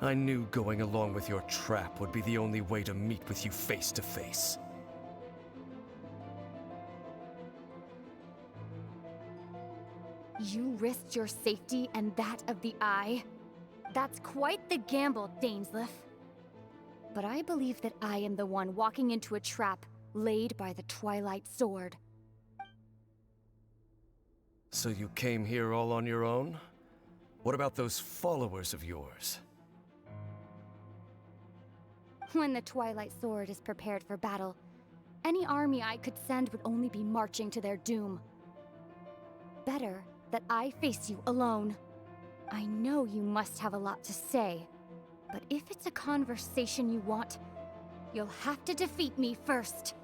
I knew going along with your trap would be the only way to meet with you face to face. You risked your safety and that of the Eye? That's quite the gamble, Dainsleif. But I believe that I am the one walking into a trap laid by the Twilight Sword. So you came here all on your own? What about those followers of yours? When the Twilight Sword is prepared for battle, any army I could send would only be marching to their doom. Better that I face you alone. I know you must have a lot to say, but if it's a conversation you want, you'll have to defeat me first.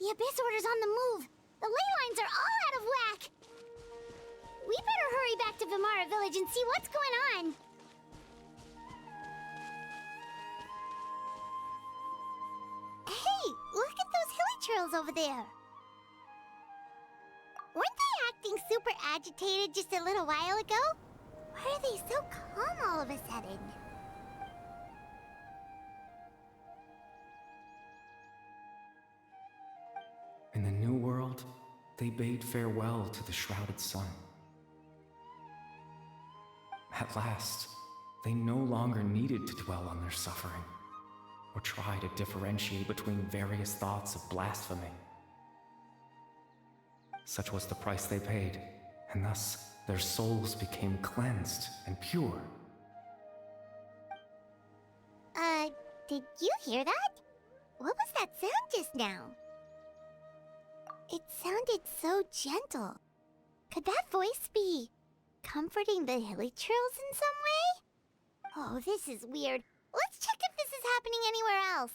The Abyss Order's on the move. The ley lines are all out of whack. We better hurry back to Vimara Village and see what's going on. Hey, look at those hilly trails over there. Weren't they acting super agitated just a little while ago? Why are they so calm all of a sudden? In the New World, they bade farewell to the shrouded sun. At last, they no longer needed to dwell on their suffering, or try to differentiate between various thoughts of blasphemy. Such was the price they paid, and thus their souls became cleansed and pure. Did you hear that? What was that sound just now? It sounded so gentle. Could that voice be comforting the hilly trails in some way? Oh, this is weird. Let's check if this is happening anywhere else.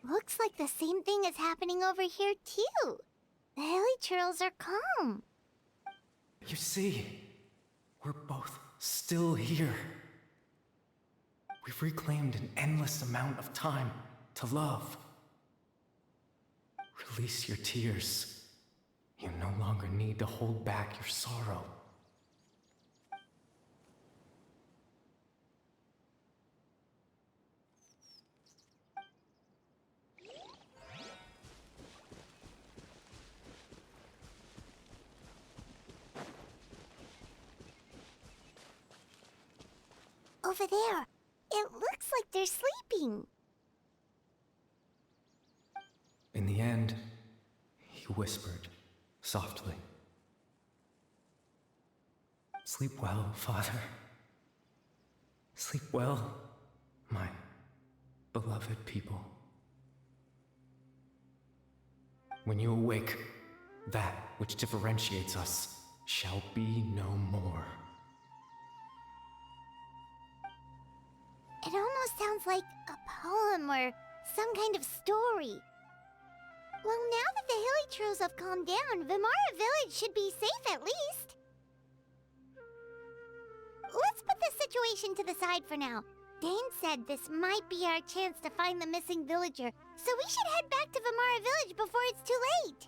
Looks like the same thing is happening over here, too. The hilichurls are calm. You see, we're both still here. We've reclaimed an endless amount of time to love. Release your tears. You no longer need to hold back your sorrow. Over there. It looks like they're sleeping. In the end, he whispered softly. Sleep well, Father. Sleep well, my beloved people. When you awake, that which differentiates us shall be no more. It almost sounds like a poem or some kind of story. Well, now that the hilichurls have calmed down, Vimara Village should be safe at least. Let's put this situation to the side for now. Dane said this might be our chance to find the missing villager, so we should head back to Vimara Village before it's too late.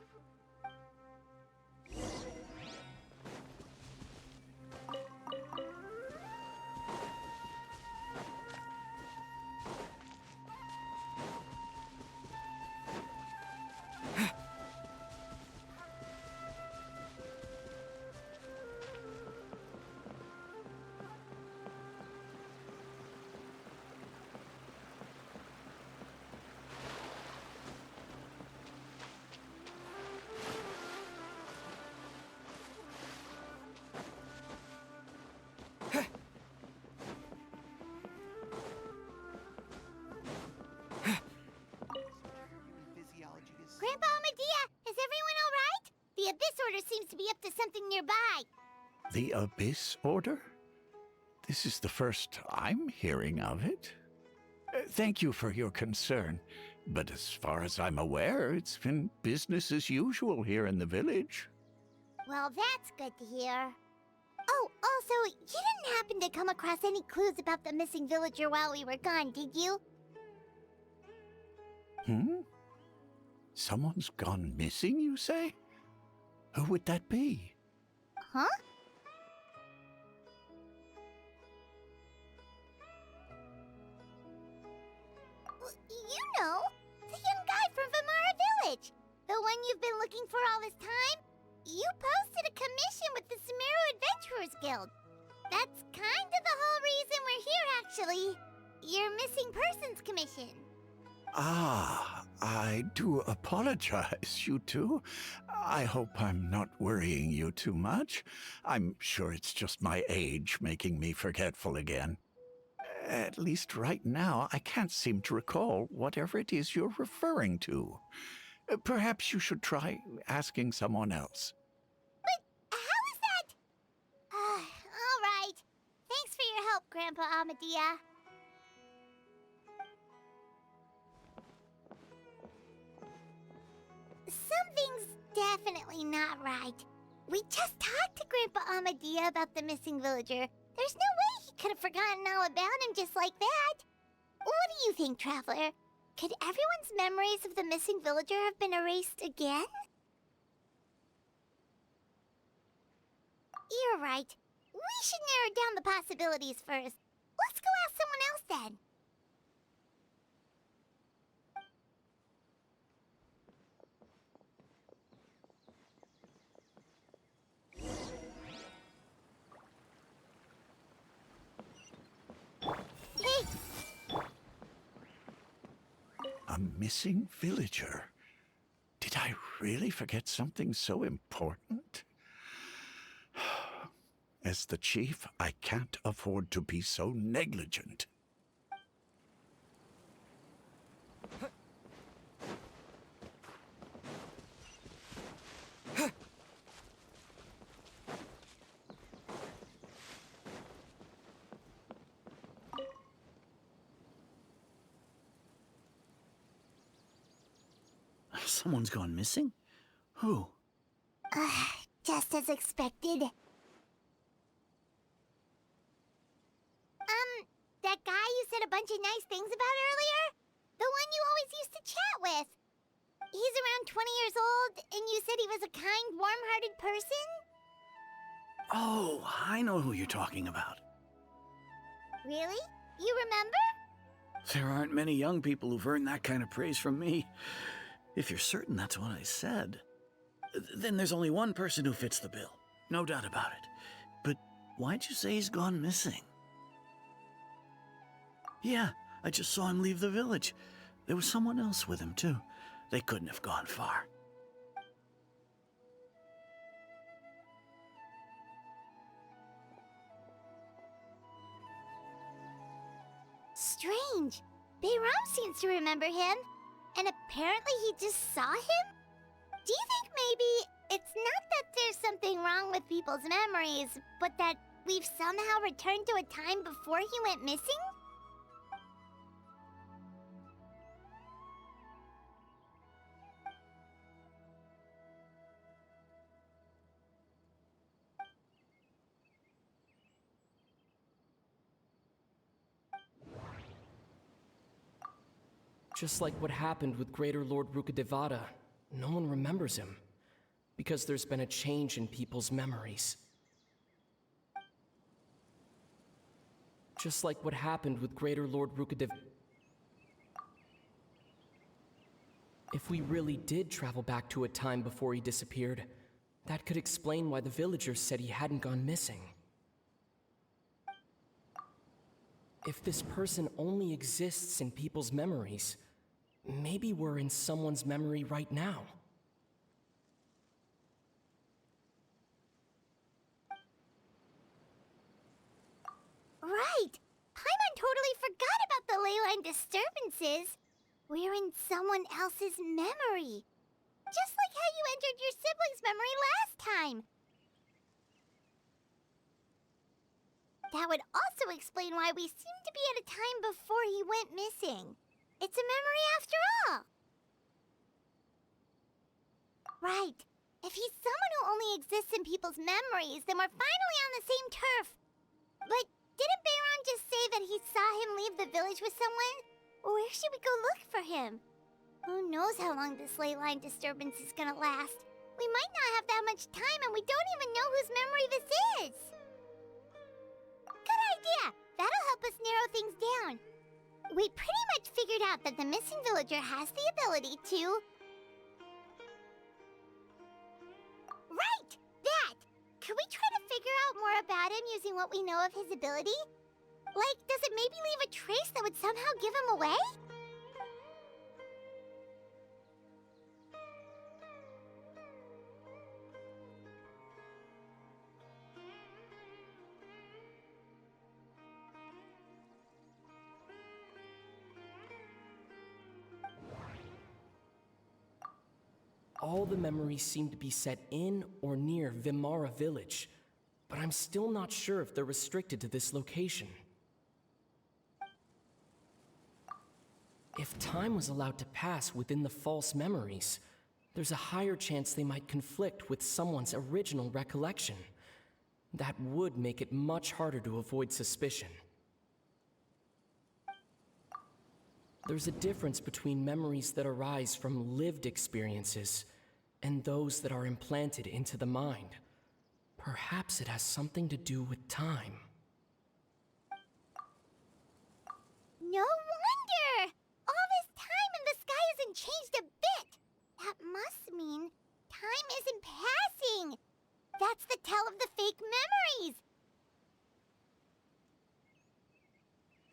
Grandpa Amadea, is everyone all right? The Abyss Order seems to be up to something nearby. The Abyss Order? This is the first I'm hearing of it. Thank you for your concern, but as far as I'm aware, it's been business as usual here in the village. Well, that's good to hear. Oh, also, you didn't happen to come across any clues about the missing villager while we were gone, did you? Someone's gone missing, you say? Who would that be? Huh? You know, the young guy from Vimara Village. The one you've been looking for all this time. You posted a commission with the Sumeru Adventurers Guild. That's kind of the whole reason we're here, actually. Your missing persons commission. Ah, I do apologize, you two. I hope I'm not worrying you too much. I'm sure it's just my age making me forgetful again. At least right now, I can't seem to recall whatever it is you're referring to. Perhaps you should try asking someone else. But how is that? All right. Thanks for your help, Grandpa Amadea. Something's definitely not right. We just talked to Grandpa Amadea about the missing villager. There's no way he could have forgotten all about him just like that. What do you think, Traveler? Could everyone's memories of the missing villager have been erased again? You're right. We should narrow down the possibilities first. Let's go ask someone else then. Hey! A missing villager? Did I really forget something so important? As the chief, I can't afford to be so negligent. Someone's gone missing? Who? Just as expected. That guy you said a bunch of nice things about earlier? The one you always used to chat with. He's around 20 years old, and you said he was a kind, warm-hearted person? Oh, I know who you're talking about. Really? You remember? There aren't many young people who've earned that kind of praise from me. If you're certain that's what I said, then there's only one person who fits the bill. No doubt about it. But why'd you say he's gone missing? Yeah, I just saw him leave the village. There was someone else with him, too. They couldn't have gone far. Strange. Bayram seems to remember him. And apparently he just saw him? Do you think maybe it's not that there's something wrong with people's memories, but that we've somehow returned to a time before he went missing? Just like what happened with Greater Lord Rukkhadevata, no one remembers him, because there's been a change in people's memories. Just like what happened with Greater Lord Rukkhadevata. If we really did travel back to a time before he disappeared, that could explain why the villagers said he hadn't gone missing. If this person only exists in people's memories, maybe we're in someone's memory right now. Right! Paimon totally forgot about the ley line disturbances. We're in someone else's memory. Just like how you entered your sibling's memory last time. That would also explain why we seem to be at a time before he went missing. It's a memory after all. Right. If he's someone who only exists in people's memories, then we're finally on the same turf. But didn't Bayron just say that he saw him leave the village with someone? Where should we go look for him? Who knows how long this ley line disturbance is gonna last? We might not have that much time, and we don't even know whose memory this is. Good idea! That'll help us narrow things down. We pretty much figured out that the missing villager has the ability to... Right! That! Could we try to figure out more about him using what we know of his ability? Like, does it maybe leave a trace that would somehow give him away? All the memories seem to be set in or near Vimara village, but I'm still not sure if they're restricted to this location. If time was allowed to pass within the false memories, there's a higher chance they might conflict with someone's original recollection. That would make it much harder to avoid suspicion. There's a difference between memories that arise from lived experiences and those that are implanted into the mind. Perhaps it has something to do with time. No wonder! All this time and the sky hasn't changed a bit! That must mean time isn't passing! That's the tell of the fake memories!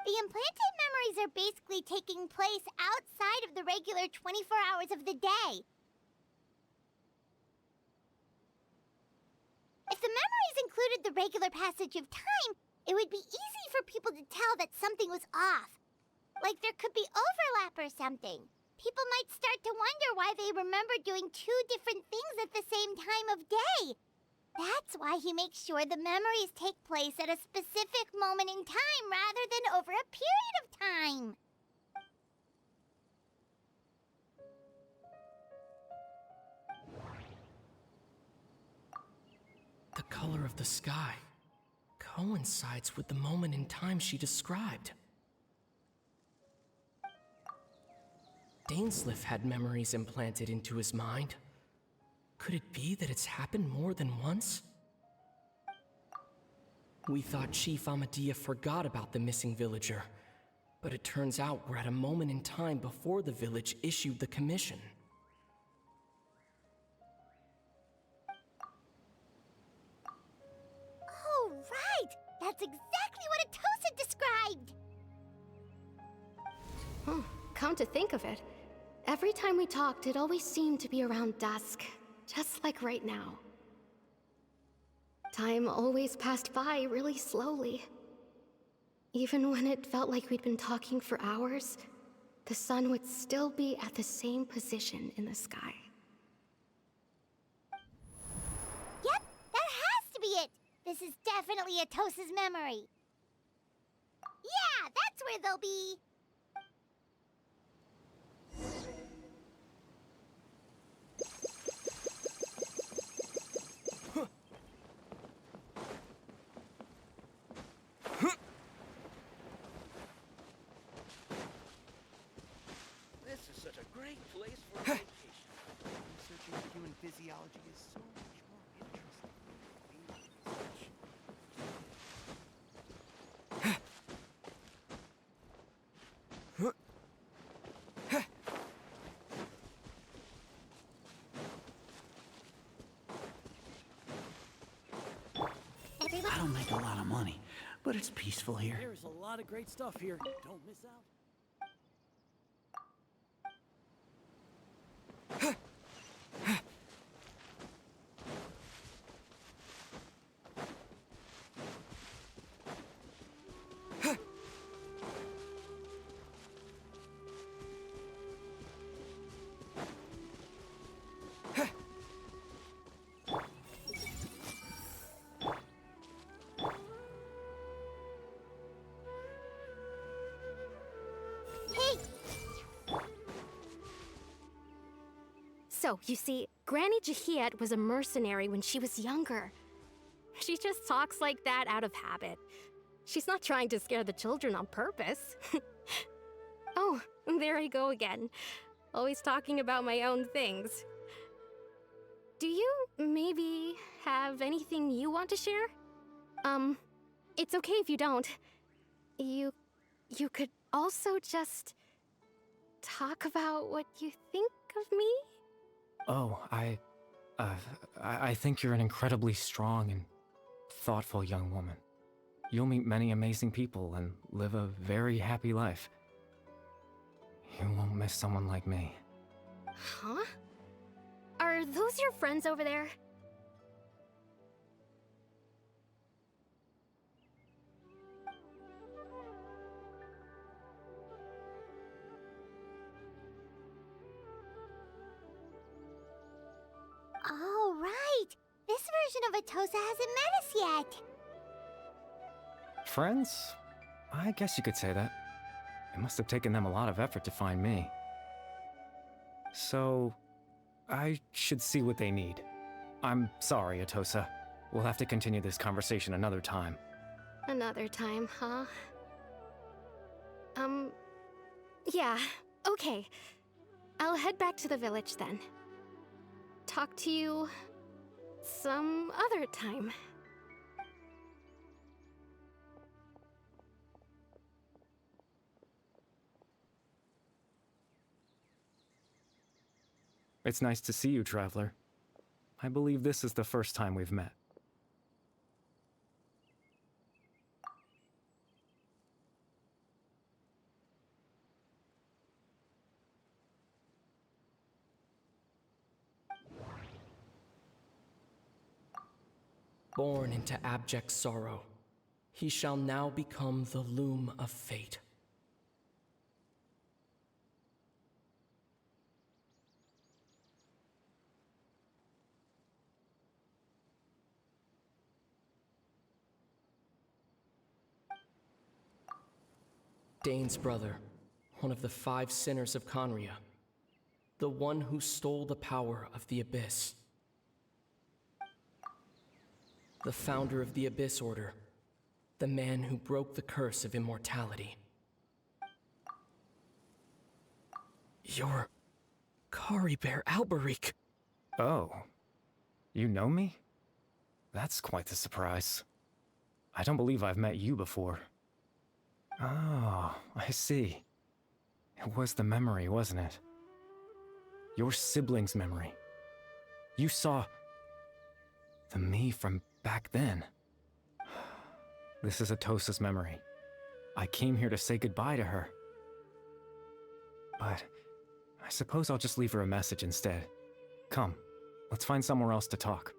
The implanted memories are basically taking place outside of the regular 24 hours of the day. If the memories included the regular passage of time, it would be easy for people to tell that something was off. Like there could be overlap or something. People might start to wonder why they remember doing two different things at the same time of day. That's why he makes sure the memories take place at a specific moment in time rather than over a period of time. color of the sky coincides with the moment in time she described. Dainsleif had memories implanted into his mind. Could it be that it's happened more than once? We thought Chief Amadea forgot about the missing villager, but it turns out we're at a moment in time before the village issued the commission. Oh, right! That's exactly what Atosa described! Come to think of it, every time we talked, it always seemed to be around dusk, just like right now. Time always passed by really slowly. Even when it felt like we'd been talking for hours, the sun would still be at the same position in the sky. Yep, that has to be it! This is definitely Atosa's memory. Yeah, that's where they'll be! This is such a great place for a vacation. Researching human physiology is so much more interesting than research. I don't make a lot of money, but it's peaceful here. There's a lot of great stuff here. Don't miss out. So, you see, Granny Jahiet was a mercenary when she was younger. She just talks like that out of habit. She's not trying to scare the children on purpose. Oh, there I go again. Always talking about my own things. Do you maybe have anything you want to share? It's okay if you don't. You could also just talk about what you think of me? Oh, I think you're an incredibly strong and thoughtful young woman. You'll meet many amazing people and live a very happy life. You won't miss someone like me. Huh? Are those your friends over there? Oh, right! This version of Atosa hasn't met us yet! Friends? I guess you could say that. It must have taken them a lot of effort to find me. So, I should see what they need. I'm sorry, Atosa. We'll have to continue this conversation another time. Another time, huh? Yeah, okay. I'll head back to the village then. Talk to you some other time. It's nice to see you, Traveler. I believe this is the first time we've met. Born into abject sorrow, he shall now become the loom of fate. Dane's brother, one of the 5 sinners of Conria, the one who stole the power of the Abyss. the founder of the Abyss Order, the man who broke the curse of immortality. You're Kari Bear Alberic. Oh, you know me? That's quite the surprise. I don't believe I've met you before. Oh, I see. It was the memory, wasn't it? Your sibling's memory. You saw the me from back then. This is Atosa's memory. I came here to say goodbye to her. But I suppose I'll just leave her a message instead. Come, let's find somewhere else to talk.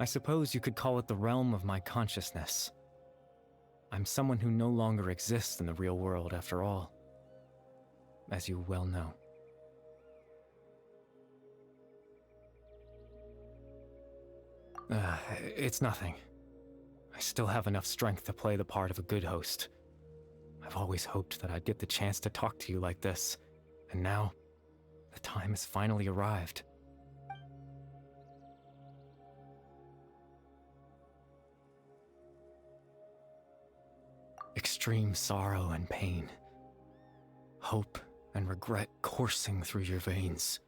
I suppose you could call it the realm of my consciousness. I'm someone who no longer exists in the real world after all, as you well know. It's nothing. I still have enough strength to play the part of a good host. I've always hoped that I'd get the chance to talk to you like this, and now, the time has finally arrived. Extreme sorrow and pain, hope and regret coursing through your veins,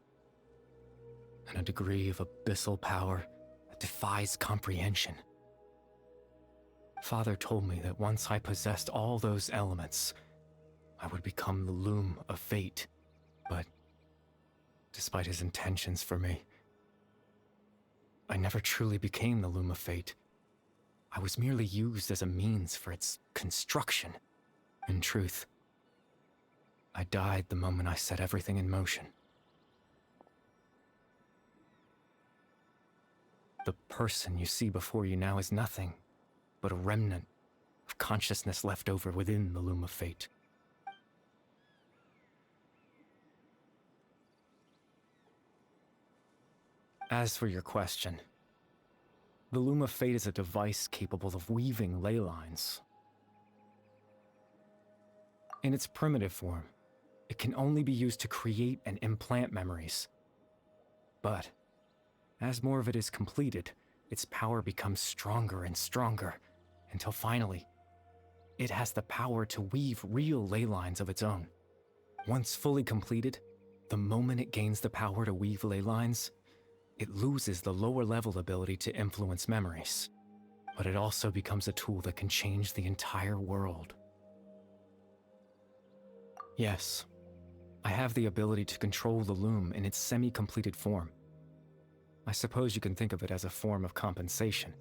and a degree of abyssal power that defies comprehension. Father told me that once I possessed all those elements, I would become the loom of fate, but despite his intentions for me, I never truly became the loom of fate. I was merely used as a means for its construction. In truth, I died the moment I set everything in motion. The person you see before you now is nothing but a remnant of consciousness left over within the loom of fate. As for your question, the loom of fate is a device capable of weaving ley lines. In its primitive form, it can only be used to create and implant memories. But as more of it is completed, its power becomes stronger and stronger, until finally, it has the power to weave real ley lines of its own. Once fully completed, the moment it gains the power to weave ley lines, it loses the lower-level ability to influence memories, but it also becomes a tool that can change the entire world. Yes, I have the ability to control the loom in its semi-completed form. I suppose you can think of it as a form of compensation.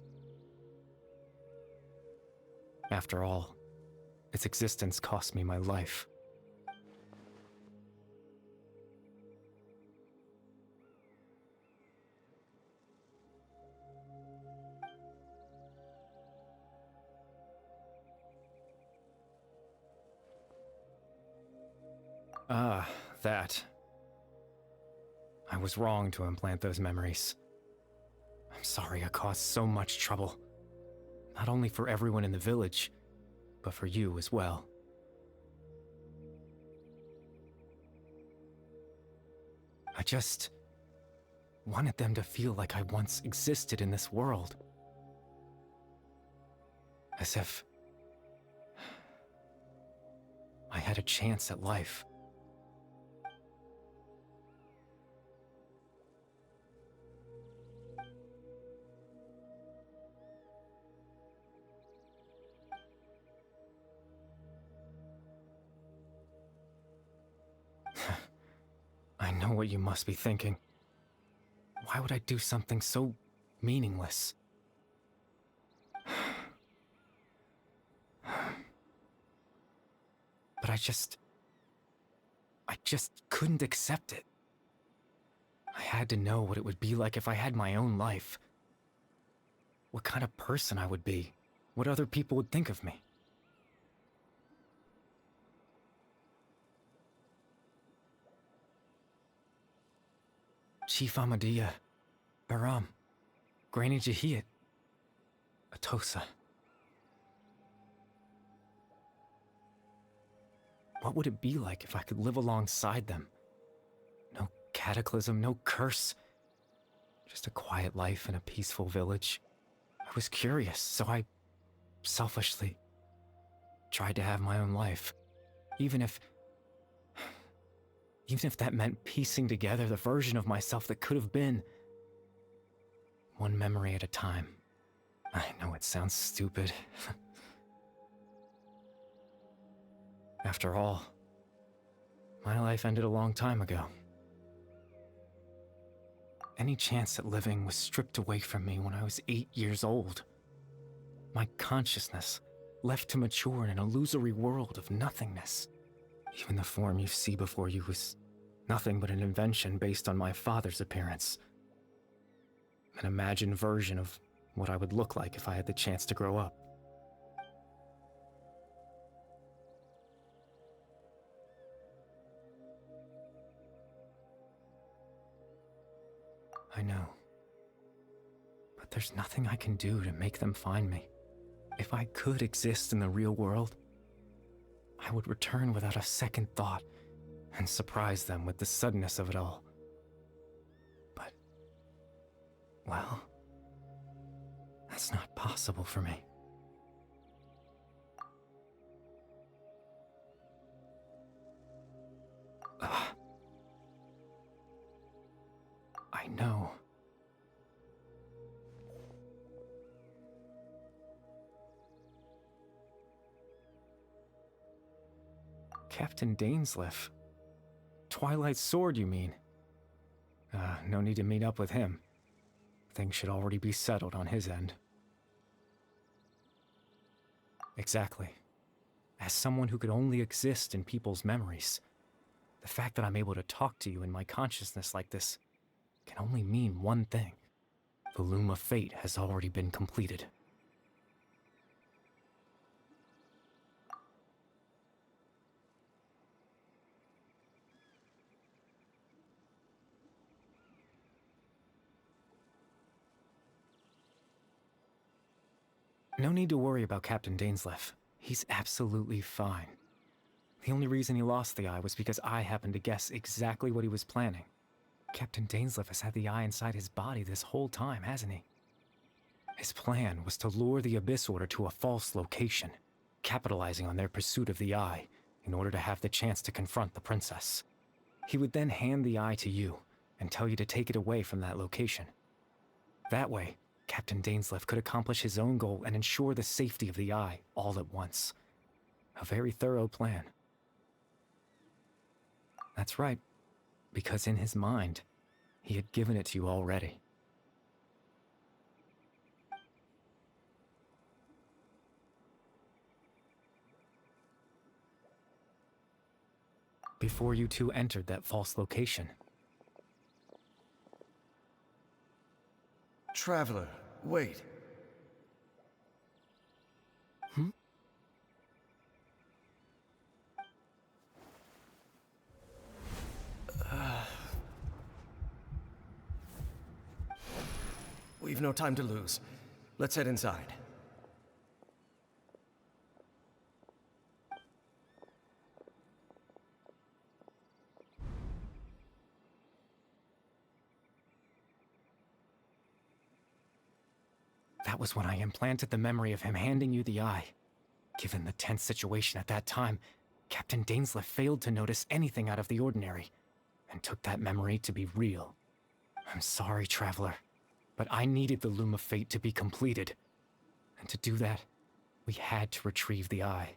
After all, its existence cost me my life. Ah, that. I was wrong to implant those memories. I'm sorry I caused so much trouble. Not only for everyone in the village, but for you as well. I just wanted them to feel like I once existed in this world. As if I had a chance at life. I know what you must be thinking. Why would I do something so meaningless? But I just couldn't accept it. I had to know what it would be like if I had my own life. What kind of person I would be. What other people would think of me. Chief Ahmadiyya, Baram, Granny Jahiyat, Atosa. What would it be like if I could live alongside them? No cataclysm, no curse. Just a quiet life in a peaceful village. I was curious, so I selfishly tried to have my own life. Even if that meant piecing together the version of myself that could have been. One memory at a time. I know it sounds stupid. After all, my life ended a long time ago. Any chance at living was stripped away from me when I was 8 years old. My consciousness left to mature in an illusory world of nothingness. Even the form you see before you was nothing but an invention based on my father's appearance. An imagined version of what I would look like if I had the chance to grow up. I know. But there's nothing I can do to make them find me. If I could exist in the real world, I would return without a second thought and surprise them with the suddenness of it all. But, well, that's not possible for me. I know. Captain Dainsleif. Twilight Sword, you mean? No need to meet up with him. Things should already be settled on his end. Exactly. As someone who could only exist in people's memories, the fact that I'm able to talk to you in my consciousness like this can only mean one thing. The loom of fate has already been completed. No need to worry about Captain Dainsleif. He's absolutely fine. The only reason he lost the eye was because I happened to guess exactly what he was planning. Captain Dainsleif has had the eye inside his body this whole time, hasn't he? His plan was to lure the Abyss Order to a false location, capitalizing on their pursuit of the eye in order to have the chance to confront the princess. He would then hand the eye to you and tell you to take it away from that location. That way, Captain Dainsleif could accomplish his own goal and ensure the safety of the eye all at once. A very thorough plan. That's right, because in his mind, he had given it to you already. Before you two entered that false location. Traveler, wait. We've no time to lose. Let's head inside. That was when I implanted the memory of him handing you the eye. Given the tense situation at that time, Captain Dainsleif failed to notice anything out of the ordinary, and took that memory to be real. I'm sorry, Traveler, but I needed the Loom of Fate to be completed. And to do that, we had to retrieve the eye.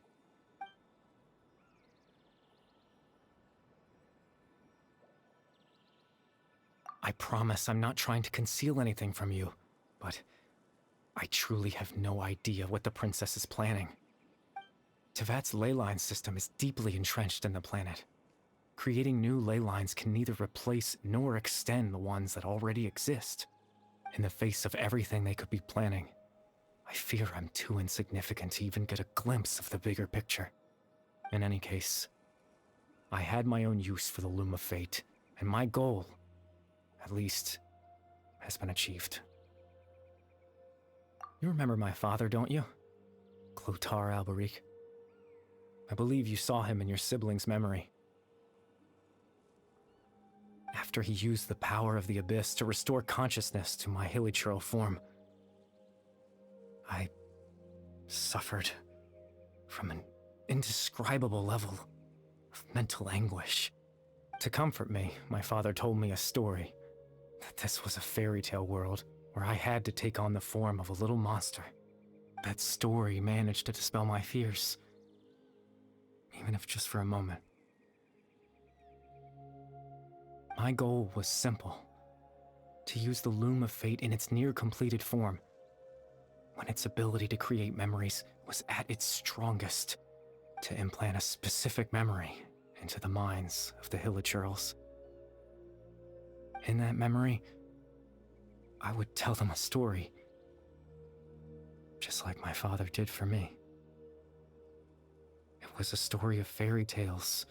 I promise I'm not trying to conceal anything from you, but I truly have no idea what the Princess is planning. Tevat's ley line system is deeply entrenched in the planet. Creating new ley lines can neither replace nor extend the ones that already exist. In the face of everything they could be planning, I fear I'm too insignificant to even get a glimpse of the bigger picture. In any case, I had my own use for the Loom of Fate, and my goal, at least, has been achieved. You remember my father, don't you? Clotar Alberic. I believe you saw him in your sibling's memory. After he used the power of the Abyss to restore consciousness to my hilichurl form, I suffered from an indescribable level of mental anguish. To comfort me, my father told me a story, that this was a fairy tale world where I had to take on the form of a little monster. That story managed to dispel my fears, even if just for a moment. My goal was simple: to use the Loom of Fate in its near-completed form, when its ability to create memories was at its strongest, to implant a specific memory into the minds of the hilichurls. In that memory, I would tell them a story, just like my father did for me. It was a story of fairy tales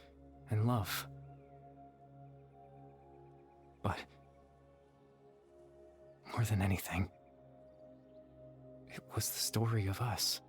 and love. But more than anything, it was the story of us.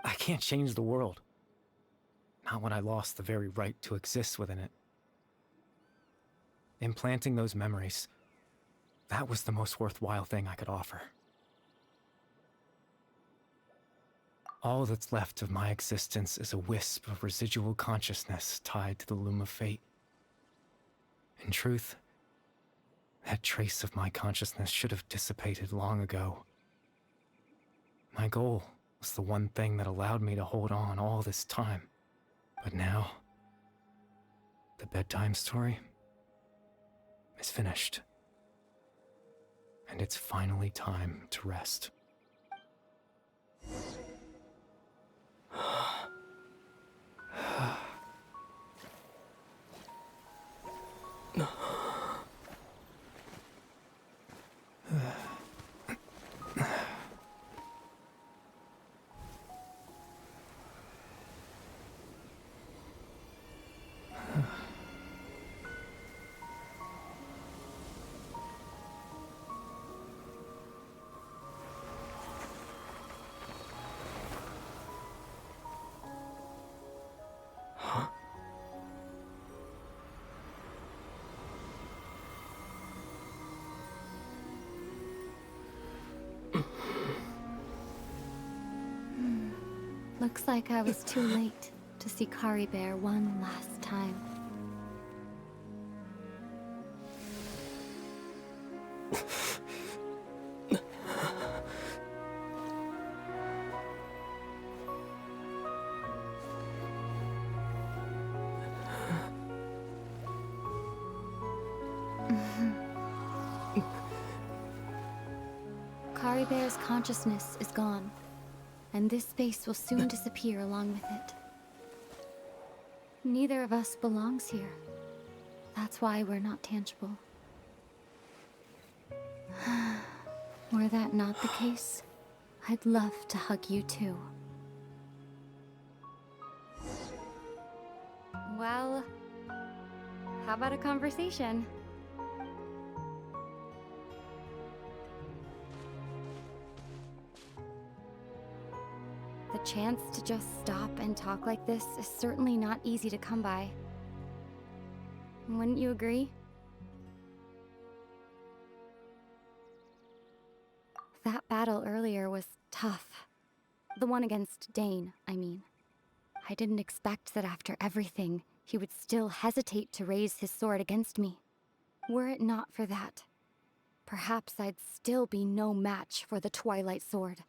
I can't change the world. Not when I lost the very right to exist within it. Implanting those memories, that was the most worthwhile thing I could offer. All that's left of my existence is a wisp of residual consciousness tied to the Loom of Fate. In truth, that trace of my consciousness should have dissipated long ago. My goal was the one thing that allowed me to hold on all this time. But now, the bedtime story is finished. And it's finally time to rest. Looks like I was too late to see Kari Bear one last time. Kari Bear's consciousness is gone, and this space will soon disappear along with it. Neither of us belongs here. That's why we're not tangible. Were that not the case, I'd love to hug you too. Well, How about a conversation? The chance to just stop and talk like this is certainly not easy to come by. Wouldn't you agree? That battle earlier was tough. The one against Dane, I mean. I didn't expect that after everything, he would still hesitate to raise his sword against me. Were it not for that, perhaps I'd still be no match for the Twilight Sword.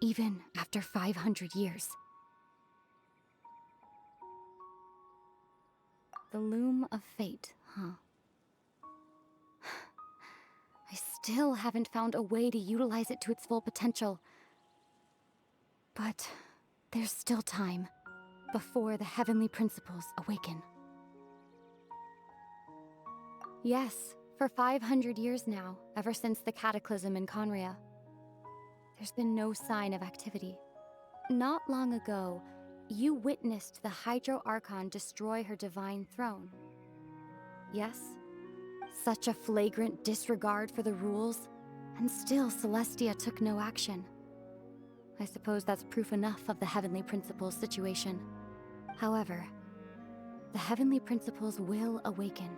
Even after 500 years. The Loom of Fate, huh? I still haven't found a way to utilize it to its full potential. But there's still time before the heavenly principles awaken. Yes, for 500 years now, ever since the cataclysm in Conria, there's been no sign of activity. Not long ago, you witnessed the Hydro Archon destroy her divine throne. Yes, such a flagrant disregard for the rules, and still Celestia took no action. I suppose that's proof enough of the Heavenly Principles situation. However, the Heavenly Principles will awaken.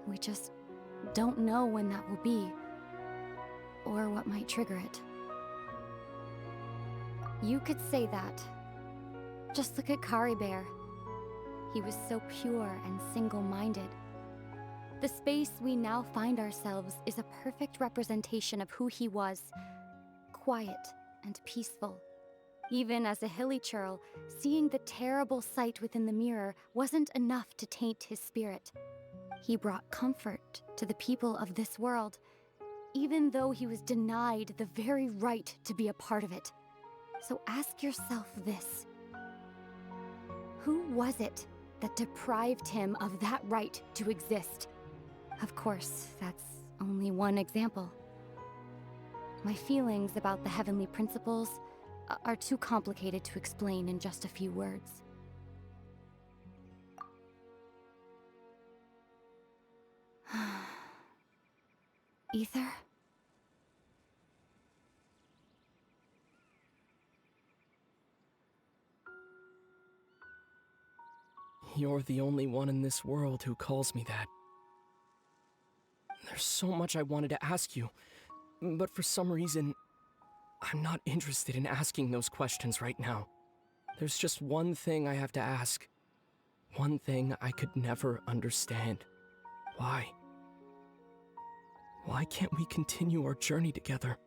We just don't know when that will be, or what might trigger it. You could say that. Just look at Caribert. He was so pure and single-minded. The space we now find ourselves is a perfect representation of who he was. Quiet and peaceful. Even as a hilly churl, seeing the terrible sight within the mirror wasn't enough to taint his spirit. He brought comfort to the people of this world, even though he was denied the very right to be a part of it. So ask yourself this. Who was it that deprived him of that right to exist? Of course, that's only one example. My feelings about the Heavenly Principles are too complicated to explain in just a few words. Ether? You're the only one in this world who calls me that. There's so much I wanted to ask you, but for some reason, I'm not interested in asking those questions right now. There's just one thing I have to ask. One thing I could never understand. Why? Why can't we continue our journey together?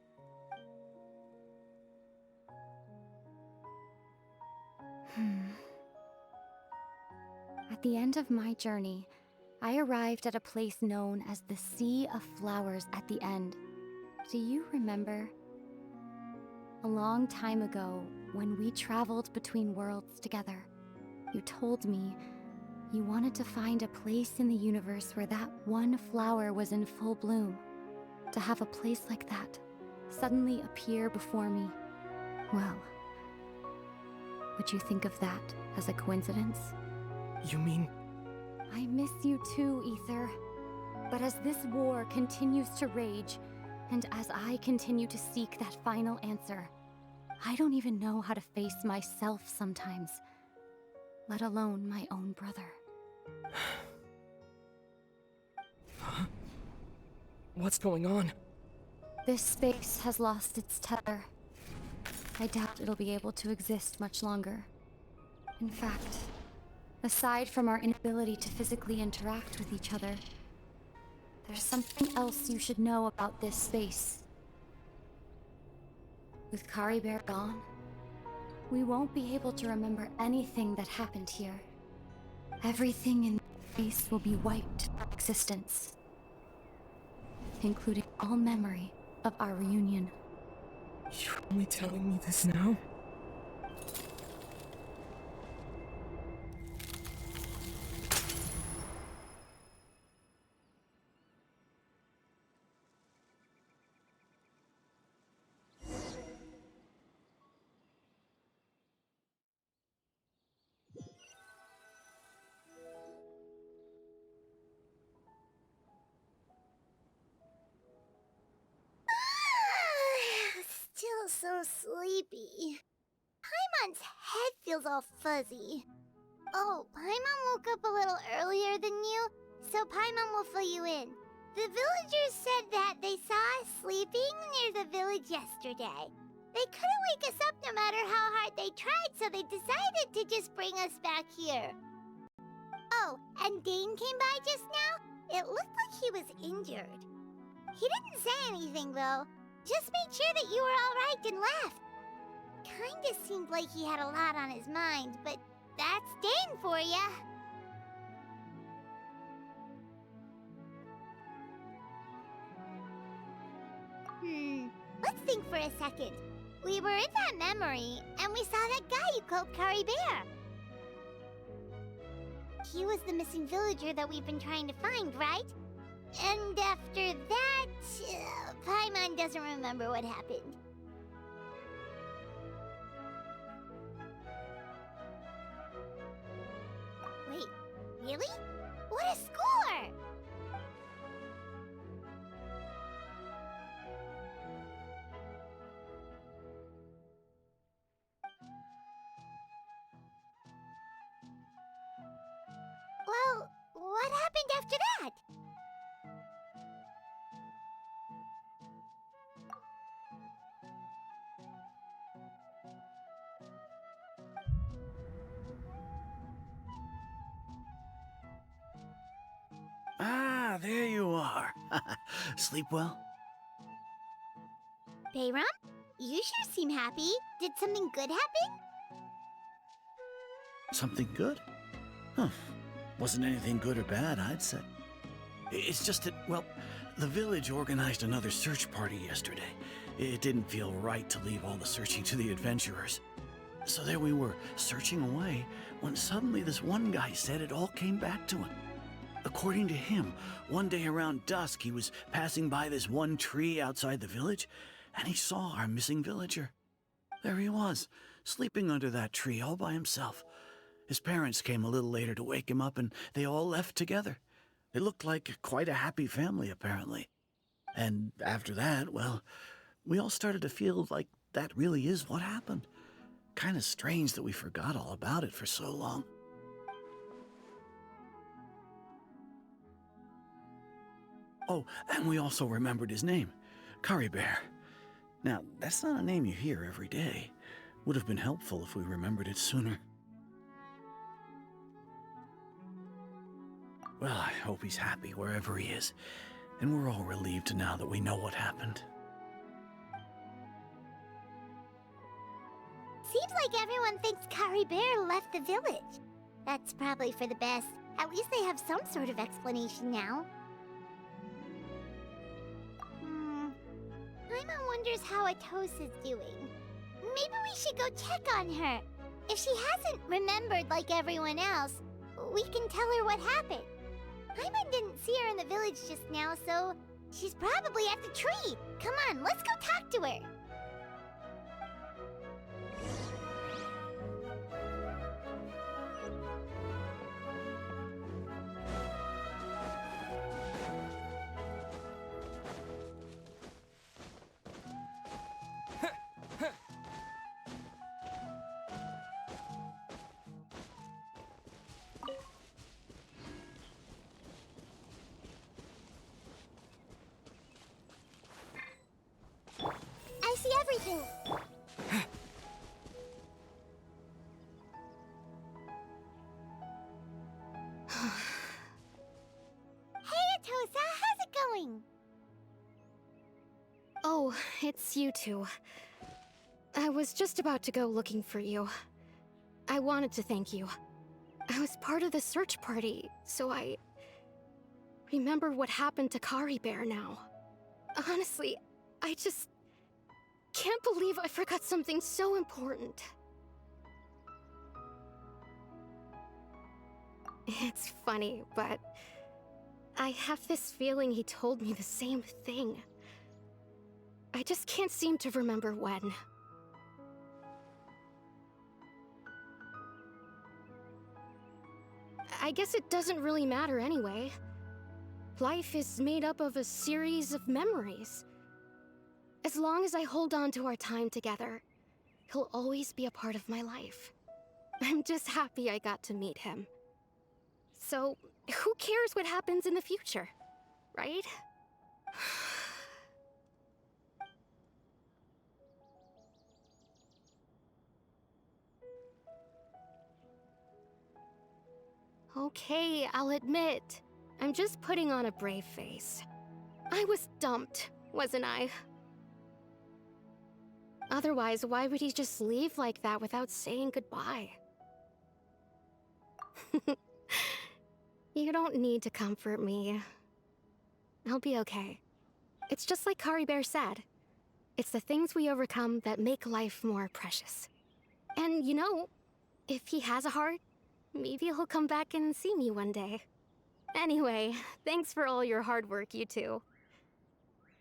At the end of my journey, I arrived at a place known as the Sea of Flowers at the end. Do you remember? A long time ago, when we traveled between worlds together, you told me you wanted to find a place in the universe where that one flower was in full bloom. To have a place like that suddenly appear before me. Well, would you think of that as a coincidence? You mean... I miss you too, Ether. But as this war continues to rage, and as I continue to seek that final answer, I don't even know how to face myself sometimes, let alone my own brother. Huh? What's going on? This space has lost its tether. I doubt it'll be able to exist much longer. In fact, aside from our inability to physically interact with each other, there's something else you should know about this space. With Caribert gone, we won't be able to remember anything that happened here. Everything in space will be wiped from existence, including all memory of our reunion. You're only telling me this now? sleepy. Paimon's head feels all fuzzy. Oh, Paimon woke up a little earlier than you, so Paimon will fill you in. The villagers said that they saw us sleeping near the village yesterday. They couldn't wake us up no matter how hard they tried, so they decided to just bring us back here. Oh, and Dane came by just now. It looked like he was injured. He didn't say anything, though. Just made sure that you were all right and left. Kinda seemed like he had a lot on his mind, but that's Dane for ya. Let's think for a second. We were in that memory, and we saw that guy you called Kari Bear. He was the missing villager that we've been trying to find, right? And after that, Paimon doesn't remember what happened. Wait, really? What a score! Well, what happened after that? Ah, there you are. Sleep well? Bayram? You sure seem happy. Did something good happen? Something good? Huh. Wasn't anything good or bad, I'd say. It's just that, well, the village organized another search party yesterday. It didn't feel right to leave all the searching to the adventurers. So there we were, searching away, when suddenly this one guy said it all came back to him. According to him, one day around dusk, he was passing by this one tree outside the village, and he saw our missing villager. There he was, sleeping under that tree all by himself. His parents came a little later to wake him up, and they all left together. They looked like quite a happy family, apparently. And after that, well, we all started to feel like that really is what happened. Kind of strange that we forgot all about it for so long. Oh, and we also remembered his name, Kari Bear. Now, that's not a name you hear every day. Would have been helpful if we remembered it sooner. Well, I hope he's happy wherever he is, and we're all relieved now that we know what happened. Seems like everyone thinks Kari Bear left the village. That's probably for the best. At least they have some sort of explanation now. Paimon wonders how Atos is doing. Maybe we should go check on her. If she hasn't remembered like everyone else, we can tell her what happened. Paimon didn't see her in the village just now, so she's probably at the tree. Come on, let's go talk to her. I see everything. Hey, Atosa, how's it going? Oh, it's you two. I was just about to go looking for you. I wanted to thank you. I was part of the search party, so I remember what happened to Kari Bear now. Honestly, I just can't believe I forgot something so important. It's funny, but I have this feeling he told me the same thing. I just can't seem to remember when. I guess it doesn't really matter anyway. Life is made up of a series of memories. As long as I hold on to our time together, He'll always be a part of my life. I'm just happy I got to meet him. So, who cares what happens in the future, right? Okay, I'll admit, I'm just putting on a brave face. I was dumped, wasn't I? Otherwise, why would he just leave like that without saying goodbye? You don't need to comfort me. I'll be okay. It's just like Kari Bear said. It's the things we overcome that make life more precious. And you know, if he has a heart, maybe he'll come back and see me one day. Anyway, thanks for all your hard work, you two.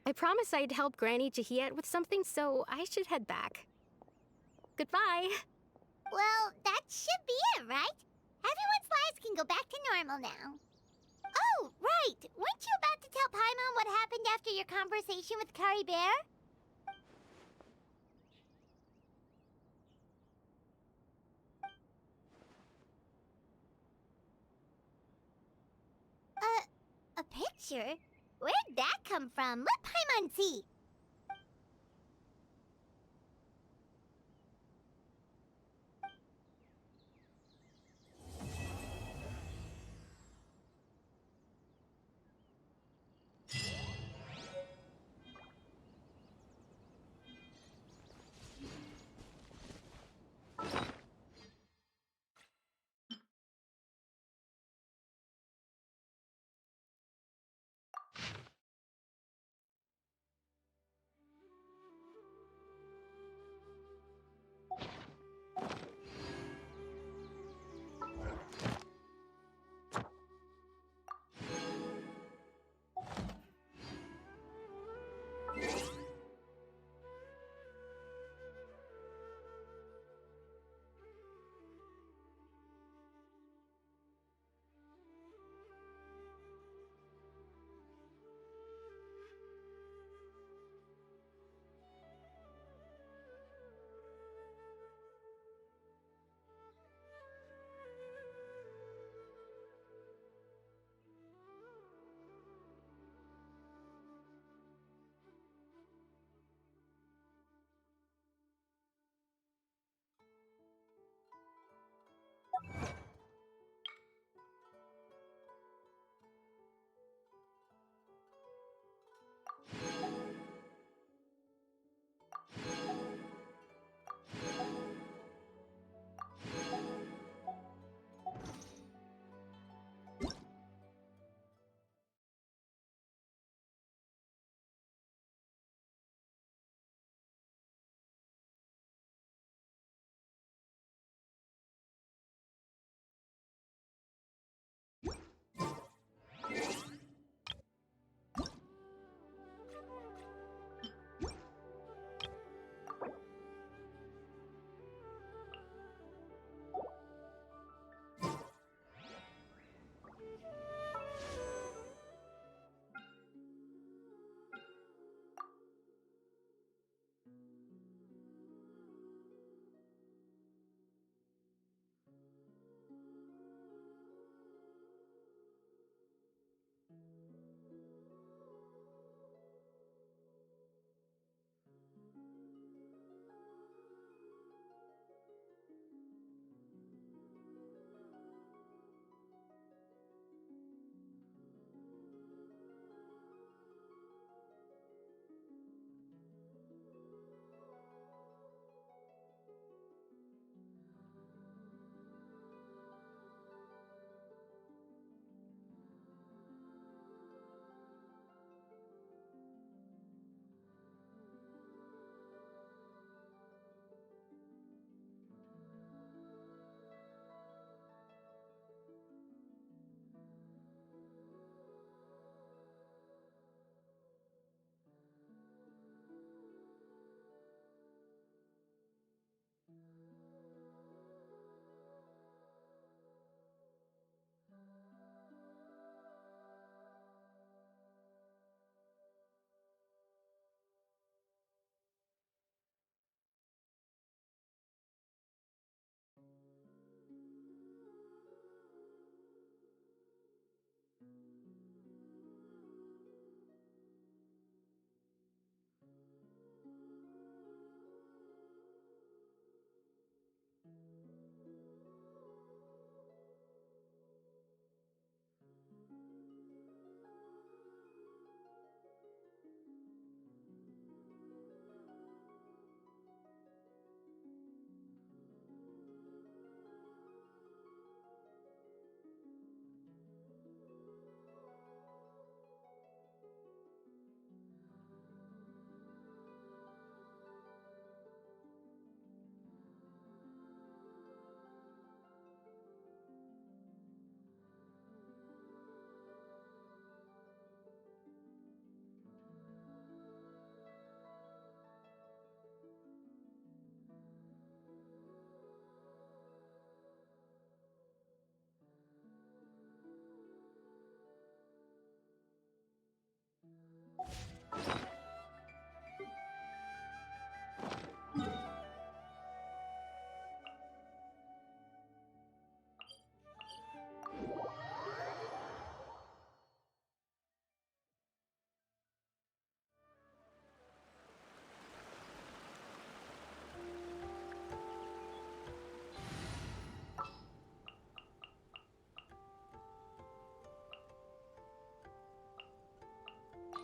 I promised I'd help Granny Jahiet with something, so I should head back. Goodbye. Well, that should be it, right? Everyone's lives can go back to normal now. Oh, right! Weren't you about to tell Paimon what happened after your conversation with Kari Bear? A picture? Where'd that come from? Let Paimon see.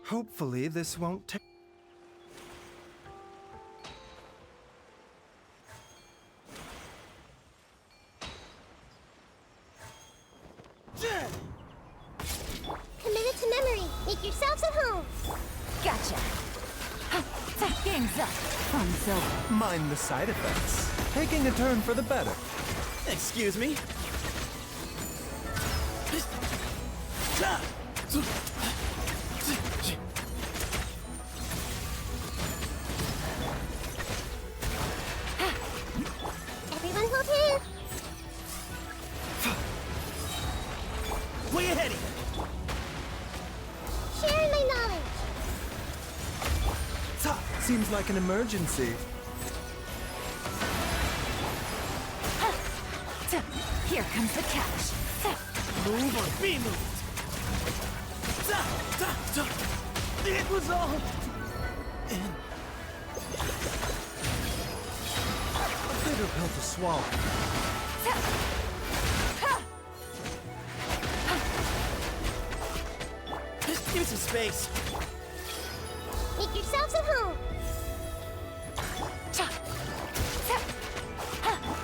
Hopefully this won't take... Commit it to memory. Make yourselves at home. Gotcha. Game's up. Fun's over. Mind the side effects. Taking a turn for the better. Excuse me? Everyone hold hands. Way ahead! Sharing my knowledge. Seems like an emergency. Here comes the catch. Move or be moved! It was all... A bitter pill to swallow. Give me some space. Make yourselves at home.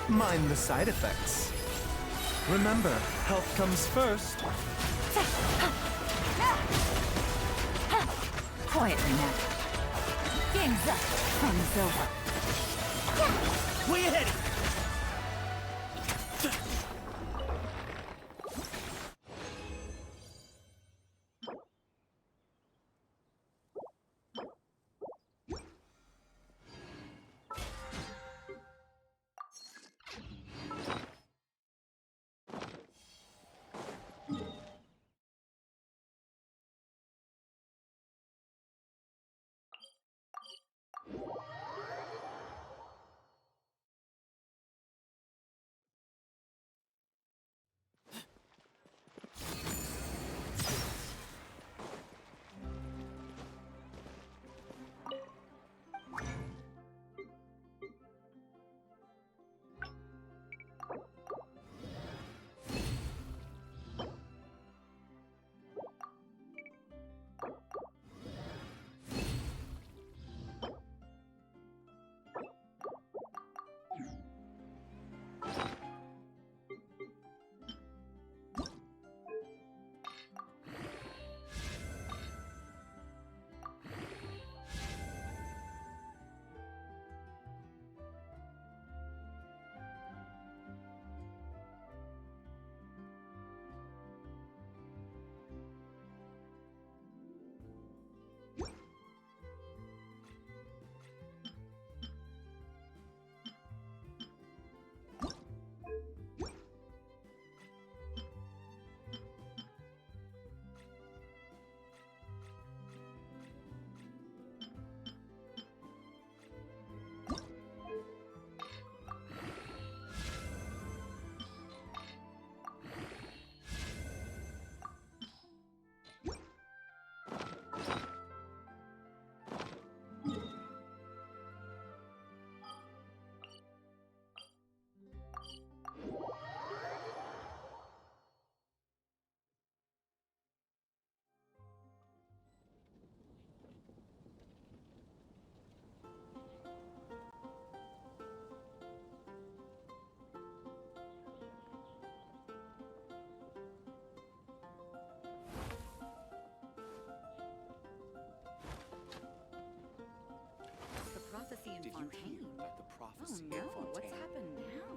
Mind the side effects. Remember, health comes first. Quietly now. Game's up. Fun's over. Way ahead! Did you hear about the prophecy in Fontaine? What's happened now?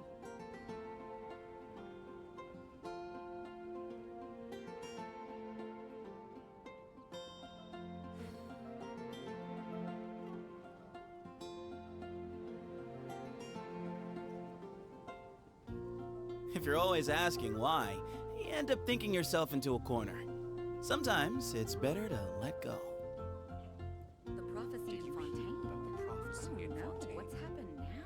If you're always asking why, you end up thinking yourself into a corner. Sometimes it's better to let go. The prophecy in Fontaine? About the prophecy in Fontaine? What's happened now?